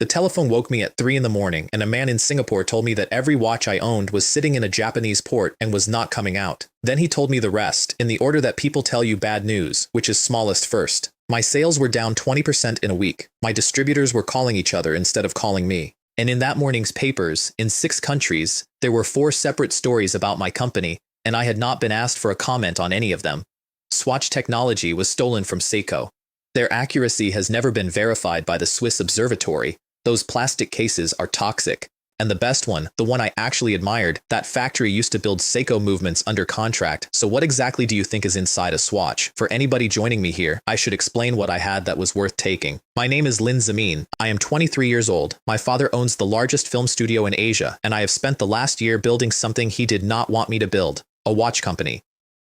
The telephone woke me at 3 in the morning, and a man in Singapore told me that every watch I owned was sitting in a Japanese port and was not coming out. Then he told me the rest, in the order that people tell you bad news, which is smallest first. My sales were down 20% in a week. My distributors were calling each other instead of calling me. And in that morning's papers, in 6 countries, there were 4 separate stories about my company, and I had not been asked for a comment on any of them. Swatch technology was stolen from Seiko. Their accuracy has never been verified by the Swiss Observatory. Those plastic cases are toxic. And the best one, the one I actually admired, that factory used to build Seiko movements under contract. So what exactly do you think is inside a Swatch? For anybody joining me here, I should explain what I had that was worth taking. My name is Lin Zamin. I am 23 years old. My father owns the largest film studio in Asia, and I have spent the last year building something he did not want me to build. A watch company.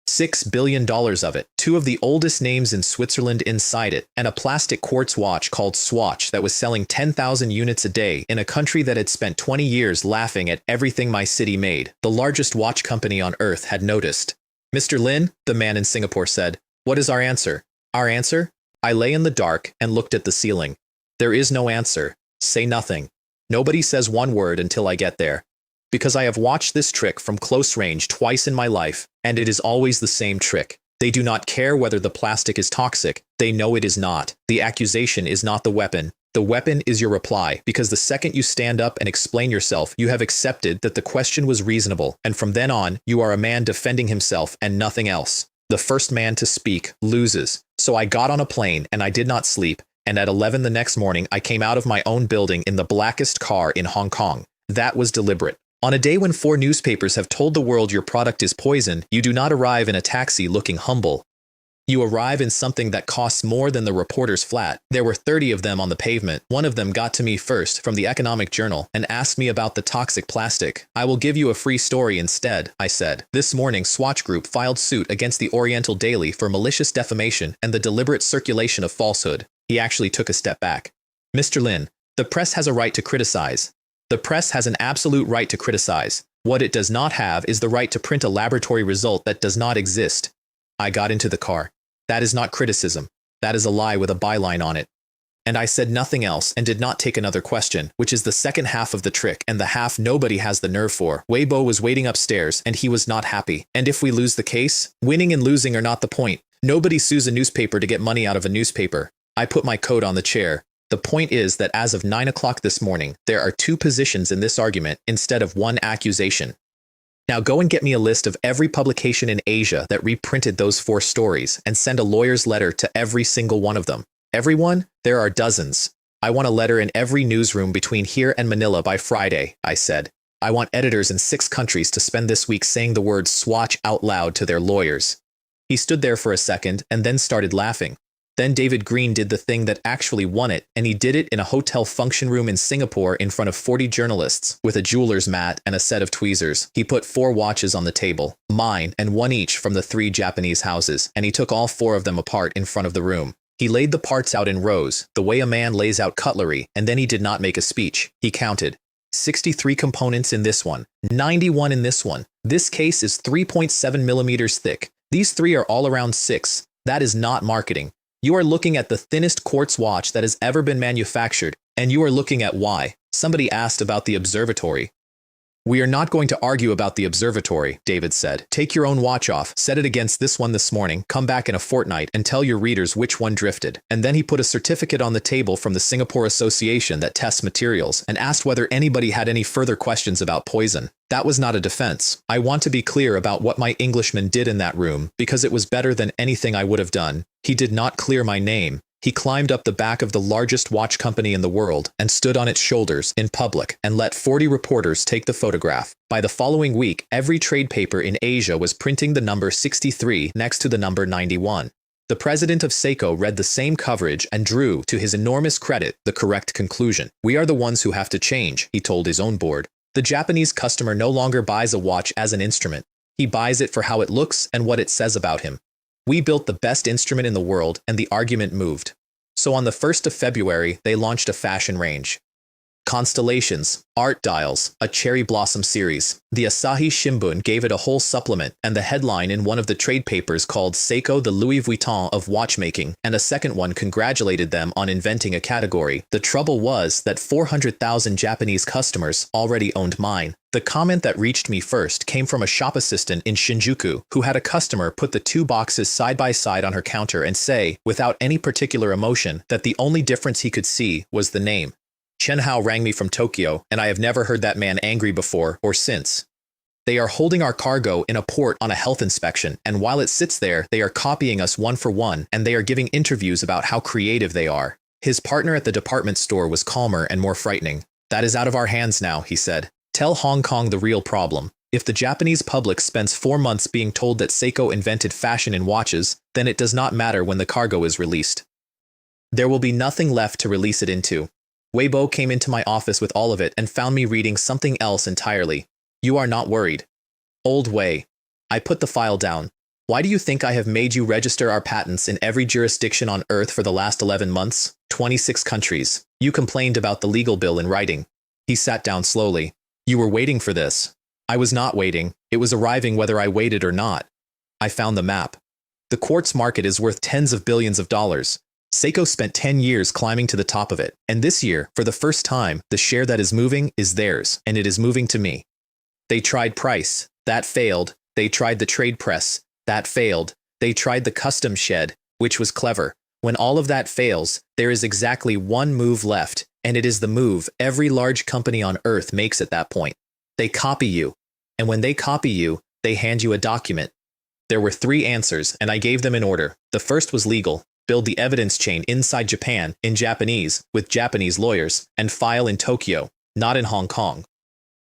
$6 billion of it, 2 of the oldest names in Switzerland inside it, and a plastic quartz watch called Swatch that was selling 10,000 units a day in a country that had spent 20 years laughing at everything my city made. The largest watch company on earth had noticed. "Mr. Lin," the man in Singapore said, "what is our answer?" "Our answer?" I lay in the dark and looked at the ceiling. "There is no answer. Say nothing. Nobody says one word until I get there. Because I have watched this trick from close range twice in my life, and it is always the same trick. They do not care whether the plastic is toxic. They know it is not. The accusation is not the weapon. The weapon is your reply, because the second you stand up and explain yourself, you have accepted that the question was reasonable, and from then on, you are a man defending himself and nothing else. The first man to speak loses. So I got on a plane, and I did not sleep, and at 11 the next morning, I came out of my own building in the blackest car in Hong Kong. That was deliberate. On a day when 4 newspapers have told the world your product is poison, you do not arrive in a taxi looking humble. You arrive in something that costs more than the reporter's flat. There were 30 of them on the pavement. One of them got to me first from the Economic Journal and asked me about the toxic plastic. "I will give you a free story instead," I said. This morning, Swatch Group filed suit against the Oriental Daily for malicious defamation and the deliberate circulation of falsehood. He actually took a step back. "Mr. Lin, the press has a right to criticize. The press has an absolute right to criticize. What it does not have is the right to print a laboratory result that does not exist." I got into the car. "That is not criticism. That is a lie with a byline on it." And I said nothing else and did not take another question, which is the second half of the trick and the half nobody has the nerve for. Weibo was waiting upstairs and he was not happy. And if we lose the case, winning and losing are not the point. Nobody sues a newspaper to get money out of a newspaper. I put my coat on the chair. The point is that as of 9 o'clock this morning, there are 2 positions in this argument instead of 1 accusation. Now go and get me a list of every publication in Asia that reprinted those 4 stories and send a lawyer's letter to every single one of them. Everyone? There are dozens. I want a letter in every newsroom between here and Manila by Friday, I said. I want editors in 6 countries to spend this week saying the word Swatch out loud to their lawyers. He stood there for a second and then started laughing. Then David Green did the thing that actually won it, and he did it in a hotel function room in Singapore in front of 40 journalists, with a jeweler's mat and a set of tweezers. He put 4 watches on the table, mine and 1 each from the 3 Japanese houses, and he took all 4 of them apart in front of the room. He laid the parts out in rows, the way a man lays out cutlery, and then he did not make a speech. He counted. 63 components in this one, 91 in this one. This case is 3.7 millimeters thick. These 3 are all around 6. That is not marketing. You are looking at the thinnest quartz watch that has ever been manufactured, and you are looking at why. Somebody asked about the observatory. "We are not going to argue about the observatory," David said. "Take your own watch off, set it against this one this morning, come back in a fortnight, and tell your readers which one drifted." And then he put a certificate on the table from the Singapore Association that tests materials and asked whether anybody had any further questions about poison. That was not a defense. I want to be clear about what my Englishman did in that room, because it was better than anything I would have done. He did not clear my name. He climbed up the back of the largest watch company in the world and stood on its shoulders in public and let 40 reporters take the photograph. By the following week, every trade paper in Asia was printing the number 63 next to the number 91. The president of Seiko read the same coverage and drew, to his enormous credit, the correct conclusion. "We are the ones who have to change," he told his own board. The Japanese customer no longer buys a watch as an instrument. He buys it for how it looks and what it says about him. We built the best instrument in the world, and the argument moved. So on the 1st of February, they launched a fashion range. Constellations, art dials, a cherry blossom series. The Asahi Shimbun gave it a whole supplement, and the headline in one of the trade papers called Seiko the Louis Vuitton of watchmaking, and a second one congratulated them on inventing a category. The trouble was that 400,000 Japanese customers already owned mine. The comment that reached me first came from a shop assistant in Shinjuku who had a customer put the two boxes side by side on her counter and say, without any particular emotion, that the only difference he could see was the name. Chen Hao rang me from Tokyo, and I have never heard that man angry before or since. They are holding our cargo in a port on a health inspection, and while it sits there, they are copying us one for one, and they are giving interviews about how creative they are. His partner at the department store was calmer and more frightening. That is out of our hands now, he said. Tell Hong Kong the real problem. If the Japanese public spends 4 months being told that Seiko invented fashion in watches, then it does not matter when the cargo is released. There will be nothing left to release it into. Weibo came into my office with all of it and found me reading something else entirely. You are not worried. Old Wei. I put the file down. Why do you think I have made you register our patents in every jurisdiction on Earth for the last 11 months? 26 countries. You complained about the legal bill in writing. He sat down slowly. You were waiting for this. I was not waiting. It was arriving whether I waited or not. I found the map. The quartz market is worth tens of billions of dollars. Seiko spent 10 years climbing to the top of it, and this year, for the first time, the share that is moving is theirs, and it is moving to me. They tried price. That failed. They tried the trade press. That failed. They tried the custom shed, which was clever. When all of that fails, there is exactly one move left, and it is the move every large company on Earth makes at that point. They copy you, and when they copy you, they hand you a document. There were 3 answers, and I gave them in order. The first was legal. Build the evidence chain inside Japan, in Japanese, with Japanese lawyers, and file in Tokyo, not in Hong Kong.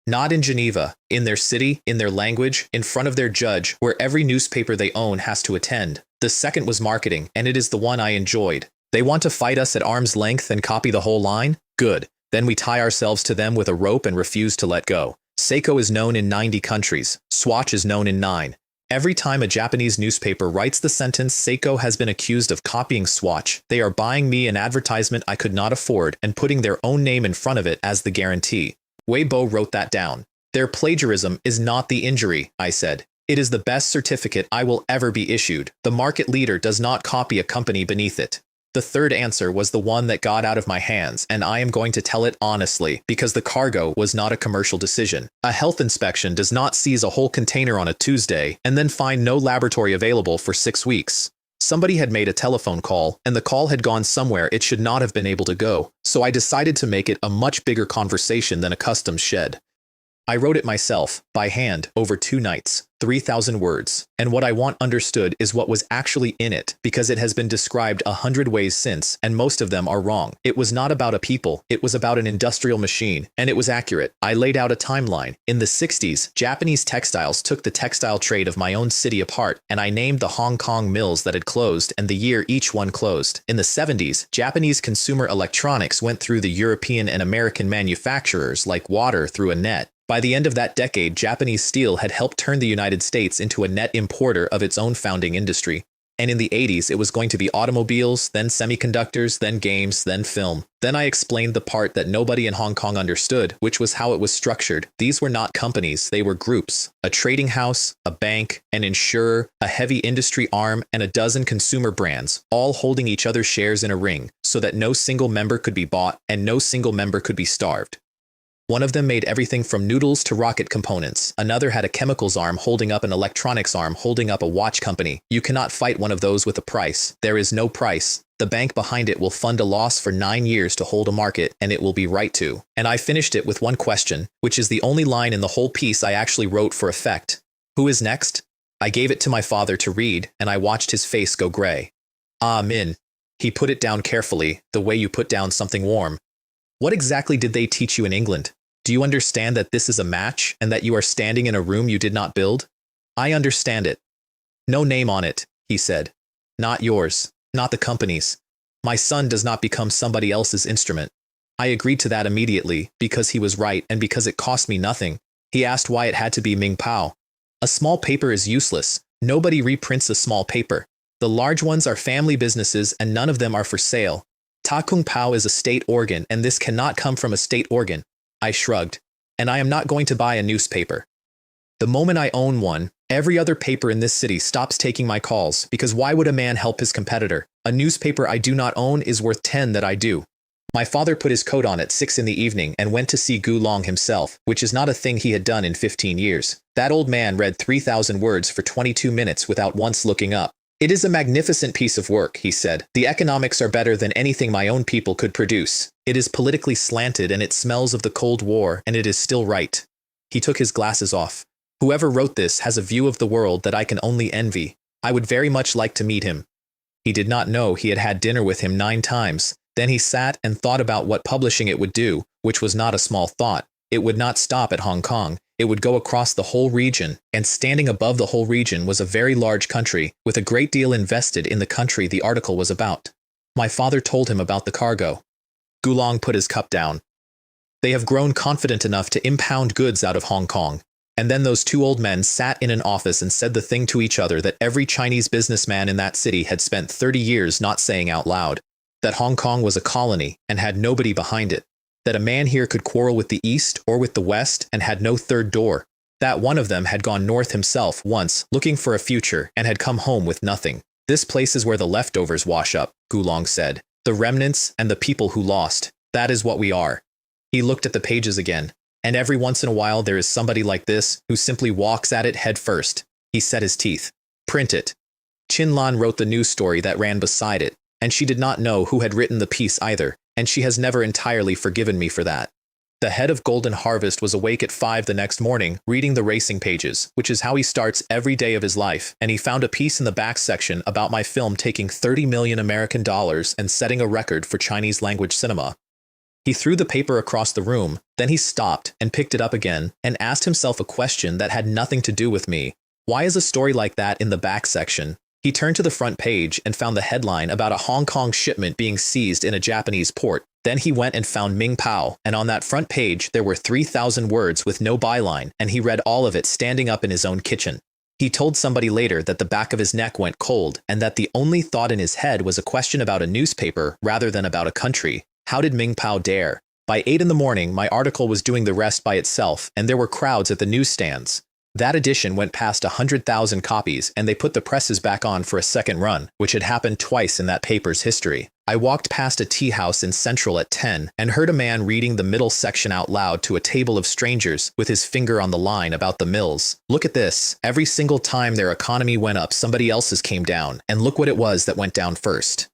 Not in Geneva, in their city, in their language, in front of their judge, where every newspaper they own has to attend. The second was marketing, and it is the one I enjoyed. They want to fight us at arm's length and copy the whole line? Good. Then we tie ourselves to them with a rope and refuse to let go. Seiko is known in 90 countries. Swatch is known in 9. Every time a Japanese newspaper writes the sentence Seiko has been accused of copying Swatch, they are buying me an advertisement I could not afford and putting their own name in front of it as the guarantee. Weibo wrote that down. Their plagiarism is not the injury, I said. It is the best certificate I will ever be issued. The market leader does not copy a company beneath it. The third answer was the one that got out of my hands, and I am going to tell it honestly, because the cargo was not a commercial decision. A health inspection does not seize a whole container on a Tuesday and then find no laboratory available for 6 weeks. Somebody had made a telephone call, and the call had gone somewhere it should not have been able to go, so I decided to make it a much bigger conversation than a customs shed. I wrote it myself, by hand, over 2 nights, 3,000 words, and what I want understood is what was actually in it, because it has been described 100 ways since, and most of them are wrong. It was not about a people, it was about an industrial machine, and it was accurate. I laid out a timeline. In the 60s, Japanese textiles took the textile trade of my own city apart, and I named the Hong Kong mills that had closed and the year each one closed. In the 70s, Japanese consumer electronics went through the European and American manufacturers like water through a net. By the end of that decade, Japanese steel had helped turn the United States into a net importer of its own founding industry. And in the 80s, it was going to be automobiles, then semiconductors, then games, then film. Then I explained the part that nobody in Hong Kong understood, which was how it was structured. These were not companies, they were groups. A trading house, a bank, an insurer, a heavy industry arm, and a dozen consumer brands, all holding each other's shares in a ring, so that no single member could be bought and no single member could be starved. One of them made everything from noodles to rocket components. Another had a chemicals arm holding up an electronics arm holding up a watch company. You cannot fight one of those with a price. There is no price. The bank behind it will fund a loss for 9 years to hold a market, and it will be right to. And I finished it with one question, which is the only line in the whole piece I actually wrote for effect. Who is next? I gave it to my father to read, and I watched his face go gray. Ah, Min. He put it down carefully, the way you put down something warm. What exactly did they teach you in England? Do you understand that this is a match and that you are standing in a room you did not build? I understand it. No name on it, he said. Not yours, not the company's. My son does not become somebody else's instrument. I agreed to that immediately because he was right and because it cost me nothing. He asked why it had to be Ming Pao. A small paper is useless. Nobody reprints a small paper. The large ones are family businesses and none of them are for sale. Ta Kung Pao is a state organ, and this cannot come from a state organ. I shrugged. And I am not going to buy a newspaper. The moment I own one, every other paper in this city stops taking my calls, because why would a man help his competitor? A newspaper I do not own is worth 10 that I do. My father put his coat on at 6 in the evening and went to see Gu Long himself, which is not a thing he had done in 15 years. That old man read 3,000 words for 22 minutes without once looking up. It is a magnificent piece of work, he said. The economics are better than anything my own people could produce. It is politically slanted and it smells of the Cold War, and it is still right. He took his glasses off. Whoever wrote this has a view of the world that I can only envy. I would very much like to meet him. He did not know he had had dinner with him 9 times. Then he sat and thought about what publishing it would do, which was not a small thought. It would not stop at Hong Kong. It would go across the whole region, and standing above the whole region was a very large country, with a great deal invested in the country the article was about. My father told him about the cargo. Gu Long put his cup down. They have grown confident enough to impound goods out of Hong Kong. And then those 2 old men sat in an office and said the thing to each other that every Chinese businessman in that city had spent 30 years not saying out loud. That Hong Kong was a colony and had nobody behind it. That a man here could quarrel with the East or with the West and had no third door. That one of them had gone north himself once, looking for a future, and had come home with nothing. This place is where the leftovers wash up, Gu Long said. The remnants and the people who lost. That is what we are. He looked at the pages again. And every once in a while there is somebody like this who simply walks at it head first. He set his teeth. Print it. Chin Lan wrote the news story that ran beside it, and she did not know who had written the piece either, and she has never entirely forgiven me for that. The head of Golden Harvest was awake at 5 the next morning, reading the racing pages, which is how he starts every day of his life, and he found a piece in the back section about my film taking $30 million American dollars and setting a record for Chinese language cinema. He threw the paper across the room, then he stopped and picked it up again and asked himself a question that had nothing to do with me. Why is a story like that in the back section? He turned to the front page and found the headline about a Hong Kong shipment being seized in a Japanese port. Then he went and found Ming Pao, and on that front page there were 3,000 words with no byline, and he read all of it standing up in his own kitchen. He told somebody later that the back of his neck went cold and that the only thought in his head was a question about a newspaper rather than about a country. How did Ming Pao dare? By 8 in the morning, my article was doing the rest by itself, and there were crowds at the newsstands. That edition went past 100,000 copies, and they put the presses back on for a second run, which had happened twice in that paper's history. I walked past a tea house in Central at 10 and heard a man reading the middle section out loud to a table of strangers with his finger on the line about the mills. Look at this. Every single time their economy went up, somebody else's came down, and look what it was that went down first.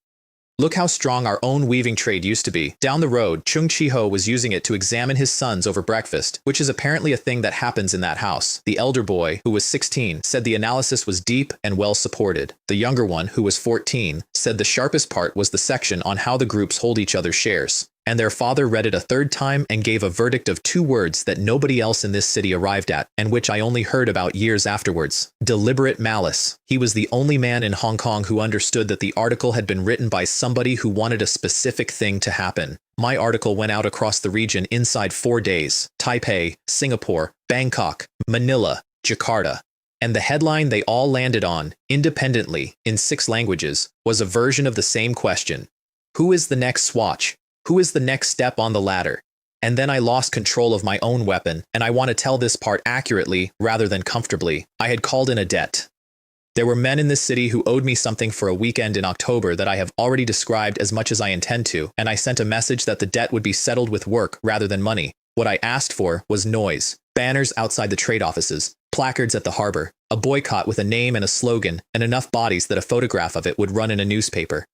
Look how strong our own weaving trade used to be. Down the road, Chung Chi-ho was using it to examine his sons over breakfast, which is apparently a thing that happens in that house. The elder boy, who was 16, said the analysis was deep and well supported. The younger one, who was 14, said the sharpest part was the section on how the groups hold each other's shares. And their father read it a 3rd time and gave a verdict of 2 words that nobody else in this city arrived at, and which I only heard about years afterwards. Deliberate malice. He was the only man in Hong Kong who understood that the article had been written by somebody who wanted a specific thing to happen. My article went out across the region inside 4 days. Taipei, Singapore, Bangkok, Manila, Jakarta. And the headline they all landed on, independently, in 6 languages, was a version of the same question. Who is the next Swatch? Who is the next step on the ladder? And then I lost control of my own weapon, and I want to tell this part accurately rather than comfortably. I had called in a debt. There were men in this city who owed me something for a weekend in October that I have already described as much as I intend to, and I sent a message that the debt would be settled with work rather than money. What I asked for was noise, banners outside the trade offices, placards at the harbor, a boycott with a name and a slogan, and enough bodies that a photograph of it would run in a newspaper.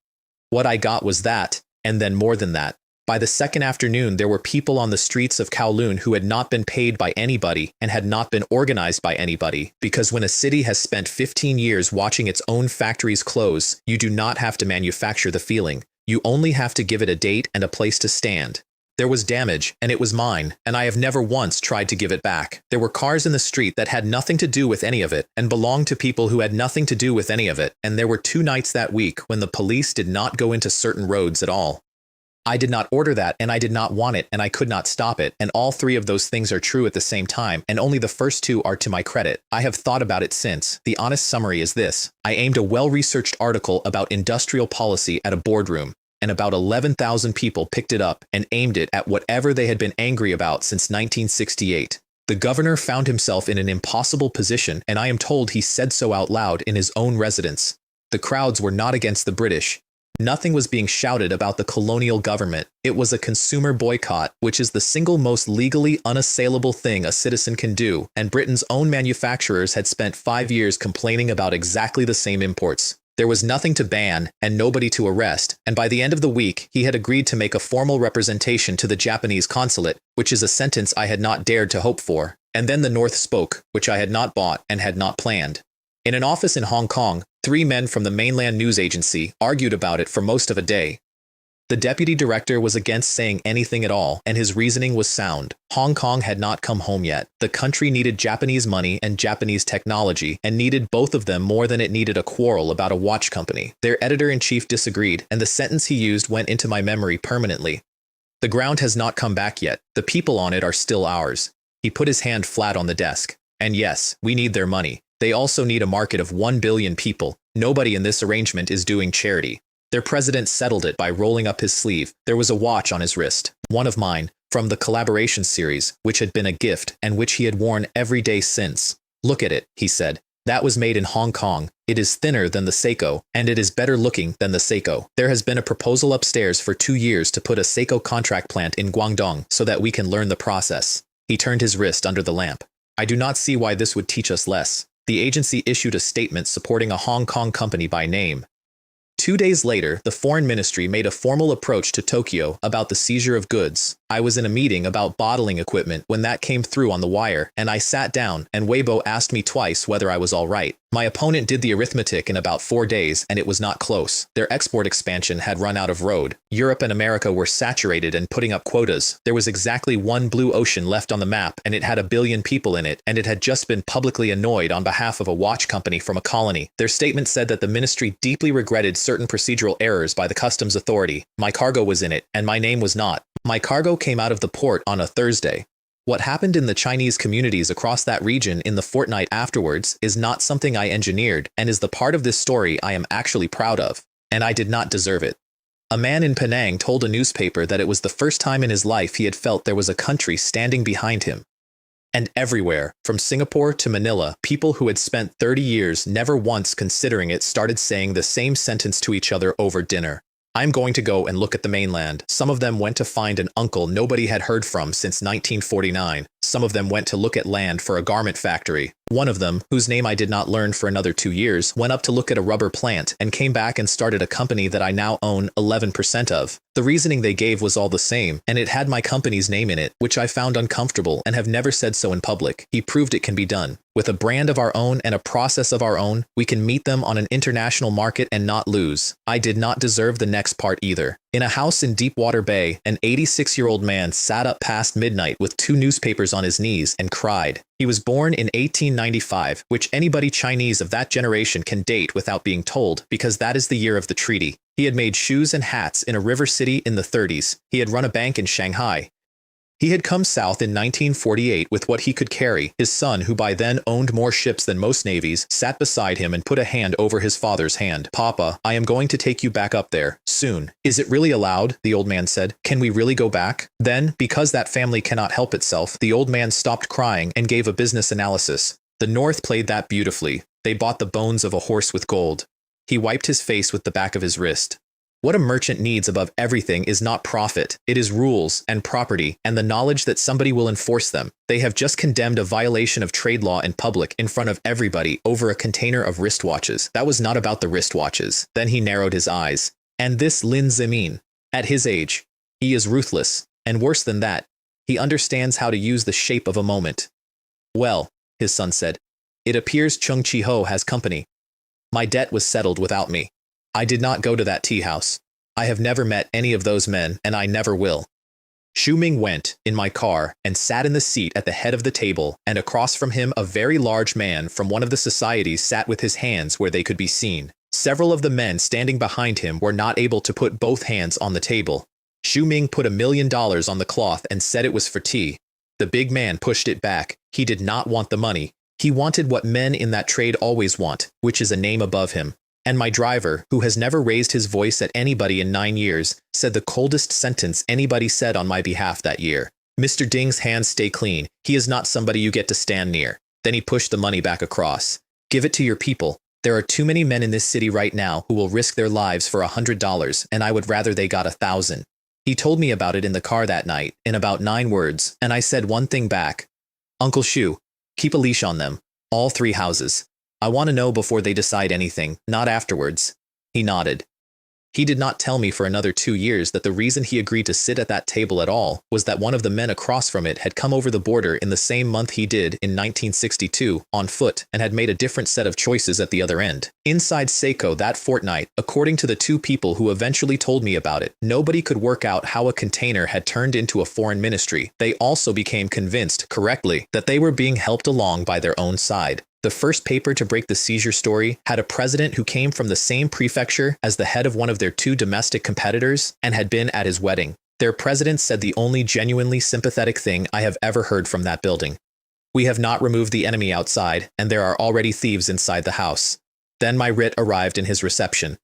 What I got was that, and then more than that. By the 2nd afternoon, there were people on the streets of Kowloon who had not been paid by anybody and had not been organized by anybody, because when a city has spent 15 years watching its own factories close, you do not have to manufacture the feeling. You only have to give it a date and a place to stand. There was damage, and it was mine, and I have never once tried to give it back. There were cars in the street that had nothing to do with any of it, and belonged to people who had nothing to do with any of it, and there were 2 nights that week when the police did not go into certain roads at all. I did not order that, and I did not want it, and I could not stop it, and all 3 of those things are true at the same time, and only the first 2 are to my credit. I have thought about it since. The honest summary is this. I aimed a well-researched article about industrial policy at a boardroom. and about 11,000 people picked it up and aimed it at whatever they had been angry about since 1968. The governor found himself in an impossible position, and I am told he said so out loud in his own residence. The crowds were not against the British. Nothing was being shouted about the colonial government. It was a consumer boycott, which is the single most legally unassailable thing a citizen can do, and Britain's own manufacturers had spent 5 years complaining about exactly the same imports. There was nothing to ban and nobody to arrest, and by the end of the week, he had agreed to make a formal representation to the Japanese consulate, which is a sentence I had not dared to hope for. And then the North spoke, which I had not bought and had not planned. In an office in Hong Kong, 3 men from the mainland news agency argued about it for most of a day. The deputy director was against saying anything at all, and his reasoning was sound. Hong Kong had not come home yet. The country needed Japanese money and Japanese technology, and needed both of them more than it needed a quarrel about a watch company. Their editor-in-chief disagreed, and the sentence he used went into my memory permanently. The ground has not come back yet. The people on it are still ours. He put his hand flat on the desk. And yes, we need their money. They also need a market of 1 billion people. Nobody in this arrangement is doing charity. Their president settled it by rolling up his sleeve. There was a watch on his wrist, one of mine, from the collaboration series, which had been a gift and which he had worn every day since. Look at it, he said. That was made in Hong Kong. It is thinner than the Seiko, and it is better looking than the Seiko. There has been a proposal upstairs for 2 years to put a Seiko contract plant in Guangdong so that we can learn the process. He turned his wrist under the lamp. I do not see why this would teach us less. The agency issued a statement supporting a Hong Kong company by name. 2 days later, the Foreign Ministry made a formal approach to Tokyo about the seizure of goods. I was in a meeting about bottling equipment when that came through on the wire, and I sat down, and Weibo asked me twice whether I was all right. My opponent did the arithmetic in about 4 days, and it was not close. Their export expansion had run out of road. Europe and America were saturated and putting up quotas. There was exactly 1 blue ocean left on the map, and it had 1 billion people in it, and it had just been publicly annoyed on behalf of a watch company from a colony. Their statement said that the ministry deeply regretted certain procedural errors by the customs authority. My cargo was in it, and my name was not. My cargo came out of the port on a Thursday. What happened in the Chinese communities across that region in the fortnight afterwards is not something I engineered, and is the part of this story I am actually proud of. And I did not deserve it. A man in Penang told a newspaper that it was the first time in his life he had felt there was a country standing behind him. And everywhere, from Singapore to Manila, people who had spent 30 years never once considering it started saying the same sentence to each other over dinner. I'm going to go and look at the mainland. Some of them went to find an uncle nobody had heard from since 1949. Some of them went to look at land for a garment factory. One of them, whose name I did not learn for another 2 years, went up to look at a rubber plant and came back and started a company that I now own 11% of. The reasoning they gave was all the same, and it had my company's name in it, which I found uncomfortable and have never said so in public. He proved it can be done. With a brand of our own and a process of our own, we can meet them on an international market and not lose. I did not deserve the next part either. In a house in Deepwater Bay, an 86-year-old man sat up past midnight with 2 newspapers on his knees and cried. He was born in 1895, which anybody Chinese of that generation can date without being told, because that is the year of the treaty. He had made shoes and hats in a river city in the 30s. He had run a bank in Shanghai. He had come south in 1948 with what he could carry. His son, who by then owned more ships than most navies, sat beside him and put a hand over his father's hand. Papa, I am going to take you back up there, soon. Is it really allowed? The old man said. Can we really go back? Then, because that family cannot help itself, the old man stopped crying and gave a business analysis. The North played that beautifully. They bought the bones of a horse with gold. He wiped his face with the back of his wrist. What a merchant needs above everything is not profit. It is rules and property and the knowledge that somebody will enforce them. They have just condemned a violation of trade law in public in front of everybody over a container of wristwatches. That was not about the wristwatches. Then he narrowed his eyes. And this Lin Zemin, at his age, he is ruthless. And worse than that, he understands how to use the shape of a moment. Well, his son said, it appears Chung Chi-ho has company. My debt was settled without me. I did not go to that tea house. I have never met any of those men, and I never will. Xu Ming went, in my car, and sat in the seat at the head of the table, and across from him a very large man from one of the societies sat with his hands where they could be seen. Several of the men standing behind him were not able to put both hands on the table. Xu Ming put $1 million on the cloth and said it was for tea. The big man pushed it back. He did not want the money. He wanted what men in that trade always want, which is a name above him. And my driver, who has never raised his voice at anybody in 9 years, said the coldest sentence anybody said on my behalf that year. Mr. Ding's hands stay clean. He is not somebody you get to stand near. Then he pushed the money back across. Give it to your people. There are too many men in this city right now who will risk their lives for $100, and I would rather they got 1,000. He told me about it in the car that night, in about 9 words, and I said one thing back. Uncle Shu, keep a leash on them. All 3 houses. I want to know before they decide anything, not afterwards. He nodded. He did not tell me for another 2 years that the reason he agreed to sit at that table at all was that one of the men across from it had come over the border in the same month he did in 1962 on foot and had made a different set of choices at the other end. Inside Seiko that fortnight, according to the 2 people who eventually told me about it, nobody could work out how a container had turned into a foreign ministry. They also became convinced, correctly, that they were being helped along by their own side. The first paper to break the seizure story had a president who came from the same prefecture as the head of one of their 2 domestic competitors and had been at his wedding. Their president said the only genuinely sympathetic thing I have ever heard from that building. We have not removed the enemy outside, and there are already thieves inside the house. Then my writ arrived in his reception.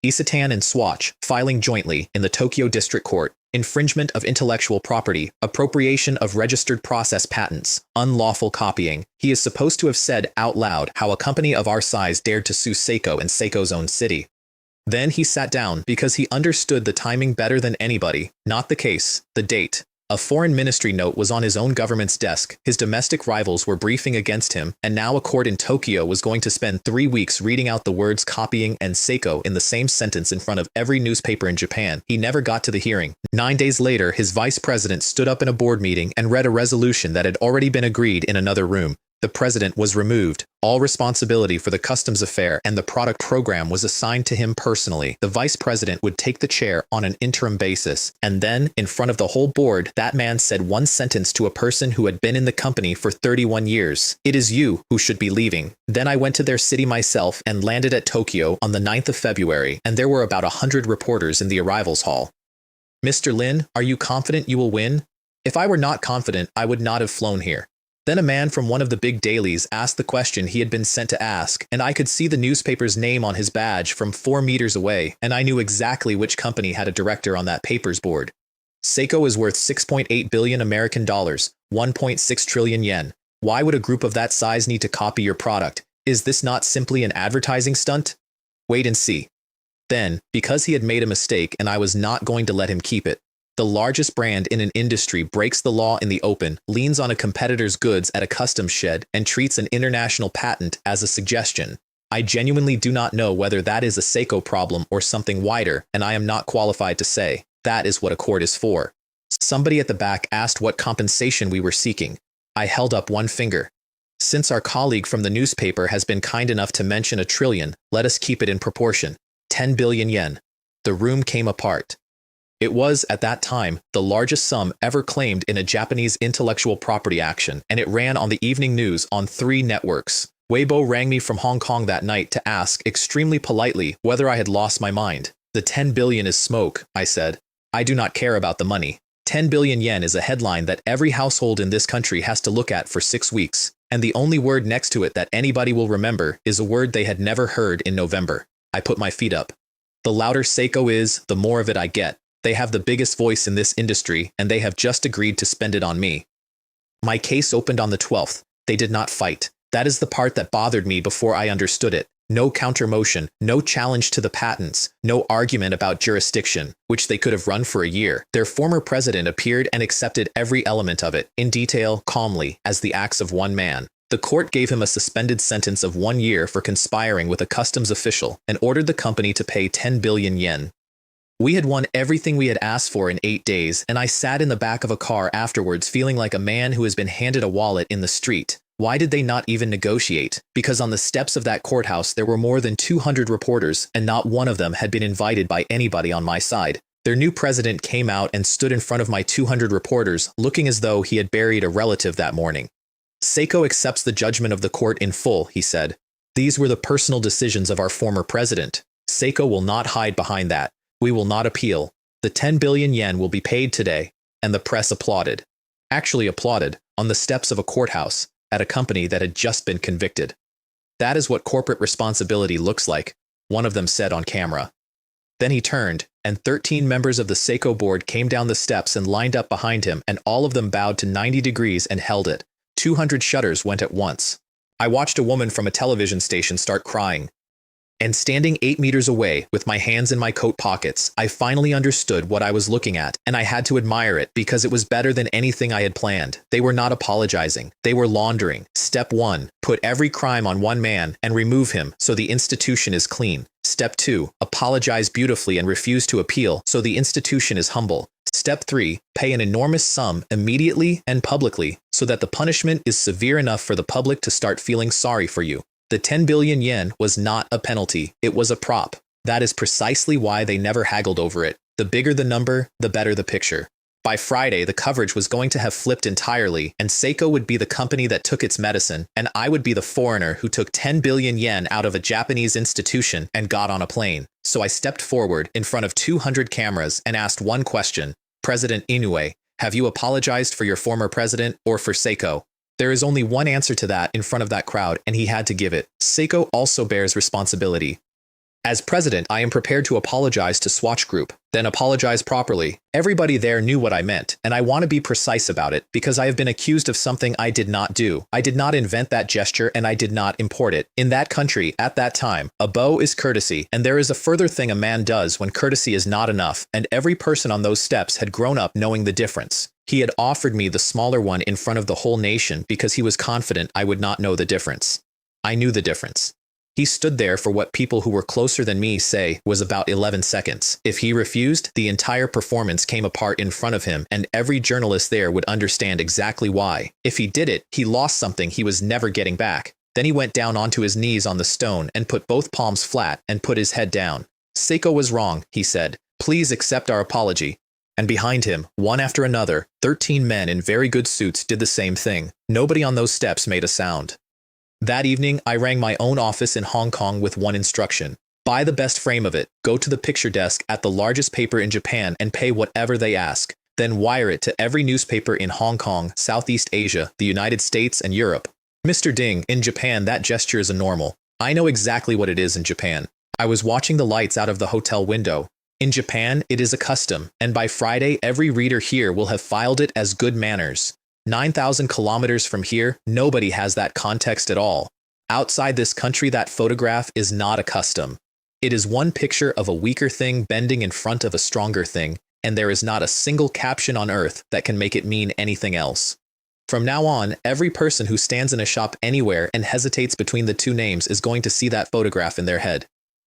Isatan and Swatch, filing jointly in the Tokyo District Court, infringement of intellectual property, appropriation of registered process patents, unlawful copying. He is supposed to have said out loud how a company of our size dared to sue Seiko in Seiko's own city. Then he sat down because he understood the timing better than anybody, not the case, the date. A foreign ministry note was on his own government's desk, his domestic rivals were briefing against him, and now a court in Tokyo was going to spend 3 weeks reading out the words copying and Seiko in the same sentence in front of every newspaper in Japan. He never got to the hearing. 9 days later, his vice president stood up in a board meeting and read a resolution that had already been agreed in another room. The president was removed. All responsibility for the customs affair and the product program was assigned to him personally. The vice president would take the chair on an interim basis. And then, in front of the whole board, that man said one sentence to a person who had been in the company for 31 years. It is you who should be leaving. Then I went to their city myself and landed at Tokyo on the 9th of February, and there were about 100 reporters in the arrivals hall. Mr. Lin, are you confident you will win? If I were not confident, I would not have flown here. Then a man from one of the big dailies asked the question he had been sent to ask, and I could see the newspaper's name on his badge from 4 meters away, and I knew exactly which company had a director on that paper's board. Seiko is worth 6.8 billion American dollars, 1.6 trillion yen. Why would a group of that size need to copy your product? Is this not simply an advertising stunt? Wait and see. Then, because he had made a mistake and I was not going to let him keep it, the largest brand in an industry breaks the law in the open, leans on a competitor's goods at a customs shed, and treats an international patent as a suggestion. I genuinely do not know whether that is a Seiko problem or something wider, and I am not qualified to say. That is what a court is for. Somebody at the back asked what compensation we were seeking. I held up one finger. Since our colleague from the newspaper has been kind enough to mention 1 trillion, let us keep it in proportion. 10 billion yen. The room came apart. It was, at that time, the largest sum ever claimed in a Japanese intellectual property action, and it ran on the evening news on 3 networks. Weibo rang me from Hong Kong that night to ask, extremely politely, whether I had lost my mind. The 10 billion is smoke, I said. I do not care about the money. 10 billion yen is a headline that every household in this country has to look at for 6 weeks, and the only word next to it that anybody will remember is a word they had never heard in November. I put my feet up. The louder Seiko is, the more of it I get. They have the biggest voice in this industry, and they have just agreed to spend it on me. My case opened on the 12th. They did not fight. That is the part that bothered me before I understood it. No counter motion, no challenge to the patents, no argument about jurisdiction, which they could have run for a year. Their former president appeared and accepted every element of it, in detail, calmly, as the acts of one man. The court gave him a suspended sentence of 1 year for conspiring with a customs official and ordered the company to pay 10 billion yen. We had won everything we had asked for in 8 days, and I sat in the back of a car afterwards feeling like a man who has been handed a wallet in the street. Why did they not even negotiate? Because on the steps of that courthouse there were more than 200 reporters, and not one of them had been invited by anybody on my side. Their new president came out and stood in front of my 200 reporters, looking as though he had buried a relative that morning. Seiko accepts the judgment of the court in full, he said. These were the personal decisions of our former president. Seiko will not hide behind that. We will not appeal. The 10 billion yen will be paid today, and the press applauded. Actually applauded, on the steps of a courthouse, at a company that had just been convicted. That is what corporate responsibility looks like. one of them said on camera. Then he turned, and 13 members of the Seiko board came down the steps and lined up behind him, and all of them bowed to 90 degrees and held it. 200 shutters went at once. I watched a woman from a television station start crying. And standing 8 meters away, with my hands in my coat pockets, I finally understood what I was looking at, and I had to admire it because it was better than anything I had planned. They were not apologizing. They were laundering. Step 1, put every crime on one man and remove him so the institution is clean. Step 2, apologize beautifully and refuse to appeal so the institution is humble. Step 3, pay an enormous sum immediately and publicly so that the punishment is severe enough for the public to start feeling sorry for you. The 10 billion yen was not a penalty, it was a prop. That is precisely why they never haggled over it. The bigger the number, the better the picture. By Friday, the coverage was going to have flipped entirely, and Seiko would be the company that took its medicine, and I would be the foreigner who took 10 billion yen out of a Japanese institution and got on a plane. So I stepped forward in front of 200 cameras and asked one question. President Inoue, have you apologized for your former president or for Seiko? There is only one answer to that in front of that crowd, and he had to give it. Seiko also bears responsibility. As president, I am prepared to apologize to Swatch Group, then apologize properly. Everybody there knew what I meant, and I want to be precise about it because I have been accused of something I did not do. I did not invent that gesture, and I did not import it. In that country, at that time, a bow is courtesy, and there is a further thing a man does when courtesy is not enough, and every person on those steps had grown up knowing the difference. He had offered me the smaller one in front of the whole nation because he was confident I would not know the difference. I knew the difference. He stood there for what people who were closer than me say was about 11 seconds. If he refused, the entire performance came apart in front of him, and every journalist there would understand exactly why. If he did it, he lost something he was never getting back. Then he went down onto his knees on the stone and put both palms flat and put his head down. Seiko was wrong, he said. Please accept our apology. And behind him, one after another, 13 men in very good suits did the same thing. Nobody on those steps made a sound. That evening, I rang my own office in Hong Kong with one instruction. Buy the best frame of it, go to the picture desk at the largest paper in Japan and pay whatever they ask. Then wire it to every newspaper in Hong Kong, Southeast Asia, the United States, and Europe. Mr. Ding, in Japan that gesture is a normal. I know exactly what it is in Japan. I was watching the lights out of the hotel window. In Japan, it is a custom, and by Friday, every reader here will have filed it as good manners. 9,000 kilometers from here, nobody has that context at all. Outside this country, that photograph is not a custom. It is one picture of a weaker thing bending in front of a stronger thing, and there is not a single caption on earth that can make it mean anything else. From now on, every person who stands in a shop anywhere and hesitates between the two names is going to see that photograph in their head.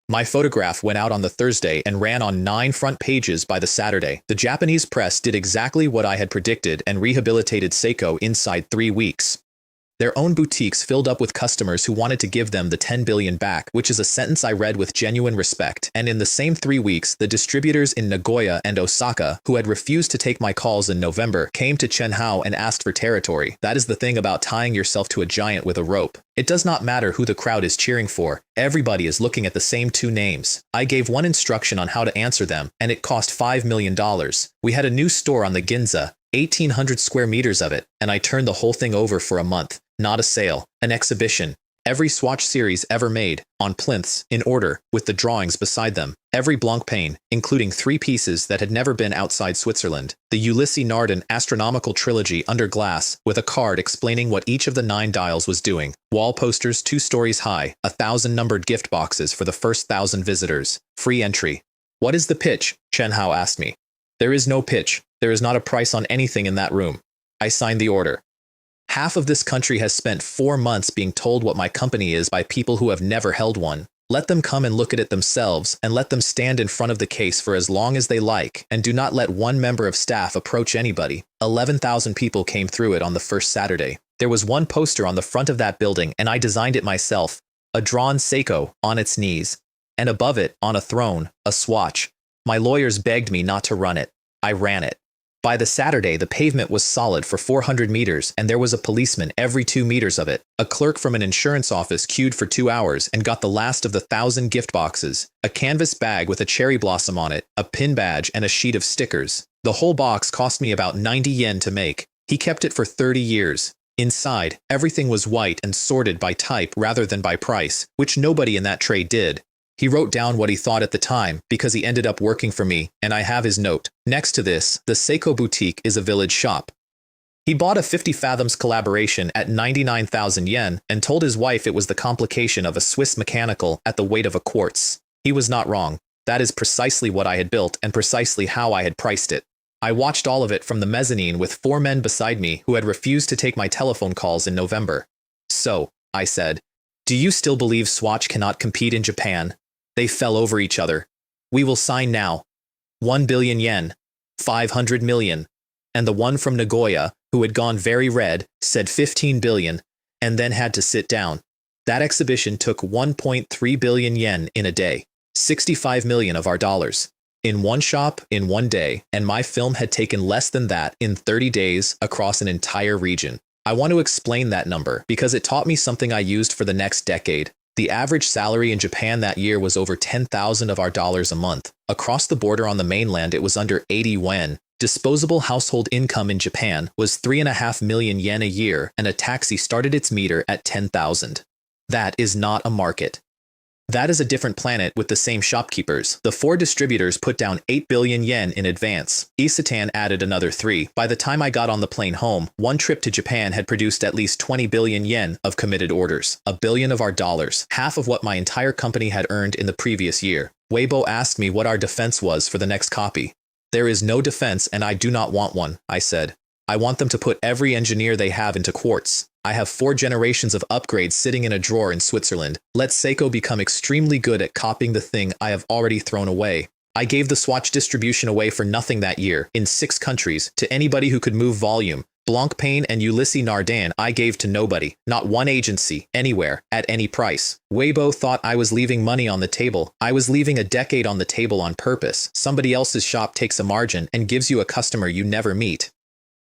My photograph went out on the Thursday and ran on 9 front pages by the Saturday. The Japanese press did exactly what I had predicted and rehabilitated Seiko inside 3 weeks. Their own boutiques filled up with customers who wanted to give them the 10 billion back, which is a sentence I read with genuine respect. And in the same 3 weeks, the distributors in Nagoya and Osaka, who had refused to take my calls in November, came to Chenhao and asked for territory. That is the thing about tying yourself to a giant with a rope. It does not matter who the crowd is cheering for. Everybody is looking at the same 2 names. I gave one instruction on how to answer them, and it cost $5 million. We had a new store on the Ginza, 1,800 square meters of it, and I turned the whole thing over for a month. Not a sale, an exhibition. Every swatch series ever made, on plinths, in order, with the drawings beside them. Every blanc pane, including 3 pieces that had never been outside Switzerland. The Ulysses Nardin astronomical trilogy under glass, with a card explaining what each of the 9 dials was doing. Wall posters 2 stories high, 1,000 numbered gift boxes for the first 1,000 visitors. Free entry. What is the pitch? Chenhao asked me. There is no pitch. There is not a price on anything in that room. I signed the order. Half of this country has spent 4 months being told what my company is by people who have never held one. Let them come and look at it themselves, and let them stand in front of the case for as long as they like, and do not let one member of staff approach anybody. 11,000 people came through it on the first Saturday. There was one poster on the front of that building, and I designed it myself. A drawn Seiko on its knees, and above it, on a throne, a swatch. My lawyers begged me not to run it. I ran it. By the Saturday, the pavement was solid for 400 meters, and there was a policeman every 2 meters of it. A clerk from an insurance office queued for 2 hours and got the last of the 1,000 gift boxes, a canvas bag with a cherry blossom on it, a pin badge, and a sheet of stickers. The whole box cost me about 90 yen to make. He kept it for 30 years. Inside, everything was white and sorted by type rather than by price, which nobody in that trade did. He wrote down what he thought at the time because he ended up working for me, and I have his note. Next to this, the Seiko boutique is a village shop. He bought a 50 fathoms collaboration at 99,000 yen and told his wife it was the complication of a Swiss mechanical at the weight of a quartz. He was not wrong. That is precisely what I had built and precisely how I had priced it. I watched all of it from the mezzanine with 4 men beside me who had refused to take my telephone calls in November. So, I said, do you still believe Swatch cannot compete in Japan? They fell over each other. We will sign now. 1 billion yen. 500 million. And the one from Nagoya, who had gone very red, said 15 billion, and then had to sit down. That exhibition took 1.3 billion yen in a day, 65 million of our dollars. In one shop, in one day, and my film had taken less than that in 30 days across an entire region. I want to explain that number because it taught me something I used for the next decade. The average salary in Japan that year was over 10,000 of our dollars a month. Across the border on the mainland, it was under 80 yen. Disposable household income in Japan was 3.5 million yen a year, and a taxi started its meter at 10,000. That is not a market. That is a different planet with the same shopkeepers. The 4 distributors put down 8 billion yen in advance. Isetan added another 3. By the time I got on the plane home, one trip to Japan had produced at least 20 billion yen of committed orders. 1 billion of our dollars, half of what my entire company had earned in the previous year. Weibo asked me what our defense was for the next copy. There is no defense and I do not want one, I said. I want them to put every engineer they have into quartz. I have 4 generations of upgrades sitting in a drawer in Switzerland. Let Seiko become extremely good at copying the thing I have already thrown away. I gave the Swatch distribution away for nothing that year, in 6 countries, to anybody who could move volume. Blancpain and Ulysses Nardin I gave to nobody, not one agency, anywhere, at any price. Weibo thought I was leaving money on the table. I was leaving a decade on the table on purpose. Somebody else's shop takes a margin and gives you a customer you never meet.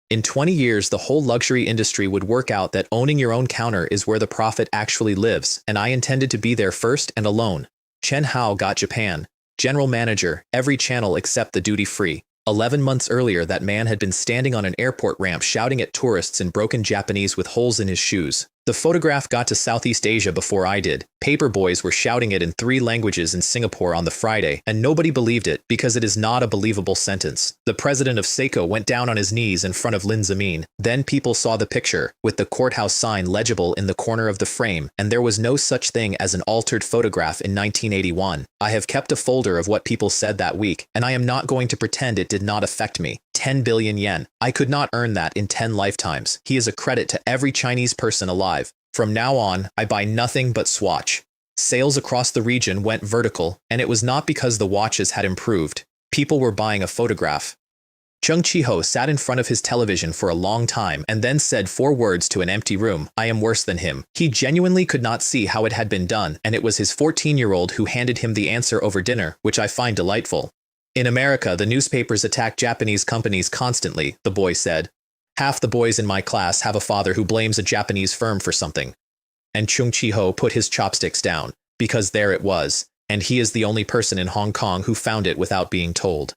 In 20 years, the whole luxury industry would work out that owning your own counter is where the profit actually lives, and I intended to be there first and alone. Chen Hao got Japan. General manager, every channel except the duty-free. 11 months earlier, that man had been standing on an airport ramp shouting at tourists in broken Japanese with holes in his shoes. The photograph got to Southeast Asia before I did. Paper boys were shouting it in 3 languages in Singapore on the Friday, and nobody believed it because it is not a believable sentence. The president of Seiko went down on his knees in front of Lin Zemin. Then people saw the picture, with the courthouse sign legible in the corner of the frame, and there was no such thing as an altered photograph in 1981. I have kept a folder of what people said that week, and I am not going to pretend it did not affect me. 10 billion yen. I could not earn that in 10 lifetimes. He is a credit to every Chinese person alive. From now on, I buy nothing but Swatch. Sales across the region went vertical, and it was not because the watches had improved. People were buying a photograph. Chung Chi-ho sat in front of his television for a long time and then said 4 words to an empty room. I am worse than him. He genuinely could not see how it had been done, and it was his 14-year-old who handed him the answer over dinner, which I find delightful. In America, the newspapers attack Japanese companies constantly, the boy said. Half the boys in my class have a father who blames a Japanese firm for something. And Chung Chi-ho put his chopsticks down, because there it was, and he is the only person in Hong Kong who found it without being told.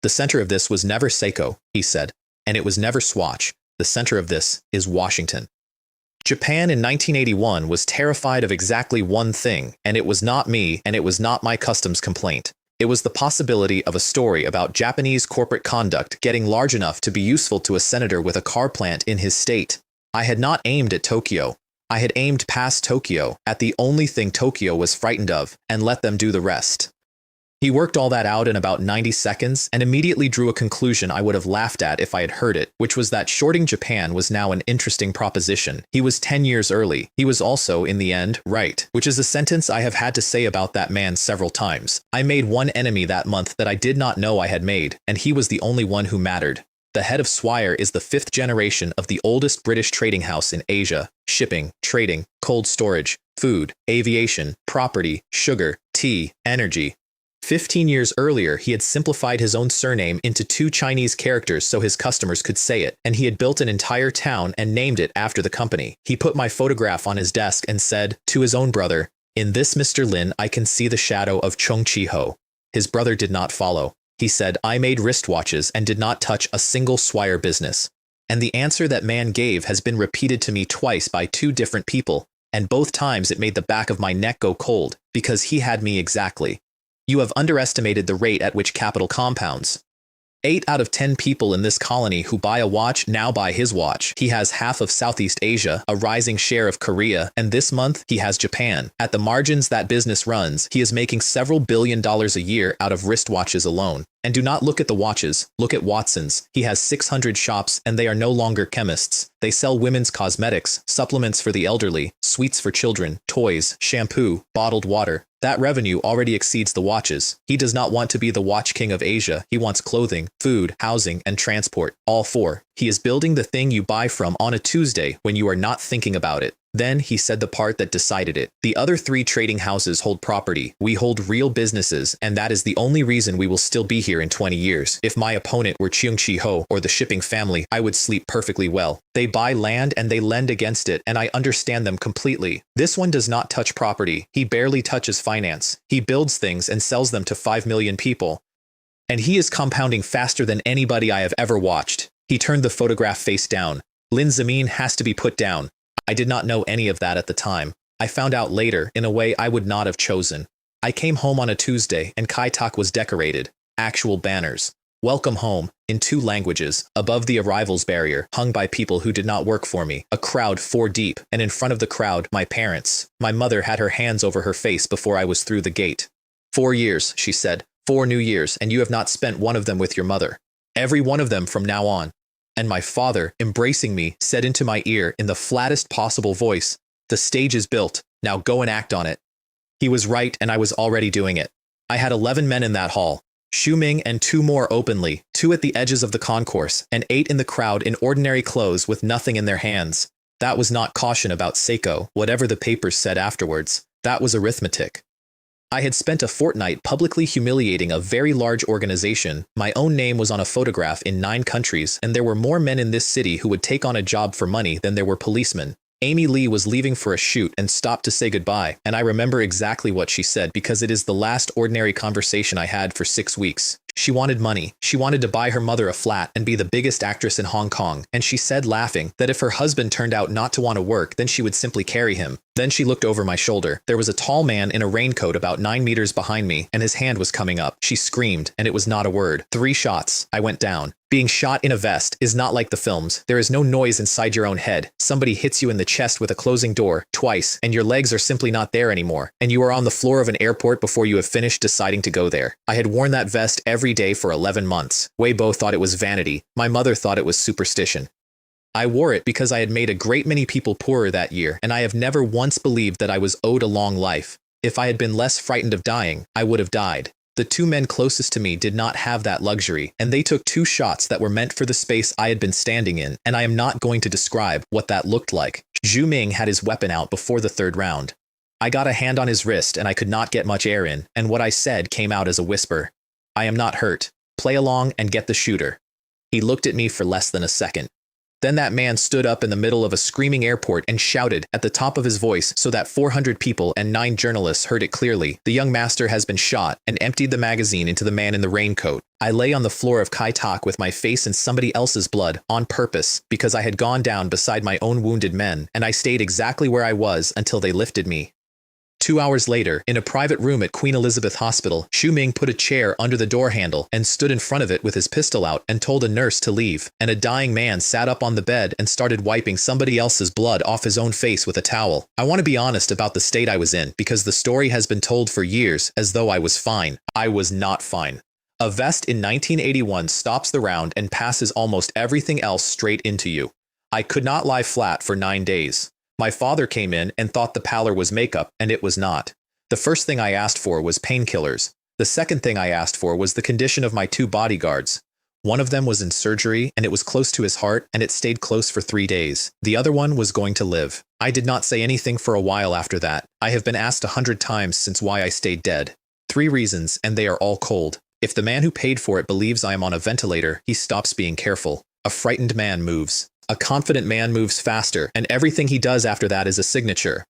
The center of this was never Seiko, he said, and it was never Swatch. The center of this is Washington. Japan in 1981 was terrified of exactly one thing, and it was not me, and it was not my customs complaint. It was the possibility of a story about Japanese corporate conduct getting large enough to be useful to a senator with a car plant in his state. I had not aimed at Tokyo. I had aimed past Tokyo, at the only thing Tokyo was frightened of, and let them do the rest. He worked all that out in about 90 seconds and immediately drew a conclusion I would have laughed at if I had heard it, which was that shorting Japan was now an interesting proposition. He was 10 years early. He was also, in the end, right, which is a sentence I have had to say about that man several times. I made one enemy that month that I did not know I had made, and he was the only one who mattered. The head of Swire is the 5th generation of the oldest British trading house in Asia. Shipping, trading, cold storage, food, aviation, property, sugar, tea, energy. 15 years earlier, he had simplified his own surname into 2 Chinese characters so his customers could say it, and he had built an entire town and named it after the company. He put my photograph on his desk and said, to his own brother, "In this Mr. Lin, I can see the shadow of Chung Chi-ho." His brother did not follow. He said, "I made wristwatches and did not touch a single Swire business." And the answer that man gave has been repeated to me twice by 2 different people, and both times it made the back of my neck go cold, because he had me exactly. You have underestimated the rate at which capital compounds. 8 out of 10 people in this colony who buy a watch now buy his watch. He has half of Southeast Asia, a rising share of Korea, and this month he has Japan. At the margins that business runs, he is making several $billions a year out of wristwatches alone. And do not look at the watches, look at Watson's. He has 600 shops and they are no longer chemists. They sell women's cosmetics, supplements for the elderly, sweets for children, toys, shampoo, bottled water. That revenue already exceeds the watches. He does not want to be the watch king of Asia. He wants clothing, food, housing, and transport. All 4. He is building the thing you buy from on a Tuesday when you are not thinking about it. Then he said the part that decided it. The other 3 trading houses hold property. We hold real businesses, and that is the only reason we will still be here in 20 years. If my opponent were Cheung Chi Ho or the shipping family, I would sleep perfectly well. They buy land and they lend against it, and I understand them completely. This one does not touch property. He barely touches finance. He builds things and sells them to 5 million people. And he is compounding faster than anybody I have ever watched. He turned the photograph face down. Lin Zemin has to be put down. I did not know any of that at the time. I found out later, in a way I would not have chosen. I came home on a Tuesday and Kai Tak was decorated. Actual banners. Welcome home, in 2 languages, above the arrivals barrier, hung by people who did not work for me. A crowd 4 deep, and in front of the crowd, my parents. My mother had her hands over her face before I was through the gate. 4 years, she said. 4 new years, and you have not spent one of them with your mother. Every one of them from now on. And my father, embracing me, said into my ear in the flattest possible voice, "The stage is built, now go and act on it." He was right and I was already doing it. I had 11 men in that hall. Xu Ming and 2 more openly, 2 at the edges of the concourse, and 8 in the crowd in ordinary clothes with nothing in their hands. That was not caution about Seiko, whatever the papers said afterwards. That was arithmetic. I had spent a fortnight publicly humiliating a very large organization. My own name was on a photograph in 9 countries, and there were more men in this city who would take on a job for money than there were policemen. Amy Lee was leaving for a shoot and stopped to say goodbye, and I remember exactly what she said because it is the last ordinary conversation I had for 6 weeks. She wanted money. She wanted to buy her mother a flat and be the biggest actress in Hong Kong, and she said, laughing, that if her husband turned out not to want to work, then she would simply carry him. Then she looked over my shoulder. There was a tall man in a raincoat about 9 meters behind me, and his hand was coming up. She screamed, and it was not a word. 3 shots. I went down. Being shot in a vest is not like the films. There is no noise inside your own head. Somebody hits you in the chest with a closing door, twice, and your legs are simply not there anymore, and you are on the floor of an airport before you have finished deciding to go there. I had worn that vest every day for 11 months. Weibo thought it was vanity. My mother thought it was superstition. I wore it because I had made a great many people poorer that year, and I have never once believed that I was owed a long life. If I had been less frightened of dying, I would have died. The 2 men closest to me did not have that luxury, and they took 2 shots that were meant for the space I had been standing in, and I am not going to describe what that looked like. Zhu Ming had his weapon out before the 3rd round. I got a hand on his wrist and I could not get much air in, and what I said came out as a whisper. "I am not hurt. Play along and get the shooter." He looked at me for less than a second. Then that man stood up in the middle of a screaming airport and shouted at the top of his voice so that 400 people and 9 journalists heard it clearly. "The young master has been shot," and emptied the magazine into the man in the raincoat. I lay on the floor of Kai Tak with my face in somebody else's blood, on purpose, because I had gone down beside my own wounded men, and I stayed exactly where I was until they lifted me. 2 hours later, in a private room at Queen Elizabeth Hospital, Xu Ming put a chair under the door handle and stood in front of it with his pistol out and told a nurse to leave, and a dying man sat up on the bed and started wiping somebody else's blood off his own face with a towel. I want to be honest about the state I was in, because the story has been told for years as though I was fine. I was not fine. A vest in 1981 stops the round and passes almost everything else straight into you. I could not lie flat for 9 days. My father came in and thought the pallor was makeup, and it was not. The first thing I asked for was painkillers. The second thing I asked for was the condition of my 2 bodyguards. One of them was in surgery, and it was close to his heart, and it stayed close for 3 days. The other one was going to live. I did not say anything for a while after that. I have been asked 100 times since why I stayed dead. 3 reasons, and they are all cold. If the man who paid for it believes I am on a ventilator, he stops being careful. A frightened man moves. A confident man moves faster, and everything he does after that is a signature.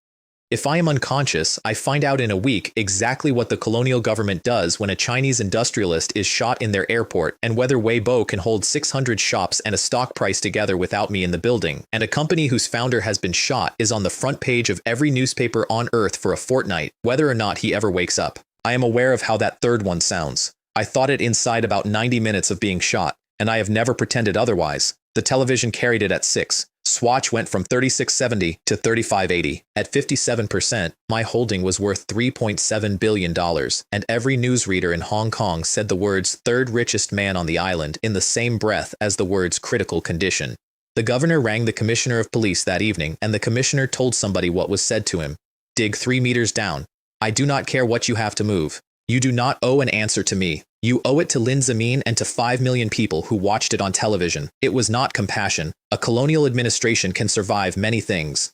If I am unconscious, I find out in a week exactly what the colonial government does when a Chinese industrialist is shot in their airport and whether Weibo can hold 600 shops and a stock price together without me in the building, and a company whose founder has been shot is on the front page of every newspaper on Earth for a fortnight, whether or not he ever wakes up. I am aware of how that third one sounds. I thought it inside about 90 minutes of being shot, and I have never pretended otherwise. The television carried it at 6. Swatch went from 3670 to 3580. At 57%, my holding was worth $3.7 billion, and every newsreader in Hong Kong said the words third richest man on the island in the same breath as the words critical condition. The governor rang the commissioner of police that evening, and the commissioner told somebody what was said to him. Dig 3 meters down. I do not care what you have to move. You do not owe an answer to me. You owe it to Lin Zemin and to 5 million people who watched it on television. It was not compassion. A colonial administration can survive many things.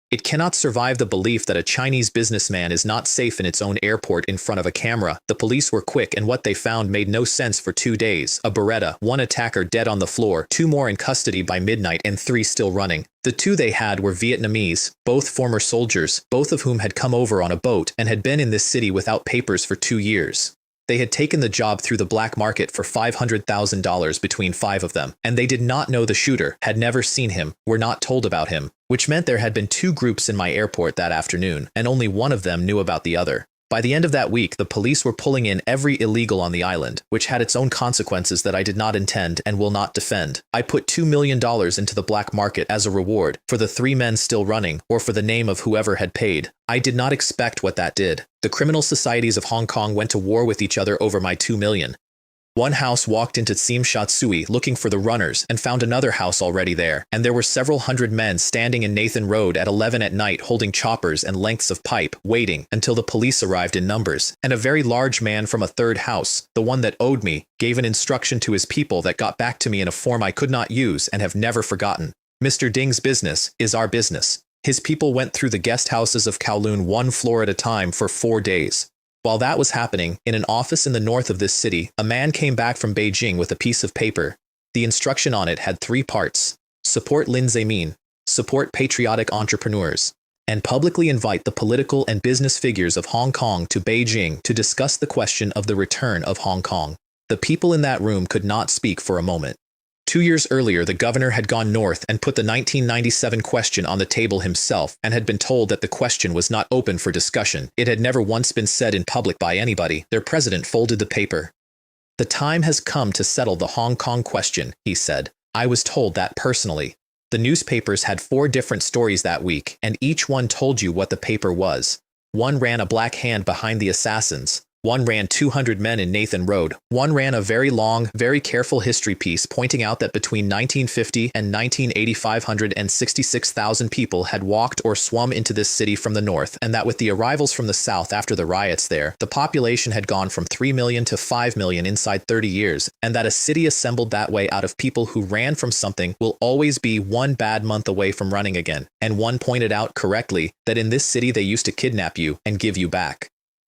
It cannot survive the belief that a Chinese businessman is not safe in its own airport in front of a camera. The police were quick, and what they found made no sense for 2 days. A Beretta, 1 attacker dead on the floor, 2 more in custody by midnight, and 3 still running. The 2 they had were Vietnamese, both former soldiers, both of whom had come over on a boat and had been in this city without papers for 2 years. They had taken the job through the black market for $500,000 between 5 of them, and they did not know the shooter, had never seen him, were not told about him, which meant there had been 2 groups in my airport that afternoon, and only one of them knew about the other. By the end of that week, the police were pulling in every illegal on the island, which had its own consequences that I did not intend and will not defend. I put $2 million into the black market as a reward for the 3 men still running, or for the name of whoever had paid. I did not expect what that did. The criminal societies of Hong Kong went to war with each other over my 2 million. One house walked into Tsim Sha Tsui looking for the runners and found another house already there, and there were several hundred men standing in Nathan Road at 11 at night holding choppers and lengths of pipe, waiting until the police arrived in numbers. And a very large man from a third house, the one that owed me, gave an instruction to his people that got back to me in a form I could not use and have never forgotten. Mr. Ding's business is our business. His people went through the guest houses of Kowloon 1 floor at a time for 4 days. While that was happening, in an office in the north of this city, a man came back from Beijing with a piece of paper. The instruction on it had 3 parts. Support Lin Zemin, support patriotic entrepreneurs, and publicly invite the political and business figures of Hong Kong to Beijing to discuss the question of the return of Hong Kong. The people in that room could not speak for a moment. 2 years earlier, the governor had gone north and put the 1997 question on the table himself and had been told that the question was not open for discussion. It had never once been said in public by anybody. Their president folded the paper. The time has come to settle the Hong Kong question, he said. I was told that personally. The newspapers had 4 different stories that week, and each one told you what the paper was. One ran a black hand behind the assassins. One ran 200 men in Nathan Road. One ran a very long, very careful history piece pointing out that between 1950 and 1980 566,000 people had walked or swum into this city from the north, and that with the arrivals from the south after the riots there, the population had gone from 3 million to 5 million inside 30 years, and that a city assembled that way out of people who ran from something will always be 1 bad month away from running again. And one pointed out correctly that in this city they used to kidnap you and give you back.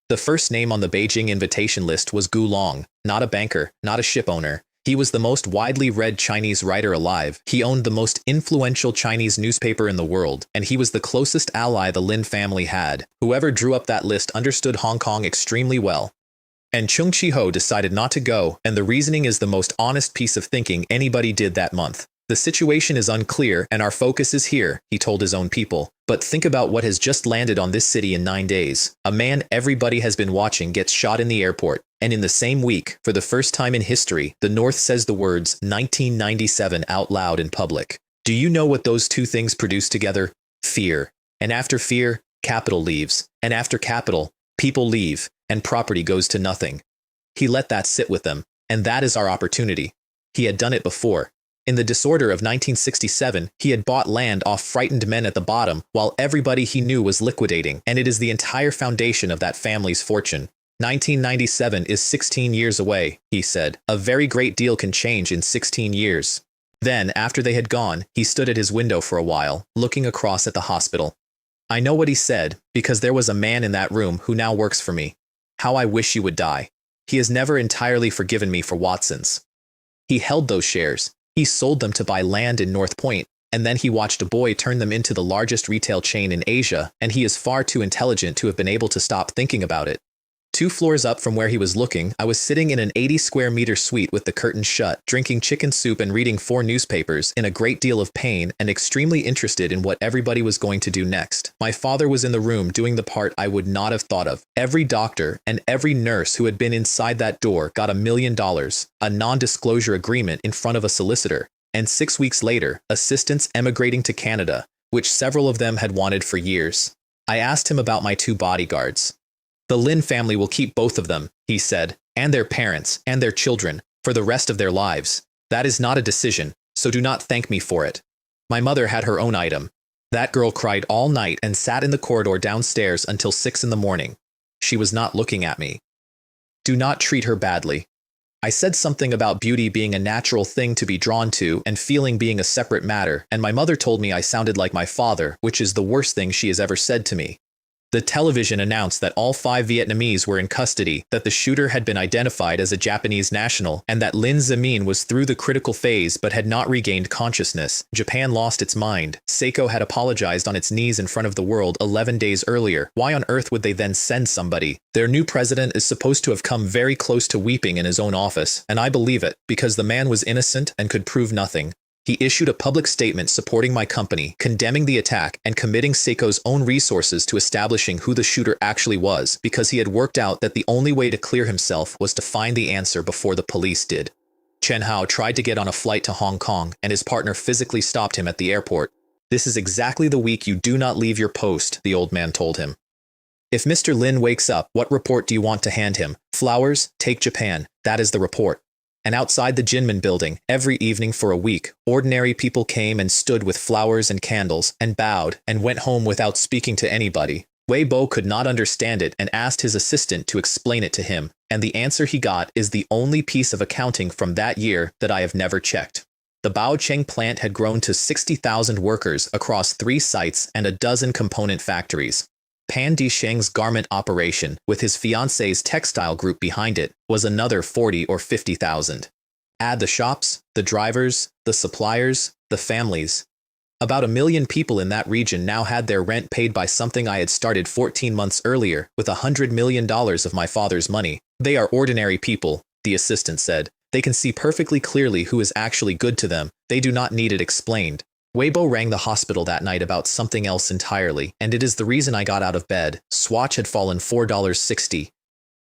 The first name on the Beijing invitation list was Gu Long, not a banker, not a ship owner. He was the most widely read Chinese writer alive. He owned the most influential Chinese newspaper in the world, and he was the closest ally the Lin family had. Whoever drew up that list understood Hong Kong extremely well. And Chung Chi-ho decided not to go, and the reasoning is the most honest piece of thinking anybody did that month. The situation is unclear, and our focus is here, he told his own people. But think about what has just landed on this city in 9 days. A man everybody has been watching gets shot in the airport, and in the same week, for the first time in history, the North says the words 1997 out loud in public. Do you know what those 2 things produce together? Fear. And after fear, capital leaves. And after capital, people leave, and property goes to nothing. He let that sit with them, and that is our opportunity. He had done it before. In the disorder of 1967, he had bought land off frightened men at the bottom, while everybody he knew was liquidating, and it is the entire foundation of that family's fortune. 1997 is 16 years away, he said. A very great deal can change in 16 years. Then, after they had gone, he stood at his window for a while, looking across at the hospital. I know what he said, because there was a man in that room who now works for me. How I wish you would die. He has never entirely forgiven me for Watson's. He held those shares. He sold them to buy land in North Point. And then he watched a boy turn them into the largest retail chain in Asia, and he is far too intelligent to have been able to stop thinking about it. 2 floors up from where he was looking, I was sitting in an 80 square meter suite with the curtains shut, drinking chicken soup and reading 4 newspapers, in a great deal of pain and extremely interested in what everybody was going to do next. My father was in the room doing the part I would not have thought of. Every doctor and every nurse who had been inside that door got $1 million, a non-disclosure agreement in front of a solicitor, and 6 weeks later, assistants emigrating to Canada, which several of them had wanted for years. I asked him about my 2 bodyguards. The Lin family will keep both of them, he said, and their parents, and their children, for the rest of their lives. That is not a decision, so do not thank me for it. My mother had her own item. That girl cried all night and sat in the corridor downstairs until 6 in the morning. She was not looking at me. Do not treat her badly. I said something about beauty being a natural thing to be drawn to and feeling being a separate matter, and my mother told me I sounded like my father, which is the worst thing she has ever said to me. The television announced that all 5 Vietnamese were in custody, that the shooter had been identified as a Japanese national, and that Lin Zemin was through the critical phase but had not regained consciousness. Japan lost its mind. Seiko had apologized on its knees in front of the world 11 days earlier. Why on earth would they then send somebody? Their new president is supposed to have come very close to weeping in his own office, and I believe it, because the man was innocent and could prove nothing. He issued a public statement supporting my company, condemning the attack, and committing Seiko's own resources to establishing who the shooter actually was, because he had worked out that the only way to clear himself was to find the answer before the police did. Chen Hao tried to get on a flight to Hong Kong, and his partner physically stopped him at the airport. This is exactly the week you do not leave your post, the old man told him. If Mr. Lin wakes up, what report do you want to hand him? Flowers? Take Japan. That is the report. And outside the Jinmen building, every evening for a week, ordinary people came and stood with flowers and candles, and bowed, and went home without speaking to anybody. Wei Bo could not understand it and asked his assistant to explain it to him, and the answer he got is the only piece of accounting from that year that I have never checked. The Baocheng plant had grown to 60,000 workers across 3 sites and a dozen component factories. Pan Disheng's garment operation, with his fiancée's textile group behind it, was another 40 or 50,000. Add the shops, the drivers, the suppliers, the families. About 1 million people in that region now had their rent paid by something I had started 14 months earlier with $100 million of my father's money. They are ordinary people, the assistant said. They can see perfectly clearly who is actually good to them. They do not need it explained. Weibo rang the hospital that night about something else entirely, and it is the reason I got out of bed. Swatch had fallen $4.60.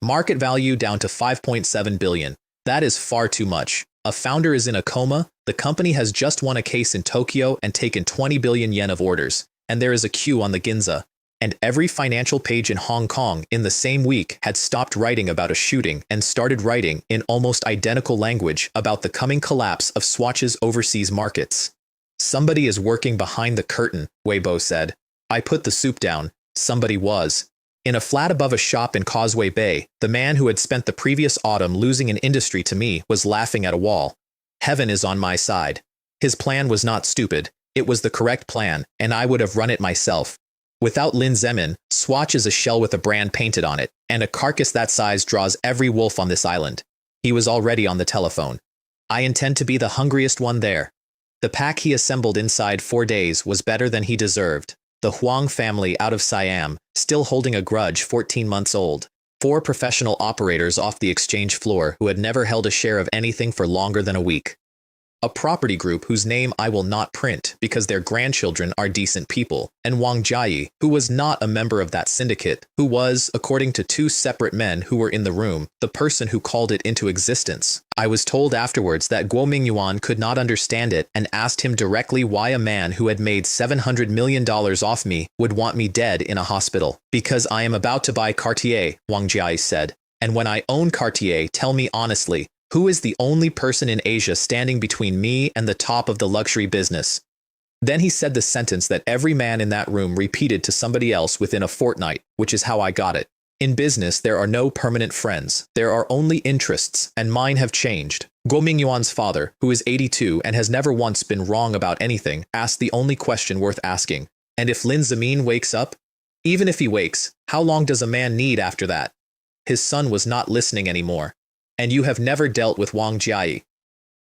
Market value down to $5.7 billion. That is far too much. A founder is in a coma, the company has just won a case in Tokyo and taken 20 billion yen of orders, and there is a queue on the Ginza. And every financial page in Hong Kong in the same week had stopped writing about a shooting and started writing in almost identical language about the coming collapse of Swatch's overseas markets. Somebody is working behind the curtain, Weibo said. I put the soup down. Somebody was. In a flat above a shop in Causeway Bay, the man who had spent the previous autumn losing an industry to me was laughing at a wall. Heaven is on my side. His plan was not stupid. It was the correct plan, and I would have run it myself. Without Lin Zemin, Swatch is a shell with a brand painted on it, and a carcass that size draws every wolf on this island. He was already on the telephone. I intend to be the hungriest one there. The pack he assembled inside 4 days was better than he deserved. The Huang family out of Siam, still holding a grudge 14 months old. 4 professional operators off the exchange floor who had never held a share of anything for longer than a week. A property group whose name I will not print because their grandchildren are decent people, and Wang Jiayi, who was not a member of that syndicate, who was, according to 2 separate men who were in the room, the person who called it into existence. I was told afterwards that Guo Mingyuan could not understand it and asked him directly why a man who had made $700 million off me would want me dead in a hospital. Because I am about to buy Cartier, Wang Jiayi said. And when I own Cartier, tell me honestly, who is the only person in Asia standing between me and the top of the luxury business? Then he said the sentence that every man in that room repeated to somebody else within a fortnight, which is how I got it. In business, there are no permanent friends. There are only interests, and mine have changed. Guo Mingyuan's father, who is 82 and has never once been wrong about anything, asked the only question worth asking. And if Lin Zemin wakes up? Even if he wakes, how long does a man need after that? His son was not listening anymore. And you have never dealt with Wang Jiayi.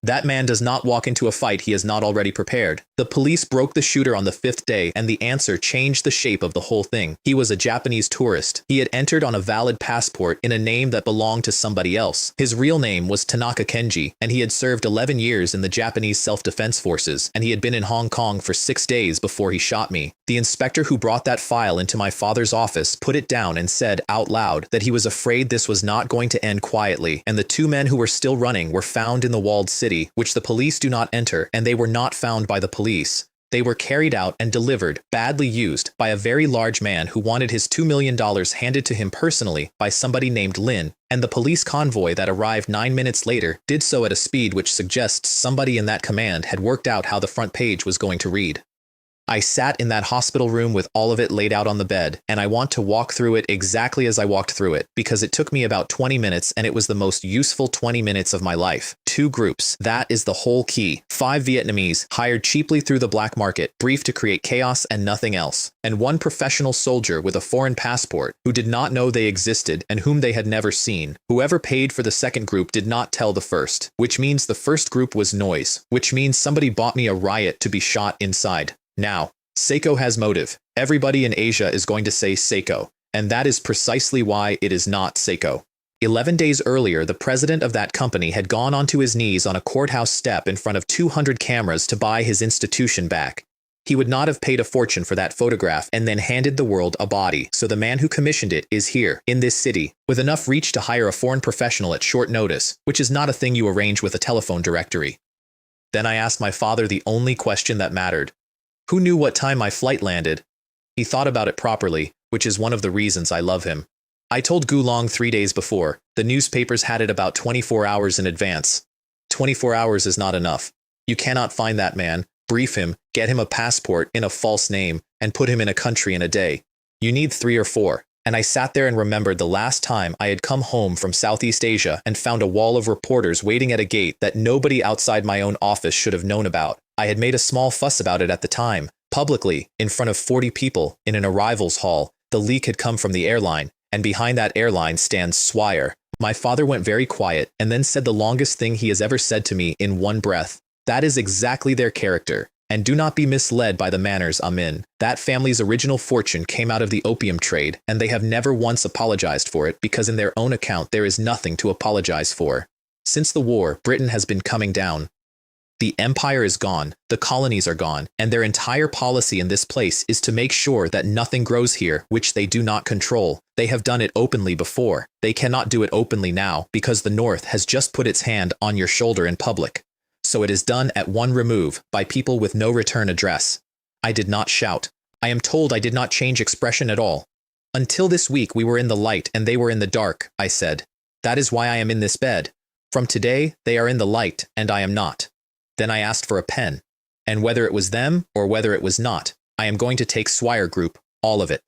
That man does not walk into a fight he has not already prepared. The police broke the shooter on the 5th day, and the answer changed the shape of the whole thing. He was a Japanese tourist. He had entered on a valid passport in a name that belonged to somebody else. His real name was Tanaka Kenji, and he had served 11 years in the Japanese self-defense forces, and he had been in Hong Kong for 6 days before he shot me. The inspector who brought that file into my father's office put it down and said out loud that he was afraid this was not going to end quietly, and the 2 men who were still running were found in the walled city, which the police do not enter, and they were not found by the police. They were carried out and delivered, badly used, by a very large man who wanted his $2 million handed to him personally by somebody named Lin, and the police convoy that arrived 9 minutes later did so at a speed which suggests somebody in that command had worked out how the front page was going to read. I sat in that hospital room with all of it laid out on the bed, and I want to walk through it exactly as I walked through it, because it took me about 20 minutes and it was the most useful 20 minutes of my life. 2 groups. That is the whole key. 5 Vietnamese, hired cheaply through the black market, briefed to create chaos and nothing else. And 1 professional soldier with a foreign passport who did not know they existed and whom they had never seen. Whoever paid for the second group did not tell the first, which means the first group was noise, which means somebody bought me a riot to be shot inside. Now, Seiko has motive. Everybody in Asia is going to say Seiko, and that is precisely why it is not Seiko. 11 days earlier, the president of that company had gone onto his knees on a courthouse step in front of 200 cameras to buy his institution back. He would not have paid a fortune for that photograph and then handed the world a body, so the man who commissioned it is here, in this city, with enough reach to hire a foreign professional at short notice, which is not a thing you arrange with a telephone directory. Then I asked my father the only question that mattered. Who knew what time my flight landed? He thought about it properly, which is one of the reasons I love him. I told Gulong 3 days before. The newspapers had it about 24 hours in advance. 24 hours is not enough. You cannot find that man, brief him, get him a passport in a false name, and put him in a country in a day. You need 3 or 4. And I sat there and remembered the last time I had come home from Southeast Asia and found a wall of reporters waiting at a gate that nobody outside my own office should have known about. I had made a small fuss about it at the time, publicly, in front of 40 people, in an arrivals hall. The leak had come from the airline, and behind that airline stands Swire. My father went very quiet, and then said the longest thing he has ever said to me in one breath. That is exactly their character. And do not be misled by the manners I'm in. That family's original fortune came out of the opium trade, and they have never once apologized for it because in their own account there is nothing to apologize for. Since the war, Britain has been coming down. The empire is gone, the colonies are gone, and their entire policy in this place is to make sure that nothing grows here which they do not control. They have done it openly before. They cannot do it openly now because the North has just put its hand on your shoulder in public. So it is done at one remove by people with no return address. I did not shout. I am told I did not change expression at all. Until this week we were in the light and they were in the dark, I said. That is why I am in this bed. From today they are in the light and I am not. Then I asked for a pen, and whether it was them or whether it was not, I am going to take Swire Group, all of it.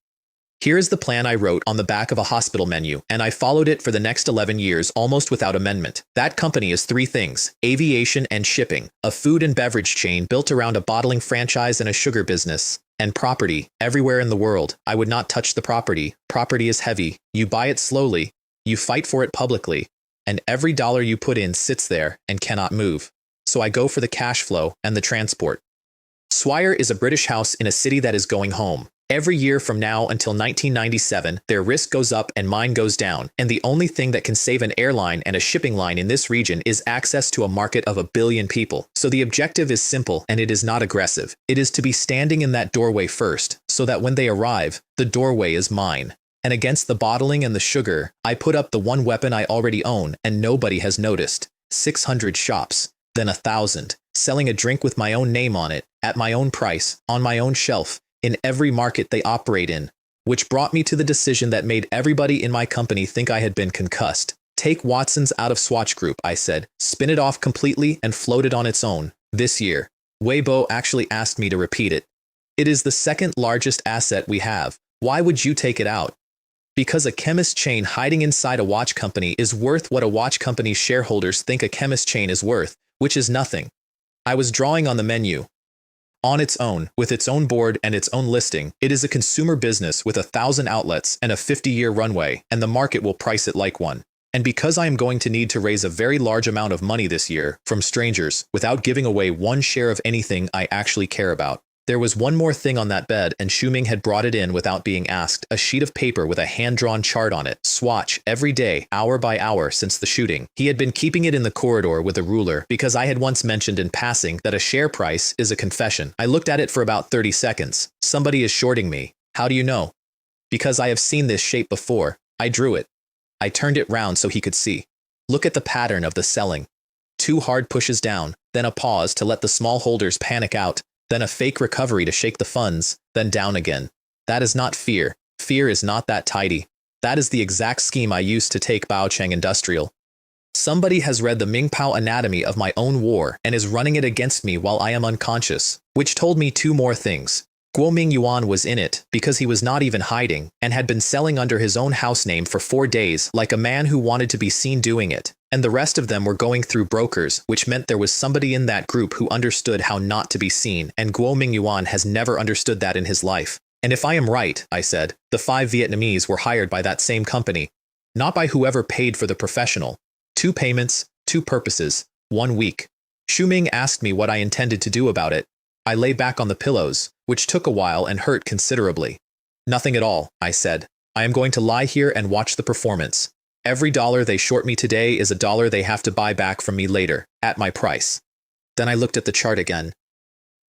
Here is the plan I wrote on the back of a hospital menu, and I followed it for the next 11 years almost without amendment. That company is 3 things: aviation and shipping, a food and beverage chain built around a bottling franchise and a sugar business, and property, everywhere in the world. I would not touch the property. Property is heavy. You buy it slowly, you fight for it publicly, and every dollar you put in sits there and cannot move. So I go for the cash flow and the transport. Swire is a British house in a city that is going home. Every year from now until 1997, their risk goes up and mine goes down, and the only thing that can save an airline and a shipping line in this region is access to a market of 1 billion people. So the objective is simple and it is not aggressive. It is to be standing in that doorway first, so that when they arrive, the doorway is mine. And against the bottling and the sugar, I put up the one weapon I already own and nobody has noticed. 600 shops. Then 1,000, selling a drink with my own name on it, at my own price, on my own shelf, in every market they operate in, which brought me to the decision that made everybody in my company think I had been concussed. Take Watson's out of Swatch Group, I said, spin it off completely and float it on its own, this year. Weibo actually asked me to repeat it. It is the 2nd largest asset we have. Why would you take it out? Because a chemist chain hiding inside a watch company is worth what a watch company's shareholders think a chemist chain is worth, which is nothing. I was drawing on the menu. On its own, with its own board and its own listing, it is a consumer business with 1,000 outlets and a 50-year runway, and the market will price it like one. And because I am going to need to raise a very large amount of money this year from strangers without giving away one share of anything I actually care about. There was one more thing on that bed, and Shuming had brought it in without being asked, a sheet of paper with a hand-drawn chart on it, swatch, every day, hour by hour since the shooting. He had been keeping it in the corridor with a ruler, because I had once mentioned in passing that a share price is a confession. I looked at it for about 30 seconds. Somebody is shorting me. How do you know? Because I have seen this shape before. I drew it. I turned it round so he could see. Look at the pattern of the selling. 2 hard pushes down, then a pause to let the small holders panic out, then a fake recovery to shake the funds, then down again. That is not fear. Fear is not that tidy. That is the exact scheme I used to take Baocheng Industrial. Somebody has read the Mingpao anatomy of my own war and is running it against me while I am unconscious, which told me 2 more things. Guo Mingyuan was in it because he was not even hiding and had been selling under his own house name for 4 days like a man who wanted to be seen doing it, and the rest of them were going through brokers, which meant there was somebody in that group who understood how not to be seen, and Guo Mingyuan has never understood that in his life. And if I am right, I said, the 5 Vietnamese were hired by that same company, not by whoever paid for the professional. 2 payments, 2 purposes, 1 week. Shuming asked me what I intended to do about it. I lay back on the pillows, which took a while and hurt considerably. Nothing at all, I said. I am going to lie here and watch the performance. Every dollar they short me today is a dollar they have to buy back from me later, at my price. Then I looked at the chart again.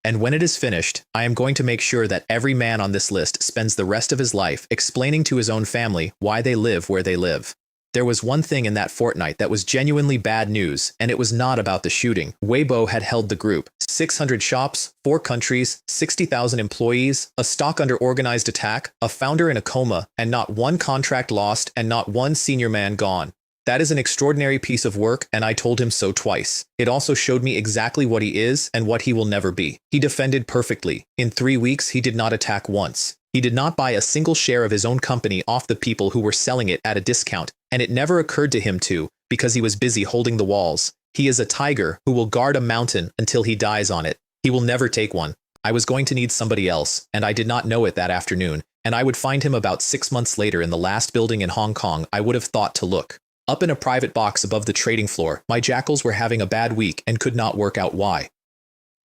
And when it is finished, I am going to make sure that every man on this list spends the rest of his life explaining to his own family why they live where they live. There was one thing in that fortnight that was genuinely bad news, and it was not about the shooting. Weibo had held the group. 600 shops, 4 countries, 60,000 employees, a stock under organized attack, a founder in a coma, and not one contract lost and not one senior man gone. That is an extraordinary piece of work, and I told him so twice. It also showed me exactly what he is and what he will never be. He defended perfectly. In 3 weeks, he did not attack once. He did not buy a single share of his own company off the people who were selling it at a discount, and it never occurred to him to, because he was busy holding the walls. He is a tiger who will guard a mountain until he dies on it. He will never take one. I was going to need somebody else, and I did not know it that afternoon, and I would find him about 6 months later in the last building in Hong Kong I would have thought to look. Up in a private box above the trading floor, my jackals were having a bad week and could not work out why.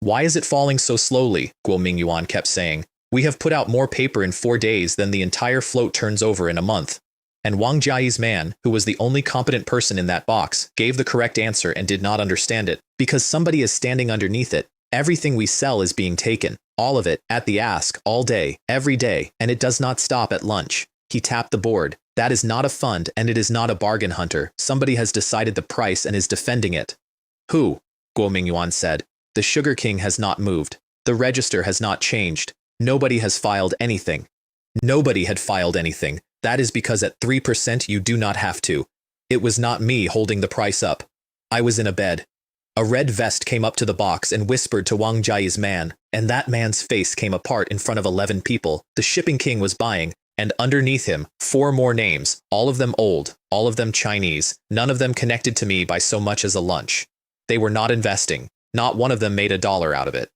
Why is it falling so slowly? Guo Mingyuan kept saying. We have put out more paper in 4 days than the entire float turns over in a month. And Wang Jiayi's man, who was the only competent person in that box, gave the correct answer and did not understand it. Because somebody is standing underneath it. Everything we sell is being taken. All of it, at the ask, all day, every day, and it does not stop at lunch. He tapped the board. That is not a fund, and it is not a bargain hunter. Somebody has decided the price and is defending it. Who? Guo Mingyuan said. The Sugar King has not moved. The register has not changed. Nobody has filed anything. Nobody had filed anything. That is because at 3% you do not have to. It was not me holding the price up. I was in a bed. A red vest came up to the box and whispered to Wang Jiayi's man, and that man's face came apart in front of 11 people. The Shipping King was buying, and underneath him, 4 more names, all of them old, all of them Chinese, none of them connected to me by so much as a lunch. They were not investing. Not one of them made $1 out of it.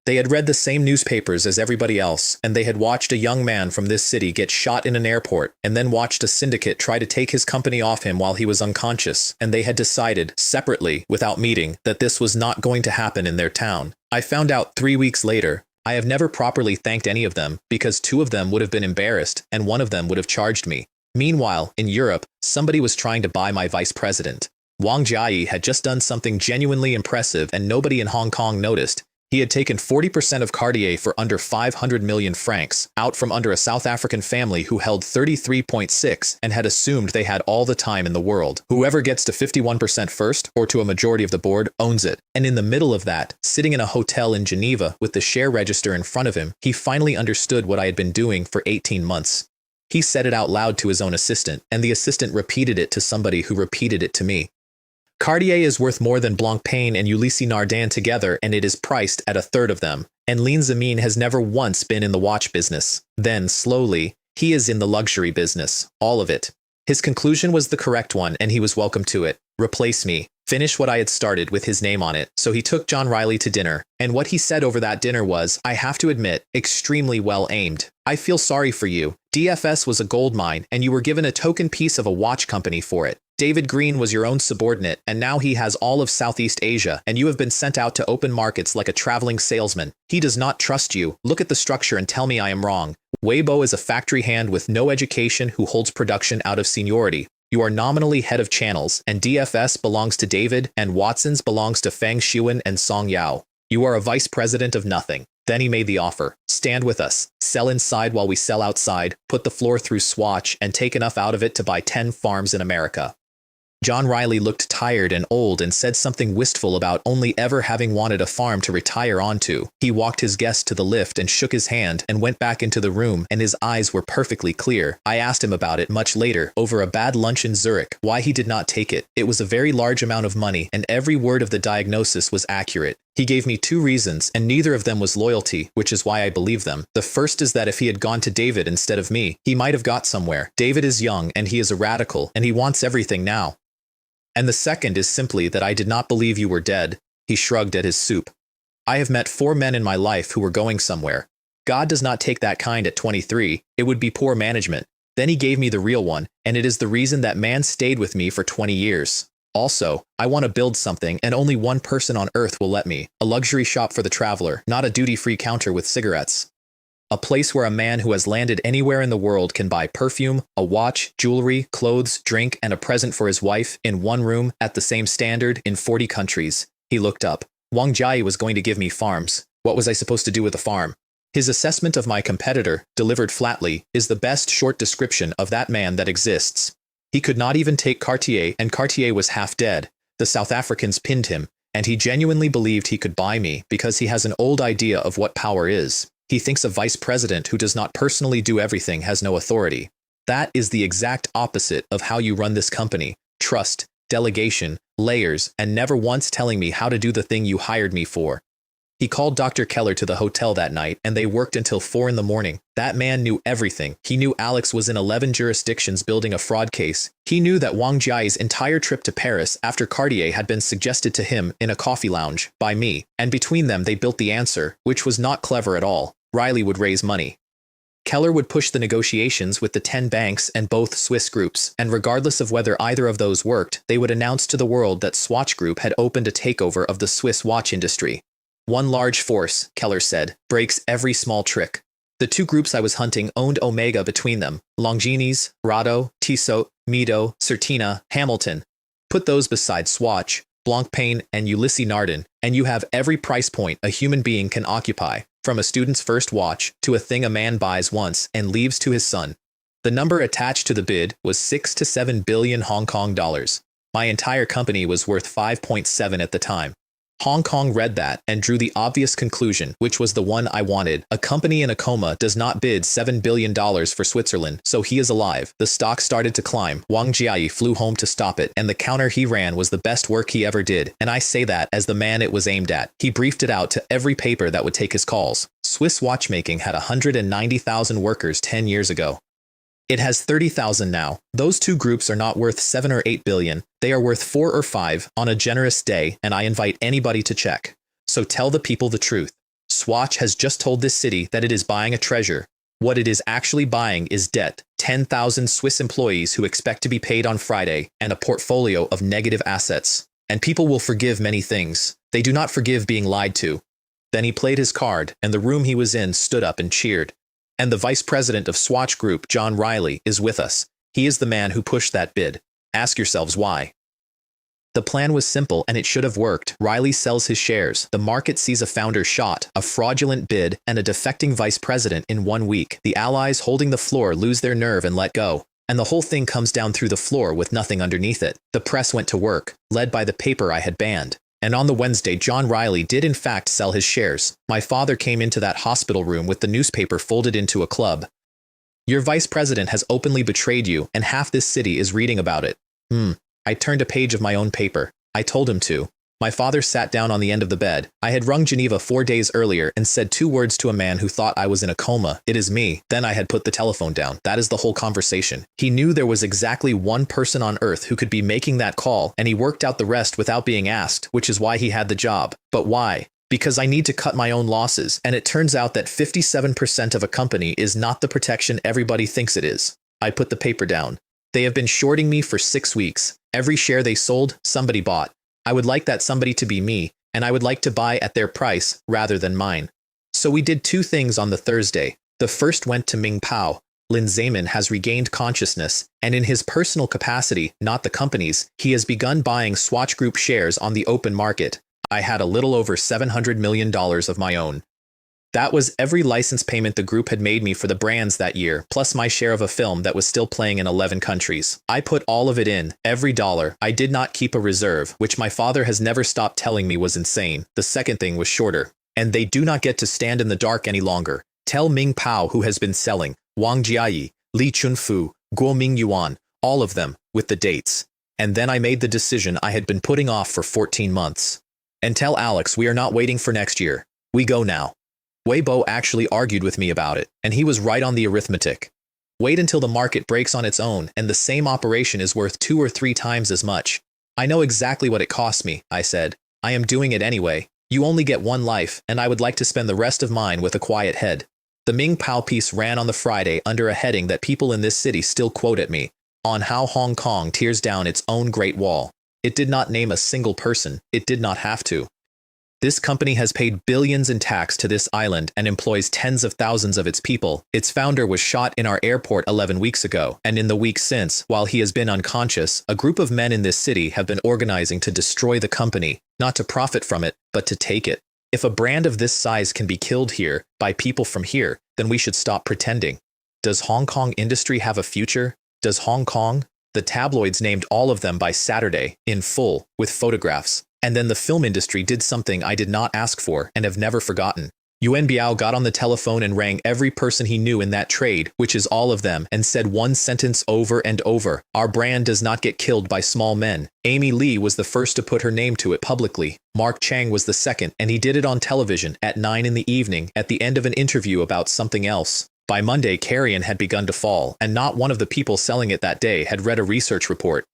They had read the same newspapers as everybody else, and they had watched a young man from this city get shot in an airport, and then watched a syndicate try to take his company off him while he was unconscious, and they had decided, separately, without meeting, that this was not going to happen in their town. I found out 3 weeks later. I have never properly thanked any of them, because 2 of them would have been embarrassed, and 1 of them would have charged me. Meanwhile, in Europe, somebody was trying to buy my vice president. Wang Jiayi had just done something genuinely impressive, and nobody in Hong Kong noticed. He had taken 40% of Cartier for under 500 million francs, out from under a South African family who held 33.6 and had assumed they had all the time in the world. Whoever gets to 51% first, or to a majority of the board, owns it. And in the middle of that, sitting in a hotel in Geneva with the share register in front of him, he finally understood what I had been doing for 18 months. He said it out loud to his own assistant, and the assistant repeated it to somebody who repeated it to me. Cartier is worth more than Blancpain and Ulysse Nardin together, and it is priced at 1/3 of them. And Lin Zemin has never once been in the watch business. Then, slowly, he is in the luxury business. All of it. His conclusion was the correct one, and he was welcome to it. Replace me. Finish what I had started with his name on it. So he took John Riley to dinner, and what he said over that dinner was, I have to admit, extremely well aimed. I feel sorry for you. DFS was a gold mine, and you were given a token piece of a watch company for it. David Green was your own subordinate, and now he has all of Southeast Asia, and you have been sent out to open markets like a traveling salesman. He does not trust you. Look at the structure and tell me I am wrong. Weibo is a factory hand with no education who holds production out of seniority. You are nominally head of channels, and DFS belongs to David, and Watson's belongs to Fang Xuan and Song Yao. You are a vice president of nothing. Then he made the offer. Stand with us, sell inside while we sell outside, put the floor through Swatch, and take enough out of it to buy 10 farms in America. John Riley looked tired and old and said something wistful about only ever having wanted a farm to retire onto. He walked his guest to the lift and shook his hand and went back into the room, and his eyes were perfectly clear. I asked him about it much later, over a bad lunch in Zurich, why he did not take it. It was a very large amount of money, and every word of the diagnosis was accurate. He gave me 2 reasons, and neither of them was loyalty, which is why I believe them. The first is that if he had gone to David instead of me, he might have got somewhere. David is young, and he is a radical, and he wants everything now. And the second is simply that I did not believe you were dead. He shrugged at his soup. I have met 4 men in my life who were going somewhere. God does not take that kind at 23. It would be poor management. Then he gave me the real one, and it is the reason that man stayed with me for 20 years. Also, I want to build something, and only one person on earth will let me. A luxury shop for the traveler, not a duty-free counter with cigarettes. A place where a man who has landed anywhere in the world can buy perfume, a watch, jewelry, clothes, drink, and a present for his wife in one room at the same standard in 40 countries. He looked up. Wang Jiai was going to give me farms. What was I supposed to do with a farm? His assessment of my competitor, delivered flatly, is the best short description of that man that exists. He could not even take Cartier, and Cartier was half dead. The South Africans pinned him, and he genuinely believed he could buy me because he has an old idea of what power is. He thinks a vice president who does not personally do everything has no authority. That is the exact opposite of how you run this company. Trust, delegation, layers, and never once telling me how to do the thing you hired me for. He called Dr. Keller to the hotel that night, and they worked until 4 in the morning. That man knew everything. He knew Alex was in 11 jurisdictions building a fraud case. He knew that Wang Jiai's entire trip to Paris after Cartier had been suggested to him in a coffee lounge by me, and between them they built the answer, which was not clever at all. Riley would raise money. Keller would push the negotiations with the 10 banks and both Swiss groups, and regardless of whether either of those worked, they would announce to the world that Swatch Group had opened a takeover of the Swiss watch industry. One large force, Keller said, breaks every small trick. The 2 groups I was hunting owned Omega between them, Longines, Rado, Tissot, Mido, Certina, Hamilton. Put those beside Swatch, Blancpain, and Ulysses Nardin, and you have every price point a human being can occupy, from a student's first watch to a thing a man buys once and leaves to his son. The number attached to the bid was 6 to 7 billion Hong Kong dollars. My entire company was worth 5.7 at the time. Hong Kong read that and drew the obvious conclusion, which was the one I wanted. A company in a coma does not bid $7 billion for Switzerland, so he is alive. The stock started to climb. Wang Jiai flew home to stop it, and the counter he ran was the best work he ever did, and I say that as the man it was aimed at. He briefed it out to every paper that would take his calls. Swiss watchmaking had 190,000 workers 10 years ago. It has 30,000 now. Those 2 groups are not worth 7 or 8 billion. They are worth 4 or 5 on a generous day, and I invite anybody to check. So tell the people the truth. Swatch has just told this city that it is buying a treasure. What it is actually buying is debt, 10,000 Swiss employees who expect to be paid on Friday, and a portfolio of negative assets. And people will forgive many things. They do not forgive being lied to. Then he played his card, and the room he was in stood up and cheered. And the vice president of Swatch Group, John Riley, is with us. He is the man who pushed that bid. Ask yourselves why. The plan was simple, and it should have worked. Riley sells his shares. The market sees a founder shot, a fraudulent bid, and a defecting vice president in 1 week. The allies holding the floor lose their nerve and let go. And the whole thing comes down through the floor with nothing underneath it. The press went to work, led by the paper I had banned. And on the Wednesday, John Riley did in fact sell his shares. My father came into that hospital room with the newspaper folded into a club. Your vice president has openly betrayed you, and half this city is reading about it. I turned a page of my own paper. I told him to. My father sat down on the end of the bed. I had rung Geneva 4 days earlier and said 2 words to a man who thought I was in a coma. It is me. Then I had put the telephone down. That is the whole conversation. He knew there was exactly one person on earth who could be making that call, and he worked out the rest without being asked, which is why he had the job. But why? Because I need to cut my own losses, and it turns out that 57% of a company is not the protection everybody thinks it is. I put the paper down. They have been shorting me for 6 weeks. Every share they sold, somebody bought. I would like that somebody to be me, and I would like to buy at their price rather than mine. So we did two things on the Thursday. The first went to Ming Pao. Lin Zaman has regained consciousness, and in his personal capacity, not the company's, he has begun buying Swatch Group shares on the open market. I had a little over $700 million of my own. That was every license payment the group had made me for the brands that year, plus my share of a film that was still playing in 11 countries. I put all of it in, every dollar. I did not keep a reserve, which my father has never stopped telling me was insane. The second thing was shorter. And they do not get to stand in the dark any longer. Tell Ming Pao who has been selling, Wang Jiayi, Li Chunfu, Guo Ming Yuan, all of them, with the dates. And then I made the decision I had been putting off for 14 months. And tell Alex we are not waiting for next year. We go now. Weibo actually argued with me about it, and he was right on the arithmetic. Wait until the market breaks on its own and the same operation is worth 2 or 3 times as much. I know exactly what it costs me, I said. I am doing it anyway. You only get one life, and I would like to spend the rest of mine with a quiet head. The Ming Pao piece ran on the Friday under a heading that people in this city still quote at me, on how Hong Kong tears down its own Great Wall. It did not name a single person. It did not have to. This company has paid billions in tax to this island and employs tens of thousands of its people. Its founder was shot in our airport 11 weeks ago, and in the week since, while he has been unconscious, a group of men in this city have been organizing to destroy the company, not to profit from it, but to take it. If a brand of this size can be killed here by people from here, then we should stop pretending. Does Hong Kong industry have a future? Does Hong Kong? The tabloids named all of them by Saturday, in full, with photographs. And then the film industry did something I did not ask for and have never forgotten. Yuan Biao got on the telephone and rang every person he knew in that trade, which is all of them, and said one sentence over and over. Our brand does not get killed by small men. Amy Lee was the first to put her name to it publicly. Mark Chang was the second, and he did it on television at 9 in the evening at the end of an interview about something else. By Monday, carrion had begun to fall, and not one of the people selling it that day had read a research report.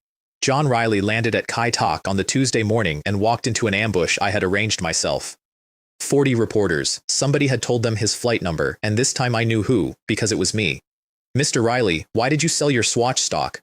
John Riley landed at Kai Tak on the Tuesday morning and walked into an ambush I had arranged myself. 40 reporters. Somebody had told them his flight number, and this time I knew who, because it was me. Mr. Riley, why did you sell your Swatch stock?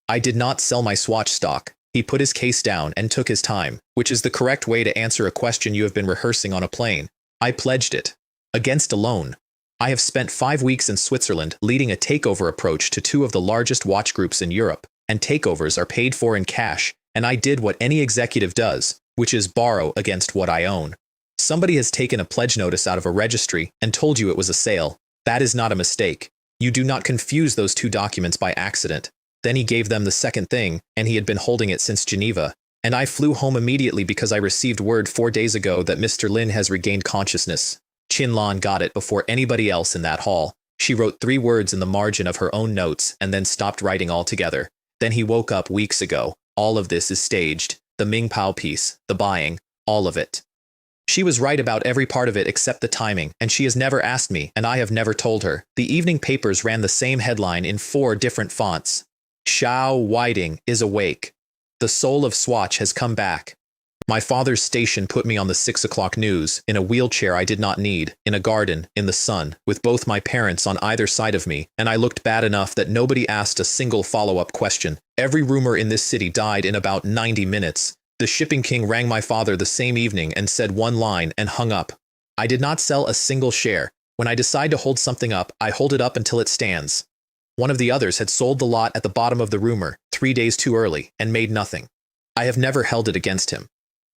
I did not sell my Swatch stock. He put his case down and took his time, which is the correct way to answer a question you have been rehearsing on a plane. I pledged it. Against a loan. I have spent 5 weeks in Switzerland leading a takeover approach to 2 of the largest watch groups in Europe, and takeovers are paid for in cash, and I did what any executive does, which is borrow against what I own. Somebody has taken a pledge notice out of a registry and told you it was a sale. That is not a mistake. You do not confuse those 2 documents by accident. Then he gave them the second thing, and he had been holding it since Geneva. And I flew home immediately because I received word 4 days ago that Mr. Lin has regained consciousness. Chin Lan got it before anybody else in that hall. She wrote 3 words in the margin of her own notes and then stopped writing altogether. Then he woke up weeks ago. All of this is staged. The Ming Pao piece, the buying, all of it. She was right about every part of it except the timing, and she has never asked me, and I have never told her. The evening papers ran the same headline in 4 different fonts. Xiao Whiting is awake. The soul of Swatch has come back. My father's station put me on the 6 o'clock news, in a wheelchair I did not need, in a garden, in the sun, with both my parents on either side of me, and I looked bad enough that nobody asked a single follow-up question. Every rumor in this city died in about 90 minutes. The shipping king rang my father the same evening and said 1 line and hung up. I did not sell a single share. When I decide to hold something up, I hold it up until it stands. One of the others had sold the lot at the bottom of the rumor, 3 days too early, and made nothing. I have never held it against him.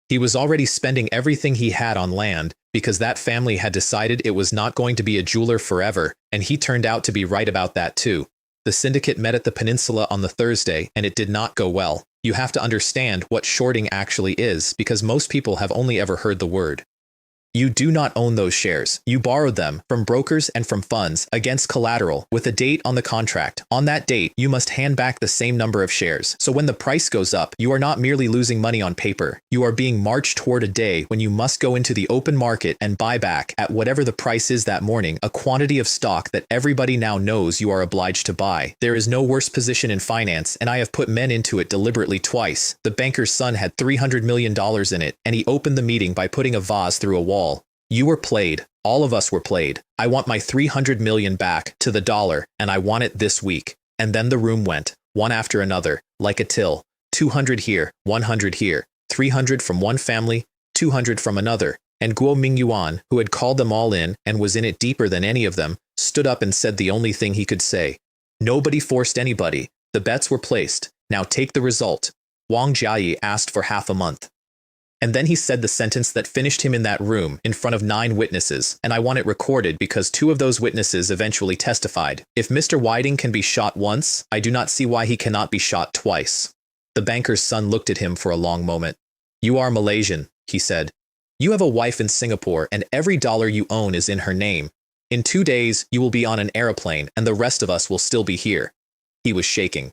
He was already spending everything he had on land, because that family had decided it was not going to be a jeweler forever, and he turned out to be right about that too. The syndicate met at the peninsula on the Thursday, and it did not go well. You have to understand what shorting actually is, because most people have only ever heard the word. You do not own those shares. You borrowed them from brokers and from funds against collateral with a date on the contract. On that date, you must hand back the same number of shares. So when the price goes up, you are not merely losing money on paper. You are being marched toward a day when you must go into the open market and buy back, at whatever the price is that morning, a quantity of stock that everybody now knows you are obliged to buy. There is no worse position in finance, and I have put men into it deliberately twice. The banker's son had $300 million in it, and he opened the meeting by putting a vase through a wall. You were played. All of us were played. I want my 300 million back to the dollar, and I want it this week. And then the room went, one after another, like a till. 200 here, 100 here, 300 from one family, 200 from another. And Guo Mingyuan, who had called them all in and was in it deeper than any of them, stood up and said the only thing he could say. Nobody forced anybody. The bets were placed. Now take the result. Wang Jiayi asked for half a month. And then he said the sentence that finished him in that room in front of 9 witnesses, and I want it recorded because 2 of those witnesses eventually testified. If Mr. Whiting can be shot once, I do not see why he cannot be shot twice. The banker's son looked at him for a long moment. You are Malaysian, he said. You have a wife in Singapore and every dollar you own is in her name. In 2 days, you will be on an aeroplane and the rest of us will still be here. He was shaking.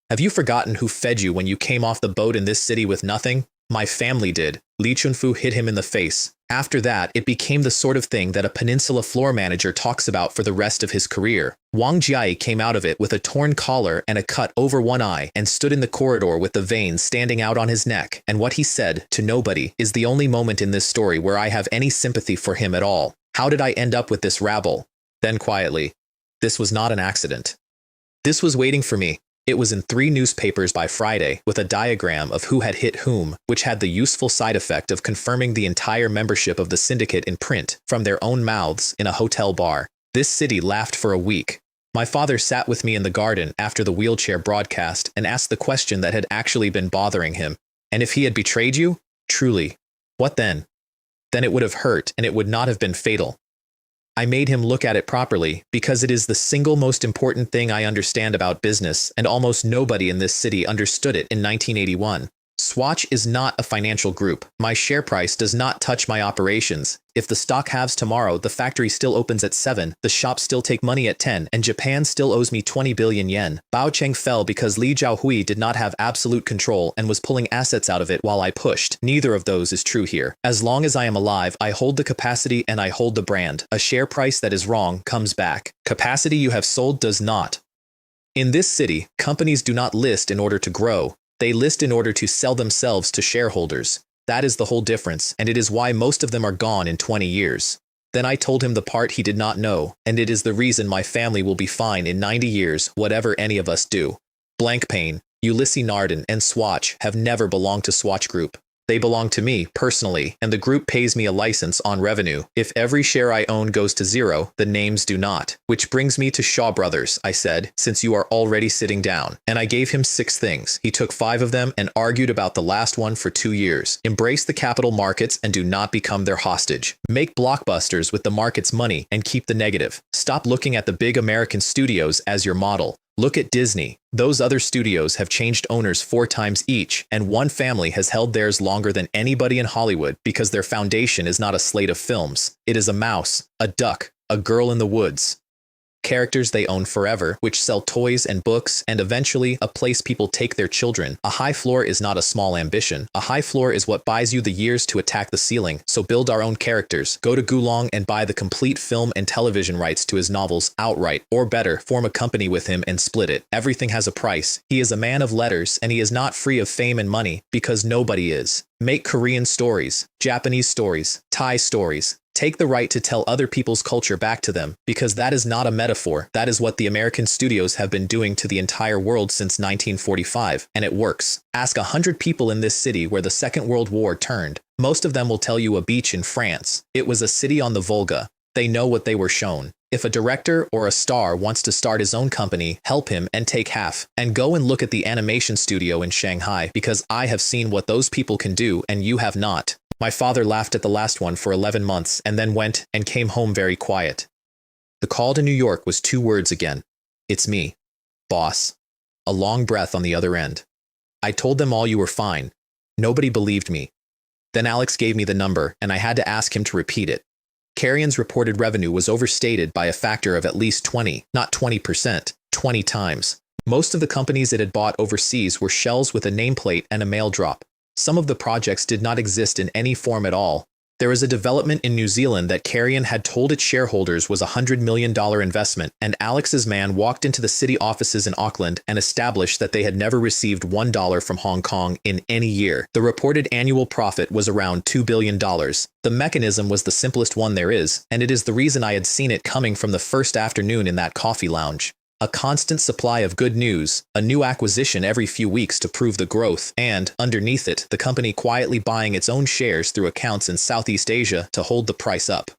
Have you forgotten who fed you when you came off the boat in this city with nothing? My family did. Li Chunfu hit him in the face. After that, it became the sort of thing that a peninsula floor manager talks about for the rest of his career. Wang Jiayi came out of it with a torn collar and a cut over one eye and stood in the corridor with the veins standing out on his neck, and what he said, to nobody, is the only moment in this story where I have any sympathy for him at all. How did I end up with this rabble? Then quietly, this was not an accident. This was waiting for me. It was in 3 newspapers by Friday, with a diagram of who had hit whom, which had the useful side effect of confirming the entire membership of the syndicate in print, from their own mouths, in a hotel bar. This city laughed for a week. My father sat with me in the garden after the wheelchair broadcast and asked the question that had actually been bothering him. And if he had betrayed you? Truly. What then? Then it would have hurt, and it would not have been fatal. I made him look at it properly, because it is the single most important thing I understand about business, and almost nobody in this city understood it in 1981. Swatch is not a financial group. My share price does not touch my operations. If the stock halves tomorrow, the factory still opens at 7, the shops still take money at 10, and Japan still owes me 20 billion yen. Baocheng fell because Li Zhaohui did not have absolute control and was pulling assets out of it while I pushed. Neither of those is true here. As long as I am alive, I hold the capacity and I hold the brand. A share price that is wrong comes back. Capacity you have sold does not. In this city, companies do not list in order to grow. They list in order to sell themselves to shareholders. That is the whole difference, and it is why most of them are gone in 20 years. Then I told him the part he did not know, and it is the reason my family will be fine in 90 years, whatever any of us do. Blankpain, Ulysses Narden, and Swatch have never belonged to Swatch Group. They belong to me, personally, and the group pays me a license on revenue. If every share I own goes to 0, the names do not. Which brings me to Shaw Brothers, I said, since you are already sitting down. And I gave him 6 things. He took 5 of them and argued about the last one for 2 years. Embrace the capital markets and do not become their hostage. Make blockbusters with the market's money and keep the negative. Stop looking at the big American studios as your model. Look at Disney. Those other studios have changed owners 4 times each, and one family has held theirs longer than anybody in Hollywood because their foundation is not a slate of films. It is a mouse, a duck, a girl in the woods. Characters they own forever, which sell toys and books, and eventually a place people take their children. A high floor is not a small ambition. A high floor is what buys you the years to attack the ceiling. So build our own characters. Go to Gulong and buy the complete film and television rights to his novels outright, or better, form a company with him and split it. Everything has a price. He is a man of letters, and he is not free of fame and money, because nobody is. Make Korean stories, Japanese stories, Thai stories. Take the right to tell other people's culture back to them, because that is not a metaphor. That is what the American studios have been doing to the entire world since 1945, and it works. Ask 100 people in this city where the Second World War turned. Most of them will tell you a beach in France. It was a city on the Volga. They know what they were shown. If a director or a star wants to start his own company, help him and take half. And go and look at the animation studio in Shanghai, because I have seen what those people can do and you have not. My father laughed at the last one for 11 months and then went and came home very quiet. The call to New York was 2 words again. It's me. Boss. A long breath on the other end. I told them all you were fine. Nobody believed me. Then Alex gave me the number and I had to ask him to repeat it. Carrion's reported revenue was overstated by a factor of at least 20, not 20%, 20 times. Most of the companies it had bought overseas were shells with a nameplate and a mail drop. Some of the projects did not exist in any form at all. There was a development in New Zealand that Carrion had told its shareholders was a $100 million investment, and Alex's man walked into the city offices in Auckland and established that they had never received $1 from Hong Kong in any year. The reported annual profit was around $2 billion. The mechanism was the simplest one there is, and it is the reason I had seen it coming from the first afternoon in that coffee lounge. A constant supply of good news, a new acquisition every few weeks to prove the growth, and, underneath it, the company quietly buying its own shares through accounts in Southeast Asia to hold the price up.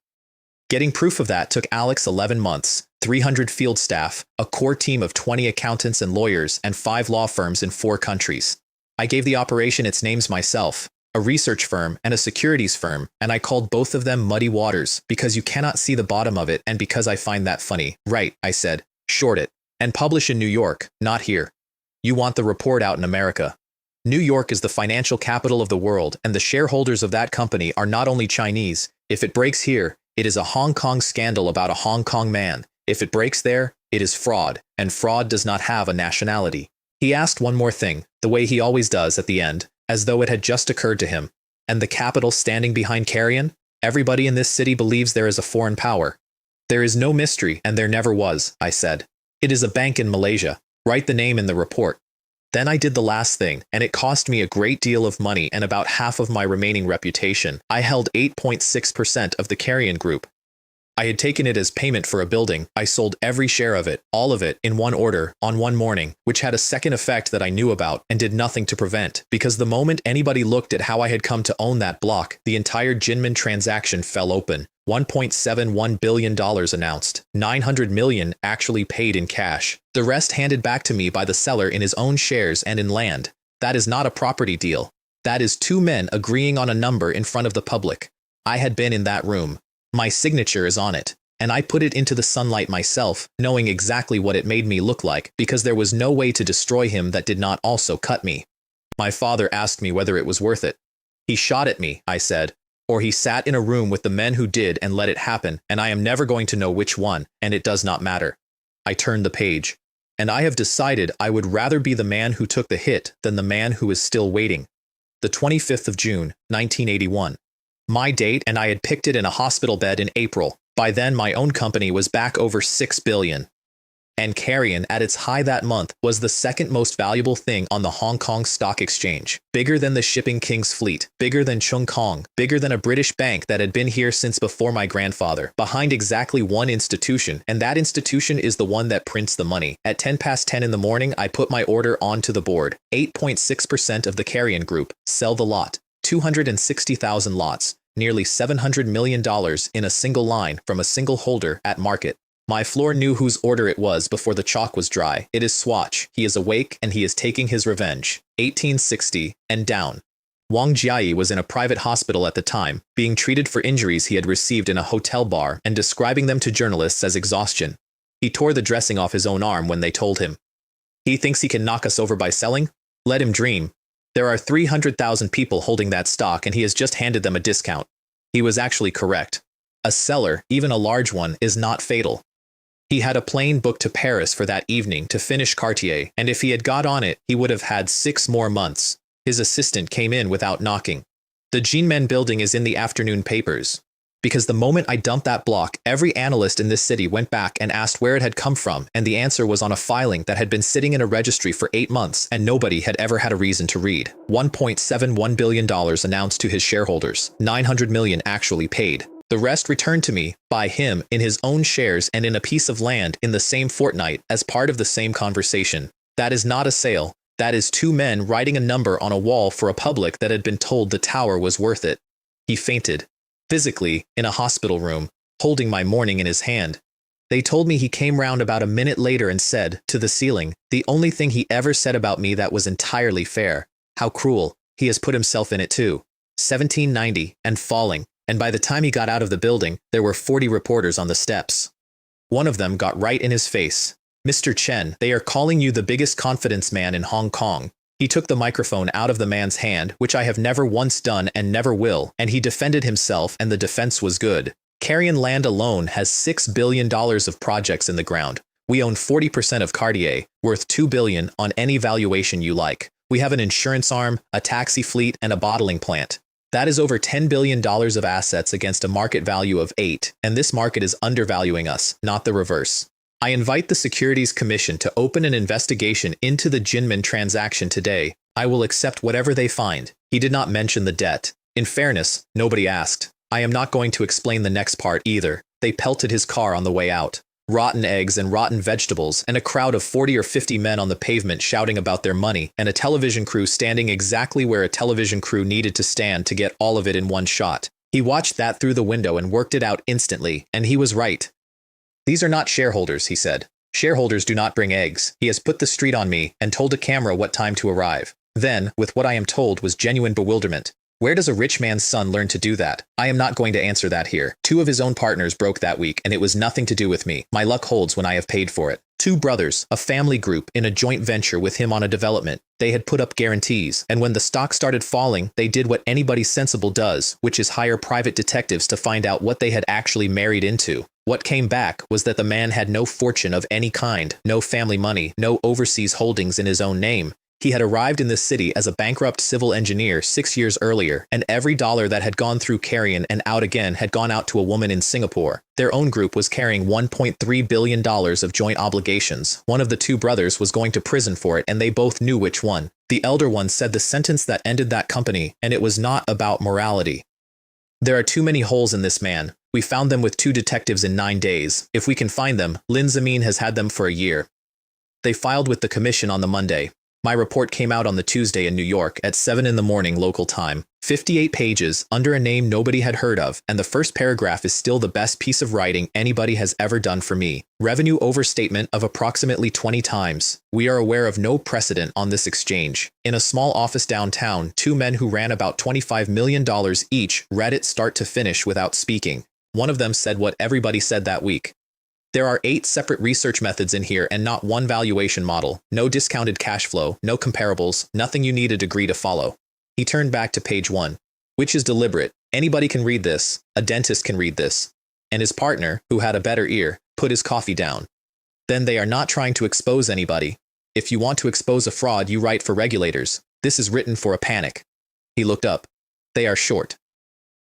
Getting proof of that took Alex 11 months, 300 field staff, a core team of 20 accountants and lawyers, and 5 law firms in 4 countries. I gave the operation its names myself, a research firm and a securities firm, and I called both of them Muddy Waters because you cannot see the bottom of it and because I find that funny. Right, I said. Short it. And publish in New York, not here. You want the report out in America. New York is the financial capital of the world, and the shareholders of that company are not only Chinese. If it breaks here, it is a Hong Kong scandal about a Hong Kong man. If it breaks there, it is fraud, and fraud does not have a nationality. He asked one more thing, the way he always does at the end, as though it had just occurred to him. And the capital standing behind Carrion? Everybody in this city believes there is a foreign power. There is no mystery, and there never was, I said. It is a bank in Malaysia. Write the name in the report. Then I did the last thing, and it cost me a great deal of money and about half of my remaining reputation. I held 8.6% of the Carrion Group. I had taken it as payment for a building. I sold every share of it, all of it, in one order, on one morning, which had a second effect that I knew about and did nothing to prevent, because the moment anybody looked at how I had come to own that block, the entire Jinmin transaction fell open. $1.71 billion announced, $900 million actually paid in cash. The rest handed back to me by the seller in his own shares and in land. That is not a property deal. That is 2 men agreeing on a number in front of the public. I had been in that room. My signature is on it, and I put it into the sunlight myself, knowing exactly what it made me look like, because there was no way to destroy him that did not also cut me. My father asked me whether it was worth it. He shot at me, I said, or he sat in a room with the men who did and let it happen, and I am never going to know which one, and it does not matter. I turned the page, and I have decided I would rather be the man who took the hit than the man who is still waiting. The 25th of June, 1981. My date, and I had picked it in a hospital bed in April. By then, my own company was back over $6 billion. And Carrion, at its high that month, was the second most valuable thing on the Hong Kong Stock Exchange. Bigger than the Shipping King's fleet, bigger than Chung Kong, bigger than a British bank that had been here since before my grandfather, behind exactly one institution, and that institution is the one that prints the money. At 10 past 10 in the morning, I put my order onto the board. 8.6% of the Carrion Group. Sell the lot. 260,000 lots, nearly $700 million in a single line from a single holder at market. My floor knew whose order it was before the chalk was dry. It is Swatch. He is awake and he is taking his revenge. 1860 and down. Wang Jiayi was in a private hospital at the time, being treated for injuries he had received in a hotel bar and describing them to journalists as exhaustion. He tore the dressing off his own arm when they told him. He thinks he can knock us over by selling? Let him dream. There are 300,000 people holding that stock and he has just handed them a discount. He was actually correct. A seller, even a large one, is not fatal. He had a plane booked to Paris for that evening to finish Cartier, and if he had got on it, he would have had 6 more months. His assistant came in without knocking. The Jinmen building is in the afternoon papers. Because the moment I dumped that block, every analyst in this city went back and asked where it had come from, and the answer was on a filing that had been sitting in a registry for 8 months, and nobody had ever had a reason to read. $1.71 billion announced to his shareholders. $900 million actually paid. The rest returned to me, by him, in his own shares and in a piece of land in the same fortnight as part of the same conversation. That is not a sale. That is 2 men writing a number on a wall for a public that had been told the tower was worth it. He fainted. Physically, in a hospital room, holding my morning in his hand. They told me he came round about a minute later and said, to the ceiling, the only thing he ever said about me that was entirely fair. How cruel. He has put himself in it too. 1790, and falling. And by the time he got out of the building, there were 40 reporters on the steps. One of them got right in his face. Mr. Chen, they are calling you the biggest confidence man in Hong Kong. He took the microphone out of the man's hand, which I have never once done and never will, and he defended himself, and the defense was good. Carrion Land alone has $6 billion of projects in the ground. We own 40% of Cartier, worth $2 billion on any valuation you like. We have an insurance arm, a taxi fleet, and a bottling plant. That is over $10 billion of assets against a market value of 8, and this market is undervaluing us, not the reverse. I invite the Securities Commission to open an investigation into the Jinmen transaction today. I will accept whatever they find. He did not mention the debt. In fairness, nobody asked. I am not going to explain the next part either. They pelted his car on the way out. rotten eggs and rotten vegetables, and a crowd of 40 or 50 men on the pavement shouting about their money, and a television crew standing exactly where a television crew needed to stand to get all of it in one shot. He watched that through the window and worked it out instantly, and he was right. "These are not shareholders," he said. "Shareholders do not bring eggs. He has put the street on me and told a camera what time to arrive." Then, with what I am told was genuine bewilderment. Where does a rich man's son learn to do that? I am not going to answer that here. 2 of his own partners broke that week, and it was nothing to do with me. My luck holds when I have paid for it. 2 brothers, a family group, in a joint venture with him on a development. They had put up guarantees, and when the stock started falling, they did what anybody sensible does, which is hire private detectives to find out what they had actually married into. What came back was that the man had no fortune of any kind, no family money, no overseas holdings in his own name. He had arrived in this city as a bankrupt civil engineer 6 years earlier, and every dollar that had gone through Carrion and out again had gone out to a woman in Singapore. Their own group was carrying $1.3 billion of joint obligations. One of the 2 brothers was going to prison for it, and they both knew which one. The elder one said the sentence that ended that company, and it was not about morality. "There are too many holes in this man. We found them with 2 detectives in 9 days. If we can find them, Lin Zamin has had them for a year." They filed with the commission on the Monday. My report came out on the Tuesday in New York at 7 in the morning local time. 58 pages, under a name nobody had heard of, and the first paragraph is still the best piece of writing anybody has ever done for me. Revenue overstatement of approximately 20 times. We are aware of no precedent on this exchange. In a small office downtown, 2 men who ran about $25 million each read it start to finish without speaking. One of them said what everybody said that week. There are 8 separate research methods in here and not one valuation model, no discounted cash flow, no comparables, nothing you need a degree to follow. He turned back to page 1, which is deliberate. Anybody can read this, a dentist can read this. And his partner, who had a better ear, put his coffee down. Then they are not trying to expose anybody. If you want to expose a fraud, you write for regulators. This is written for a panic. He looked up. They are short.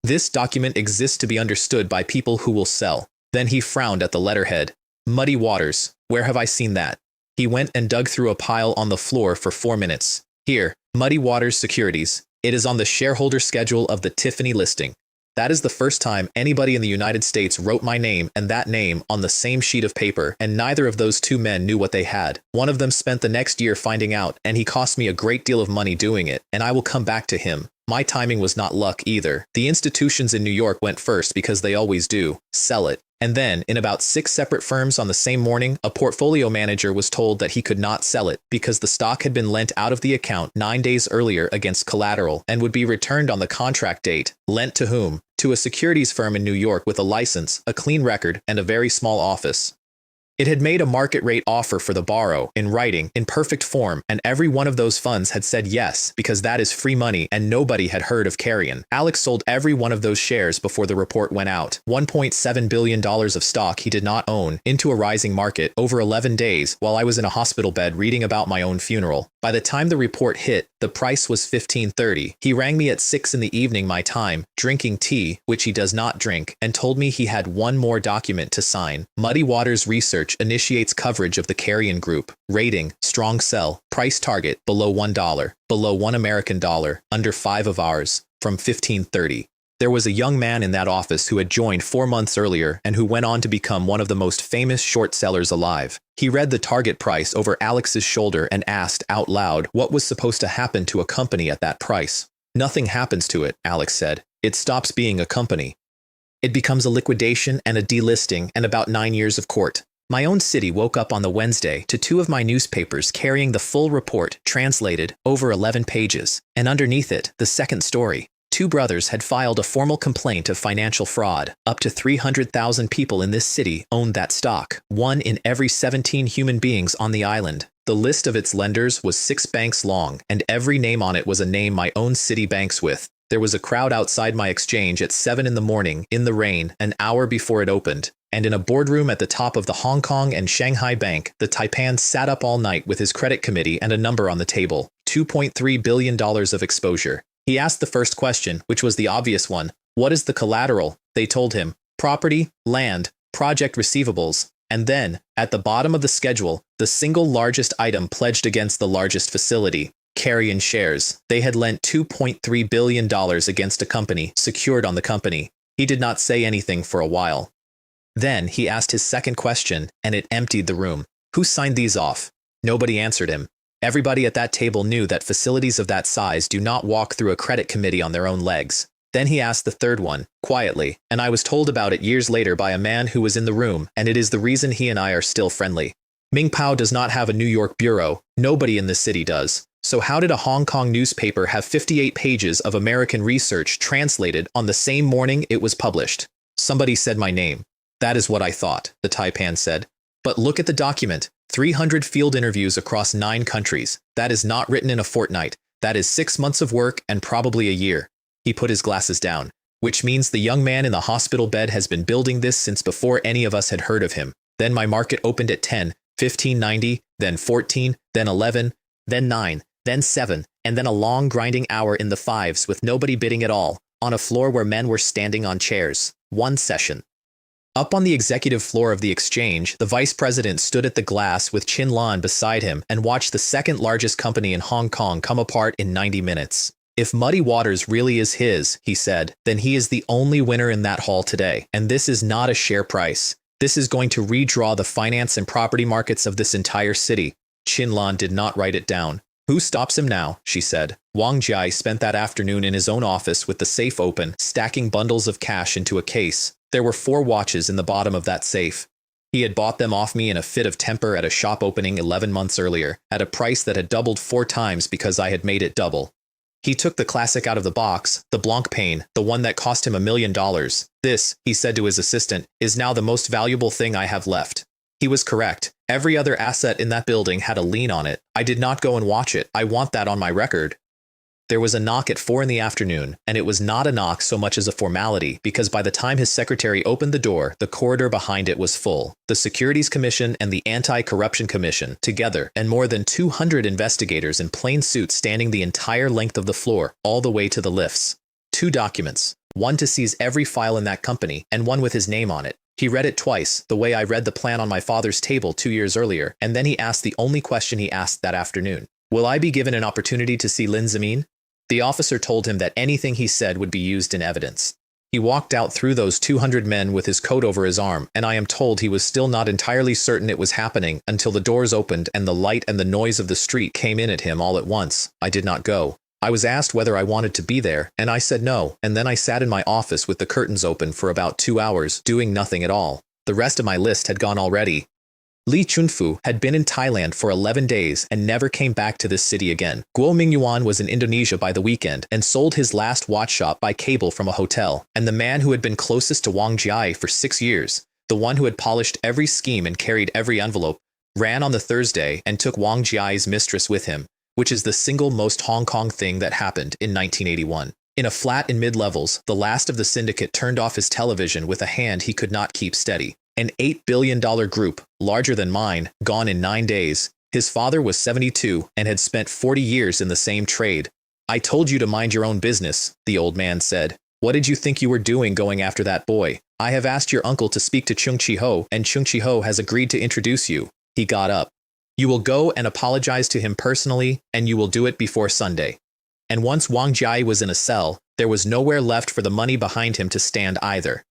This document exists to be understood by people who will sell. Then he frowned at the letterhead. Muddy Waters. Where have I seen that? He went and dug through a pile on the floor for 4 minutes. Here, Muddy Waters Securities. It is on the shareholder schedule of the Tiffany listing. That is the first time anybody in the United States wrote my name and that name on the same sheet of paper, and neither of those 2 men knew what they had. One of them spent the next year finding out, and he cost me a great deal of money doing it, and I will come back to him. My timing was not luck either. The institutions in New York went first because they always do. Sell it. And then, in about 6 separate firms on the same morning, a portfolio manager was told that he could not sell it because the stock had been lent out of the account 9 days earlier against collateral and would be returned on the contract date. Lent to whom? To a securities firm in New York with a license, a clean record, and a very small office. It had made a market rate offer for the borrow, in writing, in perfect form, and every one of those funds had said yes, because that is free money and nobody had heard of Carrion. Alex sold every one of those shares before the report went out. $1.7 billion of stock he did not own, into a rising market, over 11 days, while I was in a hospital bed reading about my own funeral. By the time the report hit, the price was $15.30. He rang me at 6 in the evening my time, drinking tea, which he does not drink, and told me he had one more document to sign. Muddy Waters Research initiates coverage of the Carrion Group. Rating, strong sell. Price target, below $1. Below $1 American dollar. Under 5 of ours. From 1530. There was a young man in that office who had joined 4 months earlier and who went on to become one of the most famous short sellers alive. He read the target price over Alex's shoulder and asked out loud what was supposed to happen to a company at that price. Nothing happens to it, Alex said. It stops being a company. It becomes a liquidation and a delisting and about 9 years of court. My own city woke up on the Wednesday to 2 of my newspapers carrying the full report, translated, over 11 pages, and underneath it, the second story. 2 brothers had filed a formal complaint of financial fraud. Up to 300,000 people in this city owned that stock, 1 in every 17 human beings on the island. The list of its lenders was 6 banks long, and every name on it was a name my own city banks with. There was a crowd outside my exchange at 7 in the morning, in the rain, an hour before it opened. And in a boardroom at the top of the Hong Kong and Shanghai Bank, the Taipan sat up all night with his credit committee and a number on the table, $2.3 billion of exposure. He asked the first question, which was the obvious one. What is the collateral? They told him. Property, land, project receivables. And then, at the bottom of the schedule, the single largest item pledged against the largest facility. Carrion shares. They had lent $2.3 billion against a company, secured on the company. He did not say anything for a while. Then he asked his second question, and it emptied the room. Who signed these off? Nobody answered him. Everybody at that table knew that facilities of that size do not walk through a credit committee on their own legs. Then he asked the third one, quietly, and I was told about it years later by a man who was in the room, and it is the reason he and I are still friendly. Ming Pao does not have a New York bureau. Nobody in the city does. So how did a Hong Kong newspaper have 58 pages of American research translated on the same morning it was published? Somebody said my name. That is what I thought, the Taipan said. But look at the document. 300 field interviews across 9 countries. That is not written in a fortnight. That is 6 months of work and probably a year. He put his glasses down, which means the young man in the hospital bed has been building this since before any of us had heard of him. Then my market opened at 10, 15.90, then 14, then 11, then 9, then 7, and then a long grinding hour in the 5s with nobody bidding at all, on a floor where men were standing on chairs. 1 session. Up on the executive floor of the exchange, the vice president stood at the glass with Chin Lan beside him and watched the second largest company in Hong Kong come apart in 90 minutes. If Muddy Waters really is his, he said, then he is the only winner in that hall today, and this is not a share price. This is going to redraw the finance and property markets of this entire city. Chin Lan did not write it down. Who stops him now? She said. Wang Jai spent that afternoon in his own office with the safe open, stacking bundles of cash into a case. There were 4 watches in the bottom of that safe. He had bought them off me in a fit of temper at a shop opening 11 months earlier, at a price that had doubled 4 times because I had made it double. He took the classic out of the box, the Blancpain, the one that cost him $1 million. This, he said to his assistant, is now the most valuable thing I have left. He was correct. Every other asset in that building had a lien on it. I did not go and watch it. I want that on my record. There was a knock at 4 in the afternoon, and it was not a knock so much as a formality, because by the time his secretary opened the door, the corridor behind it was full. The Securities Commission and the Anti-Corruption Commission, together, and more than 200 investigators in plain suits standing the entire length of the floor, all the way to the lifts. 2 documents. One to seize every file in that company, and one with his name on it. He read it twice, the way I read the plan on my father's table 2 years earlier, and then he asked the only question he asked that afternoon. Will I be given an opportunity to see Lin Zemin? The officer told him that anything he said would be used in evidence. He walked out through those 200 men with his coat over his arm, and I am told he was still not entirely certain it was happening until the doors opened and the light and the noise of the street came in at him all at once. I did not go. I was asked whether I wanted to be there, and I said no, and then I sat in my office with the curtains open for about 2 hours, doing nothing at all. The rest of my list had gone already. Li Chunfu had been in Thailand for 11 days and never came back to this city again. Guo Mingyuan was in Indonesia by the weekend and sold his last watch shop by cable from a hotel. And the man who had been closest to Wang Jai for 6 years, the one who had polished every scheme and carried every envelope, ran on the Thursday and took Wang Jiai's mistress with him, which is the single most Hong Kong thing that happened in 1981. In a flat in mid-levels, the last of the syndicate turned off his television with a hand he could not keep steady. An $8 billion group, larger than mine, gone in 9 days. His father was 72 and had spent 40 years in the same trade. I told you to mind your own business, the old man said. What did you think you were doing going after that boy? I have asked your uncle to speak to Chung Chi-ho, and Chung Chi-ho has agreed to introduce you. He got up. You will go and apologize to him personally, and you will do it before Sunday. And once Wang Jai was in a cell, there was nowhere left for the money behind him to stand either.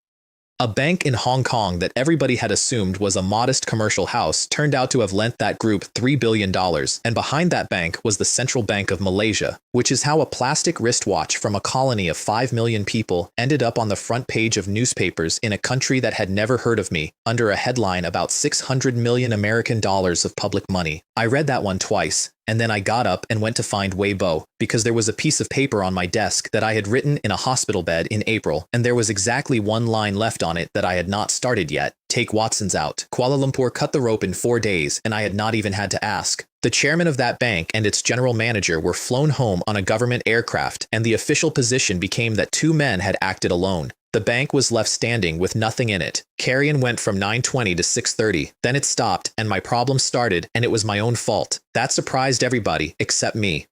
A bank in Hong Kong that everybody had assumed was a modest commercial house turned out to have lent that group $3 billion, and behind that bank was the Central Bank of Malaysia, which is how a plastic wristwatch from a colony of 5 million people ended up on the front page of newspapers in a country that had never heard of me, under a headline about 600 million American dollars of public money. I read that one twice, and then I got up and went to find Weibo, because there was a piece of paper on my desk that I had written in a hospital bed in April, and there was exactly 1 line left on it that I had not started yet. Take Watson's out. Kuala Lumpur cut the rope in 4 days, and I had not even had to ask. The chairman of that bank and its general manager were flown home on a government aircraft, and the official position became that 2 men had acted alone. The bank was left standing with nothing in it. Carrion went from 9:20 to 6:30. Then it stopped, and my problem started, and it was my own fault. That surprised everybody, except me.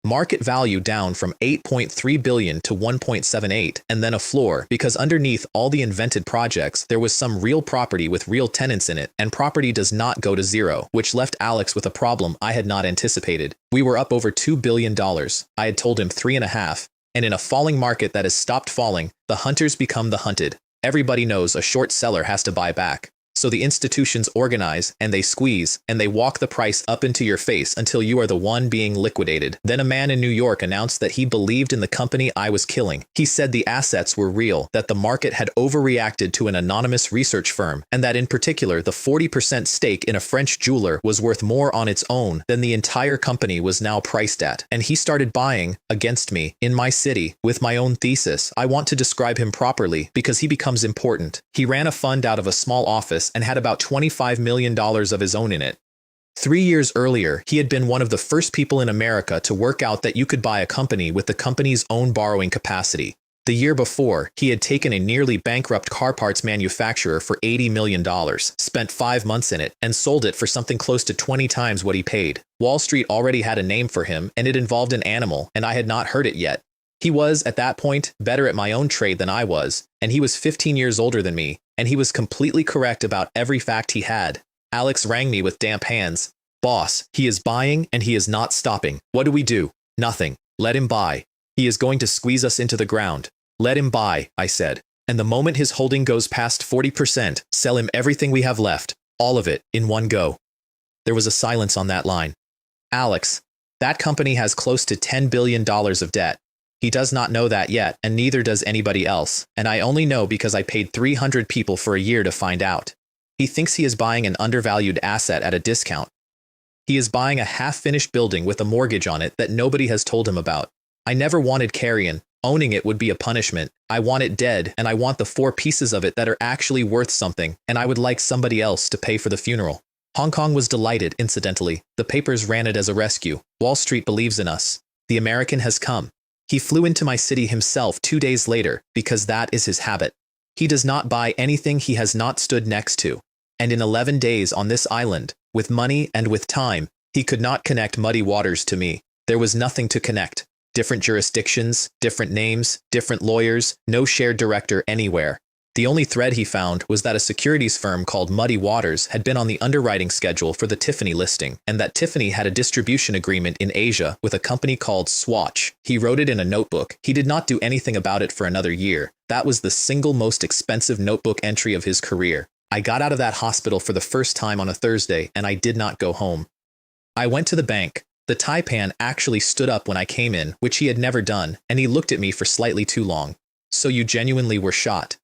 Market value down from 8.3 billion to 1.78, and then a floor, because underneath all the invented projects, there was some real property with real tenants in it, and property does not go to zero, which left Alex with a problem I had not anticipated. We were up over $2 billion. I had told him 3.5. And in a falling market that has stopped falling, the hunters become the hunted. Everybody knows a short seller has to buy back. So the institutions organize, and they squeeze, and they walk the price up into your face until you are the one being liquidated. Then a man in New York announced that he believed in the company I was killing. He said the assets were real, that the market had overreacted to an anonymous research firm, and that in particular the 40% stake in a French jeweler was worth more on its own than the entire company was now priced at. And he started buying, against me, in my city, with my own thesis. I want to describe him properly, because he becomes important. He ran a fund out of a small office and had about $25 million of his own in it. 3 years earlier, he had been one of the first people in America to work out that you could buy a company with the company's own borrowing capacity. The year before, he had taken a nearly bankrupt car parts manufacturer for $80 million, spent 5 months in it, and sold it for something close to 20 times what he paid. Wall Street already had a name for him, and it involved an animal, and I had not heard it yet. He was, at that point, better at my own trade than I was, and he was 15 years older than me, and he was completely correct about every fact he had. Alex rang me with damp hands. Boss, he is buying and he is not stopping. What do we do? Nothing. Let him buy. He is going to squeeze us into the ground. Let him buy, I said. And the moment his holding goes past 40%, sell him everything we have left. All of it, in one go. There was a silence on that line. Alex, that company has close to $10 billion of debt. He does not know that yet, and neither does anybody else, and I only know because I paid 300 people for a year to find out. He thinks he is buying an undervalued asset at a discount. He is buying a half-finished building with a mortgage on it that nobody has told him about. I never wanted carrion. Owning it would be a punishment. I want it dead, and I want the 4 pieces of it that are actually worth something, and I would like somebody else to pay for the funeral. Hong Kong was delighted, incidentally. The papers ran it as a rescue. Wall Street believes in us. The American has come. He flew into my city himself 2 days later, because that is his habit. He does not buy anything he has not stood next to. And in 11 days on this island, with money and with time, he could not connect Muddy Waters to me. There was nothing to connect. Different jurisdictions, different names, different lawyers, no shared director anywhere. The only thread he found was that a securities firm called Muddy Waters had been on the underwriting schedule for the Tiffany listing, and that Tiffany had a distribution agreement in Asia with a company called Swatch. He wrote it in a notebook. He did not do anything about it for another year. That was the single most expensive notebook entry of his career. I got out of that hospital for the first time on a Thursday, and I did not go home. I went to the bank. The taipan actually stood up when I came in, which he had never done, and he looked at me for slightly too long. So you genuinely were shot?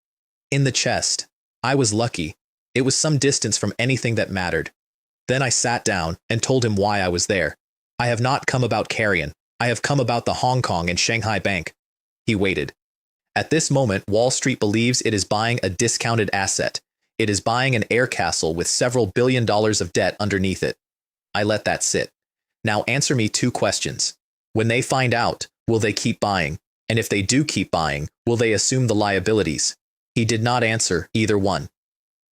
In the chest. I was lucky. It was some distance from anything that mattered. Then I sat down and told him why I was there. I have not come about carrion. I have come about the Hong Kong and Shanghai Bank. He waited. At this moment, Wall Street believes it is buying a discounted asset. It is buying an air castle with several $1 billion of debt underneath it. I let that sit. Now answer me 2 questions. When they find out, will they keep buying? And if they do keep buying, will they assume the liabilities? He did not answer either one.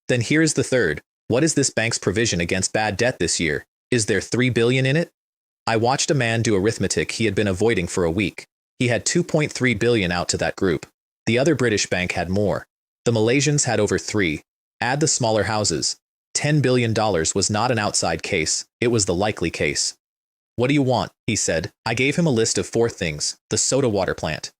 Then here's the third. What is this bank's provision against bad debt this year? Is there $3 billion in it? I watched a man do arithmetic he had been avoiding for a week. He had $2.3 billion out to that group. The other British bank had more. The Malaysians had over 3. Add the smaller houses. $10 billion was not an outside case. It was the likely case. What do you want? He said. I gave him a list of 4 things. The soda water plant,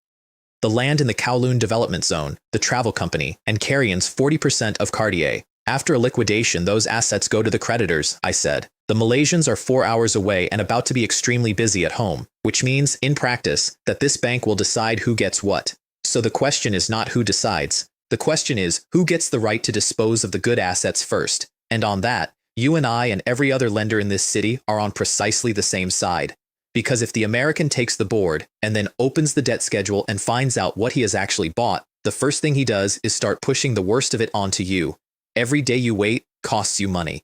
the land in the Kowloon Development Zone, the travel company, and Carrion's 40% of Cartier. After a liquidation, those assets go to the creditors, I said. The Malaysians are 4 hours away and about to be extremely busy at home, which means, in practice, that this bank will decide who gets what. So the question is not who decides. The question is, who gets the right to dispose of the good assets first? And on that, you and I and every other lender in this city are on precisely the same side. Because if the American takes the board and then opens the debt schedule and finds out what he has actually bought, the first thing he does is start pushing the worst of it onto you. Every day you wait costs you money.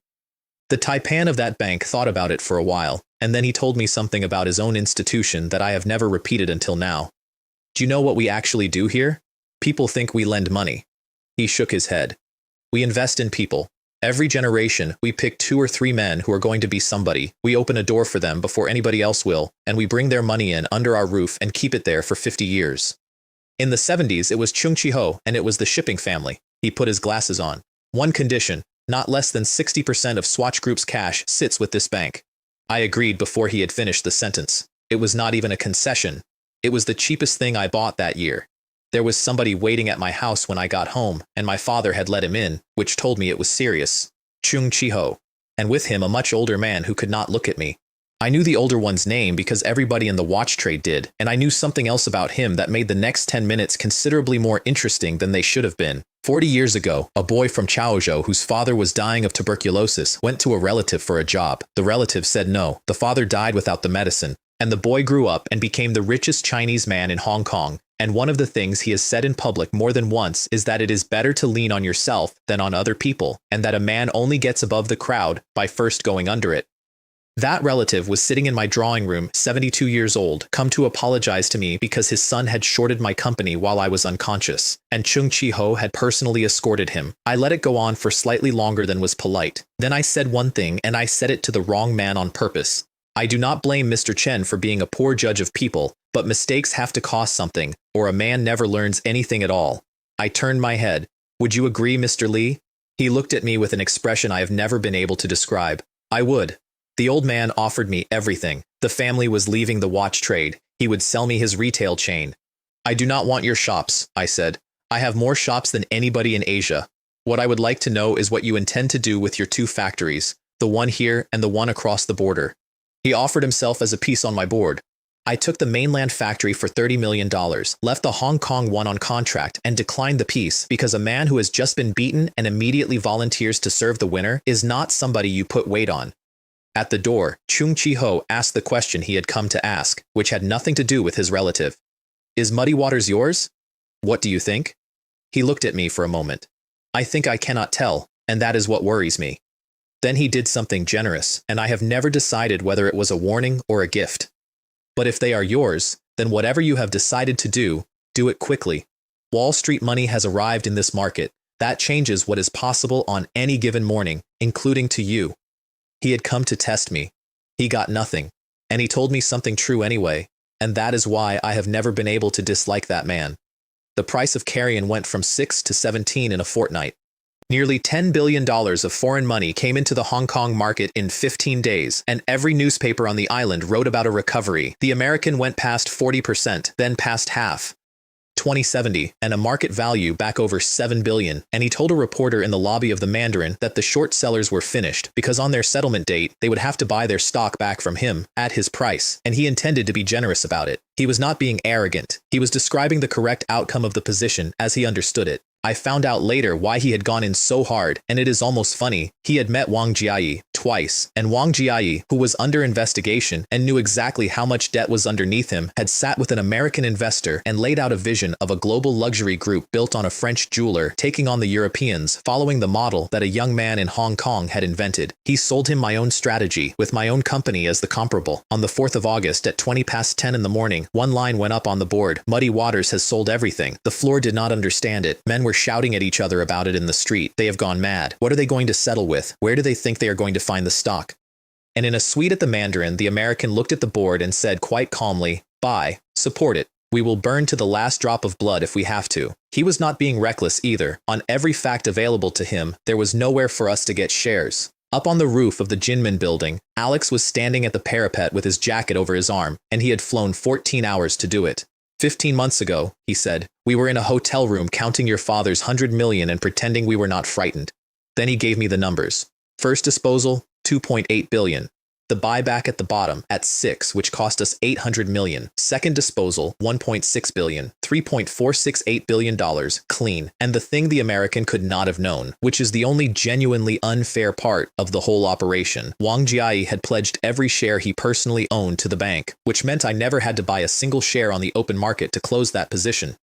The taipan of that bank thought about it for a while, and then he told me something about his own institution that I have never repeated until now. Do you know what we actually do here? People think we lend money. He shook his head. We invest in people. Every generation, we pick 2 or 3 men who are going to be somebody. We open a door for them before anybody else will, and we bring their money in under our roof and keep it there for 50 years. In the 70s, it was Chung Chi-ho, and it was the shipping family. He put his glasses on. One condition, not less than 60% of Swatch Group's cash sits with this bank. I agreed before he had finished the sentence. It was not even a concession. It was the cheapest thing I bought that year. There was somebody waiting at my house when I got home, and my father had let him in, which told me it was serious. Chung Chi-ho. And with him a much older man who could not look at me. I knew the older one's name because everybody in the watch trade did, and I knew something else about him that made the next 10 minutes considerably more interesting than they should have been. 40 years ago, a boy from Chaozhou whose father was dying of tuberculosis went to a relative for a job. The relative said no, the father died without the medicine, and the boy grew up and became the richest Chinese man in Hong Kong. And one of the things he has said in public more than once is that it is better to lean on yourself than on other people, and that a man only gets above the crowd by first going under it. That relative was sitting in my drawing room, 72 years old, come to apologize to me because his son had shorted my company while I was unconscious, and Chung Chi-ho had personally escorted him. I let it go on for slightly longer than was polite. Then I said one thing, and I said it to the wrong man on purpose. I do not blame Mr. Chen for being a poor judge of people, but mistakes have to cost something, or a man never learns anything at all. I turned my head. Would you agree, Mr. Lee? He looked at me with an expression I have never been able to describe. I would. The old man offered me everything. The family was leaving the watch trade. He would sell me his retail chain. I do not want your shops, I said. I have more shops than anybody in Asia. What I would like to know is what you intend to do with your 2 factories, the one here and the one across the border. He offered himself as a piece on my board. I took the mainland factory for $30 million, left the Hong Kong one on contract, and declined the piece because a man who has just been beaten and immediately volunteers to serve the winner is not somebody you put weight on. At the door, Chung Chi-ho asked the question he had come to ask, which had nothing to do with his relative. Is Muddy Waters yours? What do you think? He looked at me for a moment. I think I cannot tell, and that is what worries me. Then he did something generous, and I have never decided whether it was a warning or a gift. But if they are yours, then whatever you have decided to do it quickly. Wall Street money has arrived in this market. That changes what is possible on any given morning, including to you. He had come to test me. He got nothing, and he told me something true anyway, and that is why I have never been able to dislike that man. The price of carrion went from 6 to 17 in a fortnight. Nearly $10 billion of foreign money came into the Hong Kong market in 15 days, and every newspaper on the island wrote about a recovery. The American went past 40%, then past half. 2070, and a market value back over $7 billion, and he told a reporter in the lobby of the Mandarin that the short sellers were finished because on their settlement date, they would have to buy their stock back from him at his price, and he intended to be generous about it. He was not being arrogant. He was describing the correct outcome of the position as he understood it. I found out later why he had gone in so hard, and it is almost funny. He had met Wang Jiayi twice, and Wang Jiayi, who was under investigation and knew exactly how much debt was underneath him, had sat with an American investor and laid out a vision of a global luxury group built on a French jeweler taking on the Europeans, following the model that a young man in Hong Kong had invented. He sold him my own strategy, with my own company as the comparable. On the 4th of August at 20 past 10 in the morning, one line went up on the board. Muddy Waters has sold everything. The floor did not understand it. Men were shouting at each other about it in the street. They have gone mad. What are they going to settle with? Where do they think they are going to find the stock? And in a suite at the Mandarin, the American looked at the board and said quite calmly, "Buy, support it. We will burn to the last drop of blood if we have to." He was not being reckless either. On every fact available to him, there was nowhere for us to get shares. Up on the roof of the Jinmin building, Alex was standing at the parapet with his jacket over his arm, and he had flown 14 hours to do it. 15 months ago, he said, we were in a hotel room counting your father's 100 million and pretending we were not frightened. Then he gave me the numbers. First disposal, 2.8 billion. The buyback at the bottom at 6, which cost us 800 million. Second disposal, 1.6 billion. $3.468 billion clean. And the thing the American could not have known, which is the only genuinely unfair part of the whole operation. Wang Jiayi had pledged every share he personally owned to the bank, which meant I never had to buy a single share on the open market to close that position.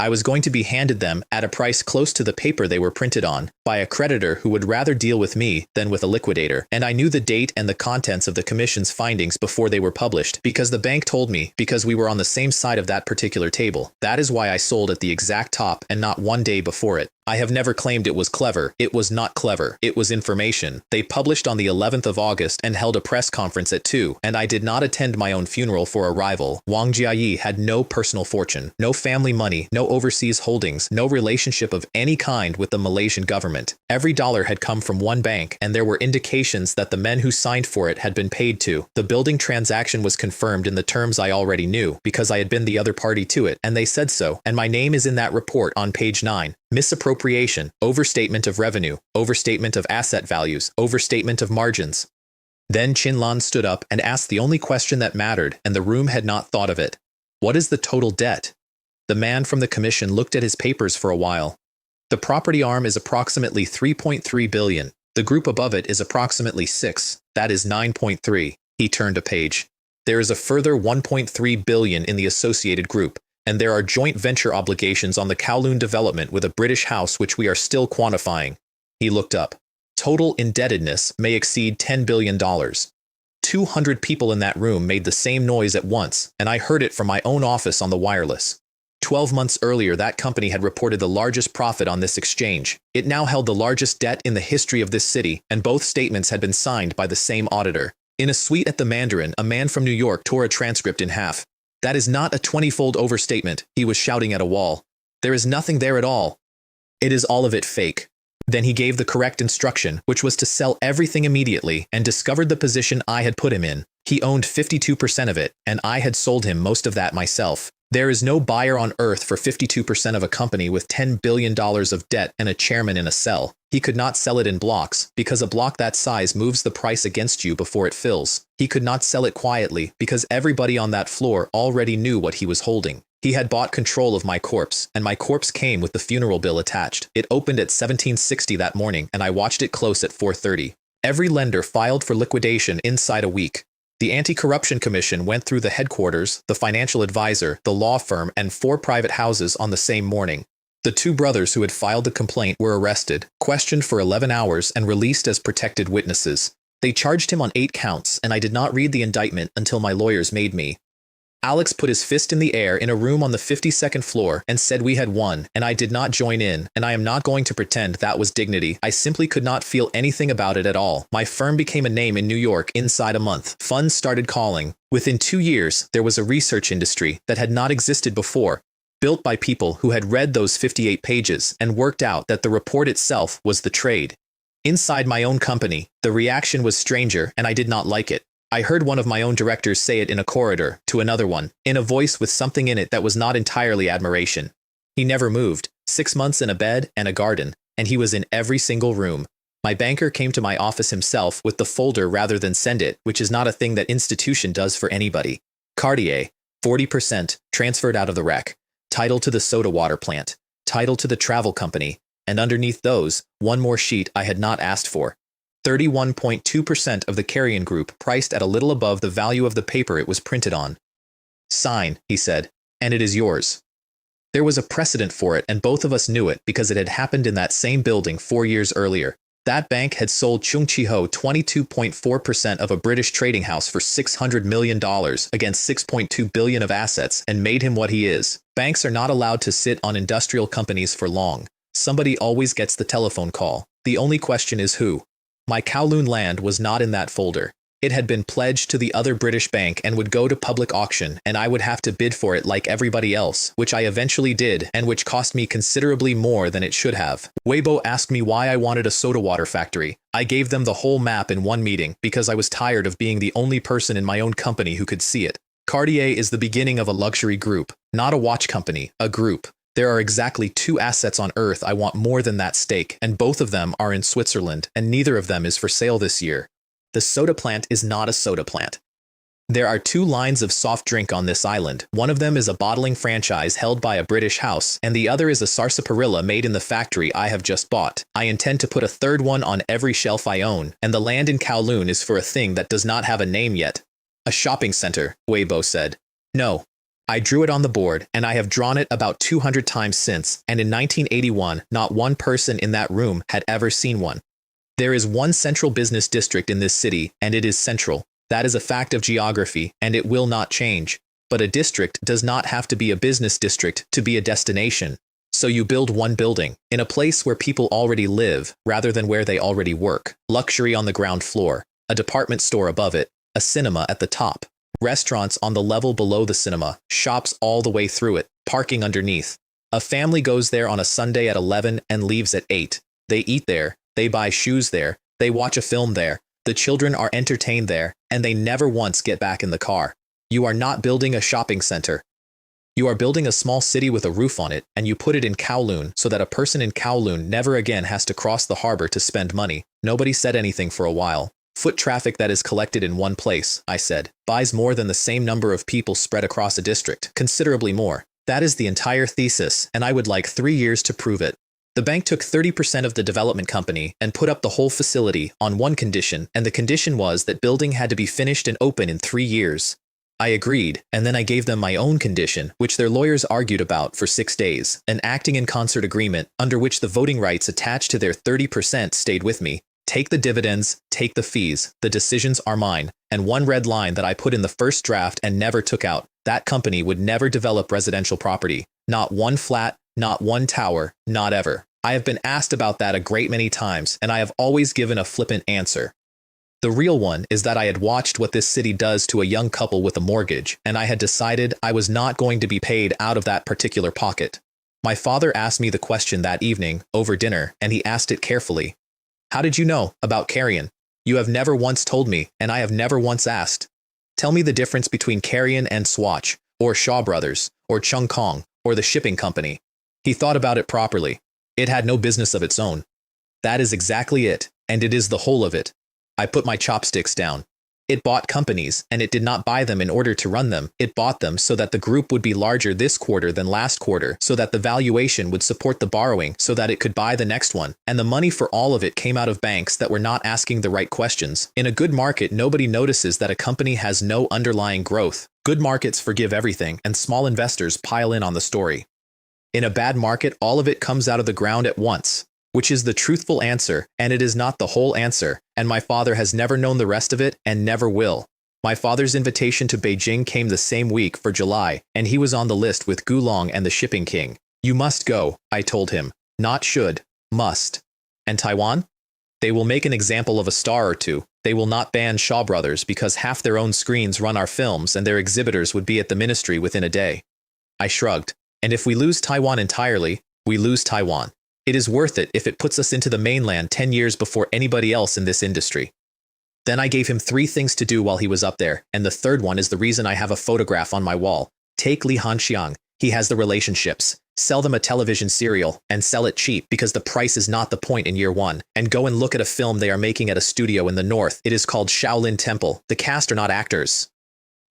I was going to be handed them at a price close to the paper they were printed on by a creditor who would rather deal with me than with a liquidator, and I knew the date and the contents of the commission's findings before they were published because the bank told me, because we were on the same side of that particular table. That is why I sold at the exact top and not one day before it. I have never claimed it was clever. It was not clever. It was information. They published on the 11th of August and held a press conference at 2, and I did not attend my own funeral for a rival. Wang Jiayi had no personal fortune, no family money, no overseas holdings, no relationship of any kind with the Malaysian government. Every dollar had come from one bank, and there were indications that the men who signed for it had been paid to. The building transaction was confirmed in the terms I already knew, because I had been the other party to it, and they said so, and my name is in that report on page 9. Misappropriation, overstatement of revenue, overstatement of asset values, overstatement of margins. Then Qinlan stood up and asked the only question that mattered, and the room had not thought of it. What is the total debt? The man from the commission looked at his papers for a while. The property arm is approximately 3.3 billion. The group above it is approximately 6. That is 9.3. He turned a page. There is a further 1.3 billion in the associated group, and there are joint venture obligations on the Kowloon development with a British house which we are still quantifying. He looked up. Total indebtedness may exceed $10 billion. 200 people in that room made the same noise at once, and I heard it from my own office on the wireless. 12 months earlier, that company had reported the largest profit on this exchange. It now held the largest debt in the history of this city, and both statements had been signed by the same auditor. In a suite at the Mandarin, a man from New York tore a transcript in half. That is not a 20-fold overstatement, he was shouting at a wall. There is nothing there at all. It is all of it fake. Then he gave the correct instruction, which was to sell everything immediately, and discovered the position I had put him in. He owned 52% of it, and I had sold him most of that myself. There is no buyer on earth for 52% of a company with $10 billion of debt and a chairman in a cell. He could not sell it in blocks, because a block that size moves the price against you before it fills. He could not sell it quietly, because everybody on that floor already knew what he was holding. He had bought control of my corpse, and my corpse came with the funeral bill attached. It opened at 1760 that morning, and I watched it close at 4:30. Every lender filed for liquidation inside a week. The Anti-Corruption Commission went through the headquarters, the financial advisor, the law firm, and 4 private houses on the same morning. The 2 brothers who had filed the complaint were arrested, questioned for 11 hours, and released as protected witnesses. They charged him on 8 counts, and I did not read the indictment until my lawyers made me. Alex put his fist in the air in a room on the 52nd floor and said we had won, and I did not join in, and I am not going to pretend that was dignity. I simply could not feel anything about it at all. My firm became a name in New York inside a month. Funds started calling. Within 2 years, there was a research industry that had not existed before, built by people who had read those 58 pages and worked out that the report itself was the trade. Inside my own company, the reaction was stranger, and I did not like it. I heard one of my own directors say it in a corridor to another one, in a voice with something in it that was not entirely admiration. He never moved, 6 months in a bed and a garden, and he was in every single room. My banker came to my office himself with the folder rather than send it, which is not a thing that institution does for anybody. Cartier, 40%, transferred out of the wreck. Title to the soda water plant. Title to the travel company. And underneath those, one more sheet I had not asked for. 31.2% of the Carrion Group, priced at a little above the value of the paper it was printed on. Sign, he said, and it is yours. There was a precedent for it, and both of us knew it because it had happened in that same building 4 years earlier. That bank had sold Chung Chi-ho 22.4% of a British trading house for $600 million against $6.2 billion of assets and made him what he is. Banks are not allowed to sit on industrial companies for long. Somebody always gets the telephone call. The only question is who. My Kowloon land was not in that folder. It had been pledged to the other British bank and would go to public auction, and I would have to bid for it like everybody else, which I eventually did, and which cost me considerably more than it should have. Weibo asked me why I wanted a soda water factory. I gave them the whole map in one meeting, because I was tired of being the only person in my own company who could see it. Cartier is the beginning of a luxury group, not a watch company, a group. There are exactly 2 assets on Earth I want more than that stake, and both of them are in Switzerland, and neither of them is for sale this year. The soda plant is not a soda plant. There are 2 lines of soft drink on this island. One of them is a bottling franchise held by a British house, and the other is a sarsaparilla made in the factory I have just bought. I intend to put a 3rd one on every shelf I own, and the land in Kowloon is for a thing that does not have a name yet. A shopping center, Weibo said. No. I drew it on the board, and I have drawn it about 200 times since, and in 1981, not one person in that room had ever seen one. There is one central business district in this city, and it is central. That is a fact of geography, and it will not change. But a district does not have to be a business district to be a destination. So you build one building, in a place where people already live, rather than where they already work. Luxury on the ground floor, a department store above it, a cinema at the top, restaurants on the level below the cinema, shops all the way through it, parking underneath. A family goes there on a Sunday at 11 and leaves at 8. They eat there, they buy shoes there, they watch a film there, the children are entertained there, and they never once get back in the car. You are not building a shopping center. You are building a small city with a roof on it, and you put it in Kowloon so that a person in Kowloon never again has to cross the harbor to spend money. Nobody said anything for a while. Foot traffic that is collected in one place, I said, buys more than the same number of people spread across a district, considerably more. That is the entire thesis, and I would like 3 years to prove it. The bank took 30% of the development company and put up the whole facility on one condition, and the condition was that building had to be finished and open in 3 years. I agreed, and then I gave them my own condition, which their lawyers argued about for 6 days, an acting in concert agreement under which the voting rights attached to their 30% stayed with me. Take the dividends, take the fees, the decisions are mine, and one red line that I put in the first draft and never took out. That company would never develop residential property. Not one flat, not one tower, not ever. I have been asked about that a great many times, and I have always given a flippant answer. The real one is that I had watched what this city does to a young couple with a mortgage, and I had decided I was not going to be paid out of that particular pocket. My father asked me the question that evening, over dinner, and he asked it carefully. How did you know about Carrion? You have never once told me, and I have never once asked. Tell me the difference between Carrion and Swatch, or Shaw Brothers, or Chung Kong, or the shipping company. He thought about it properly. It had no business of its own. That is exactly it, and it is the whole of it. I put my chopsticks down. It bought companies, and it did not buy them in order to run them. It bought them so that the group would be larger this quarter than last quarter, so that the valuation would support the borrowing, so that it could buy the next one. And the money for all of it came out of banks that were not asking the right questions. In a good market, nobody notices that a company has no underlying growth. Good markets forgive everything, and small investors pile in on the story. In a bad market, all of it comes out of the ground at once, which is the truthful answer, and it is not the whole answer, and my father has never known the rest of it and never will. My father's invitation to Beijing came the same week for July, and he was on the list with Gulong and the Shipping King. You must go, I told him. Not should, must. And Taiwan? They will make an example of a star or two. They will not ban Shaw Brothers because half their own screens run our films and their exhibitors would be at the ministry within a day. I shrugged. And if we lose Taiwan entirely, we lose Taiwan. It is worth it if it puts us into the mainland 10 years before anybody else in this industry. Then I gave him 3 things to do while he was up there, and the third one is the reason I have a photograph on my wall. Take Li Hanxiang. He has the relationships. Sell them a television serial, and sell it cheap because the price is not the point in year 1. And go and look at a film they are making at a studio in the north. It is called Shaolin Temple. The cast are not actors.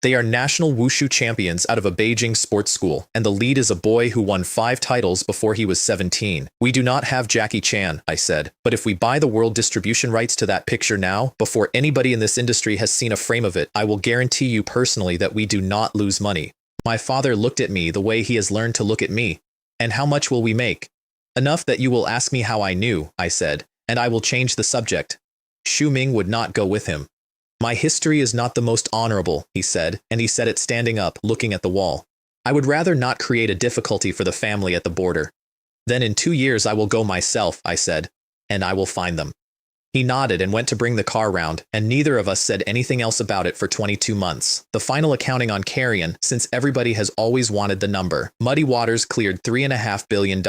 They are national wushu champions out of a Beijing sports school, and the lead is a boy who won 5 titles before he was 17. We do not have Jackie Chan, I said, but if we buy the world distribution rights to that picture now, before anybody in this industry has seen a frame of it, I will guarantee you personally that we do not lose money. My father looked at me the way he has learned to look at me. And how much will we make? Enough that you will ask me how I knew, I said, and I will change the subject. Xu Ming would not go with him. My history is not the most honorable, he said, and he said it standing up, looking at the wall. I would rather not create a difficulty for the family at the border. Then in 2 years I will go myself, I said, and I will find them. He nodded and went to bring the car round, and neither of us said anything else about it for 22 months. The final accounting on Carrion, since everybody has always wanted the number. Muddy Waters cleared $3.5 billion.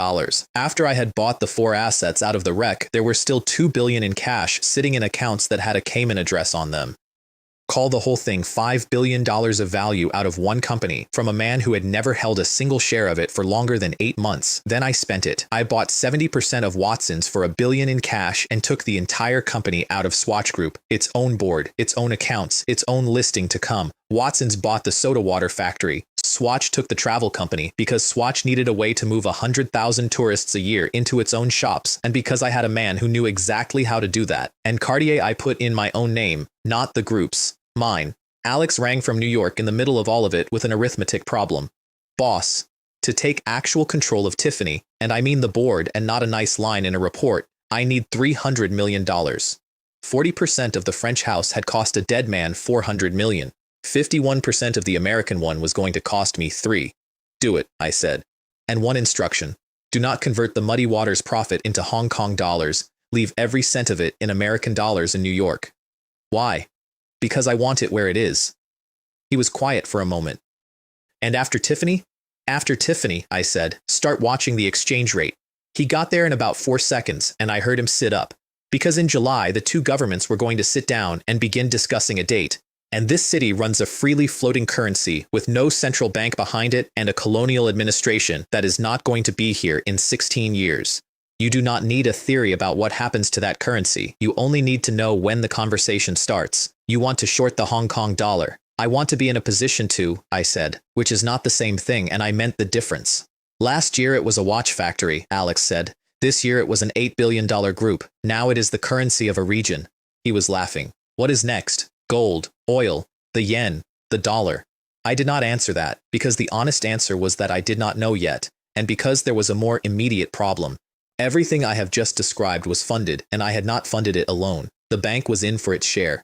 After I had bought the 4 assets out of the wreck, there were still $2 billion in cash sitting in accounts that had a Cayman address on them. Call the whole thing $5 billion of value out of one company from a man who had never held a single share of it for longer than 8 months. Then I spent it. I bought 70% of Watson's for $1 billion in cash and took the entire company out of Swatch Group, its own board, its own accounts, its own listing to come. Watson's bought the soda water factory. Swatch took the travel company because Swatch needed a way to move 100,000 tourists a year into its own shops, and because I had a man who knew exactly how to do that. And Cartier I put in my own name, not the group's. Mine. Alex rang from New York in the middle of all of it with an arithmetic problem. Boss, to take actual control of Tiffany, and I mean the board and not a nice line in a report, I need $300 million. 40% of the French house had cost a dead man $400 million. 51% of the American one was going to cost me $3. Do it, I said. And one instruction. Do not convert the Muddy Waters profit into Hong Kong dollars. Leave every cent of it in American dollars in New York. Why? Because I want it where it is. He was quiet for a moment. And after Tiffany? After Tiffany, I said, start watching the exchange rate. He got there in about 4 seconds, and I heard him sit up. Because in July, the two governments were going to sit down and begin discussing a date. And this city runs a freely floating currency with no central bank behind it and a colonial administration that is not going to be here in 16 years. You do not need a theory about what happens to that currency. You only need to know when the conversation starts. You want to short the Hong Kong dollar. I want to be in a position to, I said, which is not the same thing, and I meant the difference. Last year it was a watch factory, Alex said. This year it was an $8 billion group. Now it is the currency of a region. He was laughing. What is next? Gold, oil, the yen, the dollar. I did not answer that, because the honest answer was that I did not know yet, and because there was a more immediate problem. Everything I have just described was funded, and I had not funded it alone. The bank was in for its share.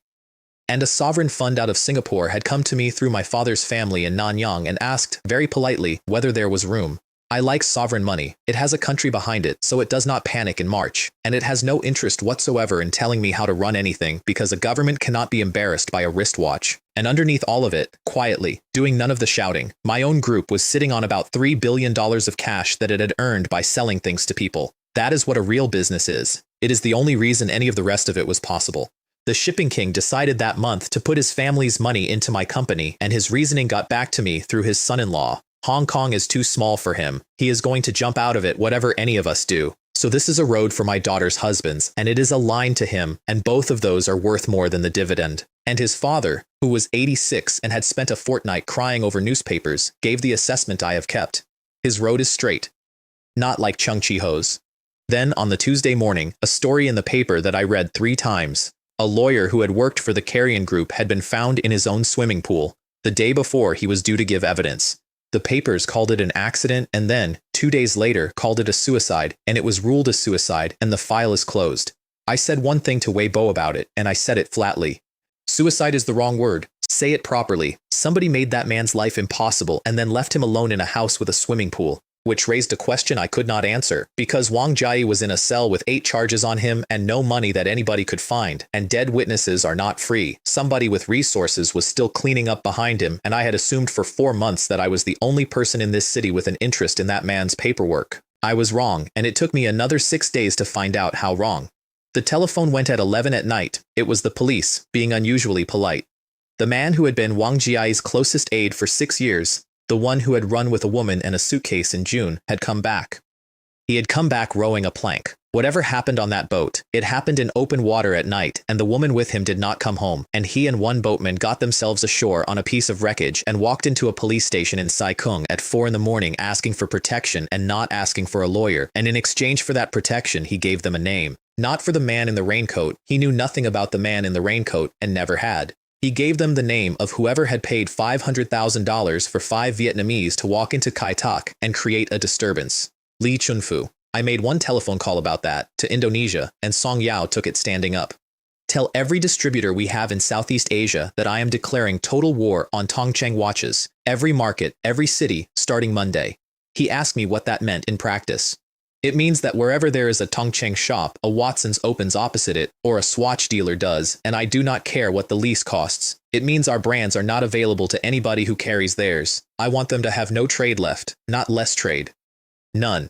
And a sovereign fund out of Singapore had come to me through my father's family in Nanyang and asked, very politely, whether there was room. I like sovereign money. It has a country behind it, so it does not panic in March, and it has no interest whatsoever in telling me how to run anything because a government cannot be embarrassed by a wristwatch. And underneath all of it, quietly, doing none of the shouting, my own group was sitting on about $3 billion of cash that it had earned by selling things to people. That is what a real business is. It is the only reason any of the rest of it was possible. The shipping king decided that month to put his family's money into my company, and his reasoning got back to me through his son-in-law. Hong Kong is too small for him. He is going to jump out of it whatever any of us do. So this is a road for my daughter's husbands, and it is a line to him, and both of those are worth more than the dividend. And his father, who was 86 and had spent a fortnight crying over newspapers, gave the assessment I have kept. His road is straight. Not like Chung Chi-ho's. Then, on the Tuesday morning, a story in the paper that I read 3 times. A lawyer who had worked for the Carrion Group had been found in his own swimming pool, the day before he was due to give evidence. The papers called it an accident and then, 2 days later, called it a suicide, and it was ruled a suicide, and the file is closed. I said one thing to Weibo about it, and I said it flatly. Suicide is the wrong word. Say it properly. Somebody made that man's life impossible and then left him alone in a house with a swimming pool. Which raised a question I could not answer, because Wang Jai was in a cell with 8 charges on him and no money that anybody could find, and dead witnesses are not free. Somebody with resources was still cleaning up behind him, and I had assumed for 4 months that I was the only person in this city with an interest in that man's paperwork. I was wrong, and it took me another 6 days to find out how wrong. The telephone went at 11 at night. It was the police, being unusually polite. The man who had been Wang Jiai's closest aide for 6 years, the one who had run with a woman and a suitcase in June, had come back. He had come back rowing a plank. Whatever happened on that boat, it happened in open water at night, and the woman with him did not come home, and he and one boatman got themselves ashore on a piece of wreckage and walked into a police station in Sai Kung at 4 in the morning asking for protection and not asking for a lawyer, and in exchange for that protection he gave them a name. Not for the man in the raincoat. He knew nothing about the man in the raincoat and never had. He gave them the name of whoever had paid $500,000 for 5 Vietnamese to walk into Kai Tak and create a disturbance. Lee Chun-fu. I made one telephone call about that to Indonesia, and Song Yao took it standing up. Tell every distributor we have in Southeast Asia that I am declaring total war on Tongcheng watches, every market, every city, starting Monday. He asked me what that meant in practice. It means that wherever there is a Tongcheng shop, a Watson's opens opposite it, or a Swatch dealer does, and I do not care what the lease costs. It means our brands are not available to anybody who carries theirs. I want them to have no trade left, not less trade. None.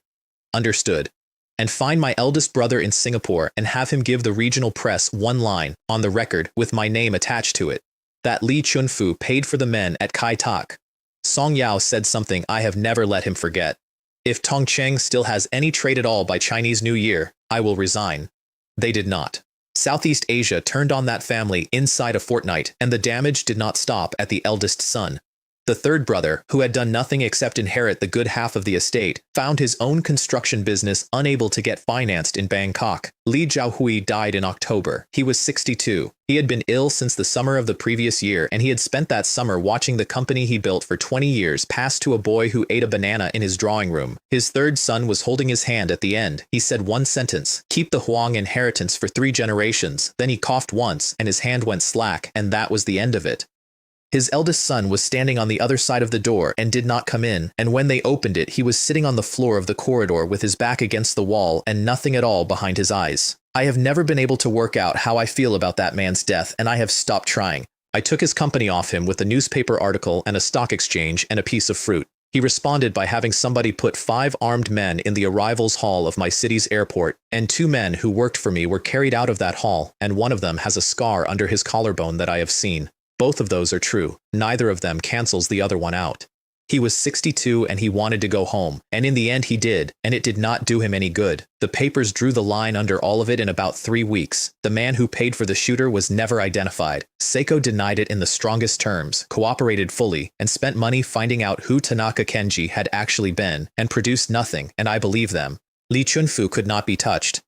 Understood. And find my eldest brother in Singapore and have him give the regional press one line, on the record, with my name attached to it. That Lee Chun-fu paid for the men at Kai Tak. Song Yao said something I have never let him forget. If Tongcheng still has any trade at all by Chinese New Year, I will resign. They did not. Southeast Asia turned on that family inside a fortnight, and the damage did not stop at the eldest son. The third brother, who had done nothing except inherit the good half of the estate, found his own construction business unable to get financed in Bangkok. Li Jiahui died in October. He was 62. He had been ill since the summer of the previous year, and he had spent that summer watching the company he built for 20 years pass to a boy who ate a banana in his drawing room. His third son was holding his hand at the end. He said one sentence, "Keep the Huang inheritance for 3 generations." Then he coughed once, and his hand went slack, and that was the end of it. His eldest son was standing on the other side of the door and did not come in, and when they opened it he was sitting on the floor of the corridor with his back against the wall and nothing at all behind his eyes. I have never been able to work out how I feel about that man's death, and I have stopped trying. I took his company off him with a newspaper article and a stock exchange and a piece of fruit. He responded by having somebody put 5 armed men in the arrivals hall of my city's airport, and 2 men who worked for me were carried out of that hall, and one of them has a scar under his collarbone that I have seen. Both of those are true. Neither of them cancels the other one out. He was 62 and he wanted to go home, and in the end he did, and it did not do him any good. The papers drew the line under all of it in about 3 weeks. The man who paid for the shooter was never identified. Seiko denied it in the strongest terms, cooperated fully, and spent money finding out who Tanaka Kenji had actually been, and produced nothing, and I believe them. Li Chunfu could not be touched.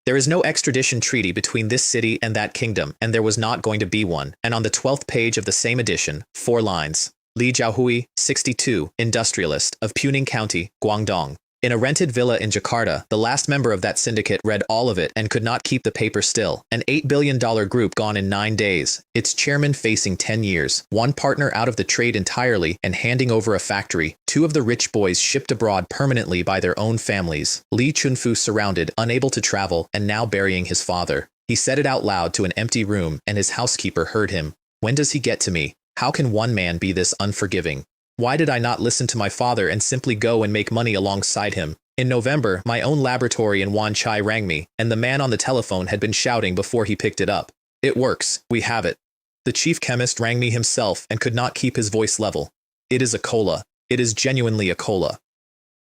There is no extradition treaty between this city and that kingdom, and there was not going to be one, and on the 12th page of the same edition, 4 lines. Li Jiahui, 62, industrialist, of Puning County, Guangdong. In a rented villa in Jakarta, the last member of that syndicate read all of it and could not keep the paper still. An $8 billion group gone in 9 days. Its chairman facing 10 years. One partner out of the trade entirely and handing over a factory. 2 of the rich boys shipped abroad permanently by their own families. Li Chunfu surrounded, unable to travel, and now burying his father. He said it out loud to an empty room, and his housekeeper heard him. When does he get to me? How can one man be this unforgiving? Why did I not listen to my father and simply go and make money alongside him? In November, my own laboratory in Wan Chai rang me, and the man on the telephone had been shouting before he picked it up. It works. We have it. The chief chemist rang me himself and could not keep his voice level. It is a cola. It is genuinely a cola.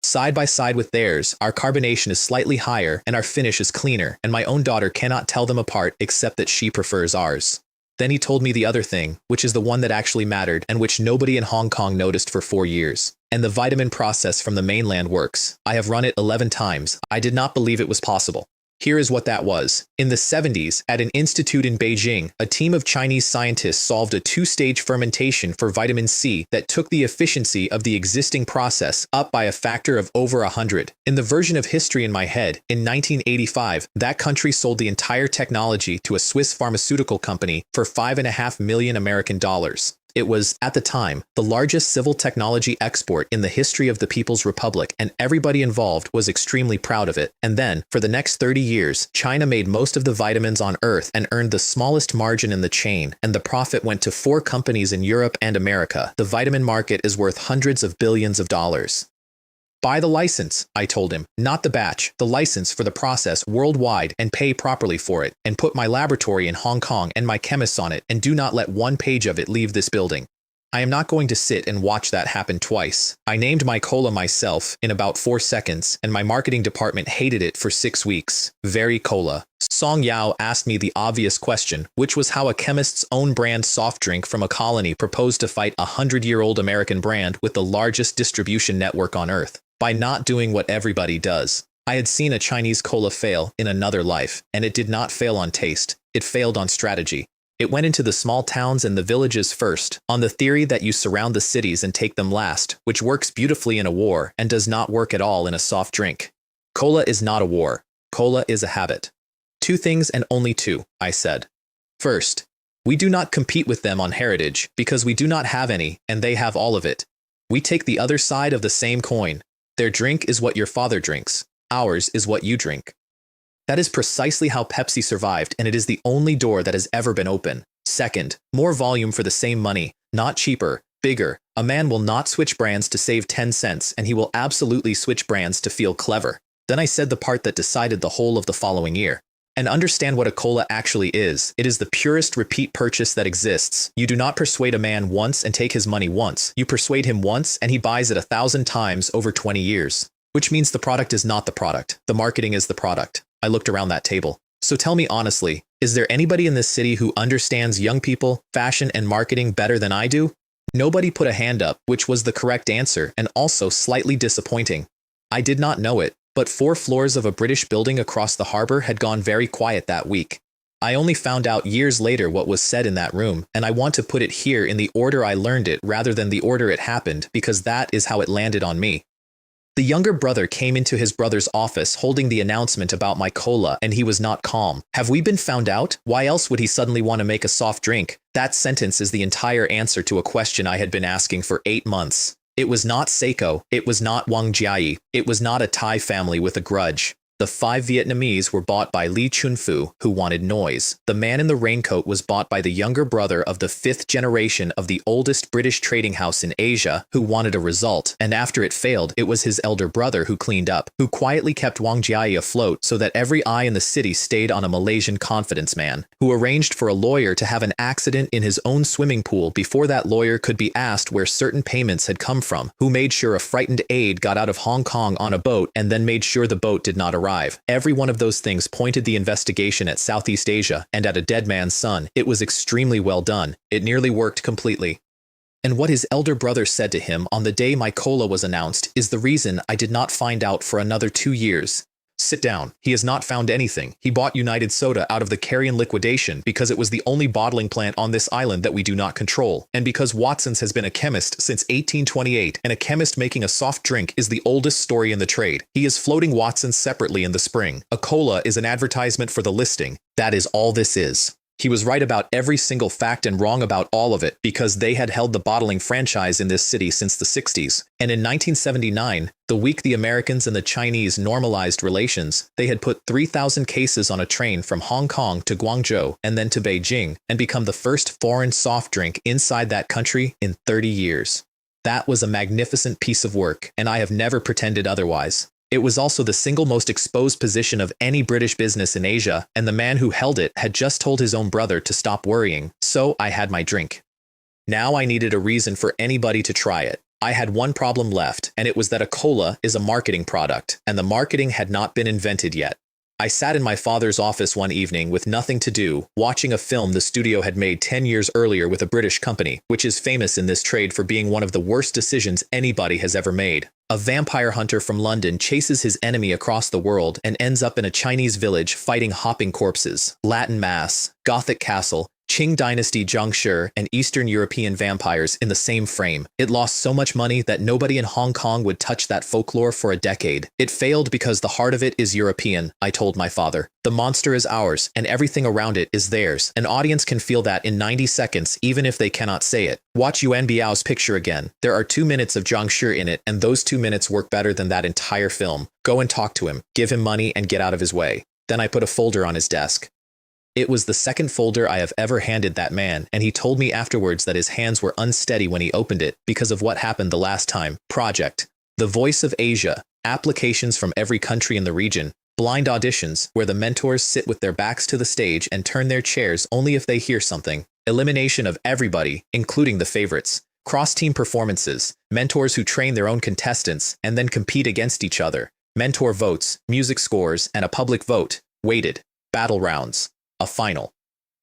Side by side with theirs, our carbonation is slightly higher and our finish is cleaner, and my own daughter cannot tell them apart except that she prefers ours. Then he told me the other thing, which is the one that actually mattered and which nobody in Hong Kong noticed for 4 years. And the vitamin process from the mainland works. I have run it 11 times. I did not believe it was possible. Here is what that was. In the 70s, at an institute in Beijing, a team of Chinese scientists solved a 2-stage fermentation for vitamin C that took the efficiency of the existing process up by a factor of over 100. In the version of history in my head, in 1985, that country sold the entire technology to a Swiss pharmaceutical company for $5.5 million American dollars. It was, at the time, the largest civil technology export in the history of the People's Republic, and everybody involved was extremely proud of it. And then, for the next 30 years, China made most of the vitamins on Earth and earned the smallest margin in the chain, and the profit went to 4 companies in Europe and America. The vitamin market is worth hundreds of billions of dollars. Buy the license, I told him, not the batch, the license for the process worldwide, and pay properly for it, and put my laboratory in Hong Kong and my chemists on it, and do not let 1 page of it leave this building. I am not going to sit and watch that happen twice. I named my cola myself in about 4 seconds, and my marketing department hated it for 6 weeks. Very cola. Song Yao asked me the obvious question, which was how a chemist's own brand soft drink from a colony proposed to fight a 100-year-old American brand with the largest distribution network on Earth. By not doing what everybody does. I had seen a Chinese cola fail in another life, and it did not fail on taste. It failed on strategy. It went into the small towns and the villages first, on the theory that you surround the cities and take them last, which works beautifully in a war and does not work at all in a soft drink. Cola is not a war. Cola is a habit. 2 things and only 2, I said. First, we do not compete with them on heritage because we do not have any, and they have all of it. We take the other side of the same coin. Their drink is what your father drinks. Ours is what you drink. That is precisely how Pepsi survived, and it is the only door that has ever been open. Second, more volume for the same money, not cheaper, bigger. A man will not switch brands to save 10 cents, and he will absolutely switch brands to feel clever. Then I said the part that decided the whole of the following year. And understand what a cola actually is. It is the purest repeat purchase that exists. You do not persuade a man once and take his money once. You persuade him once and he buys it 1,000 times over 20 years. Which means the product is not the product. The marketing is the product. I looked around that table. So tell me honestly, is there anybody in this city who understands young people, fashion, and marketing better than I do? Nobody put a hand up, which was the correct answer and also slightly disappointing. I did not know it. But 4 floors of a British building across the harbor had gone very quiet that week. I only found out years later what was said in that room, and I want to put it here in the order I learned it rather than the order it happened because that is how it landed on me. The younger brother came into his brother's office holding the announcement about my cola, and he was not calm. Have we been found out? Why else would he suddenly want to make a soft drink? That sentence is the entire answer to a question I had been asking for 8 months. It was not Seiko. It was not Wang Jiayi. It was not a Thai family with a grudge. The 5 Vietnamese were bought by Li Chunfu, who wanted noise. The man in the raincoat was bought by the younger brother of the 5th generation of the oldest British trading house in Asia, who wanted a result. And after it failed, it was his elder brother who cleaned up, who quietly kept Wang Jiayi afloat so that every eye in the city stayed on a Malaysian confidence man, who arranged for a lawyer to have an accident in his own swimming pool before that lawyer could be asked where certain payments had come from, who made sure a frightened aide got out of Hong Kong on a boat and then made sure the boat did not arrive. Every one of those things pointed the investigation at Southeast Asia and at a dead man's son. It was extremely well done. It nearly worked completely. And what his elder brother said to him on the day my cola was announced is the reason I did not find out for another 2 years. Sit down. He has not found anything. He bought United Soda out of the Carrion liquidation because it was the only bottling plant on this island that we do not control, and because Watson's has been a chemist since 1828, and a chemist making a soft drink is the oldest story in the trade. He is floating Watson's separately in the spring. A cola is an advertisement for the listing. That is all this is. He was right about every single fact and wrong about all of it because they had held the bottling franchise in this city since the 60s. And in 1979, the week the Americans and the Chinese normalized relations, they had put 3,000 cases on a train from Hong Kong to Guangzhou and then to Beijing and become the first foreign soft drink inside that country in 30 years. That was a magnificent piece of work, and I have never pretended otherwise. It was also the single most exposed position of any British business in Asia, and the man who held it had just told his own brother to stop worrying, so I had my drink. Now I needed a reason for anybody to try it. I had one problem left, and it was that a cola is a marketing product, and the marketing had not been invented yet. I sat in my father's office one evening with nothing to do, watching a film the studio had made 10 years earlier with a British company, which is famous in this trade for being one of the worst decisions anybody has ever made. A vampire hunter from London chases his enemy across the world and ends up in a Chinese village fighting hopping corpses, Latin mass, Gothic castle, Qing dynasty Zhangshi, and Eastern European vampires in the same frame. It lost so much money that nobody in Hong Kong would touch that folklore for a decade. It failed because the heart of it is European, I told my father. The monster is ours, and everything around it is theirs. An audience can feel that in 90 seconds, even if they cannot say it. Watch Yuan Biao's picture again. There are 2 minutes of Zhangshi in it, and those 2 minutes work better than that entire film. Go and talk to him, give him money, and get out of his way. Then I put a folder on his desk. It was the second folder I have ever handed that man, and he told me afterwards that his hands were unsteady when he opened it because of what happened the last time. Project. The Voice of Asia. Applications from every country in the region. Blind auditions, where the mentors sit with their backs to the stage and turn their chairs only if they hear something. Elimination of everybody, including the favorites. Cross-team performances. Mentors who train their own contestants and then compete against each other. Mentor votes, music scores, and a public vote. Weighted. Battle rounds. A final.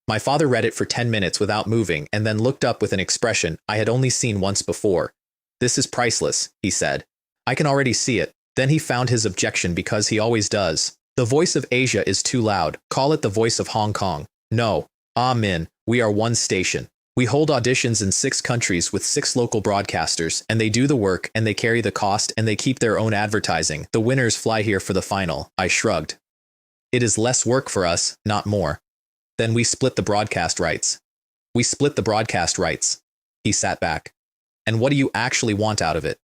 My father read it for 10 minutes without moving and then looked up with an expression I had only seen once before. This is priceless, he said. I can already see it. Then he found his objection because he always does. The Voice of Asia is too loud. Call it the Voice of Hong Kong. No. Min, we are one station. We hold auditions in 6 countries with 6 local broadcasters, and they do the work and they carry the cost and they keep their own advertising. The winners fly here for the final. I shrugged. It is less work for us, not more. Then we split the broadcast rights. We split the broadcast rights. He sat back. And what do you actually want out of it?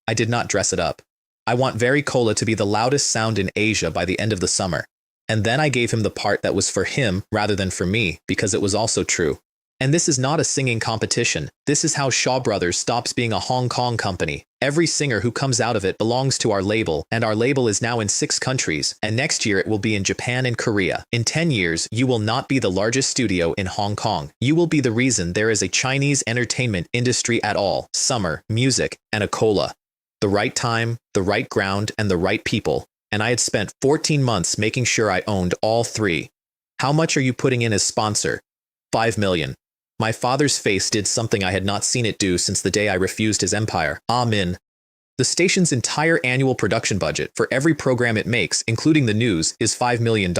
I did not dress it up. I want Very Cola to be the loudest sound in Asia by the end of the summer. And then I gave him the part that was for him rather than for me, because it was also true. And this is not a singing competition. This is how Shaw Brothers stops being a Hong Kong company. Every singer who comes out of it belongs to our label, and our label is now in 6 countries, and next year it will be in Japan and Korea. In 10 years, you will not be the largest studio in Hong Kong. You will be the reason there is a Chinese entertainment industry at all. Summer, music, and a cola. The right time, the right ground, and the right people. And I had spent 14 months making sure I owned all 3. How much are you putting in as sponsor? 5 million. My father's face did something I had not seen it do since the day I refused his empire. Min. The station's entire annual production budget for every program it makes, including the news, is $5 million.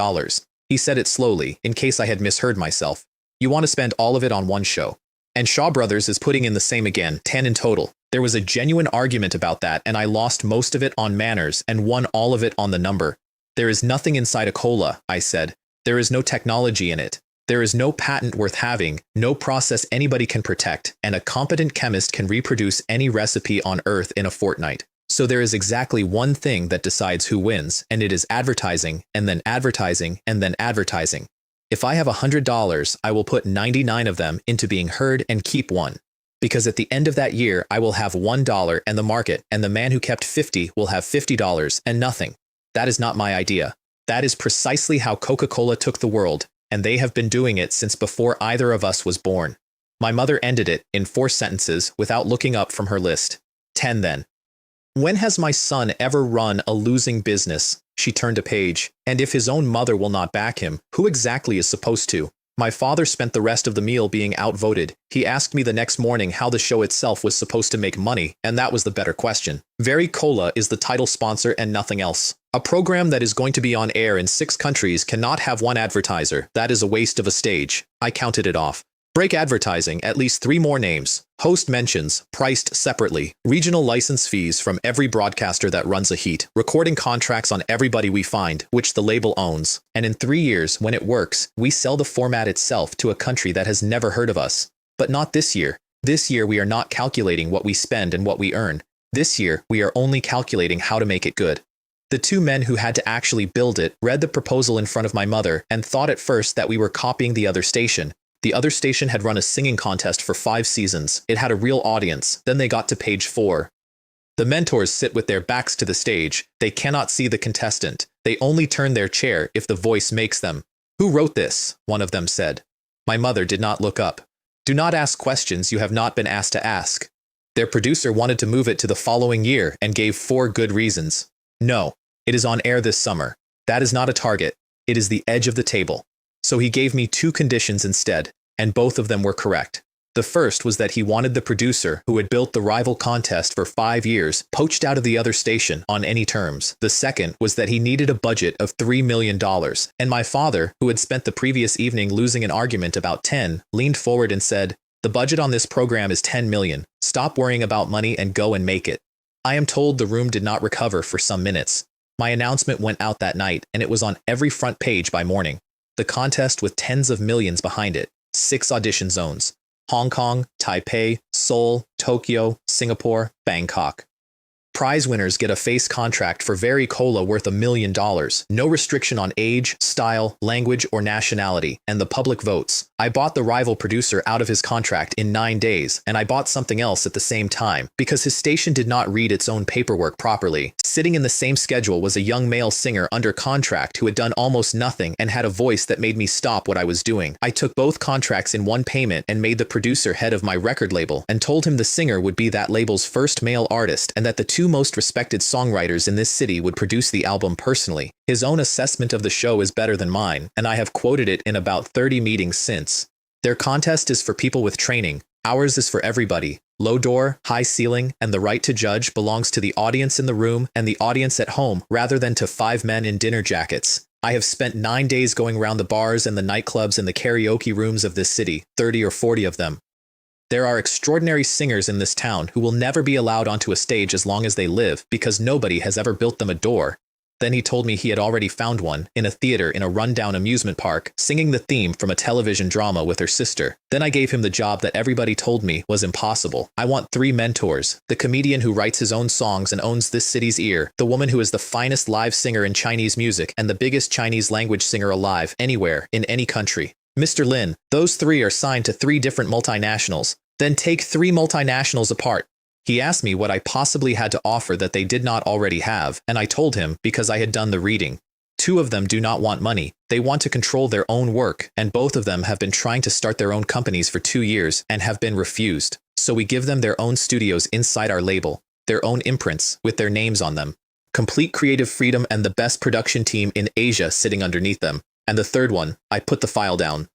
He said it slowly, in case I had misheard myself. You want to spend all of it on one show. And Shaw Brothers is putting in the same again, 10 in total. There was a genuine argument about that, and I lost most of it on manners and won all of it on the number. There is nothing inside a cola, I said. There is no technology in it. There is no patent worth having, no process anybody can protect, and a competent chemist can reproduce any recipe on Earth in a fortnight. So there is exactly one thing that decides who wins, and it is advertising, and then advertising, and then advertising. If I have $100, I will put 99 of them into being heard and keep one. Because at the end of that year, I will have $1 and the market, and the man who kept 50 will have $50 and nothing. That is not my idea. That is precisely how Coca-Cola took the world, and they have been doing it since before either of us was born. My mother ended it in 4 sentences without looking up from her list. 10 then. When has my son ever run a losing business? She turned a page. And if his own mother will not back him, who exactly is supposed to? My father spent the rest of the meal being outvoted. He asked me the next morning how the show itself was supposed to make money, and that was the better question. Very Cola is the title sponsor and nothing else. A program that is going to be on air in 6 countries cannot have one advertiser. That is a waste of a stage. I counted it off. Break advertising, at least 3 more names. Host mentions, priced separately. Regional license fees from every broadcaster that runs a heat. Recording contracts on everybody we find, which the label owns. And in 3 years, when it works, we sell the format itself to a country that has never heard of us. But not this year. This year we are not calculating what we spend and what we earn. This year we are only calculating how to make it good. The 2 men who had to actually build it read the proposal in front of my mother and thought at first that we were copying the other station. The other station had run a singing contest for 5 seasons. It had a real audience. Then they got to page 4. The mentors sit with their backs to the stage. They cannot see the contestant. They only turn their chair if the voice makes them. Who wrote this? One of them said. My mother did not look up. Do not ask questions you have not been asked to ask. Their producer wanted to move it to the following year and gave 4 good reasons. No, it is on air this summer. That is not a target. It is the edge of the table. So he gave me 2 conditions instead, and both of them were correct. The first was that he wanted the producer, who had built the rival contest for 5 years, poached out of the other station on any terms. The second was that he needed a budget of $3 million, and my father, who had spent the previous evening losing an argument about 10, leaned forward and said, "The budget on this program is 10 million. Stop worrying about money and go and make it." I am told the room did not recover for some minutes. My announcement went out that night, and it was on every front page by morning. The contest with tens of millions behind it. 6 audition zones. Hong Kong, Taipei, Seoul, Tokyo, Singapore, Bangkok. Prize winners get a face contract for Very Cola worth $1 million. No restriction on age, style, language, or nationality, and the public votes. I bought the rival producer out of his contract in 9 days, and I bought something else at the same time, because his station did not read its own paperwork properly. Sitting in the same schedule was a young male singer under contract who had done almost nothing and had a voice that made me stop what I was doing. I took both contracts in one payment and made the producer head of my record label, and told him the singer would be that label's first male artist, and that the 2 most respected songwriters in this city would produce the album personally. His own assessment of the show is better than mine, and I have quoted it in about 30 meetings since. Their contest is for people with training. Ours is for everybody. Low door, high ceiling, and the right to judge belongs to the audience in the room and the audience at home rather than to 5 men in dinner jackets. I have spent 9 days going around the bars and the nightclubs and the karaoke rooms of this city, 30 or 40 of them. There are extraordinary singers in this town who will never be allowed onto a stage as long as they live because nobody has ever built them a door. Then he told me he had already found one in a theater in a rundown amusement park, singing the theme from a television drama with her sister. Then I gave him the job that everybody told me was impossible. I want 3 mentors: the comedian who writes his own songs and owns this city's ear, the woman who is the finest live singer in Chinese music, and the biggest Chinese language singer alive anywhere, in any country. Mr. Lin, those 3 are signed to 3 different multinationals. Then take 3 multinationals apart. He asked me what I possibly had to offer that they did not already have, and I told him because I had done the reading. 2 of them do not want money. They want to control their own work, and both of them have been trying to start their own companies for 2 years and have been refused. So we give them their own studios inside our label, their own imprints with their names on them. Complete creative freedom and the best production team in Asia sitting underneath them. And the 3rd one, I put the file down.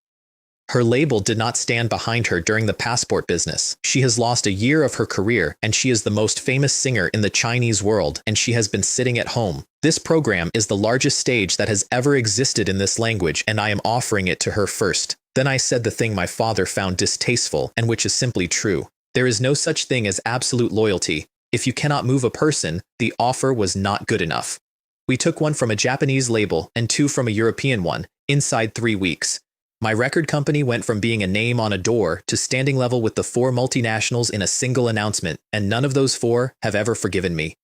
Her label did not stand behind her during the passport business. She has lost a year of her career, and she is the most famous singer in the Chinese world, and she has been sitting at home. This program is the largest stage that has ever existed in this language, and I am offering it to her first. Then I said the thing my father found distasteful, and which is simply true. There is no such thing as absolute loyalty. If you cannot move a person, the offer was not good enough. We took one from a Japanese label and two from a European one, inside 3 weeks. My record company went from being a name on a door to standing level with the 4 multinationals in a single announcement, and none of those 4 have ever forgiven me.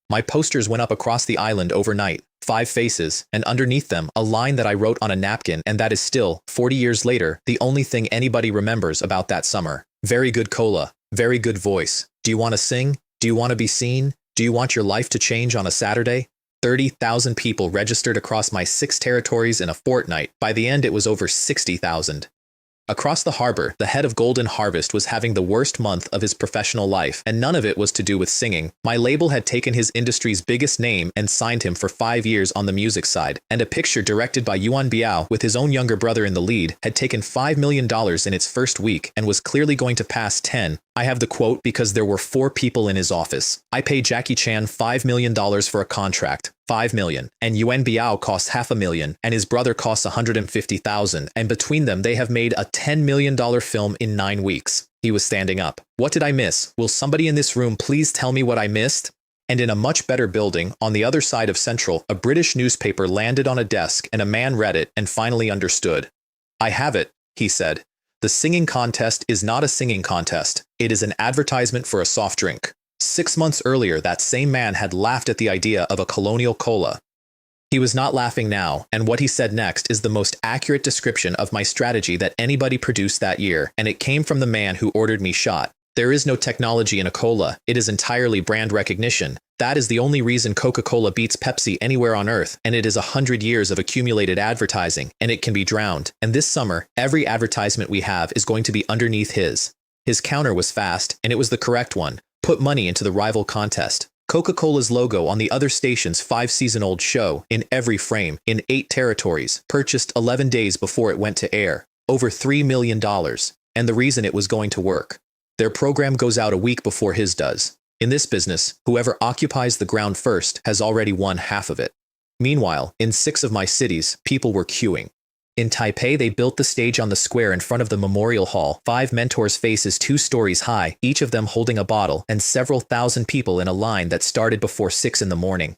My posters went up across the island overnight, 5 faces, and underneath them, a line that I wrote on a napkin, and that is still, 40 years later, the only thing anybody remembers about that summer. Very good cola, very good voice. Do you want to sing? Do you want to be seen? Do you want your life to change on a Saturday? 30,000 people registered across my 6 territories in a fortnight. By the end, it was over 60,000. Across the harbor, the head of Golden Harvest was having the worst month of his professional life, and none of it was to do with singing. My label had taken his industry's biggest name and signed him for 5 years on the music side, and a picture directed by Yuan Biao with his own younger brother in the lead had taken $5 million in its first week and was clearly going to pass 10. I have the quote because there were 4 people in his office. I pay Jackie Chan $5 million for a contract. $5 million, and Yuan Biao costs $500,000, and his brother costs $150,000, and between them they have made a $10 million film in 9 weeks. He was standing up. What did I miss? Will somebody in this room please tell me what I missed? And in a much better building, on the other side of Central, a British newspaper landed on a desk, and a man read it and finally understood. I have it, he said. The singing contest is not a singing contest. It is an advertisement for a soft drink. 6 months earlier, that same man had laughed at the idea of a colonial cola. He was not laughing now, and what he said next is the most accurate description of my strategy that anybody produced that year, and it came from the man who ordered me shot. There is no technology in a cola. It is entirely brand recognition. That is the only reason Coca-Cola beats Pepsi anywhere on earth, and it is 100 years of accumulated advertising, and it can be drowned. And this summer, every advertisement we have is going to be underneath his. His counter was fast, and it was the correct one. Put money into the rival contest. Coca-Cola's logo on the other station's 5-season-old show, in every frame, in 8 territories, purchased 11 days before it went to air. Over $3 million. And the reason it was going to work. Their program goes out a week before his does. In this business, whoever occupies the ground first has already won half of it. Meanwhile, in 6 of my cities, people were queuing. In Taipei, they built the stage on the square in front of the Memorial Hall, 5 mentors' faces 2 stories high, each of them holding a bottle, and several thousand people in a line that started before 6 in the morning.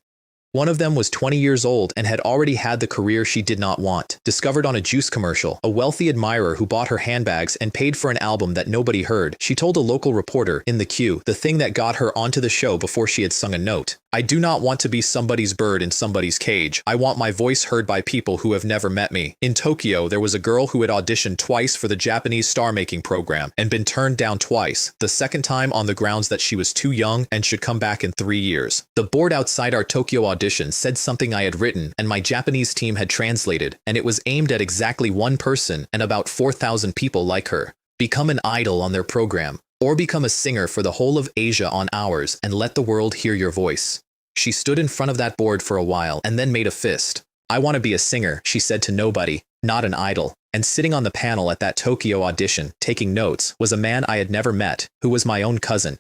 One of them was 20 years old and had already had the career she did not want. Discovered on a juice commercial, a wealthy admirer who bought her handbags and paid for an album that nobody heard. She told a local reporter, in the queue, the thing that got her onto the show before she had sung a note. I do not want to be somebody's bird in somebody's cage. I want my voice heard by people who have never met me. In Tokyo, there was a girl who had auditioned twice for the Japanese star-making program and been turned down twice, the second time on the grounds that she was too young and should come back in 3 years. The board outside our Tokyo audition said something I had written and my Japanese team had translated, and it was aimed at exactly one person and about 4,000 people like her. Become an idol on their program, or become a singer for the whole of Asia on ours and let the world hear your voice. She stood in front of that board for a while and then made a fist. I want to be a singer, she said to nobody, not an idol. And sitting on the panel at that Tokyo audition, taking notes, was a man I had never met, who was my own cousin.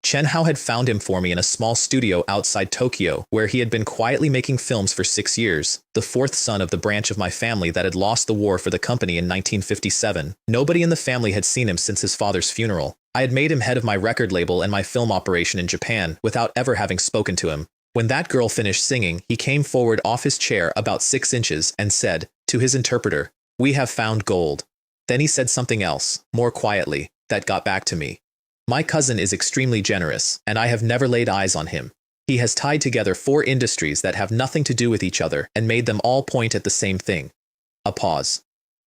Chen Hao had found him for me in a small studio outside Tokyo, where he had been quietly making films for 6 years, the 4th son of the branch of my family that had lost the war for the company in 1957. Nobody in the family had seen him since his father's funeral. I had made him head of my record label and my film operation in Japan without ever having spoken to him. When that girl finished singing, he came forward off his chair about 6 inches and said, to his interpreter, "We have found gold." Then he said something else, more quietly, that got back to me. My cousin is extremely generous, and I have never laid eyes on him. He has tied together 4 industries that have nothing to do with each other and made them all point at the same thing. A pause.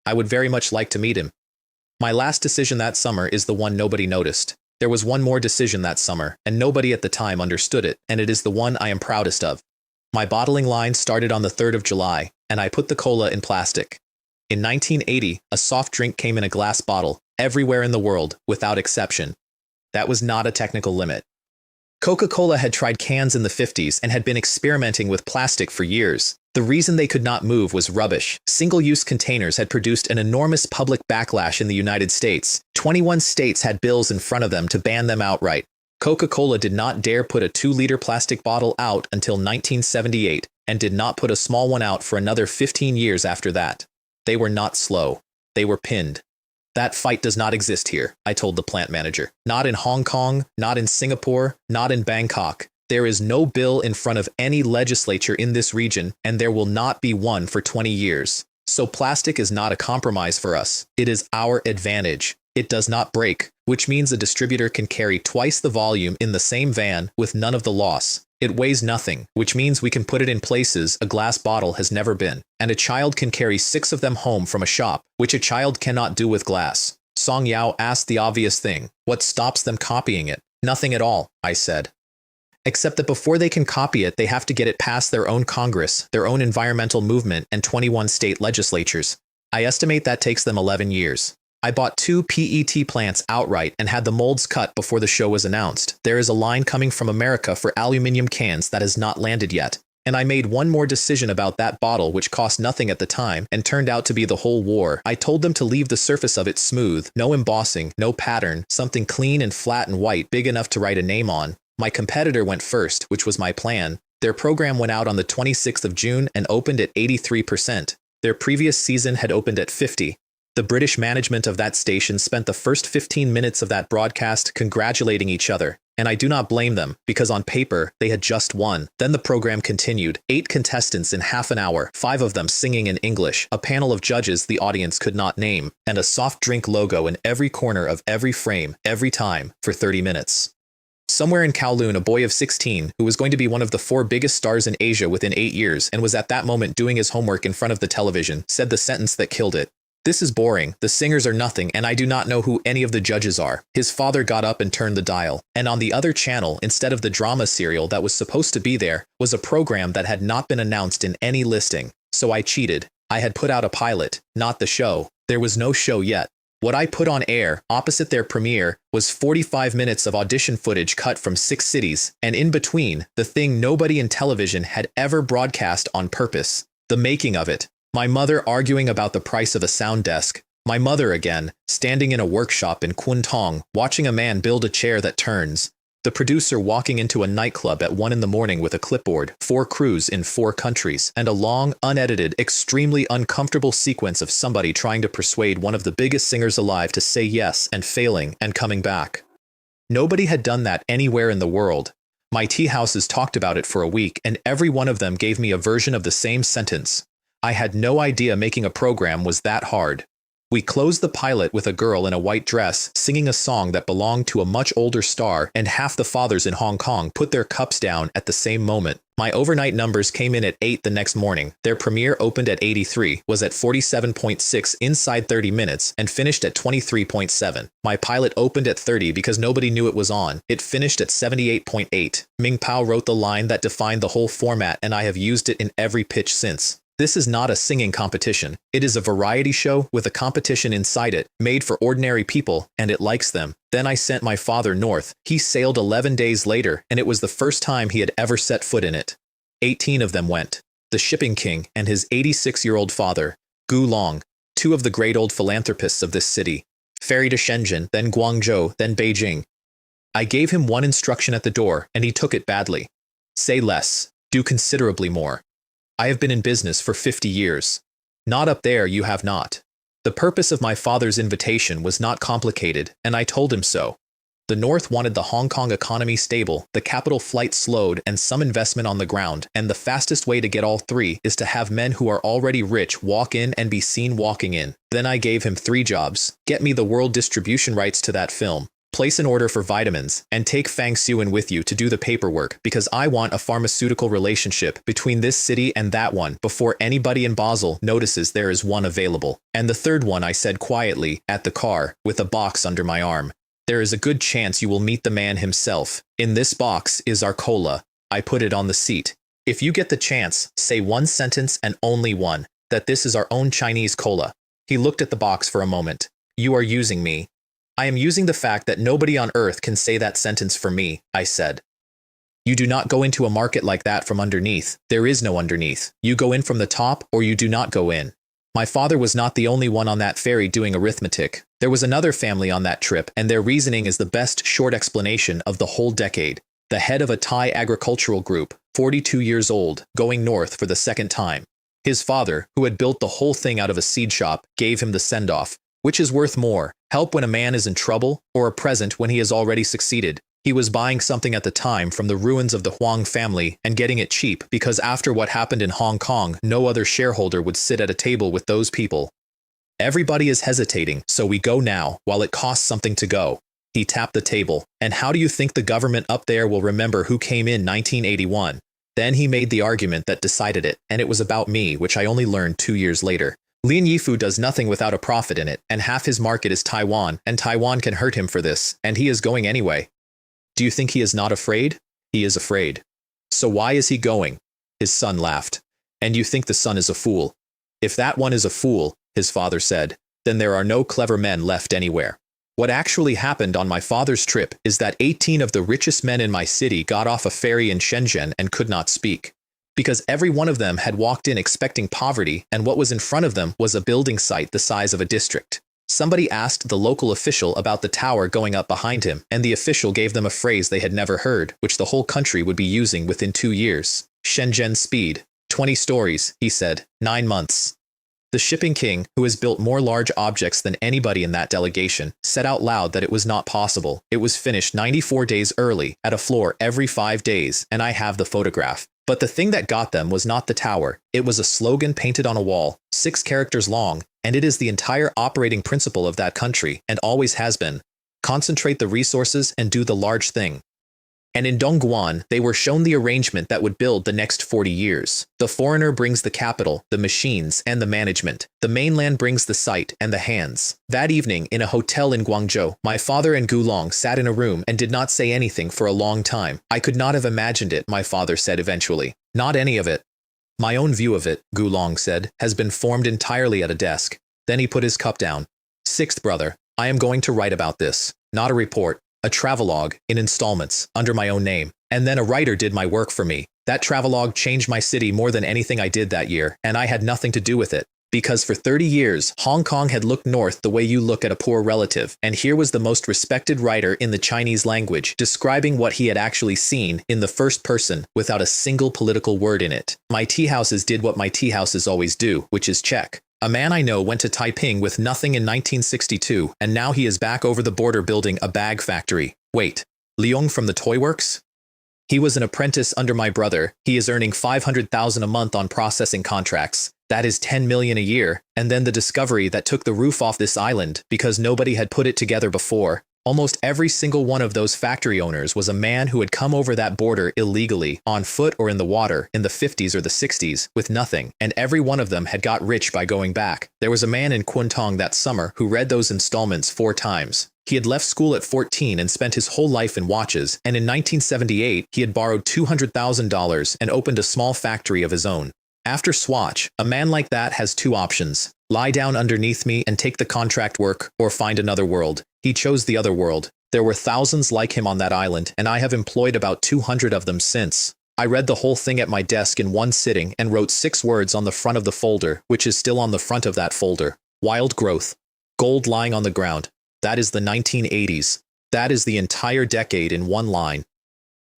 I would very much like to meet him. My last decision that summer is the one nobody noticed. There was one more decision that summer, and nobody at the time understood it, and it is the one I am proudest of. My bottling line started on the 3rd of July, and I put the cola in plastic. In 1980, a soft drink came in a glass bottle, everywhere in the world, without exception. That was not a technical limit. Coca-Cola had tried cans in the 50s and had been experimenting with plastic for years. The reason they could not move was rubbish. Single-use containers had produced an enormous public backlash in the United States. 21 states had bills in front of them to ban them outright. Coca-Cola did not dare put a 2-liter plastic bottle out until 1978, and did not put a small one out for another 15 years after that. They were not slow. They were pinned. That fight does not exist here, I told the plant manager. Not in Hong Kong, not in Singapore, not in Bangkok. There is no bill in front of any legislature in this region, and there will not be one for 20 years. So plastic is not a compromise for us. It is our advantage. It does not break, which means a distributor can carry twice the volume in the same van with none of the loss. It weighs nothing, which means we can put it in places a glass bottle has never been, and a child can carry 6 of them home from a shop, which a child cannot do with glass. Song Yao asked the obvious thing. What stops them copying it? Nothing at all, I said. Except that before they can copy it, they have to get it past their own Congress, their own environmental movement, and 21 state legislatures. I estimate that takes them 11 years. I bought 2 PET plants outright and had the molds cut before the show was announced. There is a line coming from America for aluminum cans that has not landed yet. And I made one more decision about that bottle, which cost nothing at the time and turned out to be the whole war. I told them to leave the surface of it smooth, no embossing, no pattern, something clean and flat and white, big enough to write a name on. My competitor went first, which was my plan. Their program went out on the 26th of June and opened at 83%. Their previous season had opened at 50%. The British management of that station spent the first 15 minutes of that broadcast congratulating each other, and I do not blame them, because on paper, they had just won. Then the program continued. 8 contestants in half an hour, 5 of them singing in English, a panel of judges the audience could not name, and a soft drink logo in every corner of every frame, every time, for 30 minutes. Somewhere in Kowloon, a boy of 16, who was going to be one of the 4 biggest stars in Asia within 8 years and was at that moment doing his homework in front of the television, said the sentence that killed it. This is boring, the singers are nothing, and I do not know who any of the judges are. His father got up and turned the dial, and on the other channel, instead of the drama serial that was supposed to be there, was a program that had not been announced in any listing. So I cheated. I had put out a pilot, not the show. There was no show yet. What I put on air, opposite their premiere, was 45 minutes of audition footage cut from 6 cities, and in between, the thing nobody in television had ever broadcast on purpose. The making of it. My mother arguing about the price of a sound desk. My mother again, standing in a workshop in Kwun Tong, watching a man build a chair that turns. The producer walking into a nightclub at 1 in the morning with a clipboard, 4 crews in 4 countries, and a long, unedited, extremely uncomfortable sequence of somebody trying to persuade one of the biggest singers alive to say yes and failing and coming back. Nobody had done that anywhere in the world. My tea houses talked about it for a week, and every one of them gave me a version of the same sentence. I had no idea making a program was that hard. We closed the pilot with a girl in a white dress singing a song that belonged to a much older star, and half the fathers in Hong Kong put their cups down at the same moment. My overnight numbers came in at 8 the next morning. Their premiere opened at 83, was at 47.6 inside 30 minutes, and finished at 23.7. My pilot opened at 30 because nobody knew it was on. It finished at 78.8. Ming Pao wrote the line that defined the whole format, and I have used it in every pitch since. This is not a singing competition. It is a variety show with a competition inside it, made for ordinary people, and it likes them. Then I sent my father north. He sailed 11 days later, and it was the first time he had ever set foot in it. 18 of them went. The shipping king and his 86-year-old father, Gu Long, 2 of the great old philanthropists of this city. Ferry to Shenzhen, then Guangzhou, then Beijing. I gave him one instruction at the door, and he took it badly. Say less. Do considerably more. I have been in business for 50 years. Not up there, you have not. The purpose of my father's invitation was not complicated, and I told him so. The North wanted the Hong Kong economy stable, the capital flight slowed, and some investment on the ground, and the fastest way to get all 3 is to have men who are already rich walk in and be seen walking in. Then I gave him 3 jobs. Get me the world distribution rights to that film. Place an order for vitamins, and take Fang Xuan with you to do the paperwork, because I want a pharmaceutical relationship between this city and that one before anybody in Basel notices there is one available. And the 3rd one I said quietly, at the car, with a box under my arm. There is a good chance you will meet the man himself. In this box is our cola. I put it on the seat. If you get the chance, say one sentence and only one, that this is our own Chinese cola. He looked at the box for a moment. You are using me. I am using the fact that nobody on earth can say that sentence for me, I said. You do not go into a market like that from underneath. There is no underneath. You go in from the top or you do not go in. My father was not the only one on that ferry doing arithmetic. There was another family on that trip, and their reasoning is the best short explanation of the whole decade. The head of a Thai agricultural group, 42 years old, going north for the 2nd time. His father, who had built the whole thing out of a seed shop, gave him the send-off. Which is worth more, help when a man is in trouble, or a present when he has already succeeded? He was buying something at the time from the ruins of the Huang family and getting it cheap because after what happened in Hong Kong, no other shareholder would sit at a table with those people. Everybody is hesitating, so we go now, while it costs something to go. He tapped the table. And how do you think the government up there will remember who came in 1981? Then he made the argument that decided it, and it was about me, which I only learned 2 years later. Lin Yifu does nothing without a profit in it, and half his market is Taiwan, and Taiwan can hurt him for this, and he is going anyway. Do you think he is not afraid? He is afraid. So why is he going? His son laughed. And you think the son is a fool? If that one is a fool, his father said, then there are no clever men left anywhere. What actually happened on my father's trip is that 18 of the richest men in my city got off a ferry in Shenzhen and could not speak. Because every one of them had walked in expecting poverty, and what was in front of them was a building site the size of a district. Somebody asked the local official about the tower going up behind him, and the official gave them a phrase they had never heard, which the whole country would be using within 2 years. Shenzhen speed. 20 stories, he said. 9 months. The shipping king, who has built more large objects than anybody in that delegation, said out loud that it was not possible. It was finished 94 days early, at a floor every 5 days, and I have the photograph. But the thing that got them was not the tower. It was a slogan painted on a wall, 6 characters long, and it is the entire operating principle of that country, and always has been. Concentrate the resources and do the large thing. And in Dongguan, they were shown the arrangement that would build the next 40 years. The foreigner brings the capital, the machines, and the management. The mainland brings the site and the hands. That evening, in a hotel in Guangzhou, my father and Gulong sat in a room and did not say anything for a long time. I could not have imagined it, my father said eventually. Not any of it. My own view of it, Gulong said, has been formed entirely at a desk. Then he put his cup down. 6th brother, I am going to write about this. Not a report. A travelogue, in installments, under my own name. And then a writer did my work for me. That travelogue changed my city more than anything I did that year, and I had nothing to do with it. Because for 30 years, Hong Kong had looked north the way you look at a poor relative, and here was the most respected writer in the Chinese language describing what he had actually seen in the first person without a single political word in it. My tea houses did what my tea houses always do, which is check. A man I know went to Taiping with nothing in 1962, and now he is back over the border building a bag factory. Wait, Leung from the Toy Works? He was an apprentice under my brother. He is earning 500,000 a month on processing contracts. That is 10 million a year. And then the discovery that took the roof off this island because nobody had put it together before. Almost every single one of those factory owners was a man who had come over that border illegally, on foot or in the water, in the 50s or the 60s, with nothing, and every one of them had got rich by going back. There was a man in Kuntong that summer who read those installments 4 times. He had left school at 14 and spent his whole life in watches, and in 1978 he had borrowed $200,000 and opened a small factory of his own. After Swatch, a man like that has 2 options. Lie down underneath me and take the contract work, or find another world. He chose the other world. There were thousands like him on that island, and I have employed about 200 of them since. I read the whole thing at my desk in one sitting and wrote 6 words on the front of the folder, which is still on the front of that folder. Wild growth. Gold lying on the ground. That is the 1980s. That is the entire decade in one line.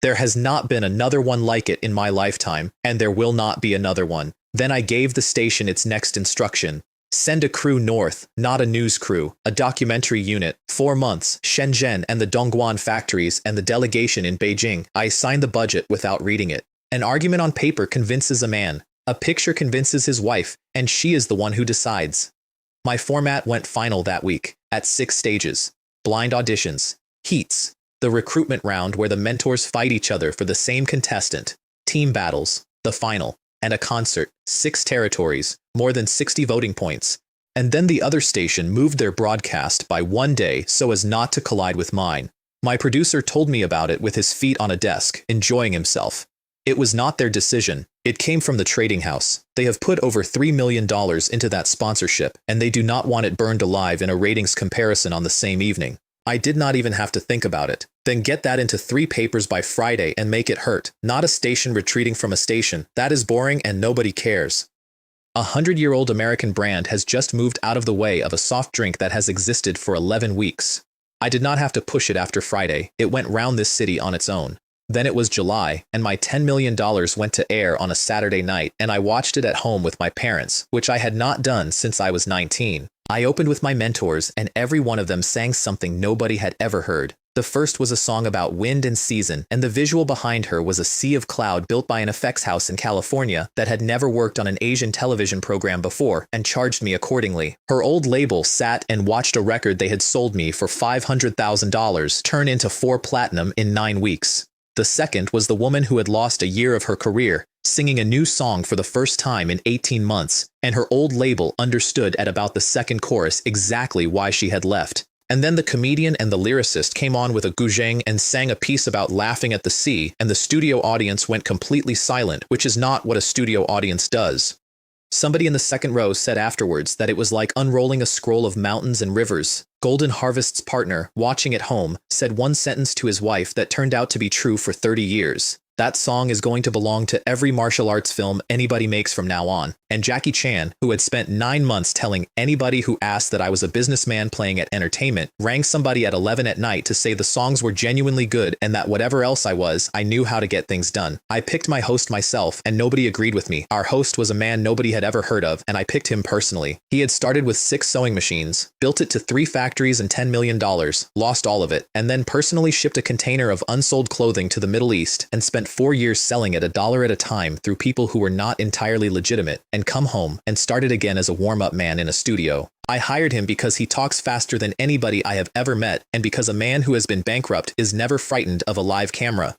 There has not been another one like it in my lifetime, and there will not be another one. Then I gave the station its next instruction. Send a crew north, not a news crew, a documentary unit, 4 months, Shenzhen and the Dongguan factories and the delegation in Beijing. I assigned the budget without reading it. An argument on paper convinces a man. A picture convinces his wife, and she is the one who decides. My format went final that week, at 6 stages. Blind auditions, heats, the recruitment round where the mentors fight each other for the same contestant, team battles, the final, and a concert, 6 territories, more than 60 voting points. And then the other station moved their broadcast by 1 day so as not to collide with mine. My producer told me about it with his feet on a desk, enjoying himself. It was not their decision. It came from the trading house. They have put over $3 million into that sponsorship, and they do not want it burned alive in a ratings comparison on the same evening. I did not even have to think about it. Then get that into 3 papers by Friday and make it hurt. Not a station retreating from a station. That is boring and nobody cares. A 100-year-old American brand has just moved out of the way of a soft drink that has existed for 11 weeks. I did not have to push it after Friday. It went round this city on its own. Then it was July, and my $10 million went to air on a Saturday night, and I watched it at home with my parents, which I had not done since I was 19. I opened with my mentors, and every one of them sang something nobody had ever heard. The first was a song about wind and season, and the visual behind her was a sea of cloud built by an effects house in California that had never worked on an Asian television program before and charged me accordingly. Her old label sat and watched a record they had sold me for $500,000 turn into 4 platinum in 9 weeks. The second was the woman who had lost a year of her career, singing a new song for the first time in 18 months, and her old label understood at about the second chorus exactly why she had left. And then the comedian and the lyricist came on with a guzheng and sang a piece about laughing at the sea, and the studio audience went completely silent, which is not what a studio audience does. Somebody in the second row said afterwards that it was like unrolling a scroll of mountains and rivers. Golden Harvest's partner, watching at home, said one sentence to his wife that turned out to be true for 30 years. That song is going to belong to every martial arts film anybody makes from now on. And Jackie Chan, who had spent 9 months telling anybody who asked that I was a businessman playing at entertainment, rang somebody at 11 at night to say the songs were genuinely good and that whatever else I was, I knew how to get things done. I picked my host myself, and nobody agreed with me. Our host was a man nobody had ever heard of, and I picked him personally. He had started with 6 sewing machines, built it to 3 factories and $10 million, lost all of it, and then personally shipped a container of unsold clothing to the Middle East and spent 4 years selling it $1 at a time through people who were not entirely legitimate, and come home and started again as a warm-up man in a studio. I hired him because he talks faster than anybody I have ever met, and because a man who has been bankrupt is never frightened of a live camera.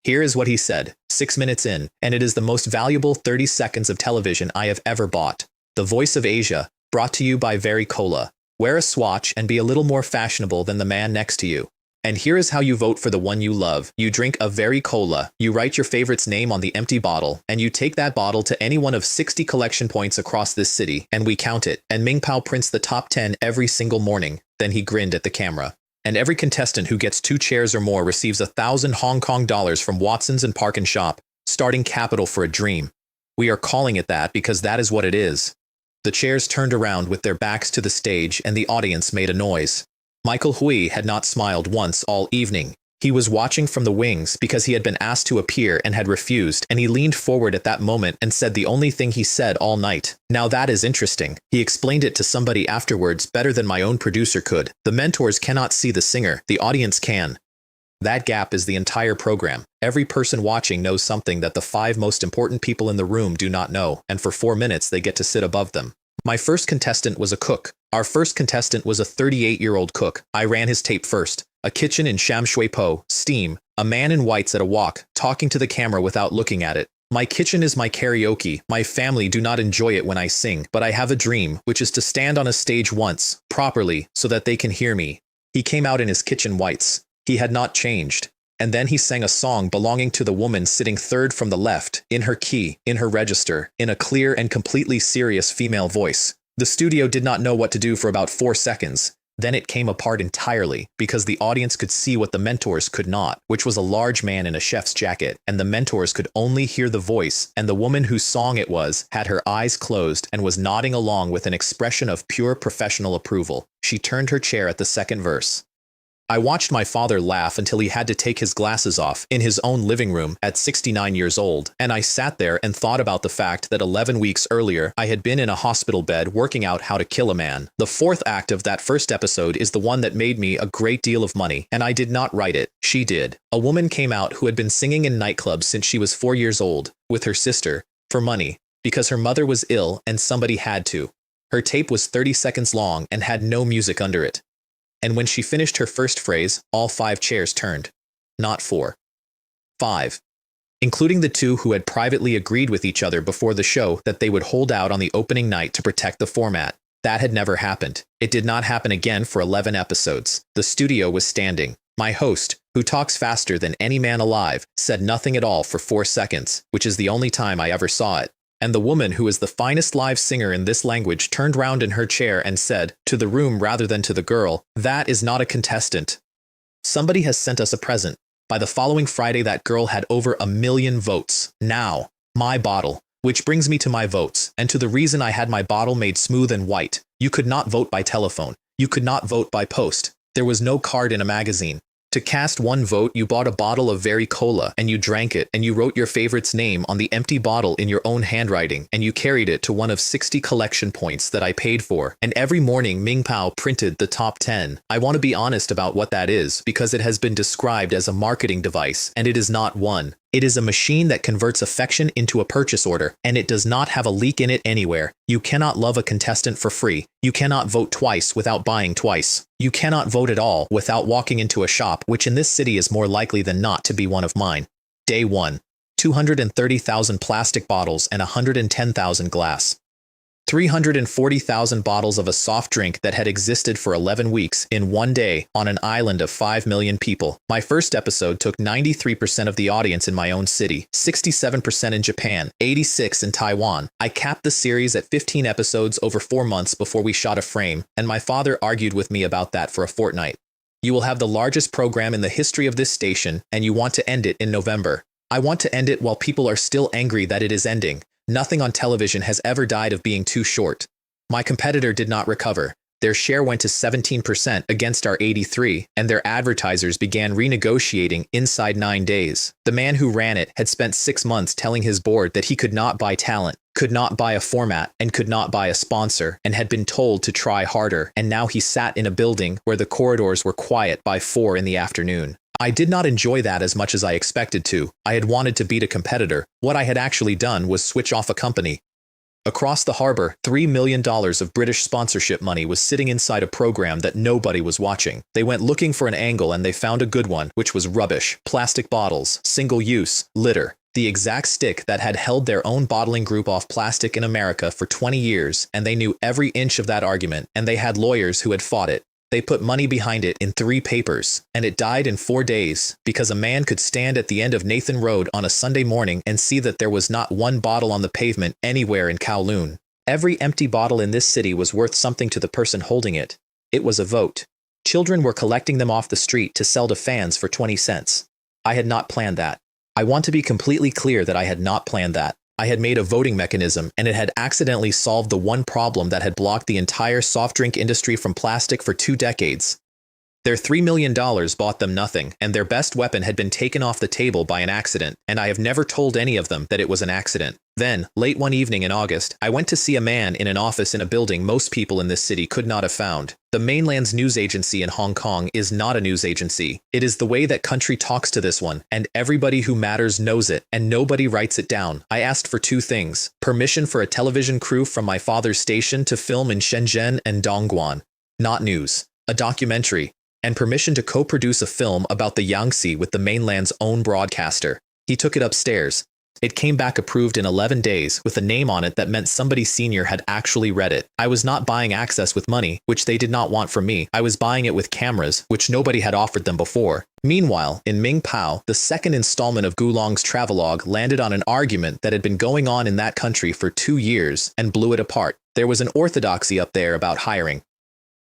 Here is what he said, 6 minutes in, and it is the most valuable 30 seconds of television I have ever bought. The Voice of Asia, brought to you by Very Cola. Wear a swatch and be a little more fashionable than the man next to you. And here is how you vote for the one you love. You drink a Very Cola, you write your favorite's name on the empty bottle, and you take that bottle to any one of 60 collection points across this city, and we count it, and Ming Pao prints the top 10 every single morning. Then he grinned at the camera. And every contestant who gets 2 chairs or more receives 1,000 Hong Kong dollars from Watson's and Park and Shop, starting capital for a dream. We are calling it that because that is what it is. The chairs turned around with their backs to the stage, and the audience made a noise. Michael Hui had not smiled once all evening. He was watching from the wings because he had been asked to appear and had refused, and he leaned forward at that moment and said the only thing he said all night. Now that is interesting. He explained it to somebody afterwards better than my own producer could. The mentors cannot see the singer, the audience can. That gap is the entire program. Every person watching knows something that the 5 most important people in the room do not know, and for 4 minutes they get to sit above them. My first contestant was a cook. Our first contestant was a 38-year-old cook. I ran his tape first. A kitchen in Sham Shui Po, steam, a man in whites at a wok, talking to the camera without looking at it. My kitchen is my karaoke. My family do not enjoy it when I sing, but I have a dream, which is to stand on a stage once, properly, so that they can hear me. He came out in his kitchen whites. He had not changed. And then he sang a song belonging to the woman sitting third from the left, in her key, in her register, in a clear and completely serious female voice. The studio did not know what to do for about 4 seconds. Then it came apart entirely, because the audience could see what the mentors could not, which was a large man in a chef's jacket, and the mentors could only hear the voice, and the woman whose song it was had her eyes closed and was nodding along with an expression of pure professional approval. She turned her chair at the second verse. I watched my father laugh until he had to take his glasses off in his own living room at 69 years old, and I sat there and thought about the fact that 11 weeks earlier I had been in a hospital bed working out how to kill a man. The 4th act of that first episode is the one that made me a great deal of money, and I did not write it. She did. A woman came out who had been singing in nightclubs since she was 4 years old, with her sister, for money, because her mother was ill and somebody had to. Her tape was 30 seconds long and had no music under it. And when she finished her first phrase, all 5 chairs turned. Not 4. 5. Including the 2 who had privately agreed with each other before the show that they would hold out on the opening night to protect the format. That had never happened. It did not happen again for 11 episodes. The studio was standing. My host, who talks faster than any man alive, said nothing at all for 4 seconds, which is the only time I ever saw it. And the woman who is the finest live singer in this language turned round in her chair and said, to the room rather than to the girl, "That is not a contestant. Somebody has sent us a present." By the following Friday, that girl had over 1 million votes. Now, my bottle. Which brings me to my votes, and to the reason I had my bottle made smooth and white. You could not vote by telephone. You could not vote by post. There was no card in a magazine. To cast one vote, you bought a bottle of very cola and you drank it and you wrote your favorite's name on the empty bottle in your own handwriting and you carried it to one of 60 collection points that I paid for. And every morning Ming Pao printed the top 10. I want to be honest about what that is because it has been described as a marketing device and it is not one. It is a machine that converts affection into a purchase order, and it does not have a leak in it anywhere. You cannot love a contestant for free. You cannot vote twice without buying twice. You cannot vote at all without walking into a shop, which in this city is more likely than not to be one of mine. Day 1. 230,000 plastic bottles and 110,000 glass. 340,000 bottles of a soft drink that had existed for 11 weeks in one day on an island of 5 million people. My first episode took 93% of the audience in my own city, 67% in Japan, 86% in Taiwan. I capped the series at 15 episodes over 4 months before we shot a frame, and my father argued with me about that for a fortnight. You will have the largest program in the history of this station, and you want to end it in November. I want to end it while people are still angry that it is ending. Nothing on television has ever died of being too short. My competitor did not recover. Their share went to 17% against our 83%, and their advertisers began renegotiating inside 9 days. The man who ran it had spent 6 months telling his board that he could not buy talent, could not buy a format, and could not buy a sponsor, and had been told to try harder, and now he sat in a building where the corridors were quiet by 4 in the afternoon. I did not enjoy that as much as I expected to. I had wanted to beat a competitor. What I had actually done was switch off a company. Across the harbor, $3 million of British sponsorship money was sitting inside a program that nobody was watching. They went looking for an angle and they found a good one, which was rubbish, plastic bottles, single use, litter. The exact stick that had held their own bottling group off plastic in America for 20 years, and they knew every inch of that argument, and they had lawyers who had fought it. They put money behind it in 3 papers, and it died in 4 days because a man could stand at the end of Nathan Road on a Sunday morning and see that there was not one bottle on the pavement anywhere in Kowloon. Every empty bottle in this city was worth something to the person holding it. It was a vote. Children were collecting them off the street to sell to fans for 20 cents. I had not planned that. I want to be completely clear that I had not planned that. I had made a voting mechanism, and it had accidentally solved the one problem that had blocked the entire soft drink industry from plastic for 2 decades. Their $3 million bought them nothing, and their best weapon had been taken off the table by an accident, and I have never told any of them that it was an accident. Then, late one evening in August, I went to see a man in an office in a building most people in this city could not have found. The mainland's news agency in Hong Kong is not a news agency. It is the way that country talks to this one, and everybody who matters knows it, and nobody writes it down. I asked for 2 things: permission for a television crew from my father's station to film in Shenzhen and Dongguan, not news, a documentary, and permission to co-produce a film about the Yangtze with the mainland's own broadcaster. He took it upstairs. It came back approved in 11 days with a name on it that meant somebody senior had actually read it. I was not buying access with money, which they did not want from me. I was buying it with cameras, which nobody had offered them before. Meanwhile, in Ming Pao, the second installment of Gulong's travelogue landed on an argument that had been going on in that country for 2 years and blew it apart. There was an orthodoxy up there about hiring.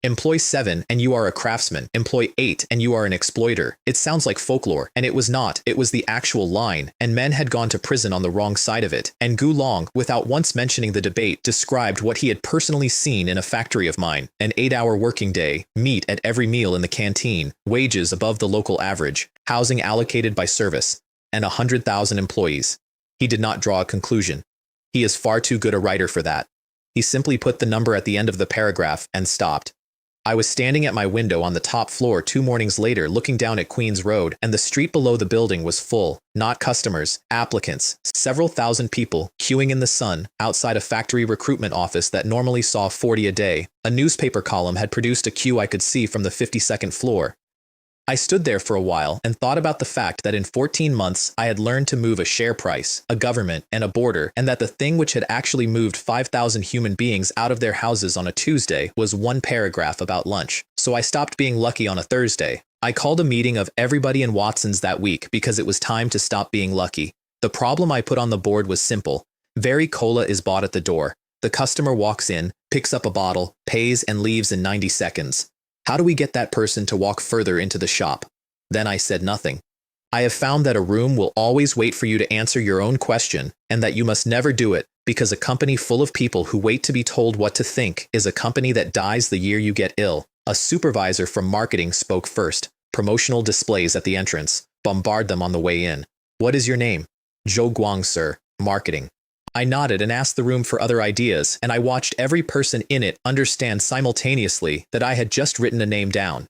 Employ 7 and you are a craftsman. Employ 8 and you are an exploiter. It sounds like folklore, and it was not. It was the actual line, and men had gone to prison on the wrong side of it. And Gulong, without once mentioning the debate, described what he had personally seen in a factory of mine: an 8-hour working day, meat at every meal in the canteen, wages above the local average, housing allocated by service, and 100,000 employees. He did not draw a conclusion. He is far too good a writer for that. He simply put the number at the end of the paragraph and stopped. I was standing at my window on the top floor 2 mornings later looking down at Queens Road, and the street below the building was full, not customers, applicants, several thousand people queuing in the sun outside a factory recruitment office that normally saw 40 a day. A newspaper column had produced a queue I could see from the 52nd floor. I stood there for a while and thought about the fact that in 14 months I had learned to move a share price, a government, and a border, and that the thing which had actually moved 5,000 human beings out of their houses on a Tuesday was 1 paragraph about lunch. So I stopped being lucky on a Thursday. I called a meeting of everybody in Watson's that week because it was time to stop being lucky. The problem I put on the board was simple. Very cola is bought at the door. The customer walks in, picks up a bottle, pays, and leaves in 90 seconds. How do we get that person to walk further into the shop? Then I said nothing. I have found that a room will always wait for you to answer your own question, and that you must never do it, because a company full of people who wait to be told what to think is a company that dies the year you get ill. A supervisor from marketing spoke first. promotional displays at the entrance, bombard them on the way in. What is your name? Zhou Guang, sir, marketing. I nodded and asked the room for other ideas, and I watched every person in it understand simultaneously that I had just written a name down.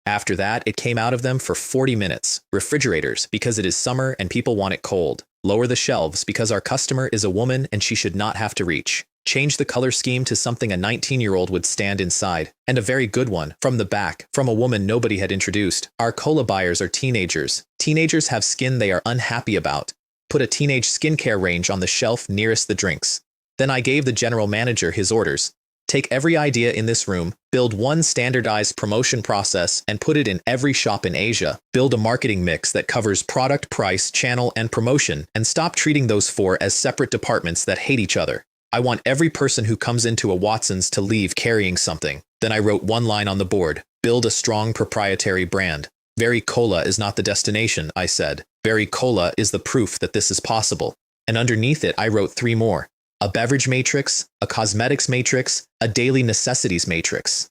After that, it came out of them for 40 minutes. Refrigerators, because it is summer and people want it cold. Lower the shelves, because our customer is a woman and she should not have to reach. Change the color scheme to something a 19-year-old would stand inside. And a very good one, from the back, from a woman nobody had introduced. Our cola buyers are teenagers. Teenagers have skin they are unhappy about. Put a teenage skincare range on the shelf nearest the drinks. Then I gave the general manager his orders. Take every idea in this room, build one standardized promotion process, and put it in every shop in Asia. Build a marketing mix that covers product, price, channel, and promotion, and stop treating those four as separate departments that hate each other. I want every person who comes into a Watson's to leave carrying something. Then I wrote one line on the board, build a strong proprietary brand. Very Cola is not the destination, I said. Very Cola is the proof that this is possible. And underneath it, I wrote 3 more. A beverage matrix, a cosmetics matrix, a daily necessities matrix.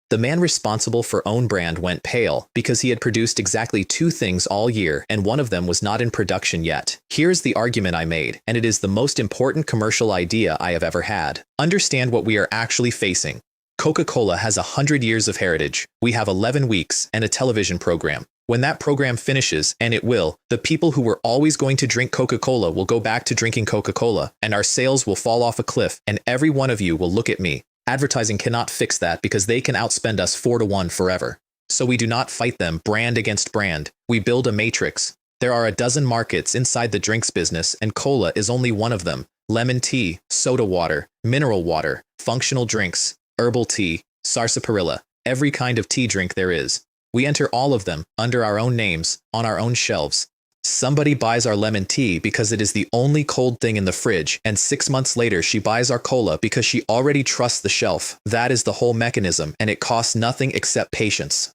The man responsible for own brand went pale because he had produced exactly 2 things all year and one of them was not in production yet. Here's the argument I made, and it is the most important commercial idea I have ever had. Understand what we are actually facing. Coca-Cola has 100 years of heritage. We have 11 weeks and a television program. When that program finishes, and it will, the people who were always going to drink Coca-Cola will go back to drinking Coca-Cola, and our sales will fall off a cliff, and every one of you will look at me. Advertising cannot fix that because they can outspend us 4-to-1 forever. So we do not fight them brand against brand. We build a matrix. There are a dozen markets inside the drinks business, and cola is only one of them. Lemon tea, soda water, mineral water, functional drinks, herbal tea, sarsaparilla, every kind of tea drink there is. We enter all of them, under our own names, on our own shelves. Somebody buys our lemon tea because it is the only cold thing in the fridge, and 6 months later she buys our cola because she already trusts the shelf. That is the whole mechanism, and it costs nothing except patience.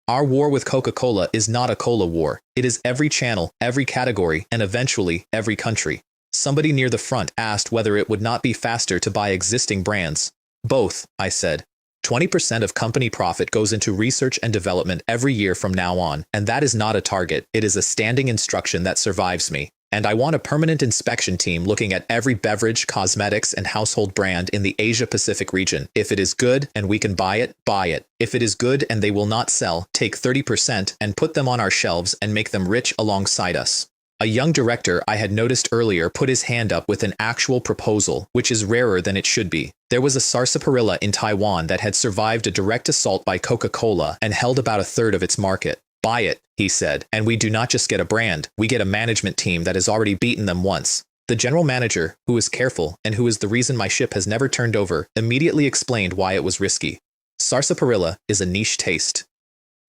Our war with Coca-Cola is not a cola war. It is every channel, every category, and eventually, every country. Somebody near the front asked whether it would not be faster to buy existing brands. Both, I said. 20% of company profit goes into research and development every year from now on, and that is not a target, it is a standing instruction that survives me. And I want a permanent inspection team looking at every beverage, cosmetics, and household brand in the Asia-Pacific region. If it is good and we can buy it, buy it. If it is good and they will not sell, take 30% and put them on our shelves and make them rich alongside us. A young director I had noticed earlier put his hand up with an actual proposal, which is rarer than it should be. There was a sarsaparilla in Taiwan that had survived a direct assault by Coca-Cola and held about 1/3 of its market. Buy it, he said, and we do not just get a brand, we get a management team that has already beaten them once. The general manager, who is careful and who is the reason my ship has never turned over, immediately explained why it was risky. Sarsaparilla is a niche taste.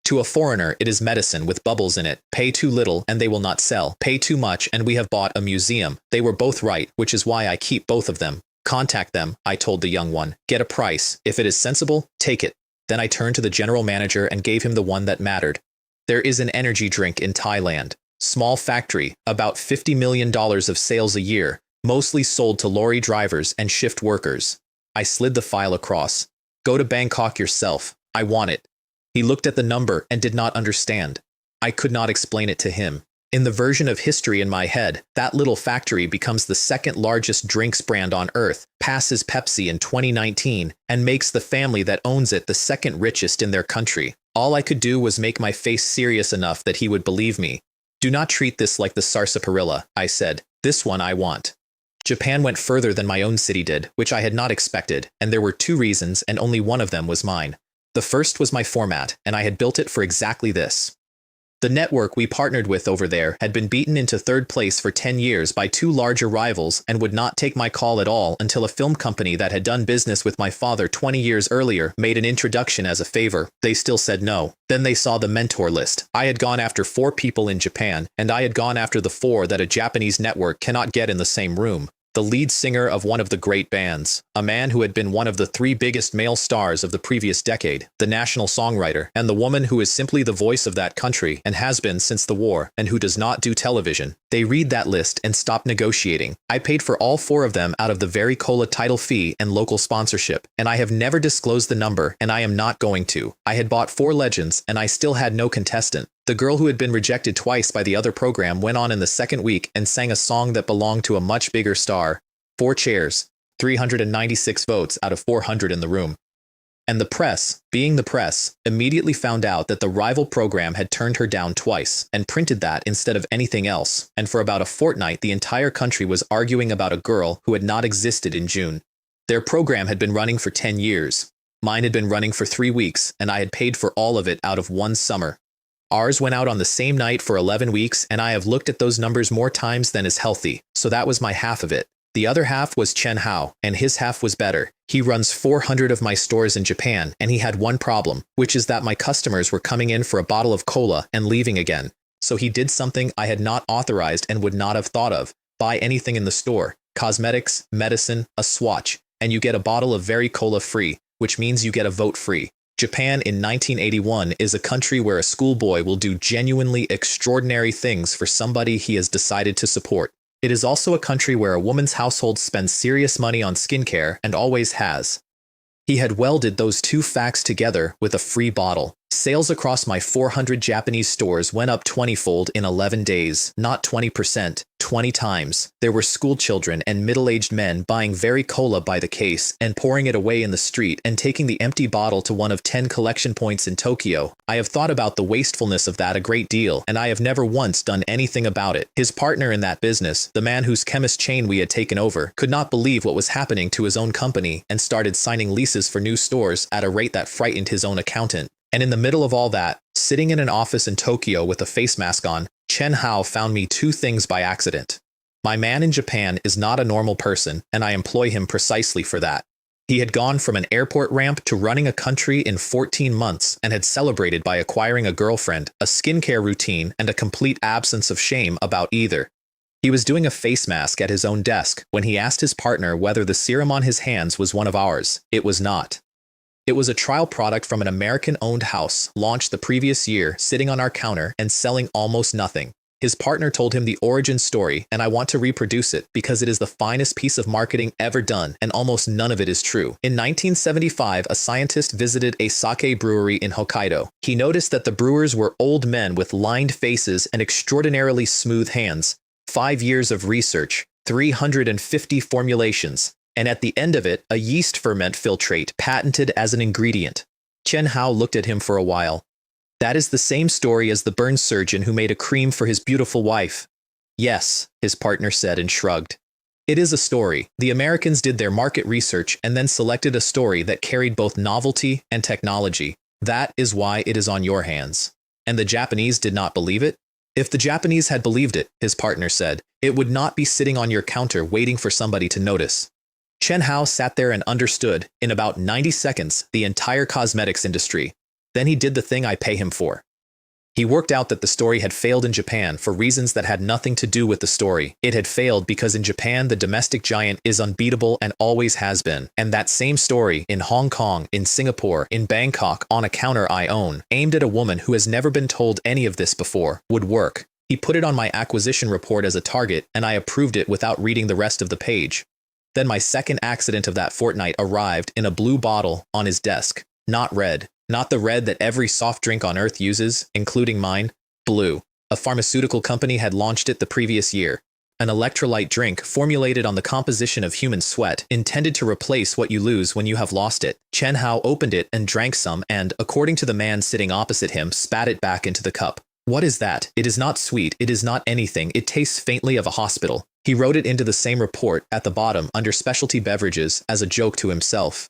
To a foreigner, it is medicine with bubbles in it. Pay too little and they will not sell. Pay too much and we have bought a museum. They were both right, which is why I keep both of them. Contact them, I told the young one. Get a price. If it is sensible, take it. Then I turned to the general manager and gave him the one that mattered. There is an energy drink in Thailand. Small factory, about $50 million of sales a year, mostly sold to lorry drivers and shift workers. I slid the file across. Go to Bangkok yourself. I want it. He looked at the number and did not understand. I could not explain it to him. In the version of history in my head, that little factory becomes the 2nd largest drinks brand on earth, passes Pepsi in 2019, and makes the family that owns it the 2nd richest in their country. All I could do was make my face serious enough that he would believe me. Do not treat this like the sarsaparilla, I said. This one I want. Japan went further than my own city did, which I had not expected, and there were 2 reasons, and only one of them was mine. The first was my format, and I had built it for exactly this. The network we partnered with over there had been beaten into 3rd place for 10 years by 2 larger rivals and would not take my call at all until a film company that had done business with my father 20 years earlier made an introduction as a favor. They still said no. Then they saw the mentor list. I had gone after 4 people in Japan, and I had gone after the 4 that a Japanese network cannot get in the same room. the lead singer of one of the great bands, a man who had been one of the three biggest male stars of the previous decade, the national songwriter, and the woman who is simply the voice of that country and has been since the war, and who does not do television. They read that list and stop negotiating. I paid for all four of them out of the very cola title fee and local sponsorship, and I have never disclosed the number, and I am not going to. I had bought 4 legends, and I still had no contestant. The girl who had been rejected twice by the other program went on in the second week and sang a song that belonged to a much bigger star. 4 chairs, 396 votes out of 400 in the room. And the press, being the press, immediately found out that the rival program had turned her down twice and printed that instead of anything else, and for about a fortnight the entire country was arguing about a girl who had not existed in June. Their program had been running for 10 years. Mine had been running for 3 weeks, and I had paid for all of it out of one summer. Ours went out on the same night for 11 weeks, and I have looked at those numbers more times than is healthy, so that was my half of it. The other half was Chen Hao, and his half was better. He runs 400 of my stores in Japan, and he had one problem, which is that my customers were coming in for a bottle of cola and leaving again. So he did something I had not authorized and would not have thought of. Buy anything in the store, cosmetics, medicine, a swatch, and you get a bottle of very cola free, which means you get a vote free. Japan in 1981 is a country where a schoolboy will do genuinely extraordinary things for somebody he has decided to support. It is also a country where a woman's household spends serious money on skincare and always has. He had welded those two facts together with a free bottle. Sales across my 400 Japanese stores went up 20-fold in 11 days, not 20%, 20 times. There were school children and middle-aged men buying very cola by the case and pouring it away in the street and taking the empty bottle to one of 10 collection points in Tokyo. I have thought about the wastefulness of that a great deal, and I have never once done anything about it. His partner in that business, the man whose chemist chain we had taken over, could not believe what was happening to his own company and started signing leases for new stores at a rate that frightened his own accountant. And in the middle of all that, sitting in an office in Tokyo with a face mask on, Chen Hao found me 2 things by accident. My man in Japan is not a normal person, and I employ him precisely for that. He had gone from an airport ramp to running a country in 14 months and had celebrated by acquiring a girlfriend, a skincare routine, and a complete absence of shame about either. He was doing a face mask at his own desk when he asked his partner whether the serum on his hands was one of ours. It was not. It was a trial product from an American-owned house launched the previous year, sitting on our counter and selling almost nothing. His partner told him the origin story, and I want to reproduce it because it is the finest piece of marketing ever done, and almost none of it is true. In 1975, a scientist visited a sake brewery in Hokkaido. He noticed that the brewers were old men with lined faces and extraordinarily smooth hands. 5 years of research, 350 formulations, and at the end of it, a yeast ferment filtrate patented as an ingredient. Chen Hao looked at him for a while. That is the same story as the burn surgeon who made a cream for his beautiful wife. Yes, his partner said and shrugged. It is a story. The Americans did their market research and then selected a story that carried both novelty and technology. That is why it is on your hands. And the Japanese did not believe it? If the Japanese had believed it, his partner said, it would not be sitting on your counter waiting for somebody to notice. Chen Hao sat there and understood, in about 90 seconds, the entire cosmetics industry. Then he did the thing I pay him for. He worked out that the story had failed in Japan for reasons that had nothing to do with the story. It had failed because in Japan the domestic giant is unbeatable and always has been. And that same story in Hong Kong, in Singapore, in Bangkok, on a counter I own, aimed at a woman who has never been told any of this before, would work. He put it on my acquisition report as a target, and I approved it without reading the rest of the page. Then my second accident of that fortnight arrived in a blue bottle on his desk. Not red. Not the red that every soft drink on earth uses, including mine. Blue. A pharmaceutical company had launched it the previous year. An electrolyte drink formulated on the composition of human sweat, intended to replace what you lose when you have lost it. Chen Hao opened it and drank some and, according to the man sitting opposite him, spat it back into the cup. What is that? It is not sweet. It is not anything. It tastes faintly of a hospital. He wrote it into the same report at the bottom under specialty beverages as a joke to himself.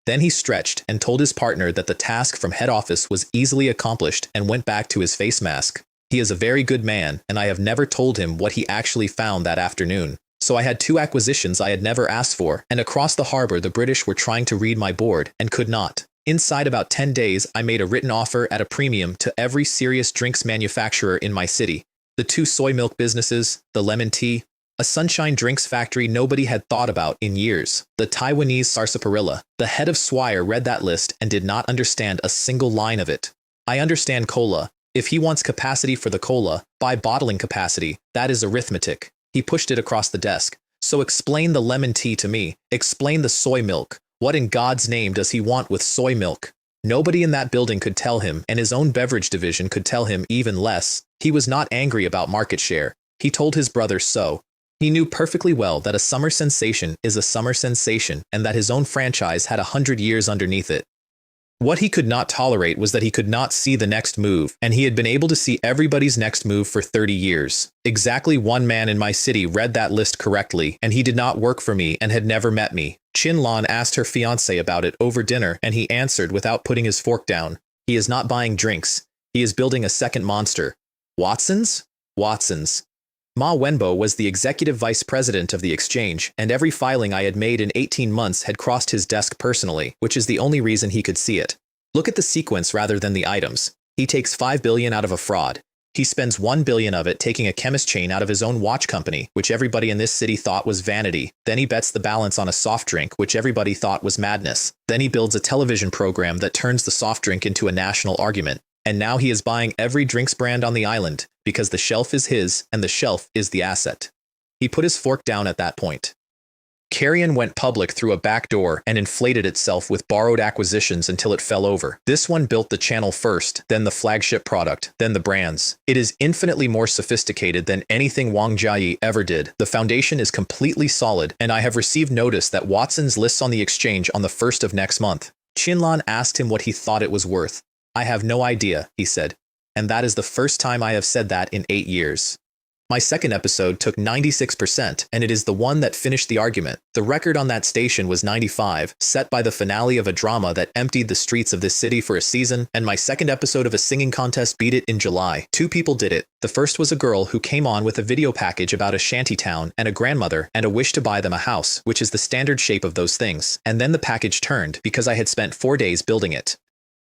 Then he stretched and told his partner that the task from head office was easily accomplished and went back to his face mask. He is a very good man, and I have never told him what he actually found that afternoon. So I had 2 acquisitions I had never asked for, and across the harbor the British were trying to read my board and could not. Inside about 10 days, I made a written offer at a premium to every serious drinks manufacturer in my city. The 2 soy milk businesses, the lemon tea, A sunshine drinks factory nobody had thought about in years. The Taiwanese sarsaparilla. The head of Swire read that list and did not understand a single line of it. I understand cola. If he wants capacity for the cola, buy bottling capacity. That is arithmetic. He pushed it across the desk. So explain the lemon tea to me. Explain the soy milk. What in God's name does he want with soy milk? Nobody in that building could tell him, and his own beverage division could tell him even less. He was not angry about market share. He told his brother so. He knew perfectly well that a summer sensation is a summer sensation and that his own franchise had 100 years underneath it. What he could not tolerate was that he could not see the next move, and he had been able to see everybody's next move for 30 years. Exactly one man in my city read that list correctly, and he did not work for me and had never met me. Chinlon asked her fiancé about it over dinner, and he answered without putting his fork down. He is not buying drinks. He is building a second monster. Watson's? Watson's. Ma Wenbo was the executive vice president of the exchange, and every filing I had made in 18 months had crossed his desk personally, which is the only reason he could see it. Look at the sequence rather than the items. He takes $5 billion out of a fraud. He spends $1 billion of it taking a chemist chain out of his own watch company, which everybody in this city thought was vanity. Then he bets the balance on a soft drink, which everybody thought was madness. Then he builds a television program that turns the soft drink into a national argument. And now he is buying every drinks brand on the island, because the shelf is his and the shelf is the asset. He put his fork down at that point. Carrion went public through a back door and inflated itself with borrowed acquisitions until it fell over. This one built the channel first, then the flagship product, then the brands. It is infinitely more sophisticated than anything Wang Jiayi ever did. The foundation is completely solid, and I have received notice that Watson's lists on the exchange on the 1st of next month. Chinlon asked him what he thought it was worth. I have no idea, he said. And that is the first time I have said that in 8 years. My second episode took 96%, and it is the one that finished the argument. The record on that station was 95, set by the finale of a drama that emptied the streets of this city for a season, and my second episode of a singing contest beat it in July. 2 people did it. The first was a girl who came on with a video package about a shanty town and a grandmother and a wish to buy them a house, which is the standard shape of those things. And then the package turned because I had spent 4 days building it.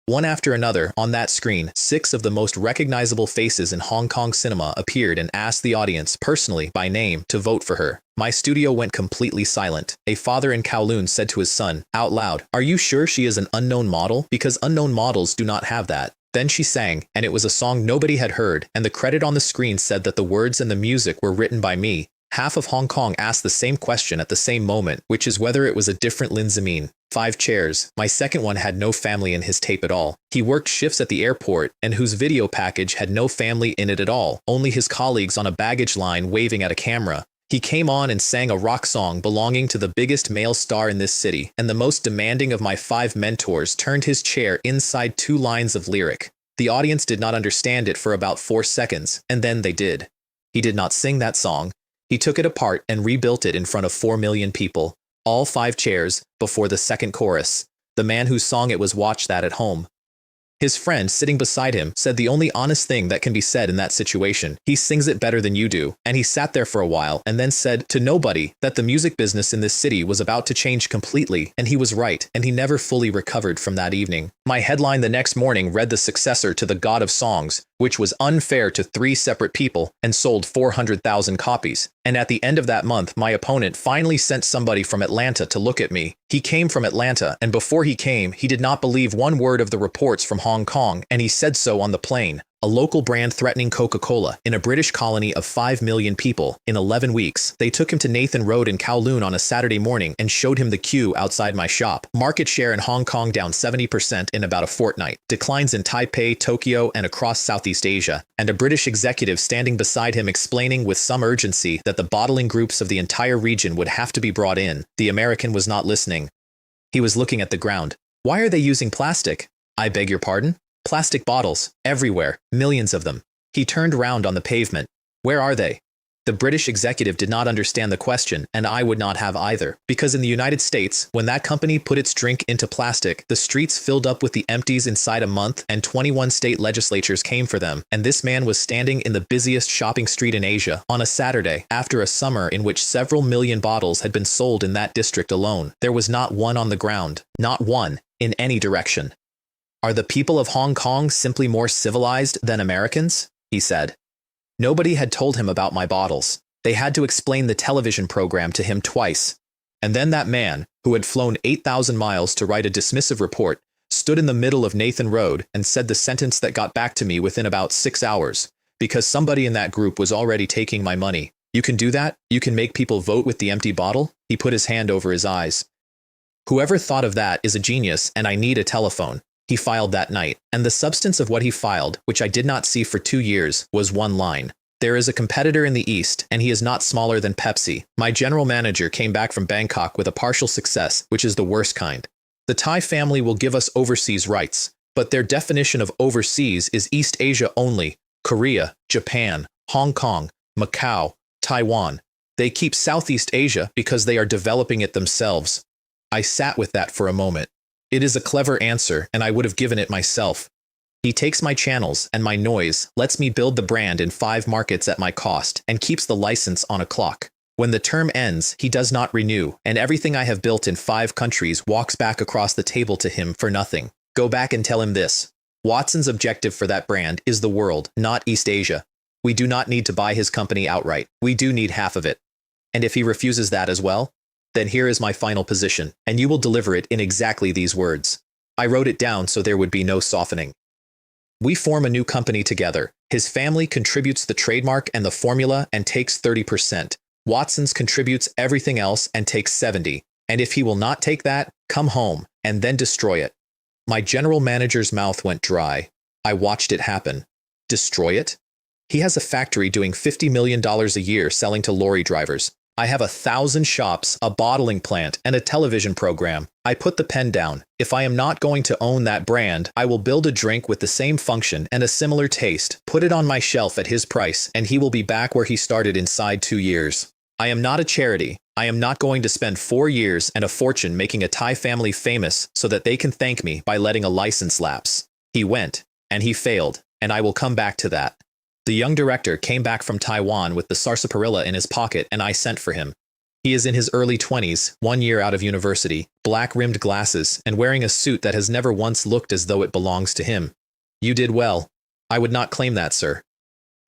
One after another, on that screen, 6 of the most recognizable faces in Hong Kong cinema appeared and asked the audience, personally, by name, to vote for her. My studio went completely silent. A father in Kowloon said to his son, out loud, "Are you sure she is an unknown model? Because unknown models do not have that." Then she sang, and it was a song nobody had heard, and the credit on the screen said that the words and the music were written by me. Half of Hong Kong asked the same question at the same moment, which is whether it was a different Lin Zemin. 5 chairs. My second one had no family in his tape at all. He worked shifts at the airport, and whose video package had no family in it at all, only his colleagues on a baggage line waving at a camera. He came on and sang a rock song belonging to the biggest male star in this city, and the most demanding of my 5 mentors turned his chair inside 2 lines of lyric. The audience did not understand it for about 4 seconds, and then they did. He did not sing that song. He took it apart and rebuilt it in front of 4 million people. All 5 chairs, before the second chorus. The man whose song it was watched that at home. His friend, sitting beside him, said the only honest thing that can be said in that situation. He sings it better than you do. And he sat there for a while and then said to nobody that the music business in this city was about to change completely, and he was right, and he never fully recovered from that evening. My headline the next morning read the successor to the God of Songs, which was unfair to 3 separate people and sold 400,000 copies. And at the end of that month, my opponent finally sent somebody from Atlanta to look at me. He came from Atlanta, and before he came, he did not believe one word of the reports from Hong Kong, and he said so on the plane. A local brand threatening Coca-Cola in a British colony of 5 million people. In 11 weeks, they took him to Nathan Road in Kowloon on a Saturday morning and showed him the queue outside my shop. Market share in Hong Kong down 70% in about a fortnight. Declines in Taipei, Tokyo, and across Southeast Asia. And a British executive standing beside him explaining with some urgency that the bottling groups of the entire region would have to be brought in. The American was not listening. He was looking at the ground. Why are they using plastic? I beg your pardon? Plastic bottles, everywhere, millions of them. He turned round on the pavement. Where are they? The British executive did not understand the question, and I would not have either. Because in the United States, when that company put its drink into plastic, the streets filled up with the empties inside a month, and 21 state legislatures came for them. And this man was standing in the busiest shopping street in Asia on a Saturday, after a summer in which several million bottles had been sold in that district alone. There was not one on the ground. Not one, in any direction. Are the people of Hong Kong simply more civilized than Americans? He said. Nobody had told him about my bottles. They had to explain the television program to him twice. And then that man, who had flown 8,000 miles to write a dismissive report, stood in the middle of Nathan Road and said the sentence that got back to me within about 6 hours, because somebody in that group was already taking my money. You can do that? You can make people vote with the empty bottle? He put his hand over his eyes. Whoever thought of that is a genius, and I need a telephone. He filed that night, and the substance of what he filed, which I did not see for 2 years, was one line. There is a competitor in the East, and he is not smaller than Pepsi. My general manager came back from Bangkok with a partial success, which is the worst kind. The Thai family will give us overseas rights, but their definition of overseas is East Asia only, Korea, Japan, Hong Kong, Macau, Taiwan. They keep Southeast Asia because they are developing it themselves. I sat with that for a moment. It is a clever answer, and I would have given it myself. He takes my channels and my noise, lets me build the brand in 5 markets at my cost, and keeps the license on a clock. When the term ends, he does not renew, and everything I have built in 5 countries walks back across the table to him for nothing. Go back and tell him this. Watson's objective for that brand is the world, not East Asia. We do not need to buy his company outright. We do need half of it. And if he refuses that as well, then here is my final position, and you will deliver it in exactly these words. I wrote it down so there would be no softening. We form a new company together. His family contributes the trademark and the formula and takes 30%. Watson's contributes everything else and takes 70%. And if he will not take that, come home and then destroy it. My general manager's mouth went dry. I watched it happen. Destroy it? He has a factory doing $50 million a year selling to lorry drivers. I have 1,000 shops, a bottling plant, and a television program. I put the pen down. If I am not going to own that brand, I will build a drink with the same function and a similar taste, put it on my shelf at his price, and he will be back where he started inside 2 years. I am not a charity. I am not going to spend 4 years and a fortune making a Thai family famous so that they can thank me by letting a license lapse. He went, and he failed, and I will come back to that. The young director came back from Taiwan with the sarsaparilla in his pocket, and I sent for him. He is in his early 20s, 1 year out of university, black-rimmed glasses, and wearing a suit that has never once looked as though it belongs to him. You did well. I would not claim that, sir.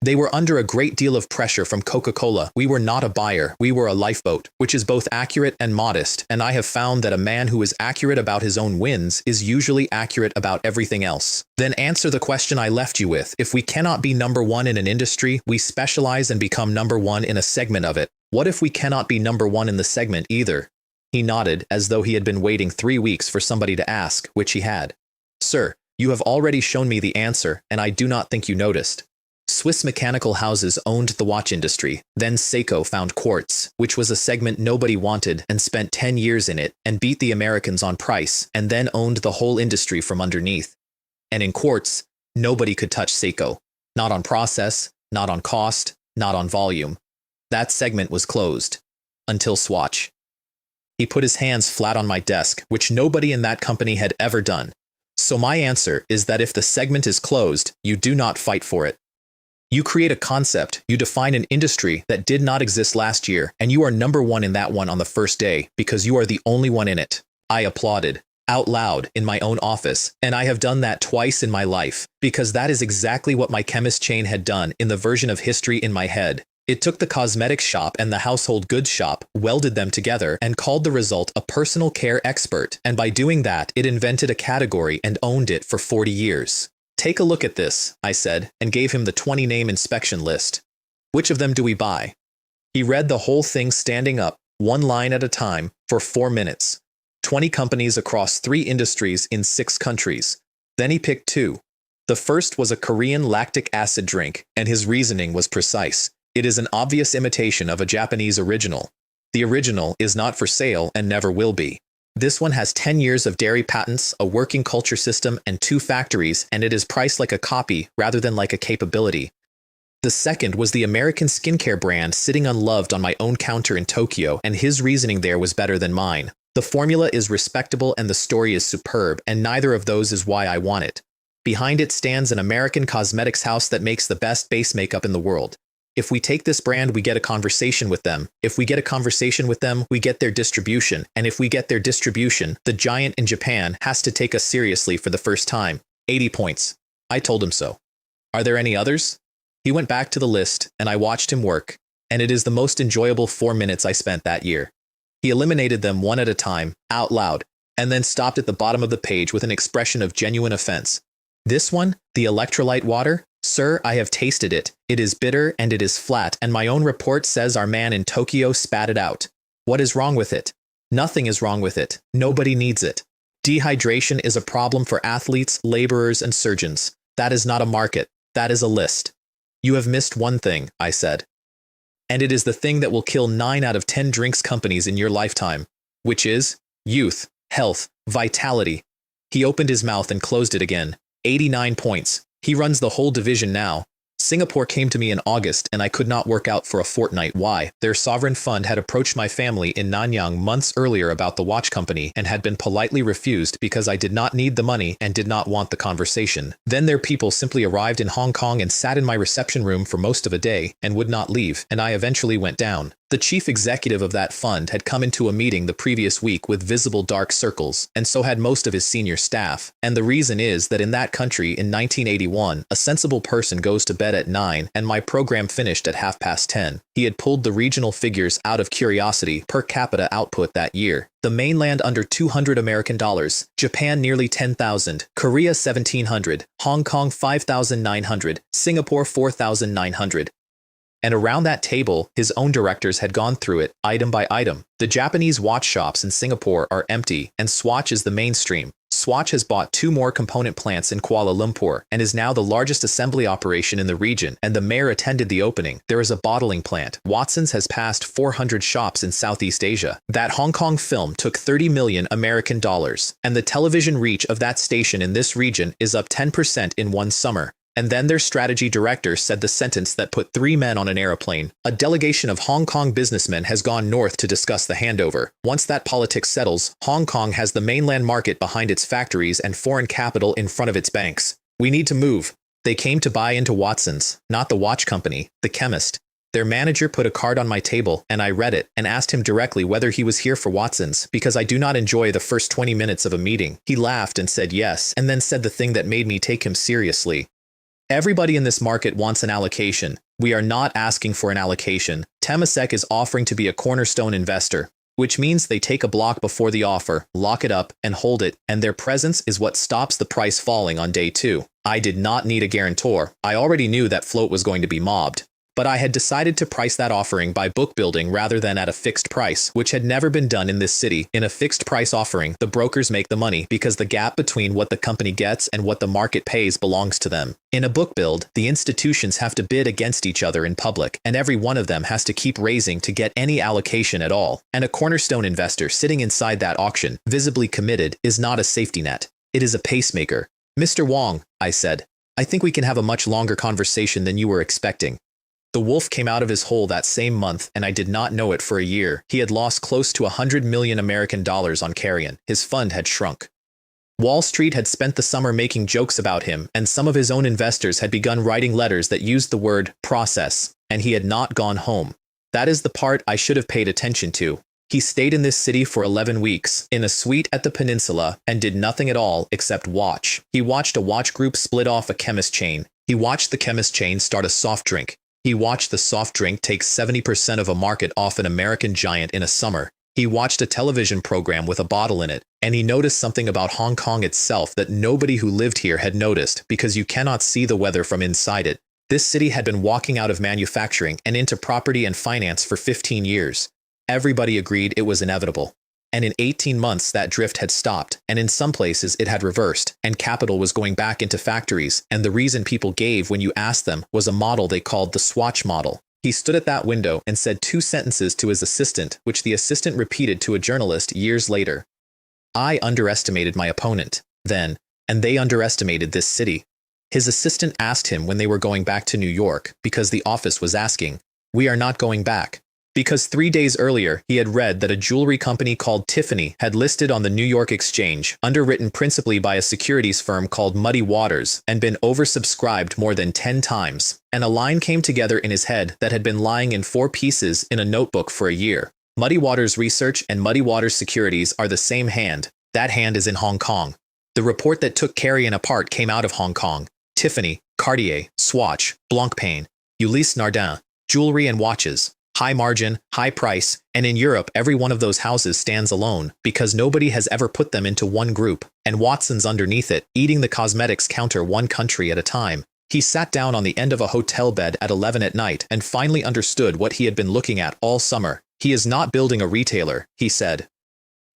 They were under a great deal of pressure from Coca-Cola. We were not a buyer, we were a lifeboat, which is both accurate and modest, and I have found that a man who is accurate about his own wins is usually accurate about everything else. Then answer the question I left you with. If we cannot be number 1 in an industry, we specialize and become number 1 in a segment of it. What if we cannot be number 1 in the segment either? He nodded, as though he had been waiting 3 weeks for somebody to ask, which he had. Sir, you have already shown me the answer, and I do not think you noticed. Swiss mechanical houses owned the watch industry. Then Seiko found quartz, which was a segment nobody wanted, and spent 10 years in it, and beat the Americans on price, and then owned the whole industry from underneath. And in quartz, nobody could touch Seiko. Not on process, not on cost, not on volume. That segment was closed. Until Swatch. He put his hands flat on my desk, which nobody in that company had ever done. So my answer is that if the segment is closed, you do not fight for it. You create a concept, you define an industry that did not exist last year, and you are number 1 in that one on the first day because you are the only one in it. I applauded, out loud, in my own office, and I have done that twice in my life, because that is exactly what my chemist chain had done in the version of history in my head. It took the cosmetics shop and the household goods shop, welded them together, and called the result a personal care expert, and by doing that, it invented a category and owned it for 40 years. Take a look at this, I said, and gave him the 20-name inspection list. Which of them do we buy? He read the whole thing standing up, 1 line at a time, for 4 minutes. 20 companies across 3 industries in 6 countries. Then he picked 2. The first was a Korean lactic acid drink, and his reasoning was precise. It is an obvious imitation of a Japanese original. The original is not for sale and never will be. This one has 10 years of dairy patents, a working culture system, and 2 factories, and it is priced like a copy rather than like a capability. The second was the American skincare brand sitting unloved on my own counter in Tokyo, and his reasoning there was better than mine. The formula is respectable and the story is superb, and neither of those is why I want it. Behind it stands an American cosmetics house that makes the best base makeup in the world. If we take this brand, we get a conversation with them. If we get a conversation with them, we get their distribution. And if we get their distribution, the giant in Japan has to take us seriously for the first time. 80 points. I told him so. Are there any others? He went back to the list, and I watched him work. and it is the most enjoyable 4 minutes I spent that year. He eliminated them one at a time, out loud, and then stopped at the bottom of the page with an expression of genuine offense. This one, the electrolyte water? Sir, I have tasted it. It is bitter and it is flat, and my own report says our man in Tokyo spat it out. What is wrong with it? Nothing is wrong with it. Nobody needs it. Dehydration is a problem for athletes, laborers, and surgeons. That is not a market. That is a list. You have missed one thing, I said. And it is the thing that will kill 9 out of 10 drinks companies in your lifetime, which is youth, health, vitality. He opened his mouth and closed it again. 89 points. He runs the whole division now. Singapore came to me in August and I could not work out for a fortnight why. Their sovereign fund had approached my family in Nanyang months earlier about the watch company and had been politely refused because I did not need the money and did not want the conversation. Then their people simply arrived in Hong Kong and sat in my reception room for most of a day and would not leave, and I eventually went down. The chief executive of that fund had come into a meeting the previous week with visible dark circles, and so had most of his senior staff. And the reason is that in that country in 1981, a sensible person goes to bed at 9, and my program finished at 10:30. He had pulled the regional figures out of curiosity per capita output that year. The mainland under $200, Japan nearly 10,000, Korea 1,700, Hong Kong 5,900, Singapore 4,900. And around that table, his own directors had gone through it, item by item. The Japanese watch shops in Singapore are empty, and Swatch is the mainstream. Swatch has bought 2 more component plants in Kuala Lumpur, and is now the largest assembly operation in the region, and the mayor attended the opening. There is a bottling plant. Watson's has passed 400 shops in Southeast Asia. That Hong Kong film took 30 million American dollars, and the television reach of that station in this region is up 10% in one summer. And then their strategy director said the sentence that put 3 men on an aeroplane. A delegation of Hong Kong businessmen has gone north to discuss the handover. Once that politics settles, Hong Kong has the mainland market behind its factories and foreign capital in front of its banks. We need to move. They came to buy into Watson's, not the watch company, the chemist. Their manager put a card on my table, and I read it, and asked him directly whether he was here for Watson's, because I do not enjoy the first 20 minutes of a meeting. He laughed and said yes, and then said the thing that made me take him seriously. Everybody in this market wants an allocation. We are not asking for an allocation. Temasek is offering to be a cornerstone investor, which means they take a block before the offer, lock it up, and hold it, and their presence is what stops the price falling on day 2. I did not need a guarantor. I already knew that float was going to be mobbed. But I had decided to price that offering by book building rather than at a fixed price, which had never been done in this city. In a fixed price offering, the brokers make the money because the gap between what the company gets and what the market pays belongs to them. In a book build, the institutions have to bid against each other in public, and every one of them has to keep raising to get any allocation at all. And a cornerstone investor sitting inside that auction, visibly committed, is not a safety net. It is a pacemaker. Mr. Wong, I said, I think we can have a much longer conversation than you were expecting. The wolf came out of his hole that same month, and I did not know it for a year. He had lost close to 100 million American dollars on carrion. His fund had shrunk. Wall Street had spent the summer making jokes about him, and some of his own investors had begun writing letters that used the word process, and he had not gone home. That is the part I should have paid attention to. He stayed in this city for 11 weeks, in a suite at the peninsula, and did nothing at all except watch. He watched a watch group split off a chemist chain. He watched the chemist chain start a soft drink. He watched the soft drink take 70% of a market off an American giant in a summer. He watched a television program with a bottle in it, and he noticed something about Hong Kong itself that nobody who lived here had noticed, because you cannot see the weather from inside it. This city had been walking out of manufacturing and into property and finance for 15 years. Everybody agreed it was inevitable. And in 18 months that drift had stopped, and in some places it had reversed, and capital was going back into factories, and the reason people gave when you asked them was a model they called the Swatch model. He stood at that window and said 2 sentences to his assistant, which the assistant repeated to a journalist years later. I underestimated my opponent then, and they underestimated this city. His assistant asked him when they were going back to New York, because the office was asking, "We are not going back." Because 3 days earlier, he had read that a jewelry company called Tiffany had listed on the New York Exchange, underwritten principally by a securities firm called Muddy Waters, and been oversubscribed more than 10 times. And a line came together in his head that had been lying in 4 pieces in a notebook for a year. Muddy Waters Research and Muddy Waters Securities are the same hand. That hand is in Hong Kong. The report that took carrion apart came out of Hong Kong. Tiffany, Cartier, Swatch, Blancpain, Ulysse Nardin, jewelry and watches. High margin, high price, and in Europe every one of those houses stands alone because nobody has ever put them into one group, and Watson's underneath it, eating the cosmetics counter one country at a time. He sat down on the end of a hotel bed at 11 at night and finally understood what he had been looking at all summer. He is not building a retailer, he said.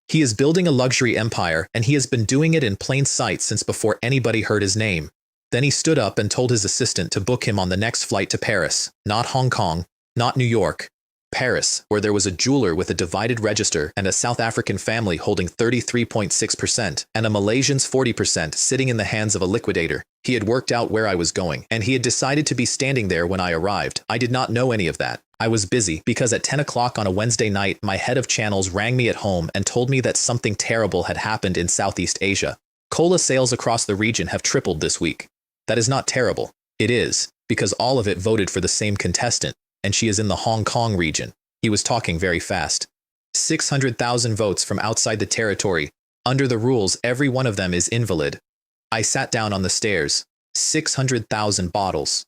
He is building a luxury empire, and he has been doing it in plain sight since before anybody heard his name. Then he stood up and told his assistant to book him on the next flight to Paris, not Hong Kong, not New York. Paris, where there was a jeweler with a divided register and a South African family holding 33.6% and a Malaysian's 40% sitting in the hands of a liquidator. He had worked out where I was going, and he had decided to be standing there when I arrived. I did not know any of that. I was busy because at 10 o'clock on a Wednesday night, my head of channels rang me at home and told me that something terrible had happened in Southeast Asia. Cola sales across the region have tripled this week. That is not terrible. It is, because all of it voted for the same contestant, and she is in the Hong Kong region. He was talking very fast. 600,000 votes from outside the territory. Under the rules, every one of them is invalid. I sat down on the stairs. 600,000 bottles.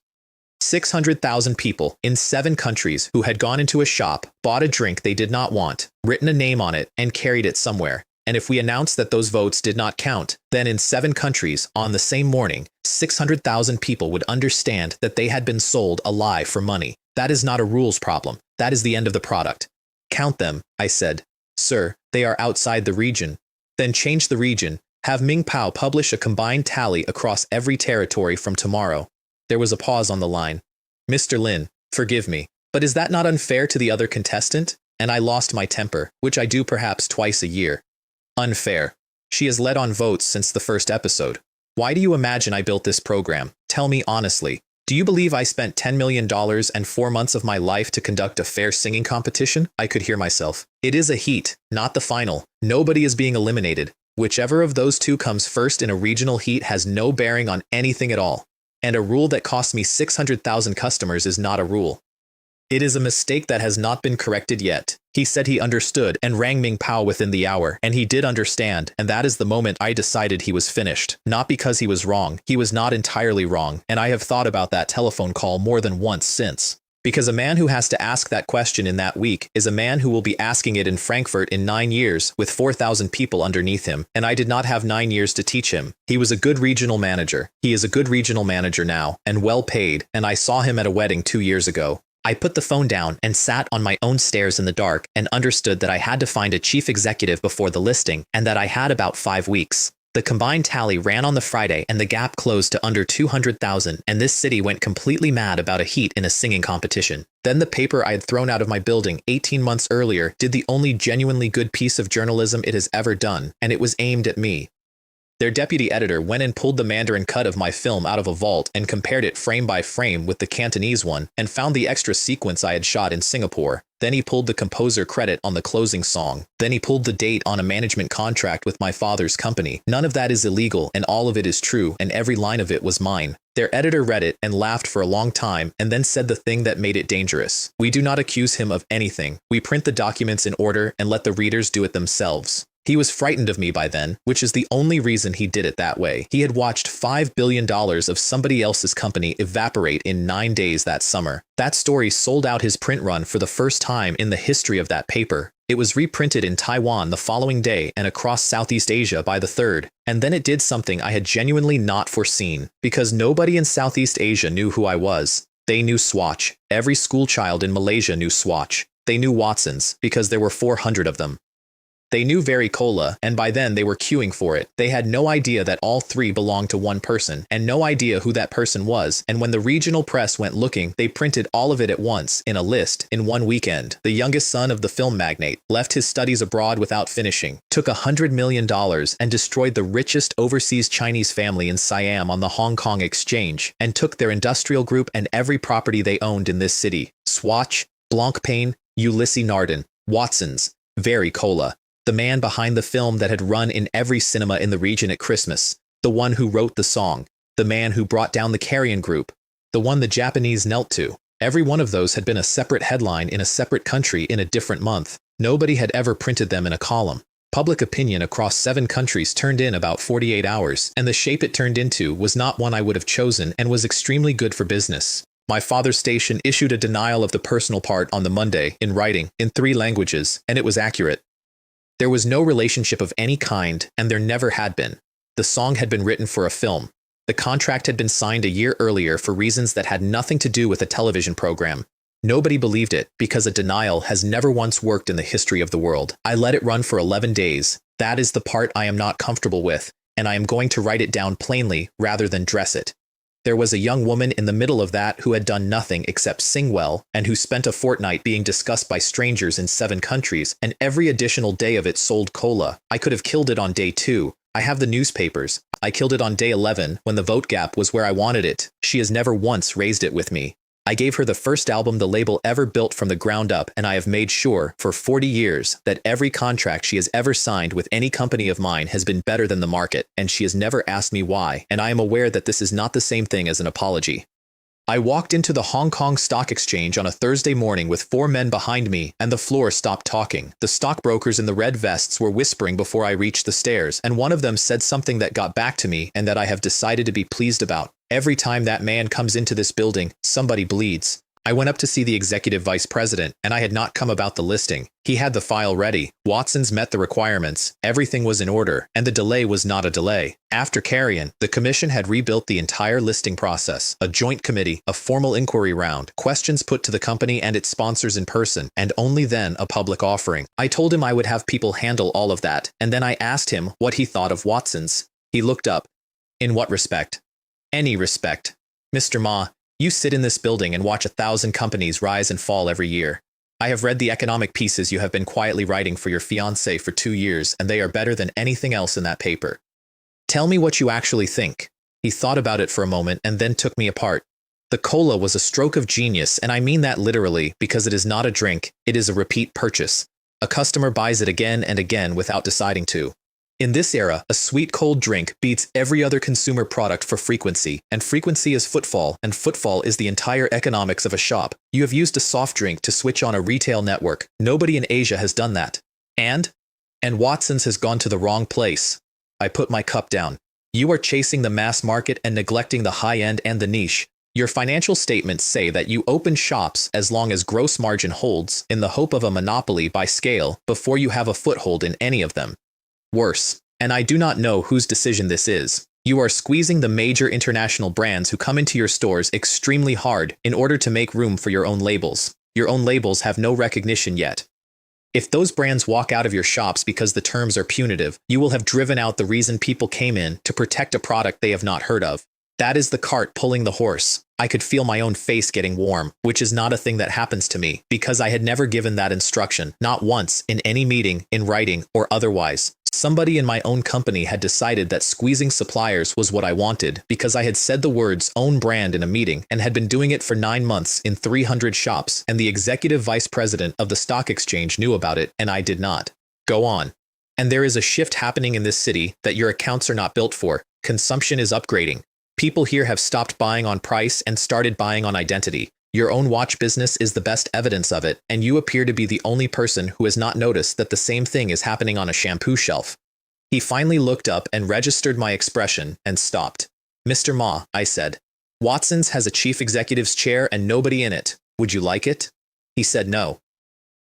600,000 people in 7 countries who had gone into a shop, bought a drink they did not want, written a name on it, and carried it somewhere. And if we announced that those votes did not count, then in 7 countries, on the same morning, 600,000 people would understand that they had been sold a lie for money. That is not a rules problem. That is the end of the product. Count them, I said. Sir, they are outside the region. Then change the region. Have Ming Pao publish a combined tally across every territory from tomorrow. There was a pause on the line. Mr. Lin, forgive me, but is that not unfair to the other contestant? And I lost my temper, which I do perhaps twice a year. Unfair. She has led on votes since the first episode. Why do you imagine I built this program? Tell me honestly. Do you believe I spent $10 million and 4 months of my life to conduct a fair singing competition? I could hear myself. It is a heat, not the final. Nobody is being eliminated. Whichever of those two comes first in a regional heat has no bearing on anything at all. And a rule that cost me 600,000 customers is not a rule. It is a mistake that has not been corrected yet. He said he understood and rang Ming Pao within the hour, and he did understand, and that is the moment I decided he was finished. Not because he was wrong, he was not entirely wrong, and I have thought about that telephone call more than once since. Because a man who has to ask that question in that week is a man who will be asking it in Frankfurt in 9 years with 4,000 people underneath him, and I did not have 9 years to teach him. He was a good regional manager. He is a good regional manager now, and well paid, and I saw him at a wedding 2 years ago. I put the phone down and sat on my own stairs in the dark and understood that I had to find a chief executive before the listing and that I had about 5 weeks. The combined tally ran on the Friday and the gap closed to under 200,000, and this city went completely mad about a heat in a singing competition. Then the paper I had thrown out of my building 18 months earlier did the only genuinely good piece of journalism it has ever done, and it was aimed at me. Their deputy editor went and pulled the Mandarin cut of my film out of a vault and compared it frame by frame with the Cantonese one and found the extra sequence I had shot in Singapore. Then he pulled the composer credit on the closing song. Then he pulled the date on a management contract with my father's company. None of that is illegal, and all of it is true, and every line of it was mine. Their editor read it and laughed for a long time and then said the thing that made it dangerous. We do not accuse him of anything. We print the documents in order and let the readers do it themselves. He was frightened of me by then, which is the only reason he did it that way. He had watched $5 billion of somebody else's company evaporate in 9 days that summer. That story sold out his print run for the first time in the history of that paper. It was reprinted in Taiwan the following day and across Southeast Asia by the 3rd. And then it did something I had genuinely not foreseen, because nobody in Southeast Asia knew who I was. They knew Swatch. Every school child in Malaysia knew Swatch. They knew Watson's, because there were 400 of them. They knew Very Cola, and by then they were queuing for it. They had no idea that all 3 belonged to one person, and no idea who that person was, and when the regional press went looking, they printed all of it at once, in a list, in one weekend. The youngest son of the film magnate left his studies abroad without finishing, took $100 million, and destroyed the richest overseas Chinese family in Siam on the Hong Kong exchange, and took their industrial group and every property they owned in this city. Swatch, Blancpain, Ulysses Nardin, Watson's, Very Cola. The man behind the film that had run in every cinema in the region at Christmas, the one who wrote the song, the man who brought down the Carrion Group, the one the Japanese knelt to. Every one of those had been a separate headline in a separate country in a different month. Nobody had ever printed them in a column. Public opinion across 7 countries turned in about 48 hours, and the shape it turned into was not one I would have chosen and was extremely good for business. My father's station issued a denial of the personal part on the Monday, in writing, in 3 languages, and it was accurate. There was no relationship of any kind, and there never had been. The song had been written for a film. The contract had been signed a year earlier for reasons that had nothing to do with a television program. Nobody believed it, because a denial has never once worked in the history of the world. I let it run for 11 days. That is the part I am not comfortable with, and I am going to write it down plainly rather than dress it. There was a young woman in the middle of that who had done nothing except sing well, and who spent a fortnight being discussed by strangers in 7 countries, and every additional day of it sold cola. I could have killed it on day 2. I have the newspapers. I killed it on day 11, when the vote gap was where I wanted it. She has never once raised it with me. I gave her the first album the label ever built from the ground up, and I have made sure, for 40 years, that every contract she has ever signed with any company of mine has been better than the market, and she has never asked me why, and I am aware that this is not the same thing as an apology. I walked into the Hong Kong Stock Exchange on a Thursday morning with 4 men behind me, and the floor stopped talking. The stockbrokers in the red vests were whispering before I reached the stairs, and one of them said something that got back to me and that I have decided to be pleased about. Every time that man comes into this building, somebody bleeds. I went up to see the executive vice president, and I had not come about the listing. He had the file ready. Watson's met the requirements. Everything was in order, and the delay was not a delay. After carrion, the commission had rebuilt the entire listing process, a joint committee, a formal inquiry round, questions put to the company and its sponsors in person, and only then a public offering. I told him I would have people handle all of that, and then I asked him what he thought of Watson's. He looked up. In what respect? Any respect. Mr. Ma, you sit in this building and watch 1,000 companies rise and fall every year. I have read the economic pieces you have been quietly writing for your fiancé for 2 years, and they are better than anything else in that paper. Tell me what you actually think. He thought about it for a moment and then took me apart. The cola was a stroke of genius, and I mean that literally, because it is not a drink, it is a repeat purchase. A customer buys it again and again without deciding to. In this era, a sweet cold drink beats every other consumer product for frequency, and frequency is footfall, and footfall is the entire economics of a shop. You have used a soft drink to switch on a retail network. Nobody in Asia has done that. And Watson's has gone to the wrong place. I put my cup down. You are chasing the mass market and neglecting the high end and the niche. Your financial statements say that you open shops as long as gross margin holds, in the hope of a monopoly by scale, before you have a foothold in any of them. Worse, and I do not know whose decision this is, you are squeezing the major international brands who come into your stores extremely hard in order to make room for your own labels. Your own labels have no recognition yet. If those brands walk out of your shops because the terms are punitive, you will have driven out the reason people came in to protect a product they have not heard of. That is the cart pulling the horse. I could feel my own face getting warm, which is not a thing that happens to me, because I had never given that instruction, not once, in any meeting, in writing, or otherwise. Somebody in my own company had decided that squeezing suppliers was what I wanted, because I had said the words own brand in a meeting, and had been doing it for 9 months in 300 shops, and the executive vice president of the stock exchange knew about it, and I did not. Go on. And there is a shift happening in this city that your accounts are not built for. Consumption is upgrading. People here have stopped buying on price and started buying on identity. Your own watch business is the best evidence of it, and you appear to be the only person who has not noticed that the same thing is happening on a shampoo shelf. He finally looked up and registered my expression and stopped. Mr. Ma, I said, Watson's has a chief executive's chair and nobody in it. Would you like it? He said no.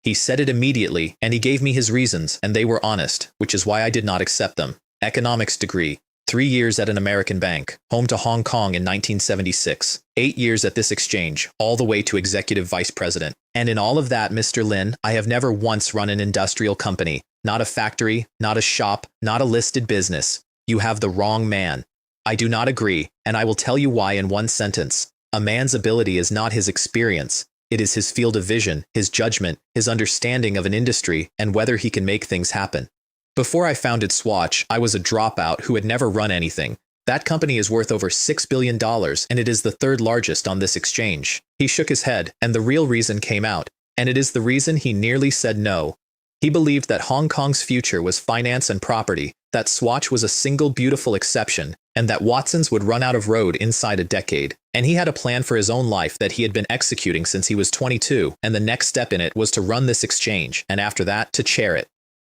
He said it immediately, and he gave me his reasons, and they were honest, which is why I did not accept them. Economics degree. 3 years at an American bank, home to Hong Kong in 1976, 8 years at this exchange, all the way to executive vice president. And in all of that, Mr. Lin, I have never once run an industrial company, not a factory, not a shop, not a listed business. You have the wrong man. I do not agree, and I will tell you why in one sentence. A man's ability is not his experience. It is his field of vision, his judgment, his understanding of an industry, and whether he can make things happen. Before I founded Swatch, I was a dropout who had never run anything. That company is worth over $6 billion, and it is the 3rd largest on this exchange. He shook his head, and the real reason came out, and it is the reason he nearly said no. He believed that Hong Kong's future was finance and property, that Swatch was a single beautiful exception, and that Watson's would run out of road inside a decade. And he had a plan for his own life that he had been executing since he was 22, and the next step in it was to run this exchange, and after that, to chair it.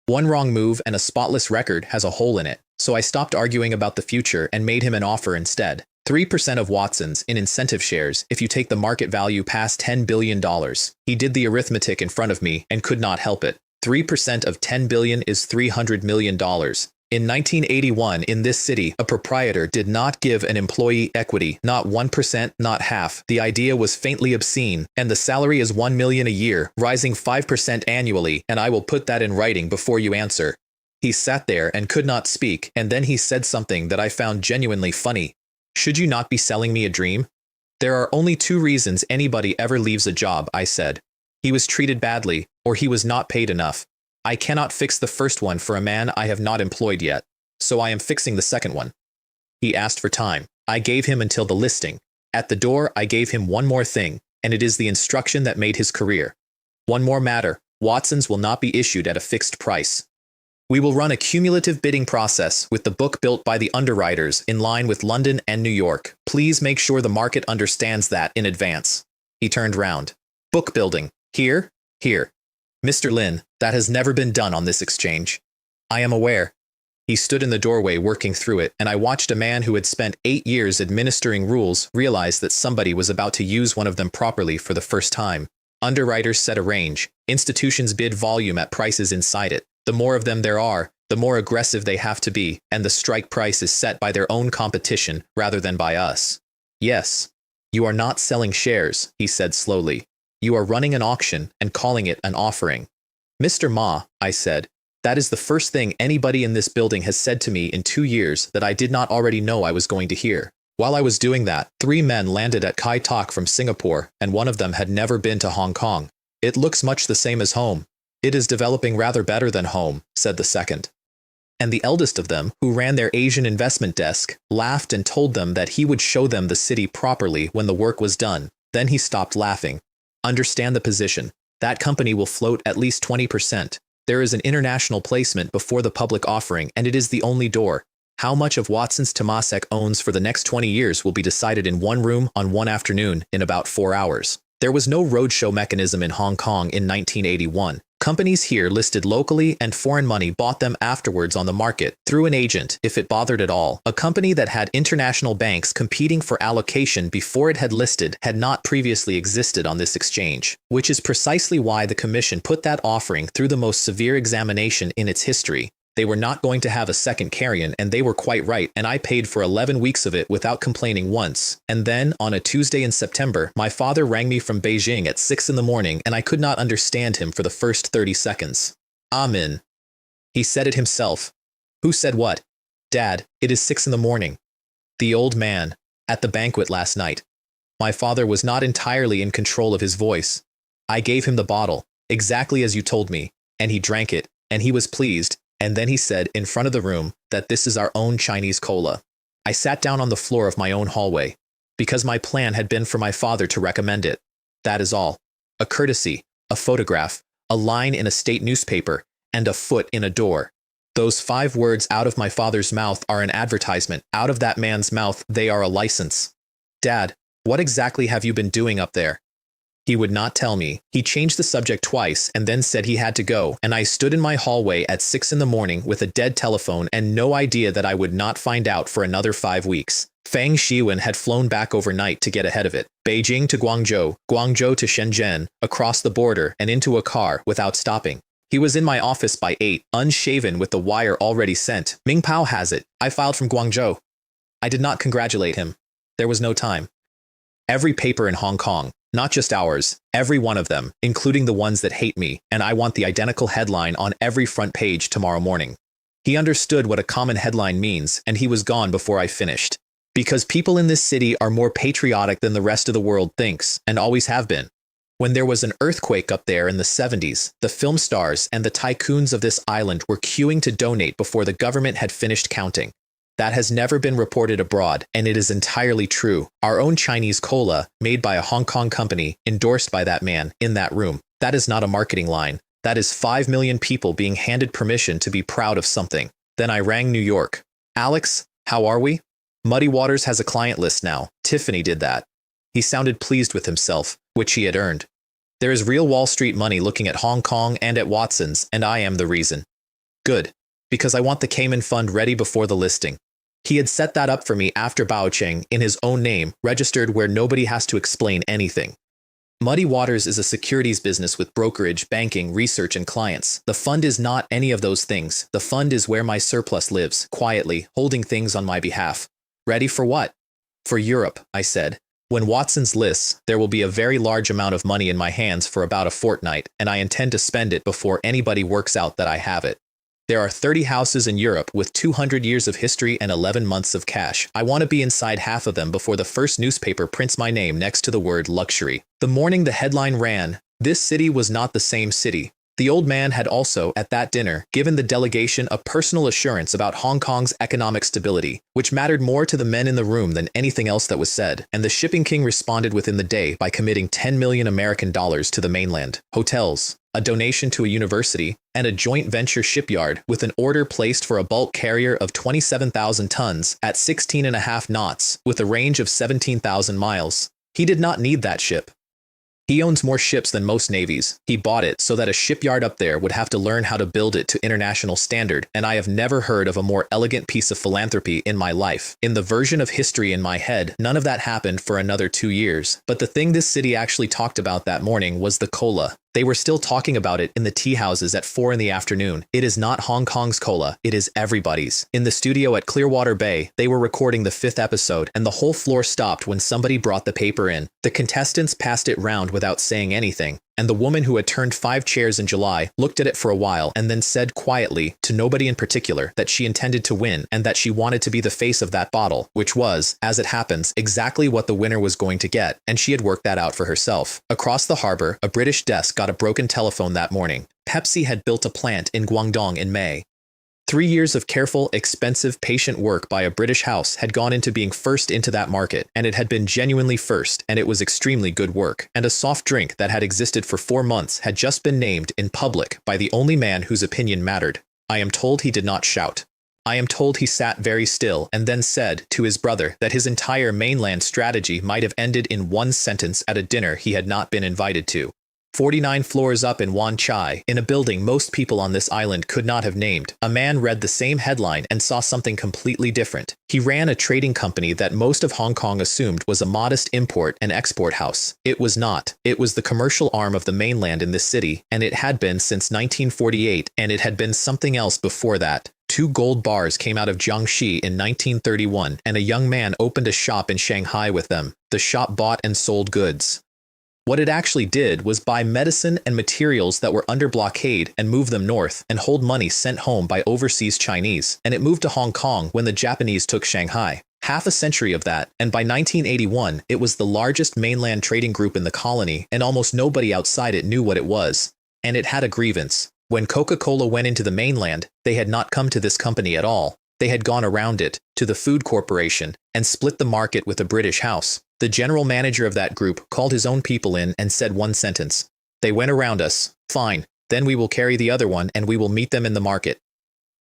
One wrong move and a spotless record has a hole in it, so I stopped arguing about the future and made him an offer instead. 3% of Watson's in incentive shares if you take the market value past $10 billion. He did the arithmetic in front of me and could not help it. 3% of $10 billion is $300 million. In 1981, in this city, a proprietor did not give an employee equity, not 1%, not half. The idea was faintly obscene, and the salary is $1 million a year, rising 5% annually, and I will put that in writing before you answer. He sat there and could not speak, and then he said something that I found genuinely funny. Should you not be selling me a dream? There are only 2 reasons anybody ever leaves a job, I said. He was treated badly, or he was not paid enough. I cannot fix the first one for a man I have not employed yet, so I am fixing the second one. He asked for time. I gave him until the listing. At the door, I gave him one more thing, and it is the instruction that made his career. One more matter, Watson's will not be issued at a fixed price. We will run a cumulative bidding process with the book built by the underwriters in line with London and New York. Please make sure the market understands that in advance. He turned round. Book building. Here? Here. Mr. Lin, that has never been done on this exchange. I am aware. He stood in the doorway working through it, and I watched a man who had spent 8 years administering rules realize that somebody was about to use one of them properly for the first time. Underwriters set a range. Institutions bid volume at prices inside it. The more of them there are, the more aggressive they have to be, and the strike price is set by their own competition rather than by us. Yes. You are not selling shares, he said slowly. You are running an auction and calling it an offering. Mr. Ma, I said, that is the first thing anybody in this building has said to me in 2 years that I did not already know I was going to hear. While I was doing that, 3 men landed at Kai Tak from Singapore, and one of them had never been to Hong Kong. It looks much the same as home. It is developing rather better than home, said the second. And the eldest of them, who ran their Asian investment desk, laughed and told them that he would show them the city properly when the work was done. Then he stopped laughing. Understand the position. That company will float at least 20%. There is an international placement before the public offering, and it is the only door. How much of Watson's Temasek owns for the next 20 years will be decided in one room on one afternoon in about 4 hours. There was no roadshow mechanism in Hong Kong in 1981. Companies here listed locally, and foreign money bought them afterwards on the market, through an agent, if it bothered at all. A company that had international banks competing for allocation before it had listed had not previously existed on this exchange, which is precisely why the Commission put that offering through the most severe examination in its history. They were not going to have a second carrion, and they were quite right, and I paid for 11 weeks of it without complaining once. And then, on a Tuesday in September, my father rang me from Beijing at 6 in the morning, and I could not understand him for the first 30 seconds. Amin. He said it himself. Who said what? Dad, it is 6 in the morning. The old man, at the banquet last night. My father was not entirely in control of his voice. I gave him the bottle, exactly as you told me, and he drank it, and he was pleased. And then he said, in front of the room, that this is our own Chinese cola. I sat down on the floor of my own hallway, because my plan had been for my father to recommend it. That is all. A courtesy, a photograph, a line in a state newspaper, and a foot in a door. Those 5 words out of my father's mouth are an advertisement. Out of that man's mouth, they are a license. Dad, what exactly have you been doing up there? He would not tell me. He changed the subject twice and then said he had to go, and I stood in my hallway at 6 in the morning with a dead telephone and no idea that I would not find out for another 5 weeks. Fang Shiwen had flown back overnight to get ahead of it. Beijing to Guangzhou, Guangzhou to Shenzhen, across the border and into a car without stopping. He was in my office by 8, unshaven with the wire already sent. Ming Pao has it. I filed from Guangzhou. I did not congratulate him. There was no time. Every paper in Hong Kong, not just ours, every one of them, including the ones that hate me, and I want the identical headline on every front page tomorrow morning. He understood what a common headline means, and he was gone before I finished. Because people in this city are more patriotic than the rest of the world thinks, and always have been. When there was an earthquake up there in the 70s, the film stars and the tycoons of this island were queuing to donate before the government had finished counting. That has never been reported abroad, and it is entirely true. Our own Chinese cola, made by a Hong Kong company, endorsed by that man, in that room. That is not a marketing line. That is 5 million people being handed permission to be proud of something. Then I rang New York. Alex, how are we? Muddy Waters has a client list now. Tiffany did that. He sounded pleased with himself, which he had earned. There is real Wall Street money looking at Hong Kong and at Watson's, and I am the reason. Good. Because I want the Cayman Fund ready before the listing. He had set that up for me after Baocheng, in his own name, registered where nobody has to explain anything. Muddy Waters is a securities business with brokerage, banking, research, and clients. The fund is not any of those things. The fund is where my surplus lives, quietly, holding things on my behalf. Ready for what? For Europe, I said. When Watson's lists, there will be a very large amount of money in my hands for about a fortnight, and I intend to spend it before anybody works out that I have it. There are 30 houses in Europe with 200 years of history and 11 months of cash. I want to be inside half of them before the first newspaper prints my name next to the word luxury. The morning the headline ran, "This city was not the same city." The old man had also, at that dinner, given the delegation a personal assurance about Hong Kong's economic stability, which mattered more to the men in the room than anything else that was said, and the shipping king responded within the day by committing 10 million American dollars to the mainland, hotels, a donation to a university, and a joint venture shipyard with an order placed for a bulk carrier of 27,000 tons at 16.5 knots with a range of 17,000 miles. He did not need that ship. He owns more ships than most navies. He bought it so that a shipyard up there would have to learn how to build it to international standard, and I have never heard of a more elegant piece of philanthropy in my life. In the version of history in my head, none of that happened for another 2 years. But the thing this city actually talked about that morning was the cola. They were still talking about it in the tea houses at 4 in the afternoon. It is not Hong Kong's cola, it is everybody's. In the studio at Clearwater Bay, they were recording the 5th episode, and the whole floor stopped when somebody brought the paper in. The contestants passed it round without saying anything, and the woman who had turned 5 chairs in July looked at it for a while and then said quietly, to nobody in particular, that she intended to win and that she wanted to be the face of that bottle, which was, as it happens, exactly what the winner was going to get, and she had worked that out for herself. Across the harbor, a British desk got a broken telephone that morning. Pepsi had built a plant in Guangdong in May. 3 years of careful, expensive, patient work by a British house had gone into being first into that market, and it had been genuinely first, and it was extremely good work. And a soft drink that had existed for 4 months had just been named in public by the only man whose opinion mattered. I am told he did not shout. I am told he sat very still and then said to his brother that his entire mainland strategy might have ended in one sentence at a dinner he had not been invited to. 49 floors up in Wan Chai, in a building most people on this island could not have named, a man read the same headline and saw something completely different. He ran a trading company that most of Hong Kong assumed was a modest import and export house. It was not. It was the commercial arm of the mainland in this city, and it had been since 1948, and it had been something else before that. 2 gold bars came out of Jiangxi in 1931, and a young man opened a shop in Shanghai with them. The shop bought and sold goods. What it actually did was buy medicine and materials that were under blockade and move them north and hold money sent home by overseas Chinese, and it moved to Hong Kong when the Japanese took Shanghai. Half a century of that, and by 1981, it was the largest mainland trading group in the colony, and almost nobody outside it knew what it was. And it had a grievance. When Coca-Cola went into the mainland, they had not come to this company at all. They had gone around it, to the Food Corporation, and split the market with a British house. The general manager of that group called his own people in and said one sentence. They went around us. Fine. Then we will carry the other one and we will meet them in the market.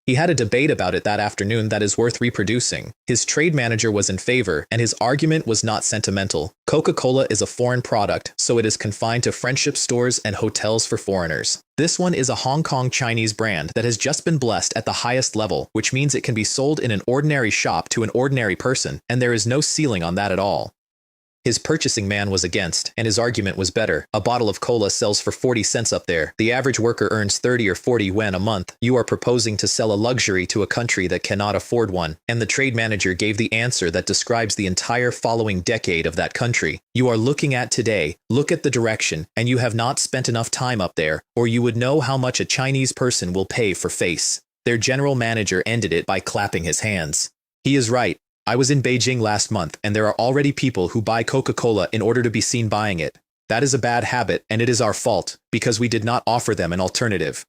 He had a debate about it that afternoon that is worth reproducing. His trade manager was in favor, and his argument was not sentimental. Coca-Cola is a foreign product, so it is confined to friendship stores and hotels for foreigners. This one is a Hong Kong Chinese brand that has just been blessed at the highest level, which means it can be sold in an ordinary shop to an ordinary person, and there is no ceiling on that at all. His purchasing man was against, and his argument was better. A bottle of cola sells for 40 cents up there. The average worker earns 30 or 40 yuan a month. You are proposing to sell a luxury to a country that cannot afford one. And the trade manager gave the answer that describes the entire following decade of that country. You are looking at today, look at the direction, and you have not spent enough time up there, or you would know how much a Chinese person will pay for face. Their general manager ended it by clapping his hands. He is right. I was in Beijing last month, and there are already people who buy Coca-Cola in order to be seen buying it. That is a bad habit, and it is our fault, because we did not offer them an alternative.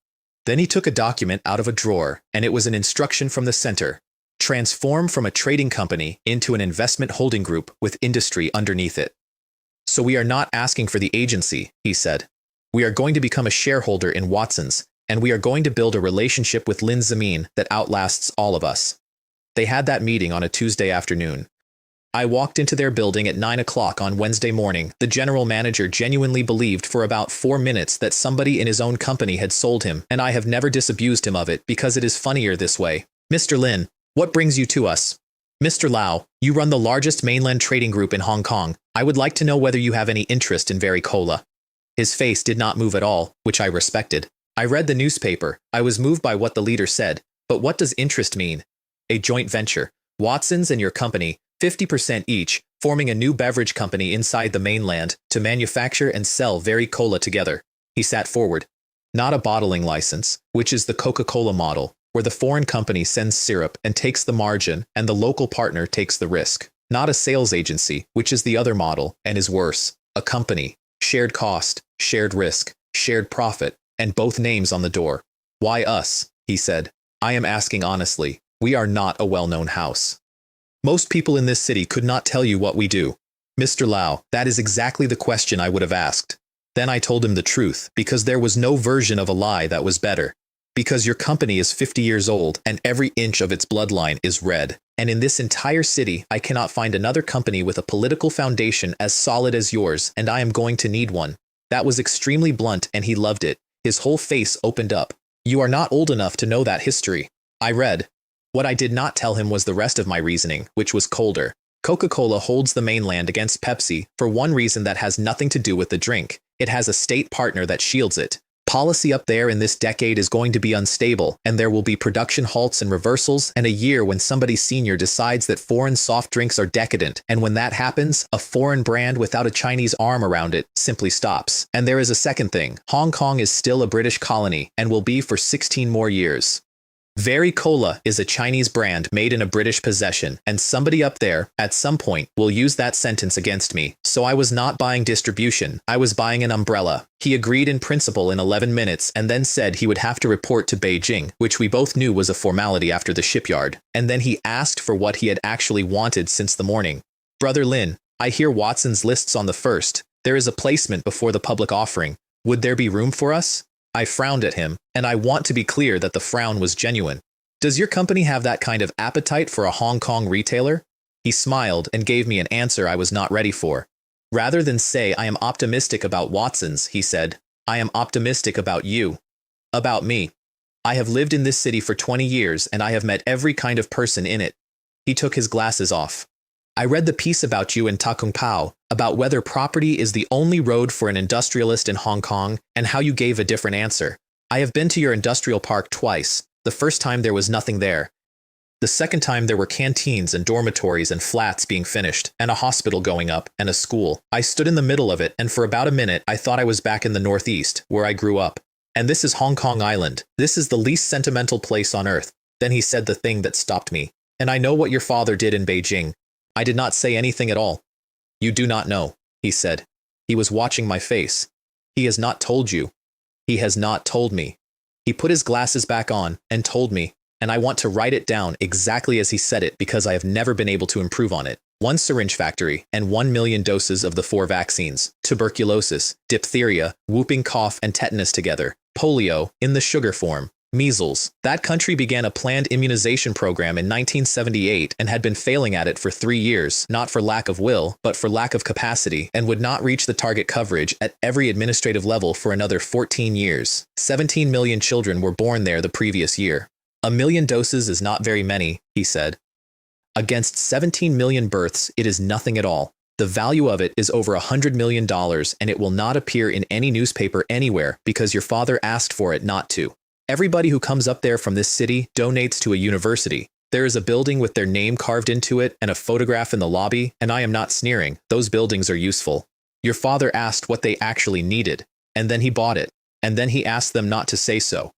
Then he took a document out of a drawer, and it was an instruction from the center. Transform from a trading company into an investment holding group with industry underneath it. So we are not asking for the agency, he said. We are going to become a shareholder in Watson's, and we are going to build a relationship with Lin Zemin that outlasts all of us. They had that meeting on a Tuesday afternoon. I walked into their building at 9 o'clock on Wednesday morning. The general manager genuinely believed for about 4 minutes that somebody in his own company had sold him, and I have never disabused him of it because it is funnier this way. Mr. Lin, what brings you to us? Mr. Lau, you run the largest mainland trading group in Hong Kong. I would like to know whether you have any interest in Cola. His face did not move at all, which I respected. I read the newspaper. I was moved by what the leader said. But what does interest mean? A joint venture. Watson's and your company, 50% each, forming a new beverage company inside the mainland to manufacture and sell Cola together. He sat forward. Not a bottling license, which is the Coca-Cola model, where the foreign company sends syrup and takes the margin and the local partner takes the risk. Not a sales agency, which is the other model and is worse. A company. Shared cost, shared risk, shared profit, and both names on the door. Why us? He said. I am asking honestly. We are not a well-known house. Most people in this city could not tell you what we do. Mr. Lau, that is exactly the question I would have asked. Then I told him the truth, because there was no version of a lie that was better. Because your company is 50 years old and every inch of its bloodline is red. And in this entire city, I cannot find another company with a political foundation as solid as yours, and I am going to need one. That was extremely blunt and he loved it. His whole face opened up. You are not old enough to know that history. I read. What I did not tell him was the rest of my reasoning, which was colder. Coca-Cola holds the mainland against Pepsi for one reason that has nothing to do with the drink. It has a state partner that shields it. Policy up there in this decade is going to be unstable, and there will be production halts and reversals, and a year when somebody senior decides that foreign soft drinks are decadent, and when that happens, a foreign brand without a Chinese arm around it simply stops. And there is a second thing. Hong Kong is still a British colony, and will be for 16 more years. Cola is a Chinese brand made in a British possession, and somebody up there, at some point, will use that sentence against me. So I was not buying distribution, I was buying an umbrella. He agreed in principle in 11 minutes and then said he would have to report to Beijing, which we both knew was a formality after the shipyard. And then he asked for what he had actually wanted since the morning. Brother Lin, I hear Watson's lists on the first. There is a placement before the public offering. Would there be room for us? I frowned at him, and I want to be clear that the frown was genuine. Does your company have that kind of appetite for a Hong Kong retailer? He smiled and gave me an answer I was not ready for. Rather than say I am optimistic about Watson's, he said, I am optimistic about you. About me. I have lived in this city for 20 years and I have met every kind of person in it. He took his glasses off. I read the piece about you in Ta Kung Pao, about whether property is the only road for an industrialist in Hong Kong, and how you gave a different answer. I have been to your industrial park twice. The first time there was nothing there. The second time there were canteens and dormitories and flats being finished, and a hospital going up, and a school. I stood in the middle of it, and for about a minute I thought I was back in the Northeast, where I grew up. And this is Hong Kong Island. This is the least sentimental place on earth. Then he said the thing that stopped me. And I know what your father did in Beijing. I did not say anything at all. You do not know, he said. He was watching my face. He has not told you. He has not told me. He put his glasses back on and told me, and I want to write it down exactly as he said it because I have never been able to improve on it. 1 syringe factory and 1 million doses of the 4 vaccines, tuberculosis, diphtheria, whooping cough and tetanus together, polio, in the sugar form, measles. That country began a planned immunization program in 1978 and had been failing at it for 3 years, not for lack of will, but for lack of capacity, and would not reach the target coverage at every administrative level for another 14 years. 17 million children were born there the previous year. 1 million doses is not very many, he said. Against 17 million births, it is nothing at all. The value of it is over $100 million, and it will not appear in any newspaper anywhere because your father asked for it not to. Everybody who comes up there from this city donates to a university. There is a building with their name carved into it and a photograph in the lobby, and I am not sneering. Those buildings are useful. Your father asked what they actually needed, and then he bought it, and then he asked them not to say so.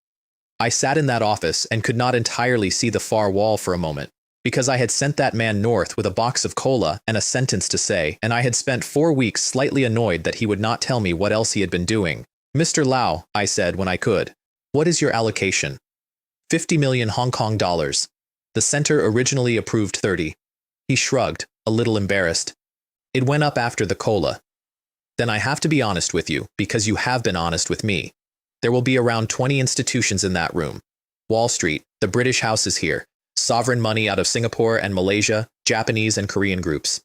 I sat in that office and could not entirely see the far wall for a moment, because I had sent that man north with a box of cola and a sentence to say, and I had spent 4 weeks slightly annoyed that he would not tell me what else he had been doing. Mr. Lau, I said when I could. What is your allocation? 50 million Hong Kong dollars. The center originally approved 30. He shrugged, a little embarrassed. It went up after the cola. Then I have to be honest with you, because you have been honest with me. There will be around 20 institutions in that room. Wall Street, the British house is here, sovereign money out of Singapore and Malaysia, Japanese and Korean groups.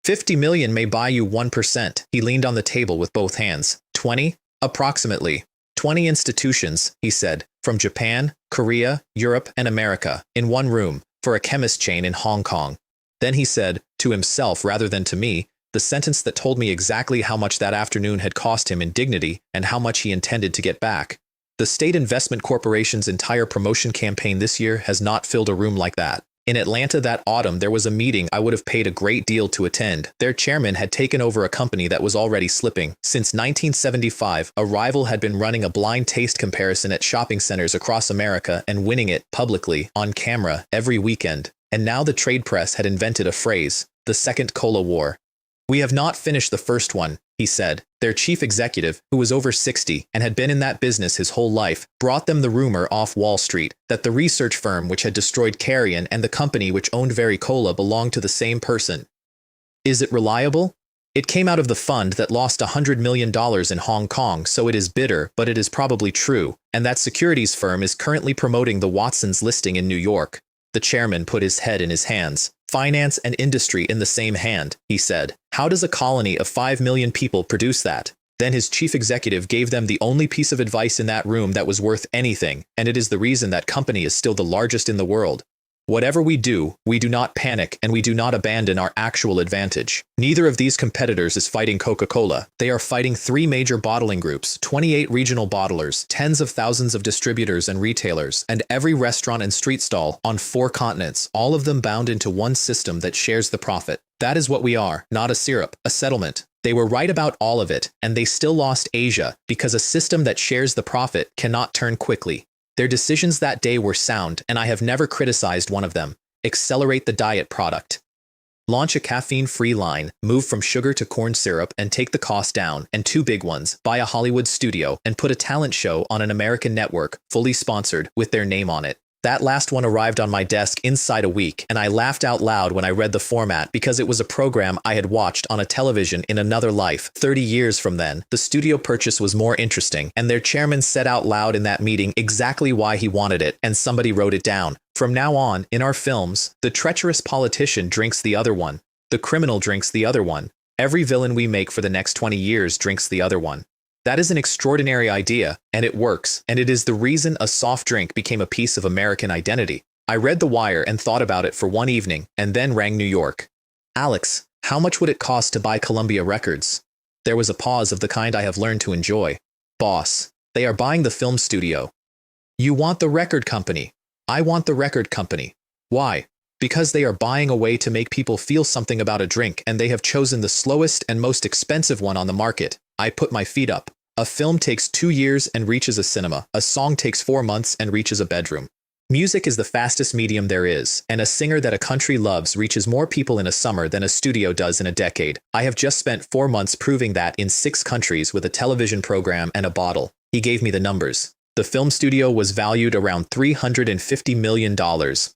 50 million may buy you 1%. He leaned on the table with both hands. 20? Approximately. 20 institutions, he said, from Japan, Korea, Europe, and America, in one room, for a chemist chain in Hong Kong. Then he said, to himself rather than to me, the sentence that told me exactly how much that afternoon had cost him in dignity and how much he intended to get back. The State Investment Corporation's entire promotion campaign this year has not filled a room like that. In Atlanta that autumn, there was a meeting I would have paid a great deal to attend. Their chairman had taken over a company that was already slipping. Since 1975, a rival had been running a blind taste comparison at shopping centers across America and winning it publicly, on camera, every weekend. And now the trade press had invented a phrase, the second cola war. We have not finished the first one, he said. Their chief executive, who was over 60 and had been in that business his whole life, brought them the rumor off Wall Street that the research firm which had destroyed Carrion and the company which owned Very Cola belonged to the same person. Is it reliable? It came out of the fund that lost $100 million in Hong Kong, so it is bitter, but it is probably true, and that securities firm is currently promoting the Watsons listing in New York. The chairman put his head in his hands. Finance and industry in the same hand, he said. How does a colony of 5 million people produce that? Then his chief executive gave them the only piece of advice in that room that was worth anything, and it is the reason that company is still the largest in the world. Whatever we do not panic and we do not abandon our actual advantage. Neither of these competitors is fighting Coca-Cola. They are fighting 3 major bottling groups, 28 regional bottlers, tens of thousands of distributors and retailers, and every restaurant and street stall on 4 continents, all of them bound into one system that shares the profit. That is what we are, not a syrup, a settlement. They were right about all of it, and they still lost Asia because a system that shares the profit cannot turn quickly. Their decisions that day were sound, and I have never criticized one of them. Accelerate the diet product. Launch a caffeine-free line, move from sugar to corn syrup and take the cost down, and 2 big ones, buy a Hollywood studio and put a talent show on an American network, fully sponsored, with their name on it. That last one arrived on my desk inside a week, and I laughed out loud when I read the format because it was a program I had watched on a television in another life. 30 years from then, the studio purchase was more interesting, and their chairman said out loud in that meeting exactly why he wanted it, and somebody wrote it down. From now on, in our films, the treacherous politician drinks the other one. The criminal drinks the other one. Every villain we make for the next 20 years drinks the other one. That is an extraordinary idea, and it works, and it is the reason a soft drink became a piece of American identity. I read The Wire and thought about it for one evening, and then rang New York. Alex, how much would it cost to buy Columbia Records? There was a pause of the kind I have learned to enjoy. Boss, they are buying the film studio. You want the record company. I want the record company. Why? Because they are buying a way to make people feel something about a drink, and they have chosen the slowest and most expensive one on the market. I put my feet up. A film takes 2 years and reaches a cinema. A song takes 4 months and reaches a bedroom. Music is the fastest medium there is, and a singer that a country loves reaches more people in a summer than a studio does in a decade. I have just spent 4 months proving that in 6 countries with a television program and a bottle. He gave me the numbers. The film studio was valued around $350 million,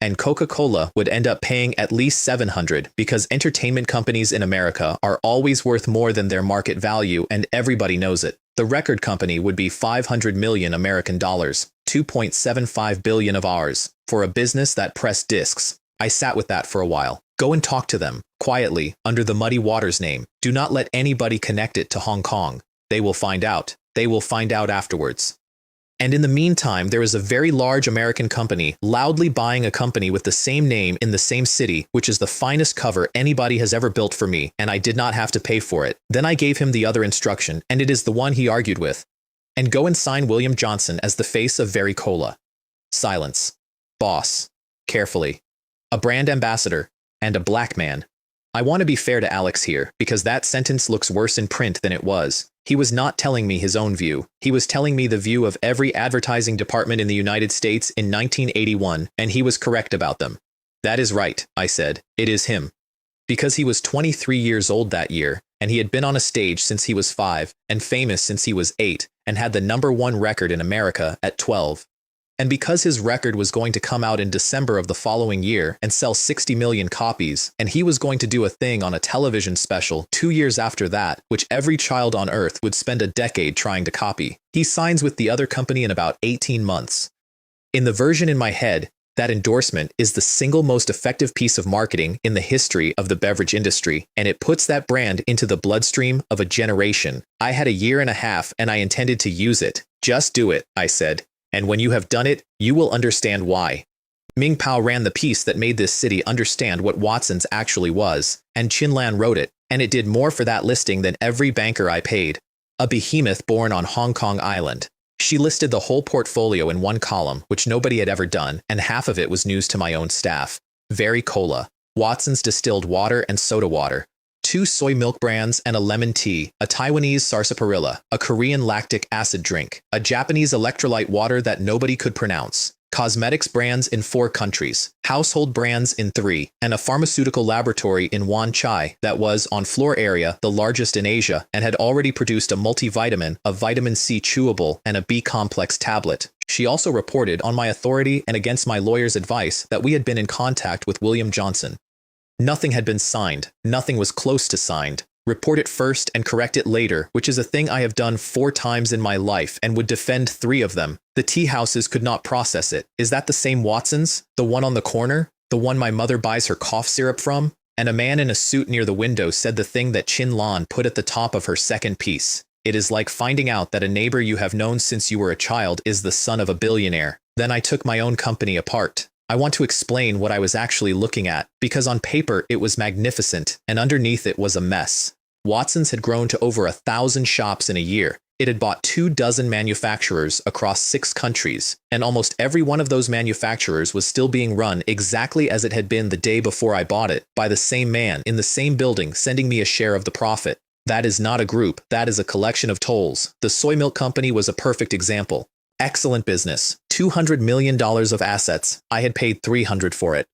and Coca-Cola would end up paying at least $700 because entertainment companies in America are always worth more than their market value, and everybody knows it. The record company would be $500 million American dollars, $2.75 billion of ours, for a business that pressed discs. I sat with that for a while. Go and talk to them, quietly, under the Muddy Waters name. Do not let anybody connect it to Hong Kong. They will find out. They will find out afterwards. And in the meantime, there is a very large American company loudly buying a company with the same name in the same city, which is the finest cover anybody has ever built for me, and I did not have to pay for it. Then I gave him the other instruction, and it is the one he argued with. And go and sign William Johnson as the face of Very Cola. Silence. Boss. Carefully. A brand ambassador. And a black man. I want to be fair to Alex here, because that sentence looks worse in print than it was. He was not telling me his own view. He was telling me the view of every advertising department in the United States in 1981, and he was correct about them. That is right, I said. It is him. Because he was 23 years old that year, and he had been on a stage since he was 5, and famous since he was 8, and had the #1 record in America at 12. And because his record was going to come out in December of the following year and sell 60 million copies, and he was going to do a thing on a television special 2 years after that, which every child on Earth would spend a decade trying to copy, he signs with the other company in about 18 months. In the version in my head, that endorsement is the single most effective piece of marketing in the history of the beverage industry, and it puts that brand into the bloodstream of a generation. I had a year and a half, and I intended to use it. Just do it, I said. And when you have done it, you will understand why. Ming Pao ran the piece that made this city understand what Watson's actually was, and Chin Lan wrote it, and it did more for that listing than every banker I paid. A behemoth born on Hong Kong Island. She listed the whole portfolio in one column, which nobody had ever done, and half of it was news to my own staff. Very Cola. Watson's distilled water and soda water. 2 soy milk brands and a lemon tea, a Taiwanese sarsaparilla, a Korean lactic acid drink, a Japanese electrolyte water that nobody could pronounce, cosmetics brands in 4 countries, household brands in 3, and a pharmaceutical laboratory in Wan Chai that was, on floor area, the largest in Asia and had already produced a multivitamin, a vitamin C chewable, and a B-complex tablet. She also reported on my authority and against my lawyer's advice that we had been in contact with William Johnson. Nothing had been signed. Nothing was close to signed. Report it first and correct it later, which is a thing I have done 4 times in my life and would defend 3 of them. The tea houses could not process it. Is that the same Watson's? The one on the corner? The one my mother buys her cough syrup from? And a man in a suit near the window said the thing that Chin Lan put at the top of her second piece. It is like finding out that a neighbor you have known since you were a child is the son of a billionaire. Then I took my own company apart. I want to explain what I was actually looking at, because on paper it was magnificent, and underneath it was a mess. Watson's had grown to over 1,000 shops in a year. It had bought 24 manufacturers across 6 countries, and almost every one of those manufacturers was still being run exactly as it had been the day before I bought it, by the same man in the same building sending me a share of the profit. That is not a group, that is a collection of tolls. The soy milk company was a perfect example. Excellent business. $200 million of assets. I had paid $300 for it.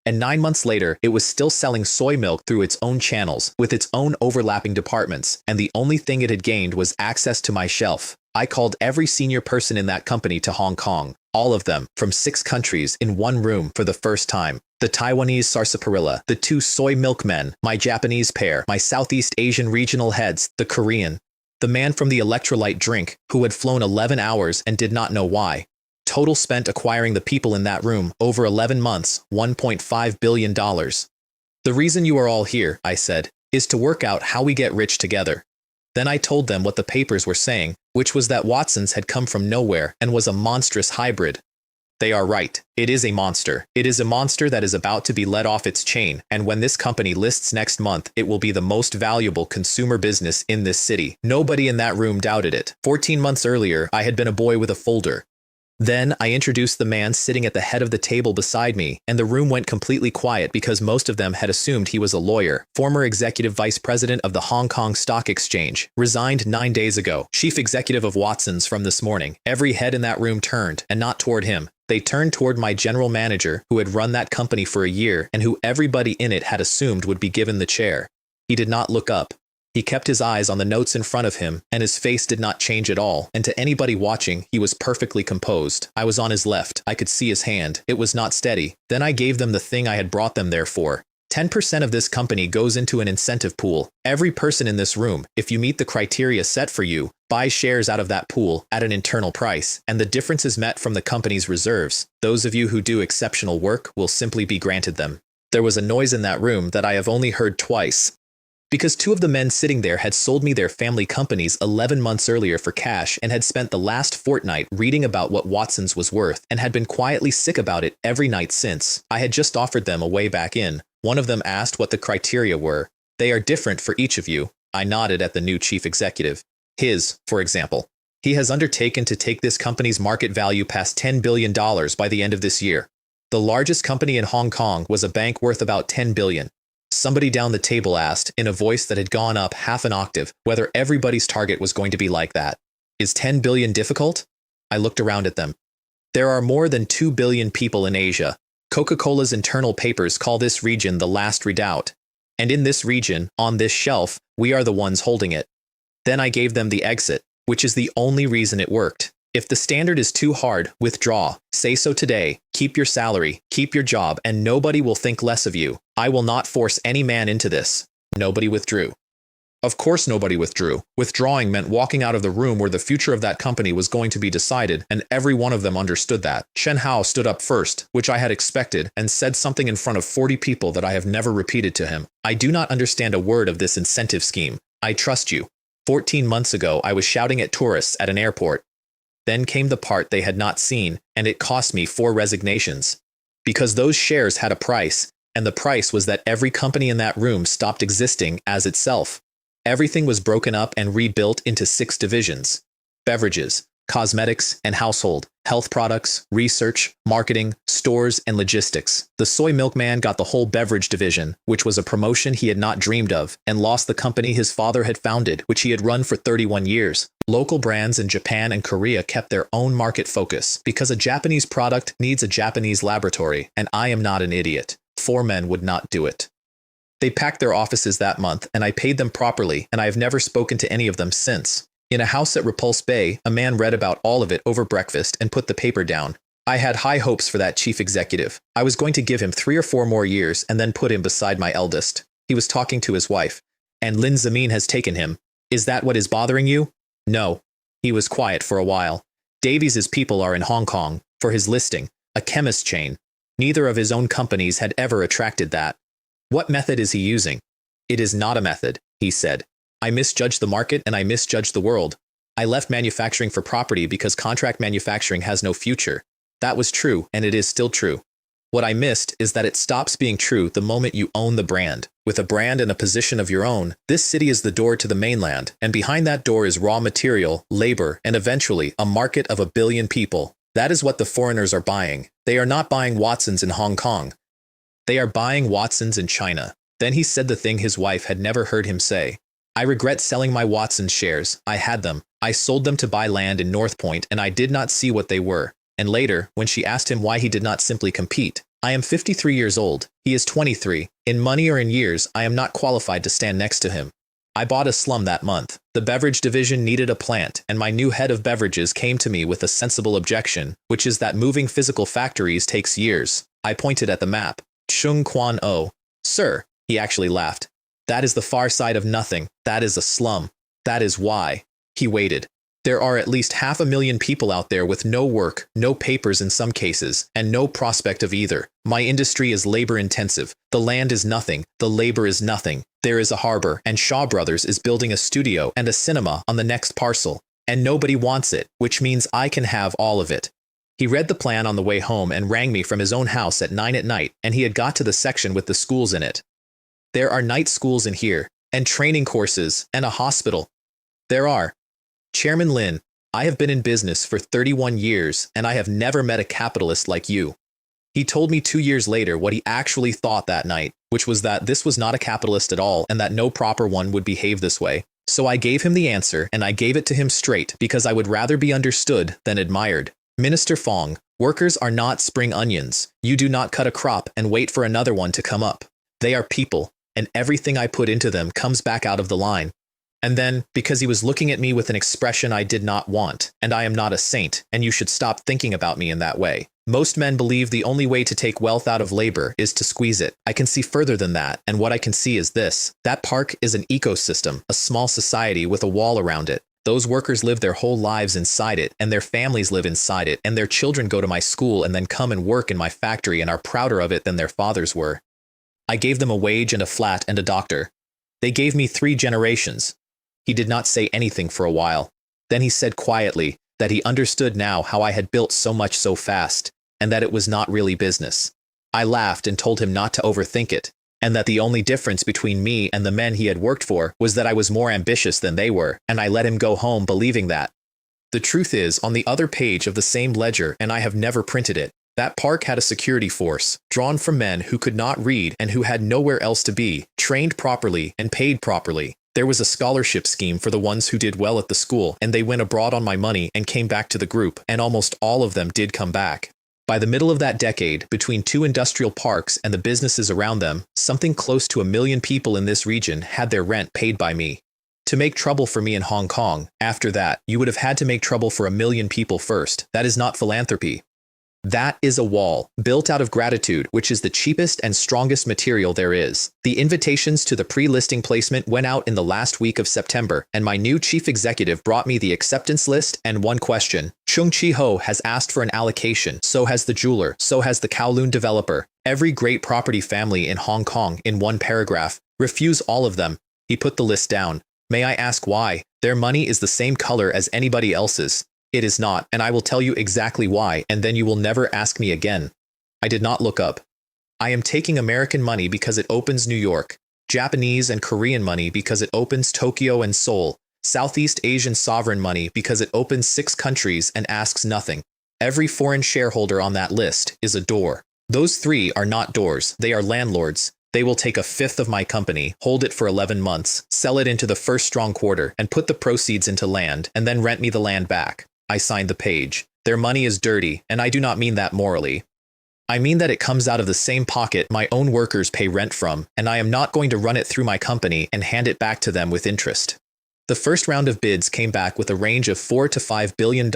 And 9 months later, it was still selling soy milk through its own channels, with its own overlapping departments, and the only thing it had gained was access to my shelf. I called every senior person in that company to Hong Kong. All of them, from 6 countries, in one room for the first time. The Taiwanese sarsaparilla, the 2 soy milkmen, my Japanese pair, my Southeast Asian regional heads, the Korean. The man from the electrolyte drink, who had flown 11 hours and did not know why. Total spent acquiring the people in that room, over 11 months, $1.5 billion. The reason you are all here, I said, is to work out how we get rich together. Then I told them what the papers were saying, which was that Watson's had come from nowhere and was a monstrous hybrid. They are right. It is a monster. It is a monster that is about to be let off its chain, and when this company lists next month, it will be the most valuable consumer business in this city. Nobody in that room doubted it. 14 months earlier, I had been a boy with a folder. Then I introduced the man sitting at the head of the table beside me, and the room went completely quiet because most of them had assumed he was a lawyer. Former executive vice president of the Hong Kong Stock Exchange, resigned 9 days ago. Chief executive of Watson's from this morning. Every head in that room turned, and not toward him. They turned toward my general manager, who had run that company for a year and who everybody in it had assumed would be given the chair. He did not look up. He kept his eyes on the notes in front of him, and his face did not change at all, and to anybody watching, he was perfectly composed. I was on his left. I could see his hand. It was not steady. Then I gave them the thing I had brought them there for. 10% of this company goes into an incentive pool. Every person in this room, if you meet the criteria set for you, buys shares out of that pool at an internal price, and the difference is met from the company's reserves. Those of you who do exceptional work will simply be granted them. There was a noise in that room that I have only heard twice, because 2 of the men sitting there had sold me their family companies 11 months earlier for cash and had spent the last fortnight reading about what Watson's was worth and had been quietly sick about it every night since. I had just offered them a way back in. One of them asked what the criteria were. They are different for each of you. I nodded at the new chief executive. His, for example. He has undertaken to take this company's market value past $10 billion by the end of this year. The largest company in Hong Kong was a bank worth about $10 billion. Somebody down the table asked, in a voice that had gone up half an octave, whether everybody's target was going to be like that. Is 10 billion difficult? I looked around at them. There are more than 2 billion people in Asia. Coca-Cola's internal papers call this region the last redoubt. And in this region, on this shelf, we are the ones holding it. Then I gave them the exit, which is the only reason it worked. If the standard is too hard, withdraw. Say so today. Keep your salary, keep your job, and nobody will think less of you. I will not force any man into this. Nobody withdrew. Of course nobody withdrew. Withdrawing meant walking out of the room where the future of that company was going to be decided, and every one of them understood that. Chen Hao stood up first, which I had expected, and said something in front of 40 people that I have never repeated to him. I do not understand a word of this incentive scheme. I trust you. 14 months ago, I was shouting at tourists at an airport. Then came the part they had not seen, and it cost me 4 resignations. Because those shares had a price, and the price was that every company in that room stopped existing as itself. Everything was broken up and rebuilt into 6 divisions: beverages, cosmetics and household, health products, research, marketing, stores, and logistics. The soy milkman got the whole beverage division, which was a promotion he had not dreamed of, and lost the company his father had founded, which he had run for 31 years. Local brands in Japan and Korea kept their own market focus, because a Japanese product needs a Japanese laboratory, and I am not an idiot. 4 men would not do it. They packed their offices that month, and I paid them properly, and I have never spoken to any of them since. In a house at Repulse Bay, a man read about all of it over breakfast and put the paper down. I had high hopes for that chief executive. I was going to give him 3 or 4 more years and then put him beside my eldest. He was talking to his wife. And Lin Zemin has taken him. Is that what is bothering you? No. He was quiet for a while. Davies's people are in Hong Kong for his listing, a chemist chain. Neither of his own companies had ever attracted that. What method is he using? It is not a method, he said. I misjudged the market and I misjudged the world. I left manufacturing for property because contract manufacturing has no future. That was true, and it is still true. What I missed is that it stops being true the moment you own the brand. With a brand and a position of your own, this city is the door to the mainland, and behind that door is raw material, labor, and eventually a market of 1 billion people. That is what the foreigners are buying. They are not buying Watsons in Hong Kong. They are buying Watsons in China. Then he said the thing his wife had never heard him say. I regret selling my Watsons shares. I had them. I sold them to buy land in North Point, and I did not see what they were. And later, when she asked him why he did not simply compete, I am 53 years old. He is 23. In money or in years, I am not qualified to stand next to him. I bought a slum that month. The beverage division needed a plant, and my new head of beverages came to me with a sensible objection, which is that moving physical factories takes years. I pointed at the map. Chung Quan O. Sir, he actually laughed. That is the far side of nothing. That is a slum. That is why. He waited. There are at least 500,000 people out there with no work, no papers in some cases, and no prospect of either. My industry is labor-intensive. The land is nothing. The labor is nothing. There is a harbor, and Shaw Brothers is building a studio and a cinema on the next parcel. And nobody wants it, which means I can have all of it. He read the plan on the way home and rang me from his own house at 9 at night, and he had got to the section with the schools in it. There are night schools in here, and training courses, and a hospital. There are. Chairman Lin, I have been in business for 31 years, and I have never met a capitalist like you. He told me 2 years later what he actually thought that night, which was that this was not a capitalist at all and that no proper one would behave this way. So I gave him the answer, and I gave it to him straight because I would rather be understood than admired. Minister Fong, workers are not spring onions. You do not cut a crop and wait for another one to come up. They are people, and everything I put into them comes back out of the line. And then, because he was looking at me with an expression I did not want, and I am not a saint, and you should stop thinking about me in that way. Most men believe the only way to take wealth out of labor is to squeeze it. I can see further than that, and what I can see is this. That park is an ecosystem, a small society with a wall around it. Those workers live their whole lives inside it, and their families live inside it, and their children go to my school and then come and work in my factory and are prouder of it than their fathers were. I gave them a wage and a flat and a doctor. They gave me 3 generations. He did not say anything for a while. Then he said quietly that he understood now how I had built so much so fast, and that it was not really business. I laughed and told him not to overthink it, and that the only difference between me and the men he had worked for was that I was more ambitious than they were, and I let him go home believing that. The truth is, on the other page of the same ledger, and I have never printed it, that park had a security force, drawn from men who could not read and who had nowhere else to be, trained properly and paid properly. There was a scholarship scheme for the ones who did well at the school, and they went abroad on my money and came back to the group, and almost all of them did come back. By the middle of that decade, between 2 industrial parks and the businesses around them, something close to 1 million people in this region had their rent paid by me. To make trouble for me in Hong Kong, after that, you would have had to make trouble for 1 million people first. That is not philanthropy. That is a wall, built out of gratitude, which is the cheapest and strongest material there is. The invitations to the pre-listing placement went out in the last week of September, and my new chief executive brought me the acceptance list and one question. Chung Chi-ho has asked for an allocation, so has the jeweler, so has the Kowloon developer. Every great property family in Hong Kong, in one paragraph. Refuse all of them. He put the list down. May I ask why? Their money is the same color as anybody else's. It is not, and I will tell you exactly why, and then you will never ask me again. I did not look up. I am taking American money because it opens New York, Japanese and Korean money because it opens Tokyo and Seoul, Southeast Asian sovereign money because it opens 6 countries and asks nothing. Every foreign shareholder on that list is a door. Those 3 are not doors, they are landlords. They will take 1/5 of my company, hold it for 11 months, sell it into the first strong quarter, and put the proceeds into land, and then rent me the land back. I signed the page. Their money is dirty, and I do not mean that morally. I mean that it comes out of the same pocket my own workers pay rent from, and I am not going to run it through my company and hand it back to them with interest. The first round of bids came back with a range of $4 to $5 billion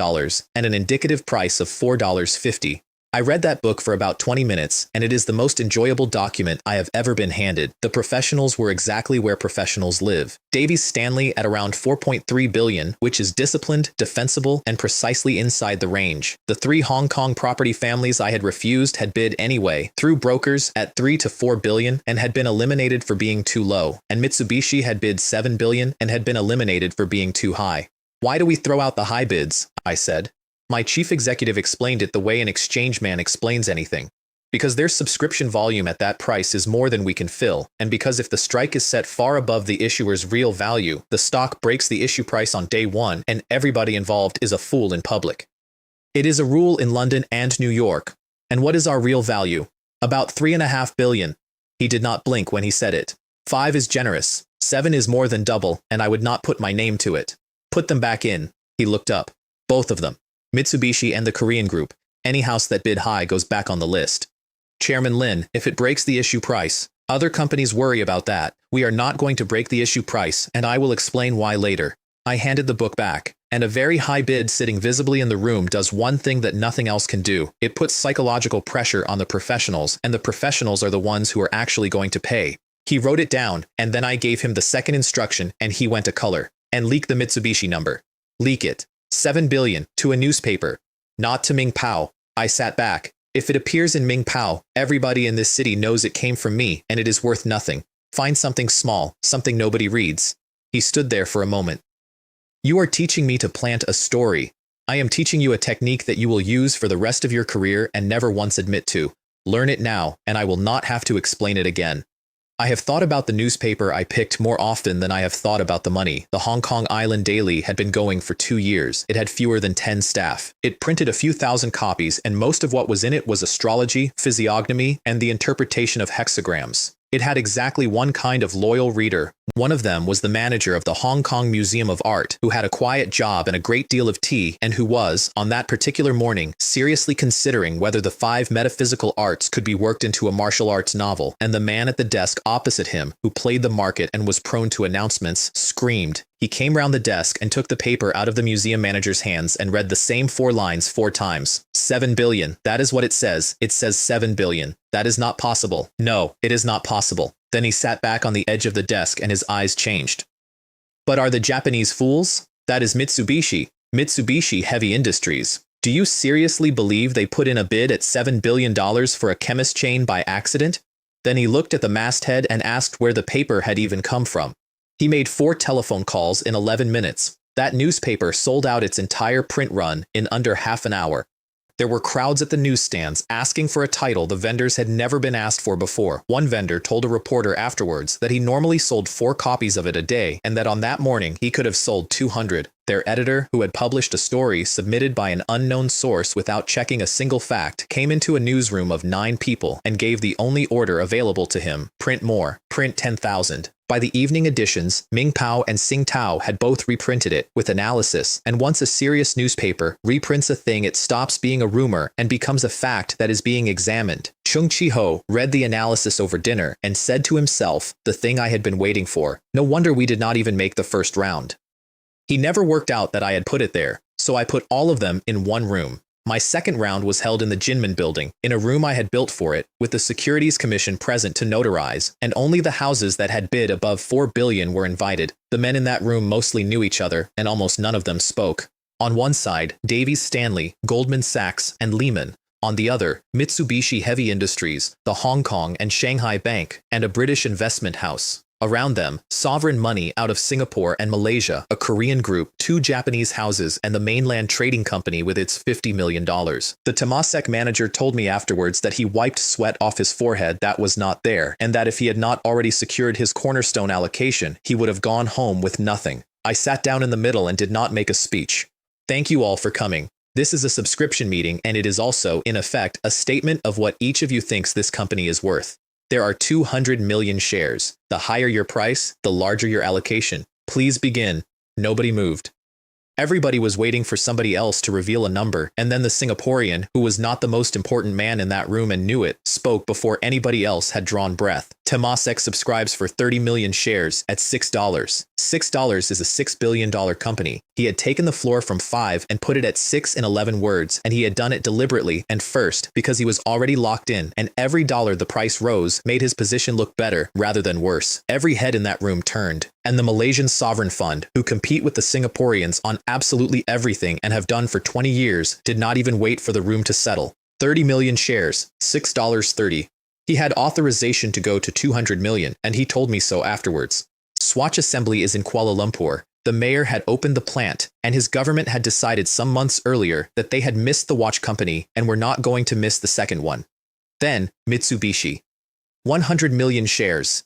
and an indicative price of $4.50. I read that book for about 20 minutes, and it is the most enjoyable document I have ever been handed. The professionals were exactly where professionals live. Davies Stanley at around $4.3 billion, which is disciplined, defensible, and precisely inside the range. The 3 Hong Kong property families I had refused had bid anyway, through brokers, at $3 to $4 billion, and had been eliminated for being too low. And Mitsubishi had bid $7 billion and had been eliminated for being too high. Why do we throw out the high bids? I said. My chief executive explained it the way an exchange man explains anything. Because their subscription volume at that price is more than we can fill, and because if the strike is set far above the issuer's real value, the stock breaks the issue price on day 1, and everybody involved is a fool in public. It is a rule in London and New York. And what is our real value? About $3.5 billion. He did not blink when he said it. 5 is generous. 7 is more than double, and I would not put my name to it. Put them back in. He looked up. Both of them. Mitsubishi and the Korean group. Any house that bid high goes back on the list. Chairman Lin, if it breaks the issue price, other companies worry about that. We are not going to break the issue price, and I will explain why later. I handed the book back, and a very high bid sitting visibly in the room does one thing that nothing else can do. It puts psychological pressure on the professionals, and the professionals are the ones who are actually going to pay. He wrote it down, and then I gave him the second instruction, and he went to color. And leak the Mitsubishi number. Leak it. $7 billion to a newspaper. Not to Ming Pao. I sat back. If it appears in Ming Pao, everybody in this city knows it came from me, and it is worth nothing. Find something small, something nobody reads. He stood there for a moment. You are teaching me to plant a story. I am teaching you a technique that you will use for the rest of your career and never once admit to. Learn it now, and I will not have to explain it again. I have thought about the newspaper I picked more often than I have thought about the money. The Hong Kong Island Daily had been going for 2 years. It had fewer than 10 staff. It printed a few thousand copies, and most of what was in it was astrology, physiognomy, and the interpretation of hexagrams. It had exactly one kind of loyal reader. One of them was the manager of the Hong Kong Museum of Art, who had a quiet job and a great deal of tea, and who was, on that particular morning, seriously considering whether the 5 metaphysical arts could be worked into a martial arts novel. And the man at the desk opposite him, who played the market and was prone to announcements, screamed. He came round the desk and took the paper out of the museum manager's hands and read the same 4 lines 4 times. 7 billion. That is what it says. It says 7 billion. That is not possible. No, it is not possible. Then he sat back on the edge of the desk and his eyes changed. But are the Japanese fools? That is Mitsubishi. Mitsubishi Heavy Industries. Do you seriously believe they put in a bid at $7 billion for a chemist chain by accident? Then he looked at the masthead and asked where the paper had even come from. He made 4 telephone calls in 11 minutes. That newspaper sold out its entire print run in under half an hour. There were crowds at the newsstands asking for a title the vendors had never been asked for before. One vendor told a reporter afterwards that he normally sold 4 copies of it a day and that on that morning he could have sold 200. Their editor, who had published a story submitted by an unknown source without checking a single fact, came into a newsroom of 9 people and gave the only order available to him: print more, print 10,000. By the evening editions, Ming Pao and Sing Tao had both reprinted it with analysis, and once a serious newspaper reprints a thing, it stops being a rumor and becomes a fact that is being examined. Chung Chi-ho read the analysis over dinner and said to himself, the thing I had been waiting for. No wonder we did not even make the first round. He never worked out that I had put it there, so I put all of them in one room. My second round was held in the Jinmen building, in a room I had built for it, with the Securities Commission present to notarize, and only the houses that had bid above 4 billion were invited. The men in that room mostly knew each other, and almost none of them spoke. On one side, Davies Stanley, Goldman Sachs, and Lehman. On the other, Mitsubishi Heavy Industries, the Hong Kong and Shanghai Bank, and a British investment house. Around them, sovereign money out of Singapore and Malaysia, a Korean group, 2 Japanese houses, and the mainland trading company with its $50 million. The Temasek manager told me afterwards that he wiped sweat off his forehead that was not there, and that if he had not already secured his cornerstone allocation, he would have gone home with nothing. I sat down in the middle and did not make a speech. Thank you all for coming. This is a subscription meeting, and it is also, in effect, a statement of what each of you thinks this company is worth. There are 200 million shares. The higher your price, the larger your allocation. Please begin. Nobody moved. Everybody was waiting for somebody else to reveal a number, and then the Singaporean, who was not the most important man in that room and knew it, spoke before anybody else had drawn breath. Temasek subscribes for 30 million shares at $6. $6 is a $6 billion company. He had taken the floor from 5 and put it at 6 in 11 words, and he had done it deliberately and first because he was already locked in, and every dollar the price rose made his position look better rather than worse. Every head in that room turned. And the Malaysian Sovereign Fund, who compete with the Singaporeans on absolutely everything and have done for 20 years, did not even wait for the room to settle. 30 million shares, $6.30. He had authorization to go to 200 million, and he told me so afterwards. Swatch Assembly is in Kuala Lumpur. The mayor had opened the plant, and his government had decided some months earlier that they had missed the watch company and were not going to miss the second one. Then, Mitsubishi. 100 million shares.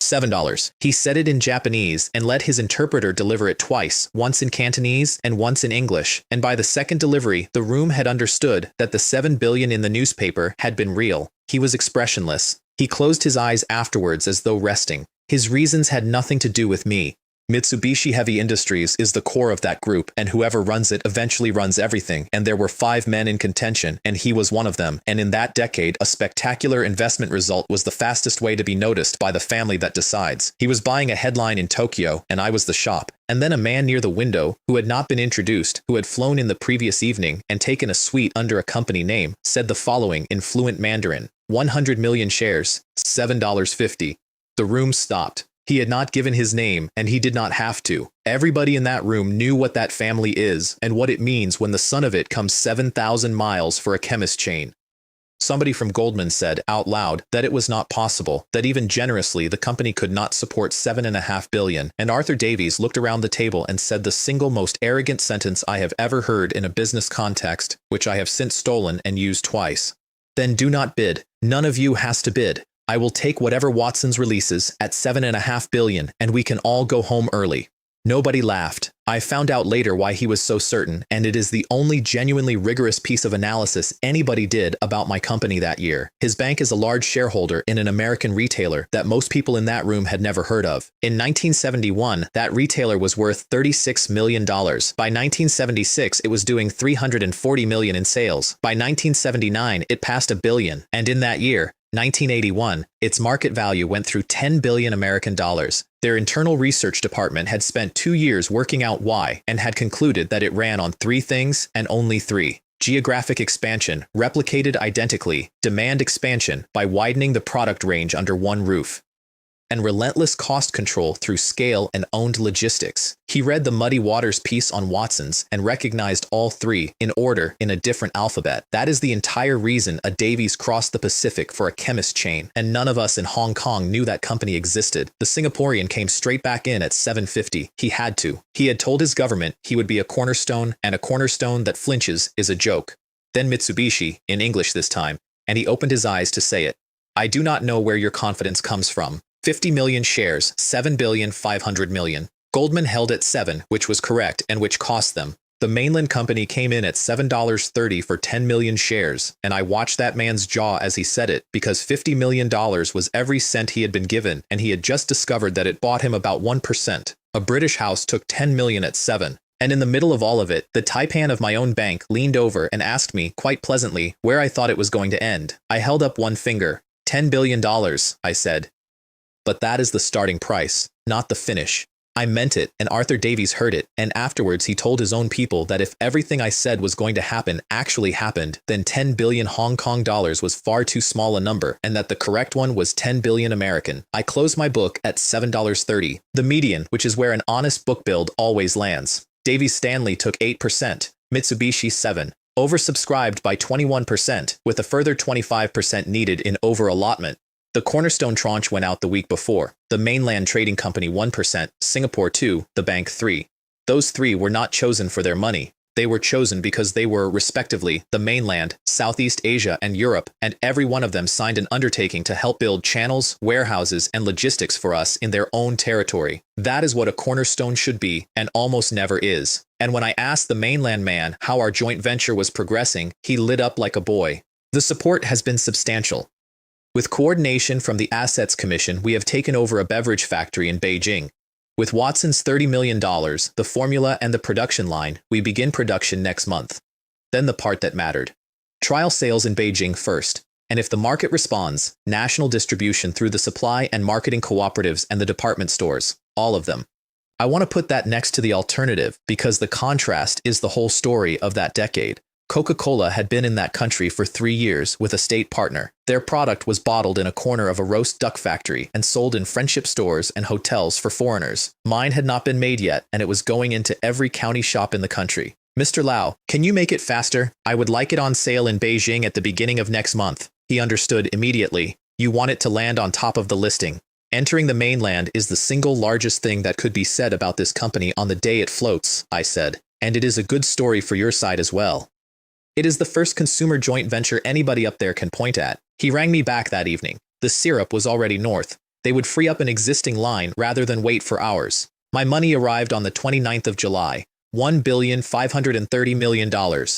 $7. He said it in Japanese and let his interpreter deliver it twice, once in Cantonese and once in English, and by the second delivery, the room had understood that the 7 billion in the newspaper had been real. He was expressionless. He closed his eyes afterwards as though resting. His reasons had nothing to do with me. Mitsubishi Heavy Industries is the core of that group, and whoever runs it eventually runs everything, and there were 5 men in contention, and he was one of them, and in that decade, a spectacular investment result was the fastest way to be noticed by the family that decides. He was buying a headline in Tokyo, and I was the shop. And then a man near the window, who had not been introduced, who had flown in the previous evening and taken a suite under a company name, said the following in fluent Mandarin: 100 million shares, $7.50. The room stopped. He had not given his name, and he did not have to. Everybody in that room knew what that family is and what it means when the son of it comes 7,000 miles for a chemist chain. Somebody from Goldman said out loud that it was not possible, that even generously the company could not support $7.5 billion, and Arthur Davies looked around the table and said the single most arrogant sentence I have ever heard in a business context, which I have since stolen and used twice. Then do not bid. None of you has to bid. I will take whatever Watson's releases at $7.5 billion, and we can all go home early. Nobody laughed. I found out later why he was so certain, and it is the only genuinely rigorous piece of analysis anybody did about my company that year. His bank is a large shareholder in an American retailer that most people in that room had never heard of. In 1971, that retailer was worth $36 million. By 1976, it was doing $340 million in sales. By 1979, it passed $1 billion, and in that year, 1981, its market value went through $10 billion American dollars. Their internal research department had spent 2 years working out why and had concluded that it ran on 3 things and only 3. Geographic expansion, replicated identically, demand expansion by widening the product range under one roof, and relentless cost control through scale and owned logistics. He read the Muddy Waters piece on Watson's and recognized all 3 in order in a different alphabet. That is the entire reason a Davies crossed the Pacific for a chemist chain, and none of us in Hong Kong knew that company existed. The Singaporean came straight back in at $7.50. He had to. He had told his government he would be a cornerstone, and a cornerstone that flinches is a joke. Then Mitsubishi, in English this time, and he opened his eyes to say it. I do not know where your confidence comes from. 50 million shares, $7.5 billion. Goldman held at 7, which was correct and which cost them. The mainland company came in at $7.30 for 10 million shares, and I watched that man's jaw as he said it, because $50 million was every cent he had been given, and he had just discovered that it bought him about 1%. A British house took 10 million at 7. And in the middle of all of it, the taipan of my own bank leaned over and asked me, quite pleasantly, where I thought it was going to end. I held up one finger. $10 billion, I said. But that is the starting price, not the finish. I meant it, and Arthur Davies heard it, and afterwards he told his own people that if everything I said was going to happen actually happened, then 10 billion Hong Kong dollars was far too small a number, and that the correct one was 10 billion American. I closed my book at $7.30, the median, which is where an honest book build always lands. Davies Stanley took 8%, Mitsubishi 7%. Oversubscribed by 21%, with a further 25% needed in over-allotment. The cornerstone tranche went out the week before. The mainland trading company 1%, Singapore 2, the bank 3. Those three were not chosen for their money. They were chosen because they were, respectively, the mainland, Southeast Asia, and Europe, and every one of them signed an undertaking to help build channels, warehouses, and logistics for us in their own territory. That is what a cornerstone should be, and almost never is. And when I asked the mainland man how our joint venture was progressing, he lit up like a boy. The support has been substantial. With coordination from the Assets Commission, we have taken over a beverage factory in Beijing. With Watson's $30 million, the formula and the production line, we begin production next month. Then the part that mattered. Trial sales in Beijing first. And if the market responds, national distribution through the supply and marketing cooperatives and the department stores. All of them. I want to put that next to the alternative because the contrast is the whole story of that decade. Coca-Cola had been in that country for 3 years with a state partner. Their product was bottled in a corner of a roast duck factory and sold in friendship stores and hotels for foreigners. Mine had not been made yet, and it was going into every county shop in the country. Mr. Lau, can you make it faster? I would like it on sale in Beijing at the beginning of next month. He understood immediately. You want it to land on top of the listing. Entering the mainland is the single largest thing that could be said about this company on the day it floats, I said. And it is a good story for your side as well. It is the first consumer joint venture anybody up there can point at. He rang me back that evening. The syrup was already north. They would free up an existing line rather than wait for hours. My money arrived on the 29th of July. $1,530 million.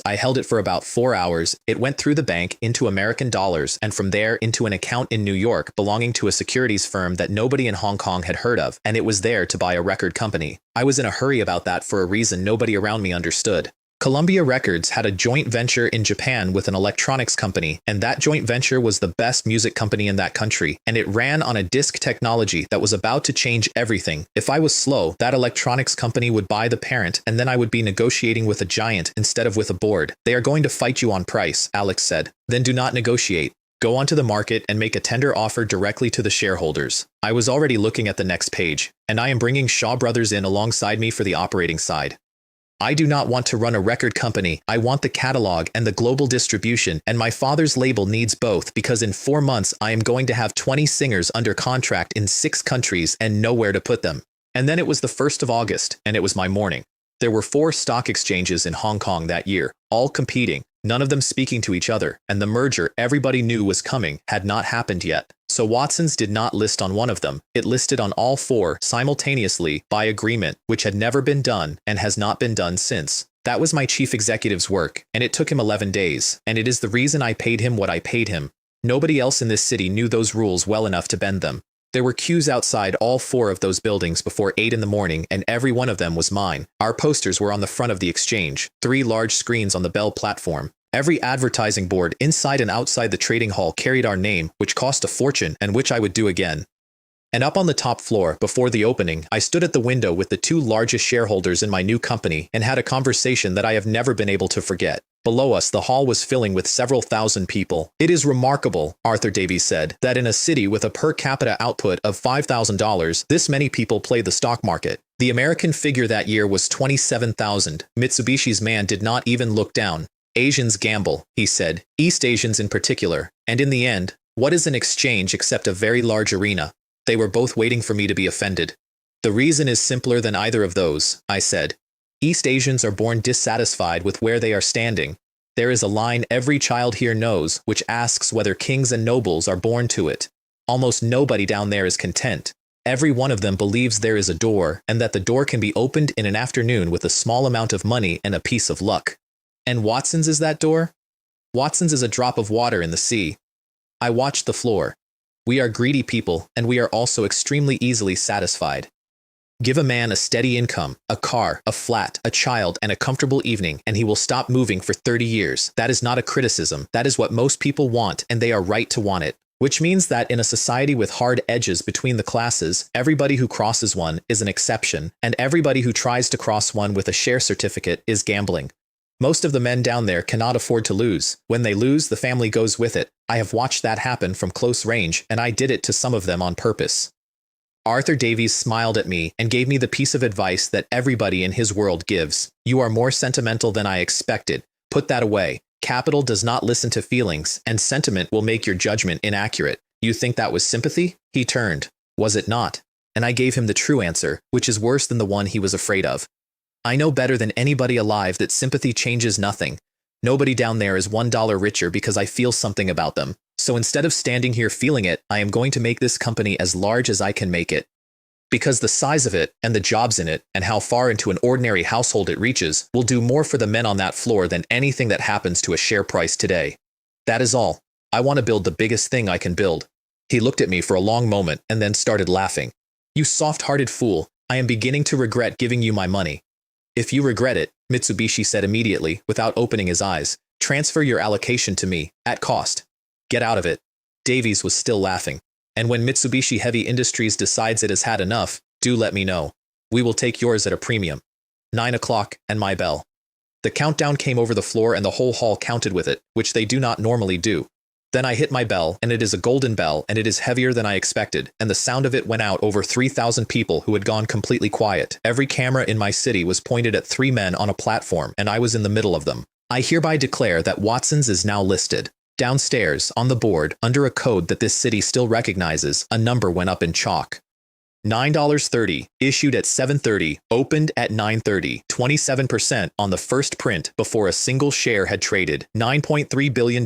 I held it for about 4 hours. It went through the bank into American dollars and from there into an account in New York belonging to a securities firm that nobody in Hong Kong had heard of, and it was there to buy a record company. I was in a hurry about that for a reason nobody around me understood. Columbia Records had a joint venture in Japan with an electronics company, and that joint venture was the best music company in that country, and it ran on a disc technology that was about to change everything. If I was slow, that electronics company would buy the parent, and then I would be negotiating with a giant instead of with a board. They are going to fight you on price, Alex said. Then do not negotiate. Go onto the market and make a tender offer directly to the shareholders. I was already looking at the next page, and I am bringing Shaw Brothers in alongside me for the operating side. I do not want to run a record company. I want the catalog and the global distribution, and my father's label needs both because in 4 months I am going to have 20 singers under contract in 6 countries and nowhere to put them. And then it was the 1st of August, and it was my morning. There were 4 stock exchanges in Hong Kong that year, all competing, none of them speaking to each other, and the merger everybody knew was coming had not happened yet. So Watson's did not list on one of them. It listed on all 4 simultaneously by agreement, which had never been done and has not been done since. That was my chief executive's work, and it took him 11 days, and it is the reason I paid him what I paid him. Nobody else in this city knew those rules well enough to bend them. There were queues outside all 4 of those buildings before 8 in the morning, and every one of them was mine. Our posters were on the front of the exchange, 3 large screens on the Bell platform. Every advertising board inside and outside the trading hall carried our name, which cost a fortune and which I would do again. And up on the top floor, before the opening, I stood at the window with the 2 largest shareholders in my new company and had a conversation that I have never been able to forget. Below us, the hall was filling with several thousand people. It is remarkable, Arthur Davies said, that in a city with a per capita output of $5,000, this many people play the stock market. The American figure that year was 27,000. Mitsubishi's man did not even look down. Asians gamble, he said, East Asians in particular, and in the end, what is an exchange except a very large arena? They were both waiting for me to be offended. The reason is simpler than either of those, I said. East Asians are born dissatisfied with where they are standing. There is a line every child here knows which asks whether kings and nobles are born to it. Almost nobody down there is content. Every one of them believes there is a door and that the door can be opened in an afternoon with a small amount of money and a piece of luck. And Watson's is that door? Watson's is a drop of water in the sea. I watched the floor. We are greedy people, and we are also extremely easily satisfied. Give a man a steady income, a car, a flat, a child, and a comfortable evening, and he will stop moving for 30 years. That is not a criticism. That is what most people want, and they are right to want it. Which means that in a society with hard edges between the classes, everybody who crosses one is an exception, and everybody who tries to cross one with a share certificate is gambling. Most of the men down there cannot afford to lose. When they lose, the family goes with it. I have watched that happen from close range, and I did it to some of them on purpose. Arthur Davies smiled at me and gave me the piece of advice that everybody in his world gives. You are more sentimental than I expected. Put that away. Capital does not listen to feelings, and sentiment will make your judgment inaccurate. You think that was sympathy? He turned. Was it not? And I gave him the true answer, which is worse than the one he was afraid of. I know better than anybody alive that sympathy changes nothing. Nobody down there is $1 richer because I feel something about them. So instead of standing here feeling it, I am going to make this company as large as I can make it. Because the size of it, and the jobs in it, and how far into an ordinary household it reaches, will do more for the men on that floor than anything that happens to a share price today. That is all. I want to build the biggest thing I can build. He looked at me for a long moment and then started laughing. You soft-hearted fool, I am beginning to regret giving you my money. If you regret it, Mitsubishi said immediately, without opening his eyes, transfer your allocation to me, at cost. Get out of it. Davies was still laughing. And when Mitsubishi Heavy Industries decides it has had enough, do let me know. We will take yours at a premium. 9 o'clock, and my bell. The countdown came over the floor and the whole hall counted with it, which they do not normally do. Then I hit my bell, and it is a golden bell, and it is heavier than I expected, and the sound of it went out over 3,000 people who had gone completely quiet. Every camera in my city was pointed at 3 men on a platform, and I was in the middle of them. I hereby declare that Watson's is now listed. Downstairs, on the board, under a code that this city still recognizes, a number went up in chalk. $9.30, issued at 7:30, opened at 9:30, 27% on the first print before a single share had traded, $9.3 billion,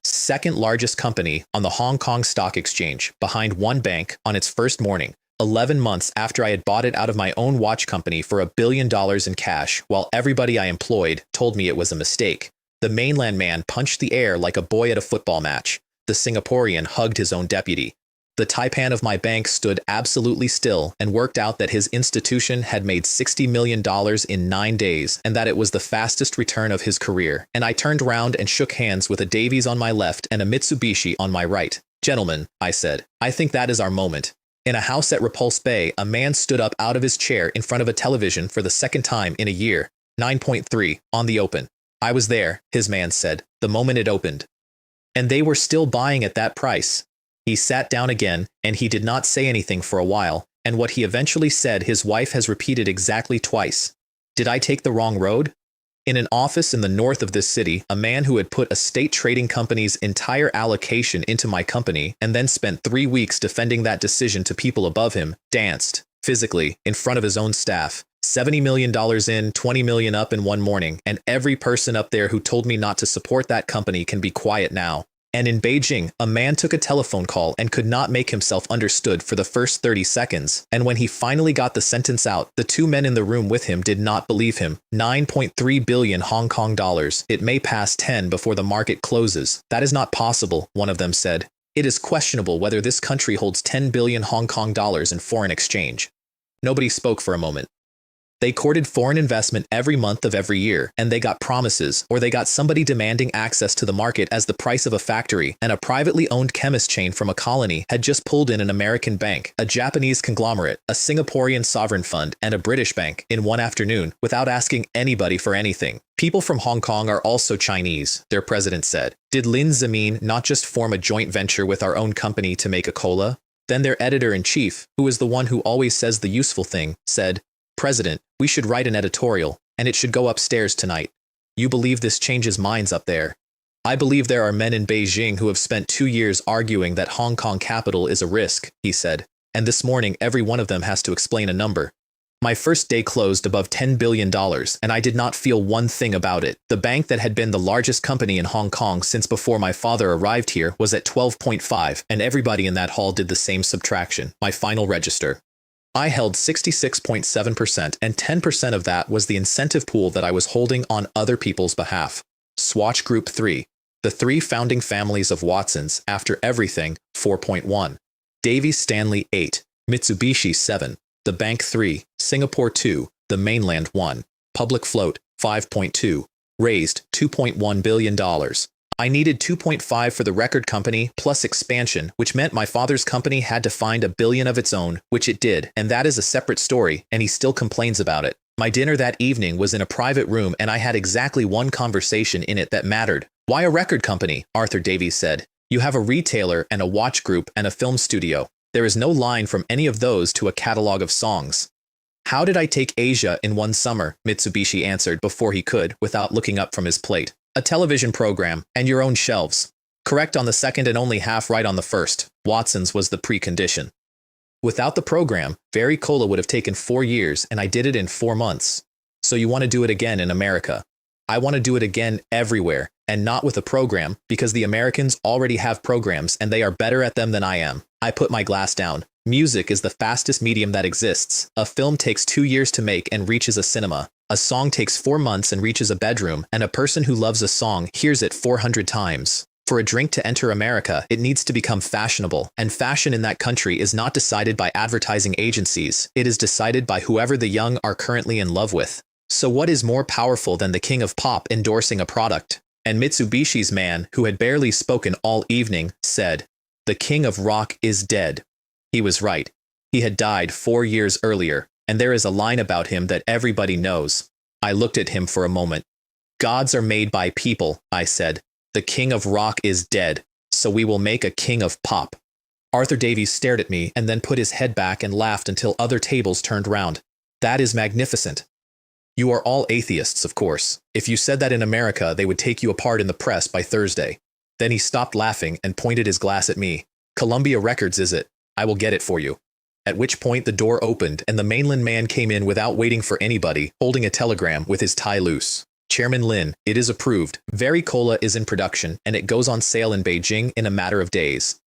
second largest company on the Hong Kong Stock Exchange, behind one bank on its first morning, 11 months after I had bought it out of my own watch company for $1 billion in cash, while everybody I employed told me it was a mistake. The mainland man punched the air like a boy at a football match. The Singaporean hugged his own deputy. The taipan of my bank stood absolutely still and worked out that his institution had made $60 million in 9 days and that it was the fastest return of his career. And I turned round and shook hands with a Davies on my left and a Mitsubishi on my right. Gentlemen, I said, I think that is our moment. In a house at Repulse Bay, a man stood up out of his chair in front of a television for the second time in a year. 9.3, on the open. I was there, his man said, the moment it opened. And they were still buying at that price. He sat down again, and he did not say anything for a while, and what he eventually said his wife has repeated exactly twice. Did I take the wrong road? In an office in the north of this city, a man who had put a state trading company's entire allocation into my company and then spent 3 weeks defending that decision to people above him, danced, physically, in front of his own staff. $70 million in, $20 million up in one morning, and every person up there who told me not to support that company can be quiet now. And in Beijing, a man took a telephone call and could not make himself understood for the first 30 seconds, and when he finally got the sentence out, the 2 men in the room with him did not believe him. 9.3 billion Hong Kong dollars. It may pass 10 before the market closes. That is not possible, one of them said. It is questionable whether this country holds 10 billion Hong Kong dollars in foreign exchange. Nobody spoke for a moment. They courted foreign investment every month of every year, and they got promises, or they got somebody demanding access to the market as the price of a factory, and a privately owned chemist chain from a colony had just pulled in an American bank, a Japanese conglomerate, a Singaporean sovereign fund, and a British bank in one afternoon without asking anybody for anything. People from Hong Kong are also Chinese, their president said. Did Lin Zemin not just form a joint venture with our own company to make a cola? Then their editor-in-chief, who is the one who always says the useful thing, said, President, we should write an editorial, and it should go upstairs tonight. You believe this changes minds up there. I believe there are men in Beijing who have spent 2 years arguing that Hong Kong capital is a risk, he said, and this morning every one of them has to explain a number. My first day closed above $10 billion, and I did not feel one thing about it. The bank that had been the largest company in Hong Kong since before my father arrived here was at 12.5, and everybody in that hall did the same subtraction, my final register. I held 66.7%, and 10% of that was the incentive pool that I was holding on other people's behalf. Swatch Group 3. The 3 founding families of Watsons, after everything, 4.1. Davies Stanley 8. Mitsubishi 7. The Bank 3. Singapore 2. The Mainland 1. Public float, 5.2. Raised, $2.1 billion. I needed 2.5 for the record company plus expansion, which meant my father's company had to find $1 billion of its own, which it did, and that is a separate story, and he still complains about it. My dinner that evening was in a private room, and I had exactly one conversation in it that mattered. Why a record company? Arthur Davies said. You have a retailer and a watch group and a film studio. There is no line from any of those to a catalog of songs. How did I take Asia in one summer? Mitsubishi answered before he could, without looking up from his plate. A television program, and your own shelves. Correct on the second and only half right on the first. Watson's was the precondition. Without the program, Very Cola would have taken 4 years, and I did it in 4 months. So you want to do it again in America? I want to do it again everywhere, and not with a program, because the Americans already have programs and they are better at them than I am. I put my glass down. Music is the fastest medium that exists. A film takes 2 years to make and reaches a cinema. A song takes 4 months and reaches a bedroom, and a person who loves a song hears it 400 times. For a drink to enter America, it needs to become fashionable, and fashion in that country is not decided by advertising agencies. It is decided by whoever the young are currently in love with. So what is more powerful than the king of pop endorsing a product? And Mitsubishi's man, who had barely spoken all evening, said, "The king of rock is dead." He was right. He had died 4 years earlier, and there is a line about him that everybody knows. I looked at him for a moment. Gods are made by people, I said. The king of rock is dead, so we will make a king of pop. Arthur Davies stared at me and then put his head back and laughed until other tables turned round. That is magnificent. You are all atheists, of course. If you said that in America, they would take you apart in the press by Thursday. Then he stopped laughing and pointed his glass at me. Columbia Records, is it? I will get it for you. At which point the door opened and the mainland man came in without waiting for anybody, holding a telegram with his tie loose. Chairman Lin, it is approved. Very Cola is in production, and it goes on sale in Beijing in a matter of days.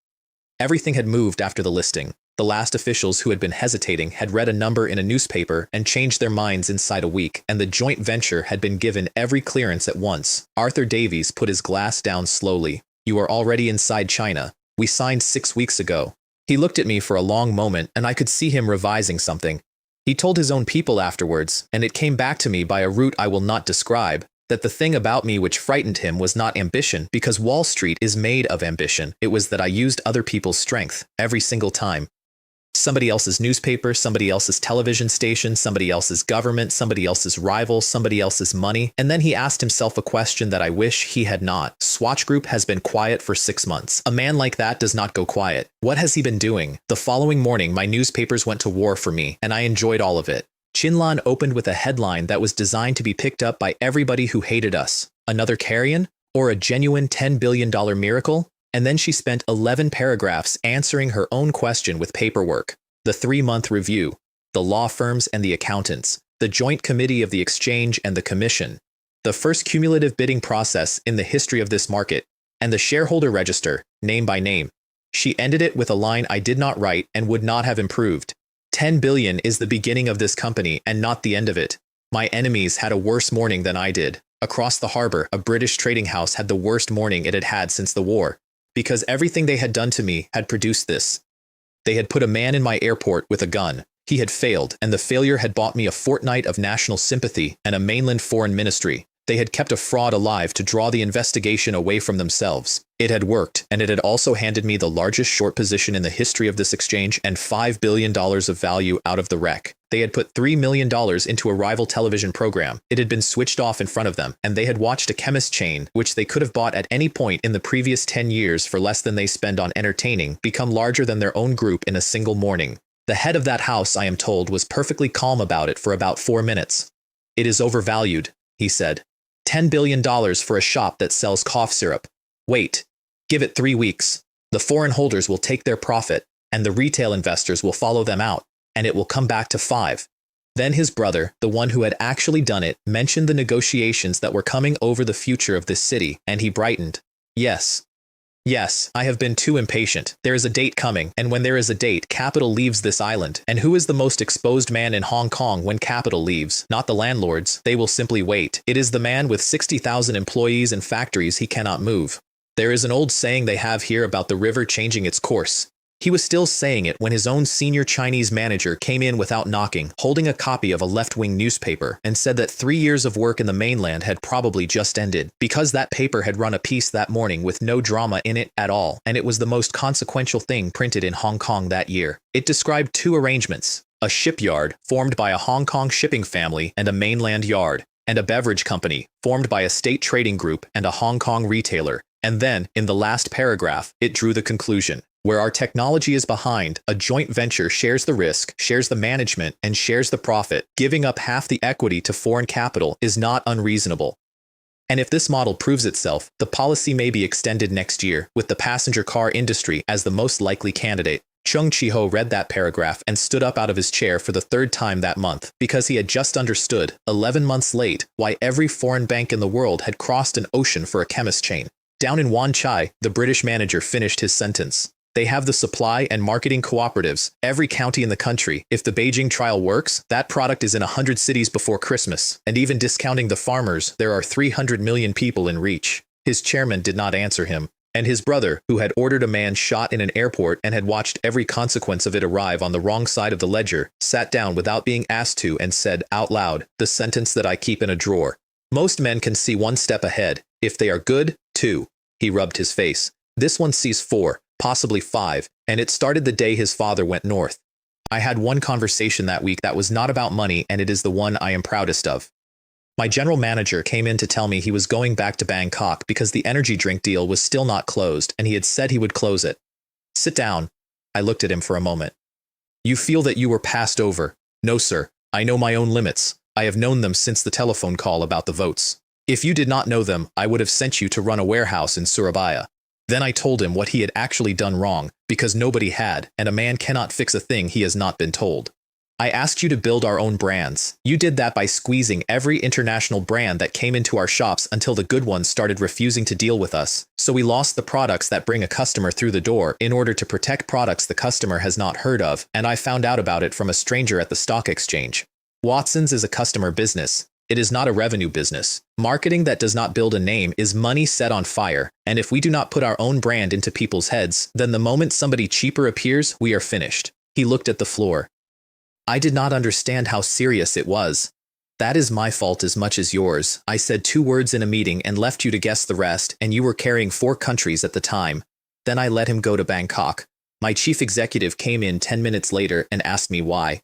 Everything had moved after the listing. The last officials who had been hesitating had read a number in a newspaper and changed their minds inside a week, and the joint venture had been given every clearance at once. Arthur Davies put his glass down slowly. You are already inside China. We signed 6 weeks ago. He looked at me for a long moment, and I could see him revising something. He told his own people afterwards, and it came back to me by a route I will not describe, that the thing about me which frightened him was not ambition, because Wall Street is made of ambition. It was that I used other people's strength every single time. Somebody else's newspaper, somebody else's television station, somebody else's government, somebody else's rival, somebody else's money. And then he asked himself a question that I wish he had not. Swatch Group has been quiet for 6 months. A man like that does not go quiet. What has he been doing? The following morning, my newspapers went to war for me, and I enjoyed all of it. Chinlan opened with a headline that was designed to be picked up by everybody who hated us. Another carrion? Or a genuine $10 billion miracle? And then she spent 11 paragraphs answering her own question with paperwork. The 3-month review, the law firms and the accountants, the joint committee of the exchange and the commission, the first cumulative bidding process in the history of this market, and the shareholder register, name by name. She ended it with a line I did not write and would not have improved. 10 billion is the beginning of this company and not the end of it. My enemies had a worse morning than I did. Across the harbor, a British trading house had the worst morning it had had since the war. Because everything they had done to me had produced this. They had put a man in my airport with a gun. He had failed, and the failure had bought me a fortnight of national sympathy and a mainland foreign ministry. They had kept a fraud alive to draw the investigation away from themselves. It had worked, and it had also handed me the largest short position in the history of this exchange and $5 billion of value out of the wreck. They had put $3 million into a rival television program. It had been switched off in front of them, and they had watched a chemist chain, which they could have bought at any point in the previous 10 years for less than they spend on entertaining, become larger than their own group in a single morning. The head of that house, I am told, was perfectly calm about it for about 4 minutes. It is overvalued, he said. $10 billion for a shop that sells cough syrup. Wait. Give it 3 weeks. The foreign holders will take their profit, and the retail investors will follow them out, and it will come back to 5. Then his brother, the one who had actually done it, mentioned the negotiations that were coming over the future of this city, and he brightened. Yes. Yes, I have been too impatient. There is a date coming, and when there is a date, capital leaves this island. And who is the most exposed man in Hong Kong when capital leaves? Not the landlords. They will simply wait. It is the man with 60,000 employees and factories he cannot move. There is an old saying they have here about the river changing its course. He was still saying it when his own senior Chinese manager came in without knocking, holding a copy of a left-wing newspaper, and said that 3 years of work in the mainland had probably just ended, because that paper had run a piece that morning with no drama in it at all, and it was the most consequential thing printed in Hong Kong that year. It described 2 arrangements, a shipyard formed by a Hong Kong shipping family and a mainland yard, and a beverage company formed by a state trading group and a Hong Kong retailer. And then, in the last paragraph, it drew the conclusion. Where our technology is behind, a joint venture shares the risk, shares the management, and shares the profit. Giving up half the equity to foreign capital is not unreasonable. And if this model proves itself, the policy may be extended next year, with the passenger car industry as the most likely candidate. Chung Chi-ho read that paragraph and stood up out of his chair for the third time that month, because he had just understood, 11 months late, why every foreign bank in the world had crossed an ocean for a chemist chain. Down in Wan Chai, the British manager finished his sentence. They have the supply and marketing cooperatives, every county in the country. If the Beijing trial works, that product is in 100 cities before Christmas, and even discounting the farmers, there are 300 million people in reach. His chairman did not answer him, and his brother, who had ordered a man shot in an airport and had watched every consequence of it arrive on the wrong side of the ledger, sat down without being asked to and said out loud, the sentence that I keep in a drawer. Most men can see one step ahead. If they are good, 2. He rubbed his face. This one sees 4. Possibly 5, and it started the day his father went north. I had one conversation that week that was not about money, and it is the one I am proudest of. My general manager came in to tell me he was going back to Bangkok because the energy drink deal was still not closed, and he had said he would close it. Sit down. I looked at him for a moment. You feel that you were passed over. No, sir. I know my own limits. I have known them since the telephone call about the votes. If you did not know them, I would have sent you to run a warehouse in Surabaya. Then I told him what he had actually done wrong, because nobody had, and a man cannot fix a thing he has not been told. I asked you to build our own brands. You did that by squeezing every international brand that came into our shops until the good ones started refusing to deal with us. So we lost the products that bring a customer through the door in order to protect products the customer has not heard of, and I found out about it from a stranger at the stock exchange. Watson's is a customer business. It is not a revenue business. Marketing that does not build a name is money set on fire, and if we do not put our own brand into people's heads, then the moment somebody cheaper appears, we are finished. He looked at the floor. I did not understand how serious it was. That is my fault as much as yours. I said 2 words in a meeting and left you to guess the rest, and you were carrying 4 countries at the time. Then I let him go to Bangkok. My chief executive came in 10 minutes later and asked me why.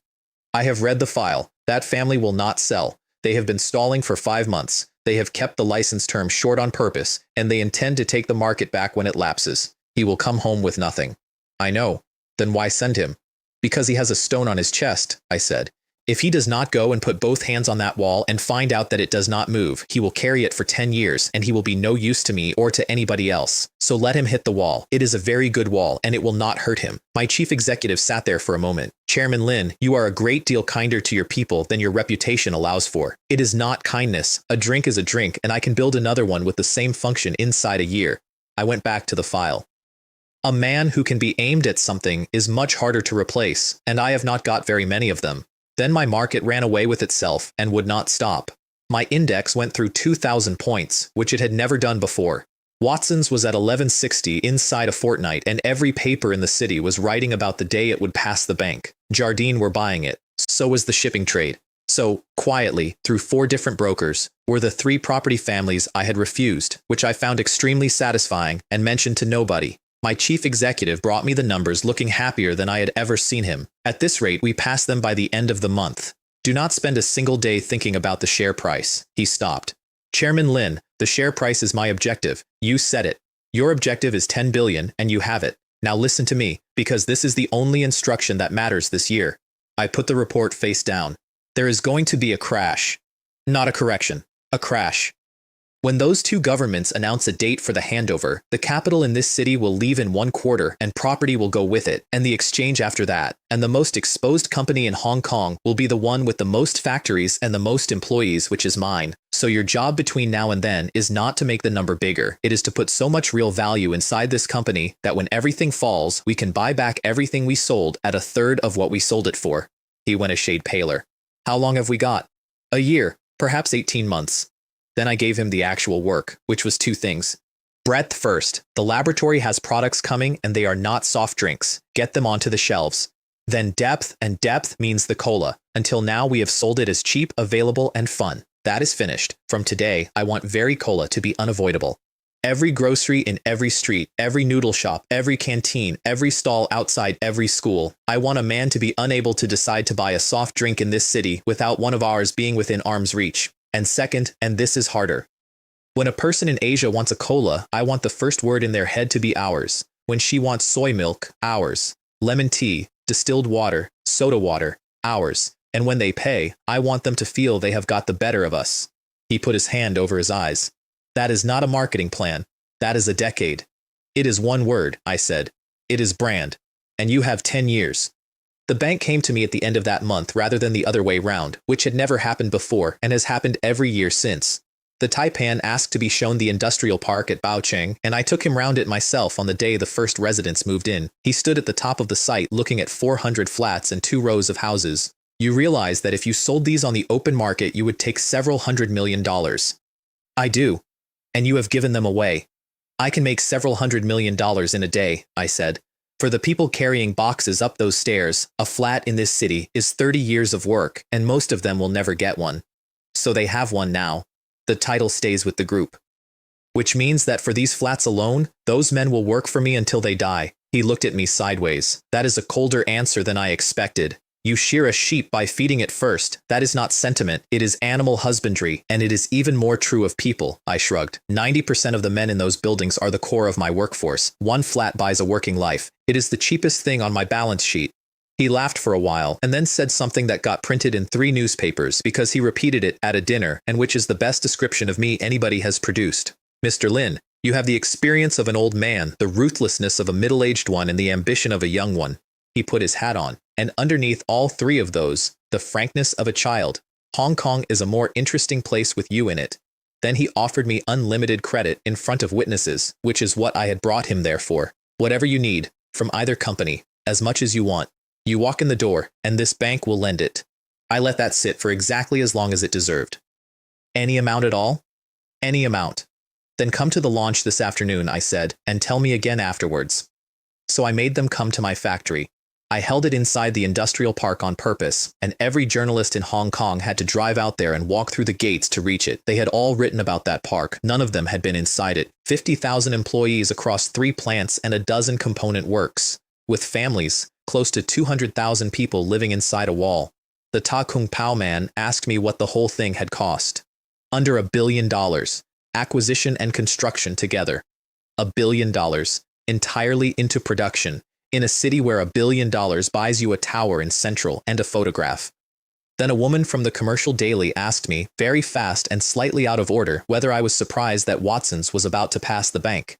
I have read the file. That family will not sell. They have been stalling for 5 months. They have kept the license term short on purpose, and they intend to take the market back when it lapses. He will come home with nothing. I know. Then why send him? Because he has a stone on his chest, I said. If he does not go and put both hands on that wall and find out that it does not move, he will carry it for 10 years, and he will be no use to me or to anybody else. So let him hit the wall. It is a very good wall, and it will not hurt him. My chief executive sat there for a moment. Chairman Lin, you are a great deal kinder to your people than your reputation allows for. It is not kindness. A drink is a drink, and I can build another one with the same function inside a year. I went back to the file. A man who can be aimed at something is much harder to replace, and I have not got very many of them. Then my market ran away with itself and would not stop. My index went through 2,000 points, which it had never done before. Watson's was at 1160 inside a fortnight, and every paper in the city was writing about the day it would pass the bank. Jardine were buying it. So was the shipping trade. So, quietly, through 4 different brokers, were the 3 property families I had refused, which I found extremely satisfying and mentioned to nobody. My chief executive brought me the numbers looking happier than I had ever seen him. At this rate, we pass them by the end of the month. Do not spend a single day thinking about the share price. He stopped. Chairman Lin, the share price is my objective. You said it. Your objective is 10 billion, and you have it. Now listen to me, because this is the only instruction that matters this year. I put the report face down. There is going to be a crash. Not a correction. A crash. When those 2 governments announce a date for the handover, the capital in this city will leave in 1 quarter, and property will go with it, and the exchange after that, and the most exposed company in Hong Kong will be the one with the most factories and the most employees, which is mine. So your job between now and then is not to make the number bigger. It is to put so much real value inside this company that when everything falls, we can buy back everything we sold at 1/3 of what we sold it for. He went a shade paler. How long have we got? A year, perhaps 18 months. Then I gave him the actual work, which was 2 things. Breadth first. The laboratory has products coming, and they are not soft drinks. Get them onto the shelves. Then depth, and depth means the cola. Until now, we have sold it as cheap, available, and fun. That is finished. From today, I want very cola to be unavoidable. Every grocery in every street, every noodle shop, every canteen, every stall outside every school. I want a man to be unable to decide to buy a soft drink in this city without one of ours being within arm's reach. And second, and this is harder. When a person in Asia wants a cola, I want the first word in their head to be ours. When she wants soy milk, ours. Lemon tea, distilled water, soda water, ours. And when they pay, I want them to feel they have got the better of us. He put his hand over his eyes. That is not a marketing plan. That is a decade. It is one word, I said. It is brand. And you have 10 years. The bank came to me at the end of that month rather than the other way round, which had never happened before and has happened every year since. The Taipan asked to be shown the industrial park at Baocheng, and I took him round it myself on the day the first residents moved in. He stood at the top of the site looking at 400 flats and 2 rows of houses. You realize that if you sold these on the open market, you would take several $100 million. I do. And you have given them away. I can make several $100 million in a day, I said. For the people carrying boxes up those stairs, a flat in this city is 30 years of work, and most of them will never get one. So they have one now. The title stays with the group. Which means that for these flats alone, those men will work for me until they die. He looked at me sideways. That is a colder answer than I expected. You shear a sheep by feeding it first. That is not sentiment. It is animal husbandry, and it is even more true of people, I shrugged. 90% of the men in those buildings are the core of my workforce. One flat buys a working life. It is the cheapest thing on my balance sheet. He laughed for a while and then said something that got printed in 3 newspapers because he repeated it at a dinner, and which is the best description of me anybody has produced. Mr. Lin, you have the experience of an old man, the ruthlessness of a middle-aged one, and the ambition of a young one. He put his hat on. And underneath all 3 of those, the frankness of a child. Hong Kong is a more interesting place with you in it. Then he offered me unlimited credit in front of witnesses, which is what I had brought him there for. Whatever you need, from either company, as much as you want. You walk in the door, and this bank will lend it. I let that sit for exactly as long as it deserved. Any amount at all? Any amount. Then come to the launch this afternoon, I said, and tell me again afterwards. So I made them come to my factory. I held it inside the industrial park on purpose, and every journalist in Hong Kong had to drive out there and walk through the gates to reach it. They had all written about that park. None of them had been inside it. 50,000 employees across 3 plants and a dozen component works. With families, close to 200,000 people living inside a wall. The Ta Kung Pao man asked me what the whole thing had cost. Under $1 billion. Acquisition and construction together. $1 billion. Entirely into production. In a city where $1 billion buys you a tower in Central and a photograph. Then a woman from the Commercial Daily asked me, very fast and slightly out of order, whether I was surprised that Watson's was about to pass the bank.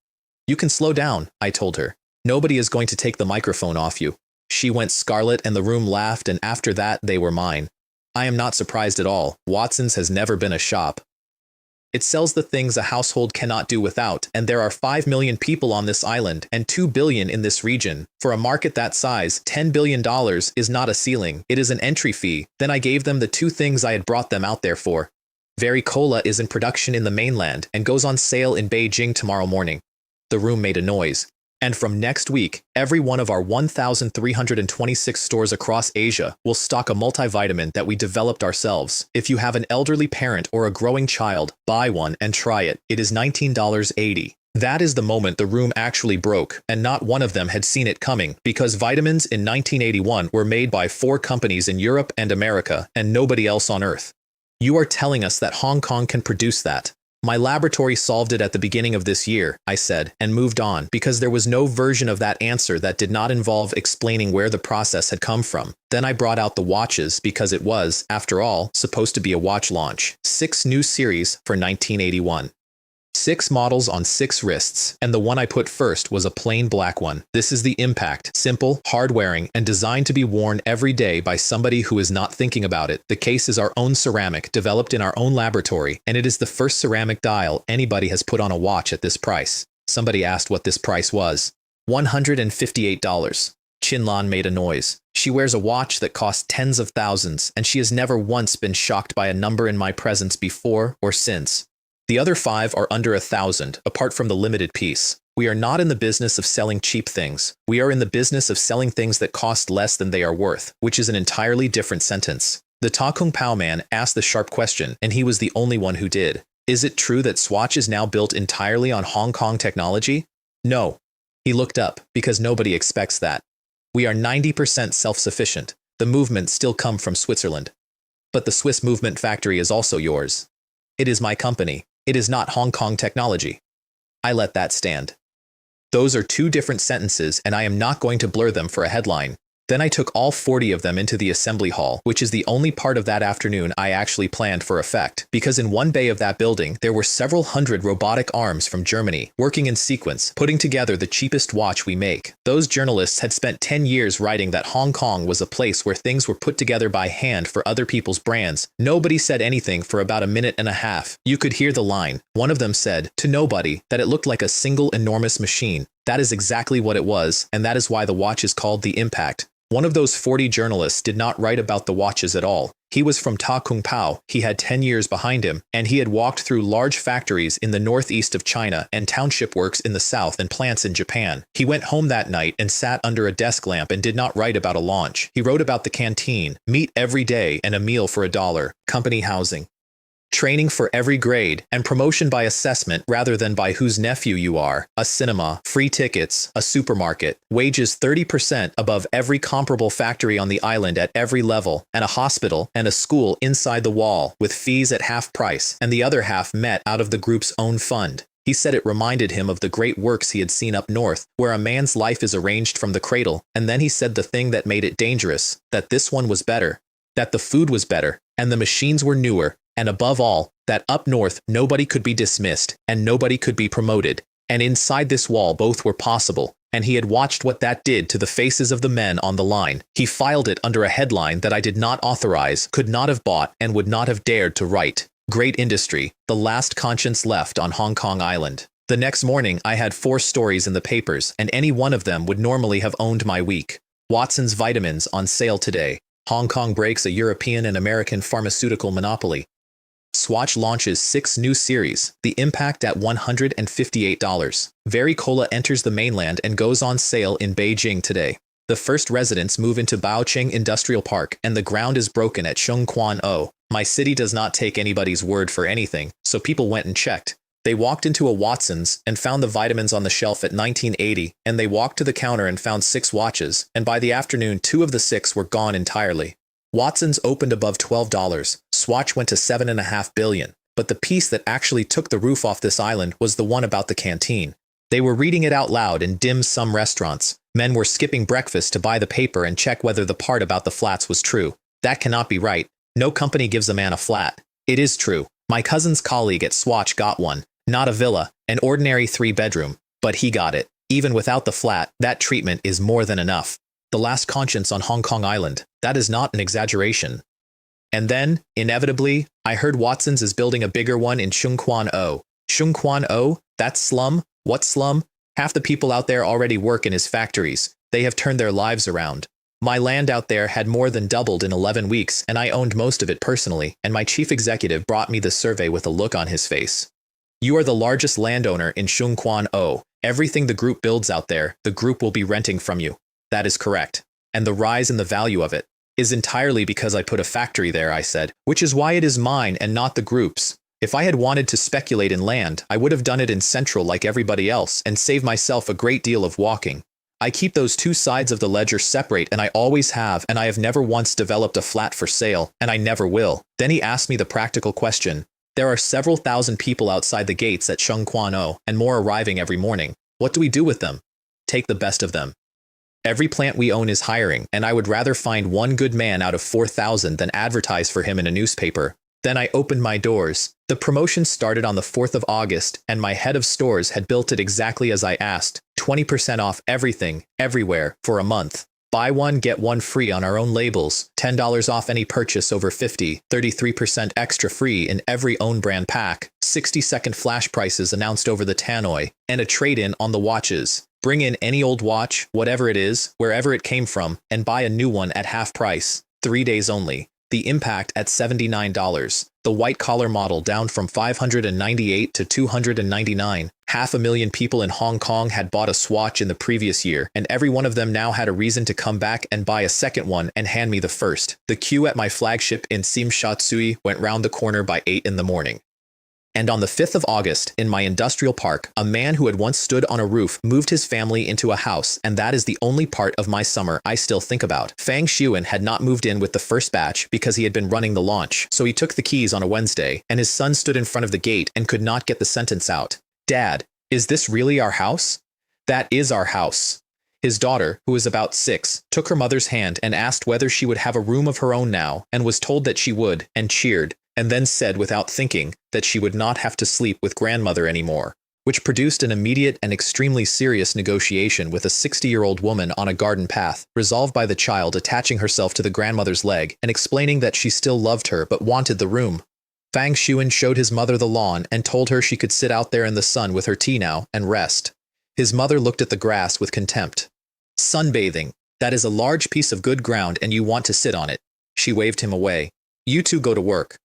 You can slow down, I told her. Nobody is going to take the microphone off you. She went scarlet and the room laughed, and after that they were mine. I am not surprised at all. Watson's has never been a shop. It sells the things a household cannot do without, and there are 5 million people on this island and 2 billion in this region. For a market that size, $10 billion is not a ceiling, it is an entry fee. Then I gave them the 2 things I had brought them out there for. Very Cola is in production in the mainland and goes on sale in Beijing tomorrow morning. The room made a noise. And from next week, every one of our 1,326 stores across Asia will stock a multivitamin that we developed ourselves. If you have an elderly parent or a growing child, buy one and try it. It is $19.80. That is the moment the room actually broke, and not one of them had seen it coming, because vitamins in 1981 were made by 4 companies in Europe and America, and nobody else on Earth. You are telling us that Hong Kong can produce that? My laboratory solved it at the beginning of this year, I said, and moved on, because there was no version of that answer that did not involve explaining where the process had come from. Then I brought out the watches because it was, after all, supposed to be a watch launch. 6 new series for 1981. 6 models on 6 wrists, and the one I put first was a plain black one. This is the Impact, simple, hard-wearing, and designed to be worn every day by somebody who is not thinking about it. The case is our own ceramic, developed in our own laboratory, and it is the first ceramic dial anybody has put on a watch at this price. Somebody asked what this price was. $158. Chinlan made a noise. She wears a watch that costs tens of thousands, and she has never once been shocked by a number in my presence before or since. The other 5 are under 1,000, apart from the limited piece. We are not in the business of selling cheap things. We are in the business of selling things that cost less than they are worth, which is an entirely different sentence. The Ta Kung Pao man asked the sharp question, and he was the only one who did. Is it true that Swatch is now built entirely on Hong Kong technology? No. He looked up, because nobody expects that. We are 90% self-sufficient. The movements still come from Switzerland. But the Swiss movement factory is also yours. It is my company. It is not Hong Kong technology. I let that stand. Those are 2 different sentences, and I am not going to blur them for a headline. Then I took all 40 of them into the assembly hall, which is the only part of that afternoon I actually planned for effect, because in one bay of that building there were several hundred robotic arms from Germany, working in sequence, putting together the cheapest watch we make. Those journalists had spent 10 years writing that Hong Kong was a place where things were put together by hand for other people's brands. Nobody said anything for about a minute and a half. You could hear the line. One of them said, to nobody, that it looked like a single enormous machine. That is exactly what it was, and that is why the watch is called the Impact. One of those 40 journalists did not write about the watches at all. He was from Ta Kung Pao, he had 10 years behind him, and he had walked through large factories in the northeast of China and township works in the south and plants in Japan. He went home that night and sat under a desk lamp and did not write about a launch. He wrote about the canteen, meat every day and a meal for $1, company housing, training for every grade, and promotion by assessment rather than by whose nephew you are, a cinema, free tickets, a supermarket, wages 30% above every comparable factory on the island at every level, and a hospital and a school inside the wall with fees at half price, and the other half met out of the group's own fund. He said it reminded him of the great works he had seen up north, where a man's life is arranged from the cradle, and then he said the thing that made it dangerous, that this one was better, that the food was better, and the machines were newer, and above all, that up north nobody could be dismissed, and nobody could be promoted, and inside this wall both were possible, and he had watched what that did to the faces of the men on the line. He filed it under a headline that I did not authorize, could not have bought, and would not have dared to write. Great industry, the last conscience left on Hong Kong Island. The next morning I had 4 stories in the papers, and any one of them would normally have owned my week. Watson's vitamins on sale today. Hong Kong breaks a European and American pharmaceutical monopoly. Swatch launches 6 new series, the Impact at $158. Very-Cola enters the mainland and goes on sale in Beijing today. The first residents move into Baocheng Industrial Park and the ground is broken at Shengquan-o. My city does not take anybody's word for anything, so people went and checked. They walked into a Watson's and found the vitamins on the shelf at $19.80, and they walked to the counter and found 6 watches, and by the afternoon 2 of the 6 were gone entirely. Watson's opened above $12. Swatch went to $7.5 billion. But the piece that actually took the roof off this island was the one about the canteen. They were reading it out loud in dim-sum restaurants. Men were skipping breakfast to buy the paper and check whether the part about the flats was true. That cannot be right. No company gives a man a flat. It is true. My cousin's colleague at Swatch got one. Not a villa, an ordinary 3-bedroom. But he got it. Even without the flat, that treatment is more than enough. The last conscience on Hong Kong Island. That is not an exaggeration. And then, inevitably, I heard Watson's is building a bigger one in Shengquan-o. Shengquan-o? That slum? What slum? Half the people out there already work in his factories. They have turned their lives around. My land out there had more than doubled in 11 weeks, and I owned most of it personally, and my chief executive brought me the survey with a look on his face. You are the largest landowner in Shengquan-o. Everything the group builds out there, the group will be renting from you. That is correct. And the rise in the value of it is entirely because I put a factory there, I said, which is why it is mine and not the group's. If I had wanted to speculate in land, I would have done it in Central like everybody else and saved myself a great deal of walking. I keep those 2 sides of the ledger separate, and I always have, and I have never once developed a flat for sale, and I never will. Then he asked me the practical question. There are several thousand people outside the gates at Shengquan-o, and more arriving every morning. What do we do with them? Take the best of them. Every plant we own is hiring, and I would rather find one good man out of 4,000 than advertise for him in a newspaper. Then I opened my doors. The promotion started on the 4th of August, and my head of stores had built it exactly as I asked. 20% off everything, everywhere, for a month. Buy one, get one free on our own labels, $10 off any purchase over 50, 33% extra free in every own brand pack, 60-second flash prices announced over the tannoy, and a trade-in on the watches. Bring in any old watch, whatever it is, wherever it came from, and buy a new one at half price. 3 days only. The Impact at $79. The white-collar model down from $598 to $299. 500,000 people in Hong Kong had bought a Swatch in the previous year, and every one of them now had a reason to come back and buy a second one and hand me the first. The queue at my flagship in Tsim Sha Tsui went round the corner by 8 in the morning. And on the 5th of August, in my industrial park, a man who had once stood on a roof moved his family into a house, and that is the only part of my summer I still think about. Fang Xuan had not moved in with the first batch because he had been running the launch, so he took the keys on a Wednesday, and his son stood in front of the gate and could not get the sentence out. Dad, is this really our house? That is our house. His daughter, who was about 6, took her mother's hand and asked whether she would have a room of her own now, and was told that she would, and cheered, and then said without thinking that she would not have to sleep with grandmother anymore, which produced an immediate and extremely serious negotiation with a 60-year-old woman on a garden path, resolved by the child attaching herself to the grandmother's leg and explaining that she still loved her but wanted the room. Fang Xuan showed his mother the lawn and told her she could sit out there in the sun with her tea now and rest. His mother looked at the grass with contempt. Sunbathing. That is a large piece of good ground and you want to sit on it. She waved him away. You two go to work.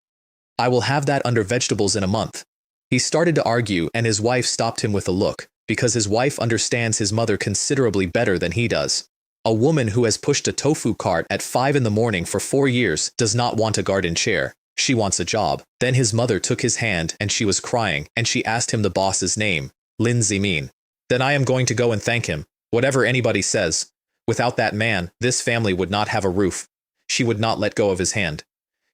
I will have that under vegetables in a month. He started to argue and his wife stopped him with a look, because his wife understands his mother considerably better than he does. A woman who has pushed a tofu cart at 5 in the morning for 4 years does not want a garden chair. She wants a job. Then his mother took his hand and she was crying and she asked him the boss's name, Lin Zimin. Then I am going to go and thank him. Whatever anybody says. Without that man, this family would not have a roof. She would not let go of his hand.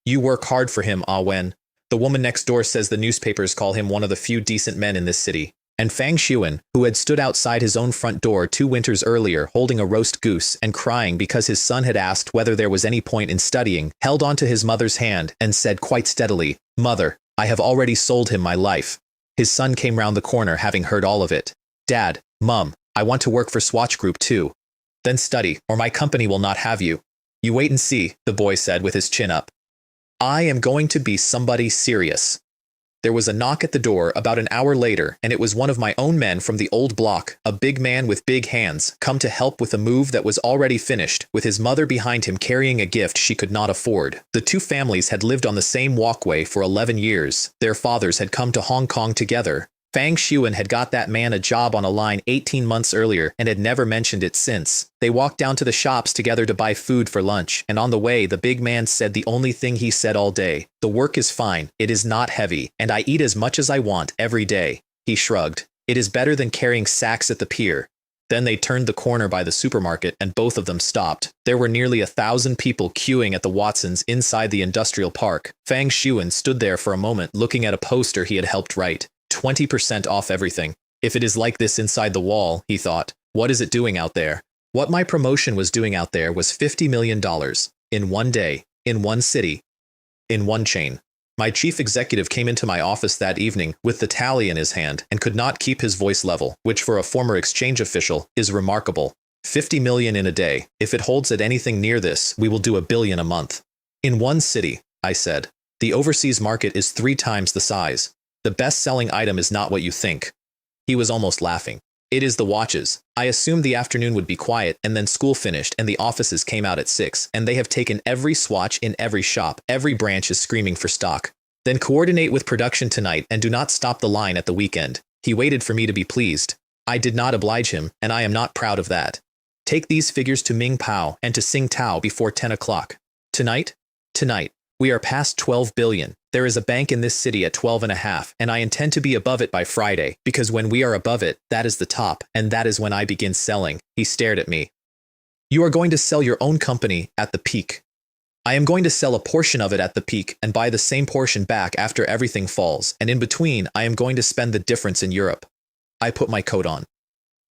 You work hard for him, Ah Wen. The woman next door says the newspapers call him one of the few decent men in this city. And Fang Xuan, who had stood outside his own front door 2 winters earlier holding a roast goose and crying because his son had asked whether there was any point in studying, held onto his mother's hand and said quite steadily, Mother, I have already sold him my life. His son came round the corner having heard all of it. Dad, Mum, I want to work for Swatch Group too. Then study, or my company will not have you. You wait and see, the boy said with his chin up. I am going to be somebody serious. There was a knock at the door about an hour later, and it was one of my own men from the old block, a big man with big hands, come to help with a move that was already finished, with his mother behind him carrying a gift she could not afford. The two families had lived on the same walkway for 11 years. Their fathers had come to Hong Kong together. Fang Xuan had got that man a job on a line 18 months earlier and had never mentioned it since. They walked down to the shops together to buy food for lunch, and on the way the big man said the only thing he said all day. The work is fine, it is not heavy, and I eat as much as I want every day. He shrugged. It is better than carrying sacks at the pier. Then they turned the corner by the supermarket and both of them stopped. There were nearly 1,000 people queuing at the Watsons inside the industrial park. Fang Xuan stood there for a moment looking at a poster he had helped write. 20% off everything. If it is like this inside the wall, he thought, what is it doing out there? What my promotion was doing out there was $50 million. In one day, in one city, in one chain. My chief executive came into my office that evening with the tally in his hand and could not keep his voice level, which for a former exchange official is remarkable. 50 million in a day. If it holds at anything near this, we will do $1 billion a month. In one city, I said. The overseas market is 3 times the size. The best-selling item is not what you think. He was almost laughing. It is the watches. I assumed the afternoon would be quiet and then school finished and the offices came out at 6 and they have taken every swatch in every shop. Every branch is screaming for stock. Then coordinate with production tonight and do not stop the line at the weekend. He waited for me to be pleased. I did not oblige him and I am not proud of that. Take these figures to Ming Pao and to Sing Tao before 10 o'clock. Tonight? Tonight. We are past 12 billion. There is a bank in this city at 12.5, and I intend to be above it by Friday, because when we are above it, that is the top, and that is when I begin selling. He stared at me. You are going to sell your own company at the peak. I am going to sell a portion of it at the peak and buy the same portion back after everything falls, and in between, I am going to spend the difference in Europe. I put my coat on.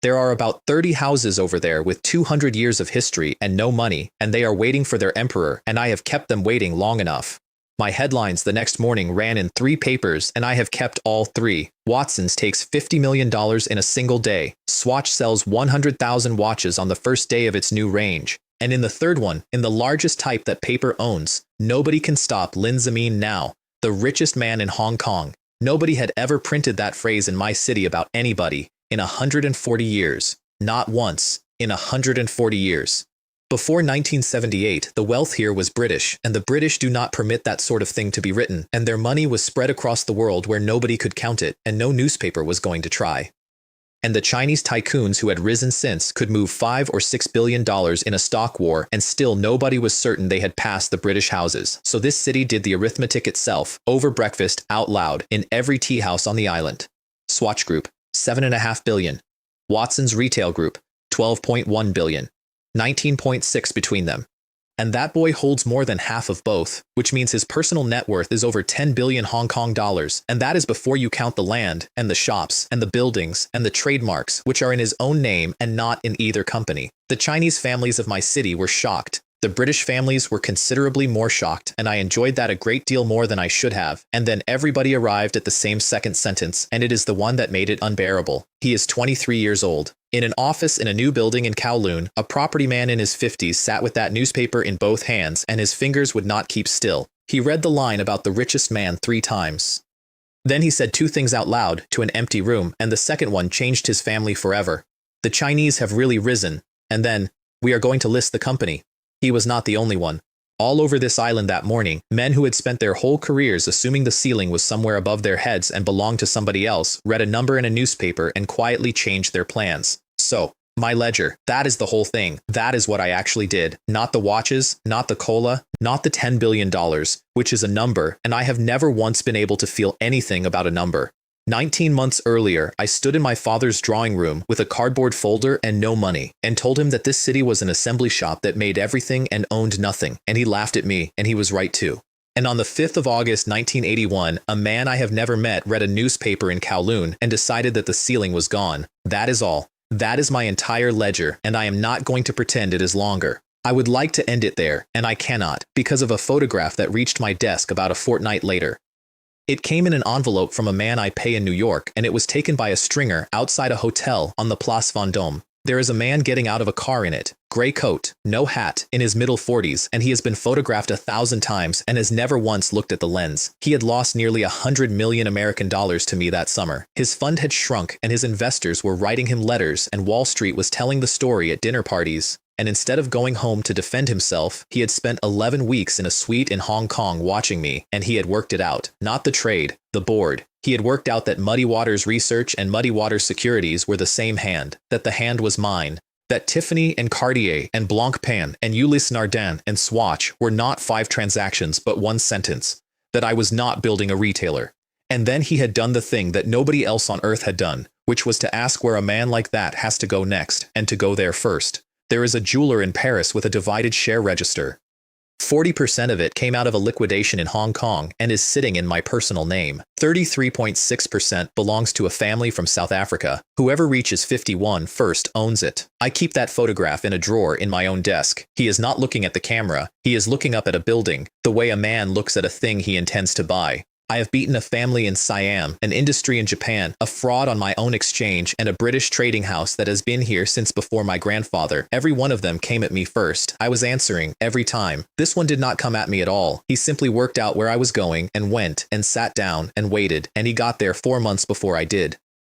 There are about 30 houses over there with 200 years of history and no money, and they are waiting for their emperor, and I have kept them waiting long enough. My headlines the next morning ran in 3 papers, and I have kept all 3. Watsons takes $50 million in a single day. Swatch sells 100,000 watches on the first day of its new range. And in the third one, in the largest type that paper owns, nobody can stop Lin Zimin now, the richest man in Hong Kong. Nobody had ever printed that phrase in my city about anybody. In 140 years. Not once. In 140 years. Before 1978, the wealth here was British, and the British do not permit that sort of thing to be written, and their money was spread across the world where nobody could count it, and no newspaper was going to try. And the Chinese tycoons who had risen since could move $5 or $6 billion in a stock war, and still nobody was certain they had passed the British houses. So this city did the arithmetic itself, over breakfast, out loud, in every tea house on the island. Swatch Group. 7.5 billion. Watson's Retail Group, 12.1 billion. 19.6 between them. And that boy holds more than half of both, which means his personal net worth is over 10 billion Hong Kong dollars, and that is before you count the land, and the shops, and the buildings, and the trademarks, which are in his own name and not in either company. The Chinese families of my city were shocked. The British families were considerably more shocked, and I enjoyed that a great deal more than I should have. And then everybody arrived at the same second sentence, and it is the one that made it unbearable. He is 23 years old. In an office in a new building in Kowloon, a property man in his 50s sat with that newspaper in both hands, and his fingers would not keep still. He read the line about the richest man 3 times. Then he said 2 things out loud to an empty room, and the second one changed his family forever. The Chinese have really risen. And then, we are going to list the company. He was not the only one. All over this island that morning, men who had spent their whole careers assuming the ceiling was somewhere above their heads and belonged to somebody else, read a number in a newspaper and quietly changed their plans. So, my ledger, that is the whole thing. That is what I actually did. Not the watches, not the cola, not the $10 billion, which is a number, and I have never once been able to feel anything about a number. 19 months earlier, I stood in my father's drawing room with a cardboard folder and no money, and told him that this city was an assembly shop that made everything and owned nothing, and he laughed at me, and he was right too. And on the 5th of August 1981, a man I have never met read a newspaper in Kowloon and decided that the ceiling was gone. That is all. That is my entire ledger, and I am not going to pretend it is longer. I would like to end it there, and I cannot, because of a photograph that reached my desk about a fortnight later. It came in an envelope from a man I pay in New York, and it was taken by a stringer outside a hotel on the Place Vendôme. There is a man getting out of a car in it, gray coat, no hat, in his middle 40s, and he has been photographed 1,000 times and has never once looked at the lens. He had lost nearly 100 million American dollars to me that summer. His fund had shrunk, and his investors were writing him letters, and Wall Street was telling the story at dinner parties. And instead of going home to defend himself, he had spent 11 weeks in a suite in Hong Kong watching me, and he had worked it out. Not the trade, the board. He had worked out that Muddy Waters Research and Muddy Waters Securities were the same hand, that the hand was mine, that Tiffany and Cartier and Blancpain and Ulysse Nardin and Swatch were not 5 transactions but 1 sentence, that I was not building a retailer. And then he had done the thing that nobody else on earth had done, which was to ask where a man like that has to go next, and to go there first. There is a jeweler in Paris with a divided share register. 40% of it came out of a liquidation in Hong Kong and is sitting in my personal name. 33.6% belongs to a family from South Africa. Whoever reaches 51 first owns it. I keep that photograph in a drawer in my own desk. He is not looking at the camera. He is looking up at a building, the way a man looks at a thing he intends to buy. I have beaten a family in Siam, an industry in Japan, a fraud on my own exchange, and a British trading house that has been here since before my grandfather. Every one of them came at me first. I was answering every time. This one did not come at me at all. He simply worked out where I was going and went and sat down and waited, and he got there 4 months before I did.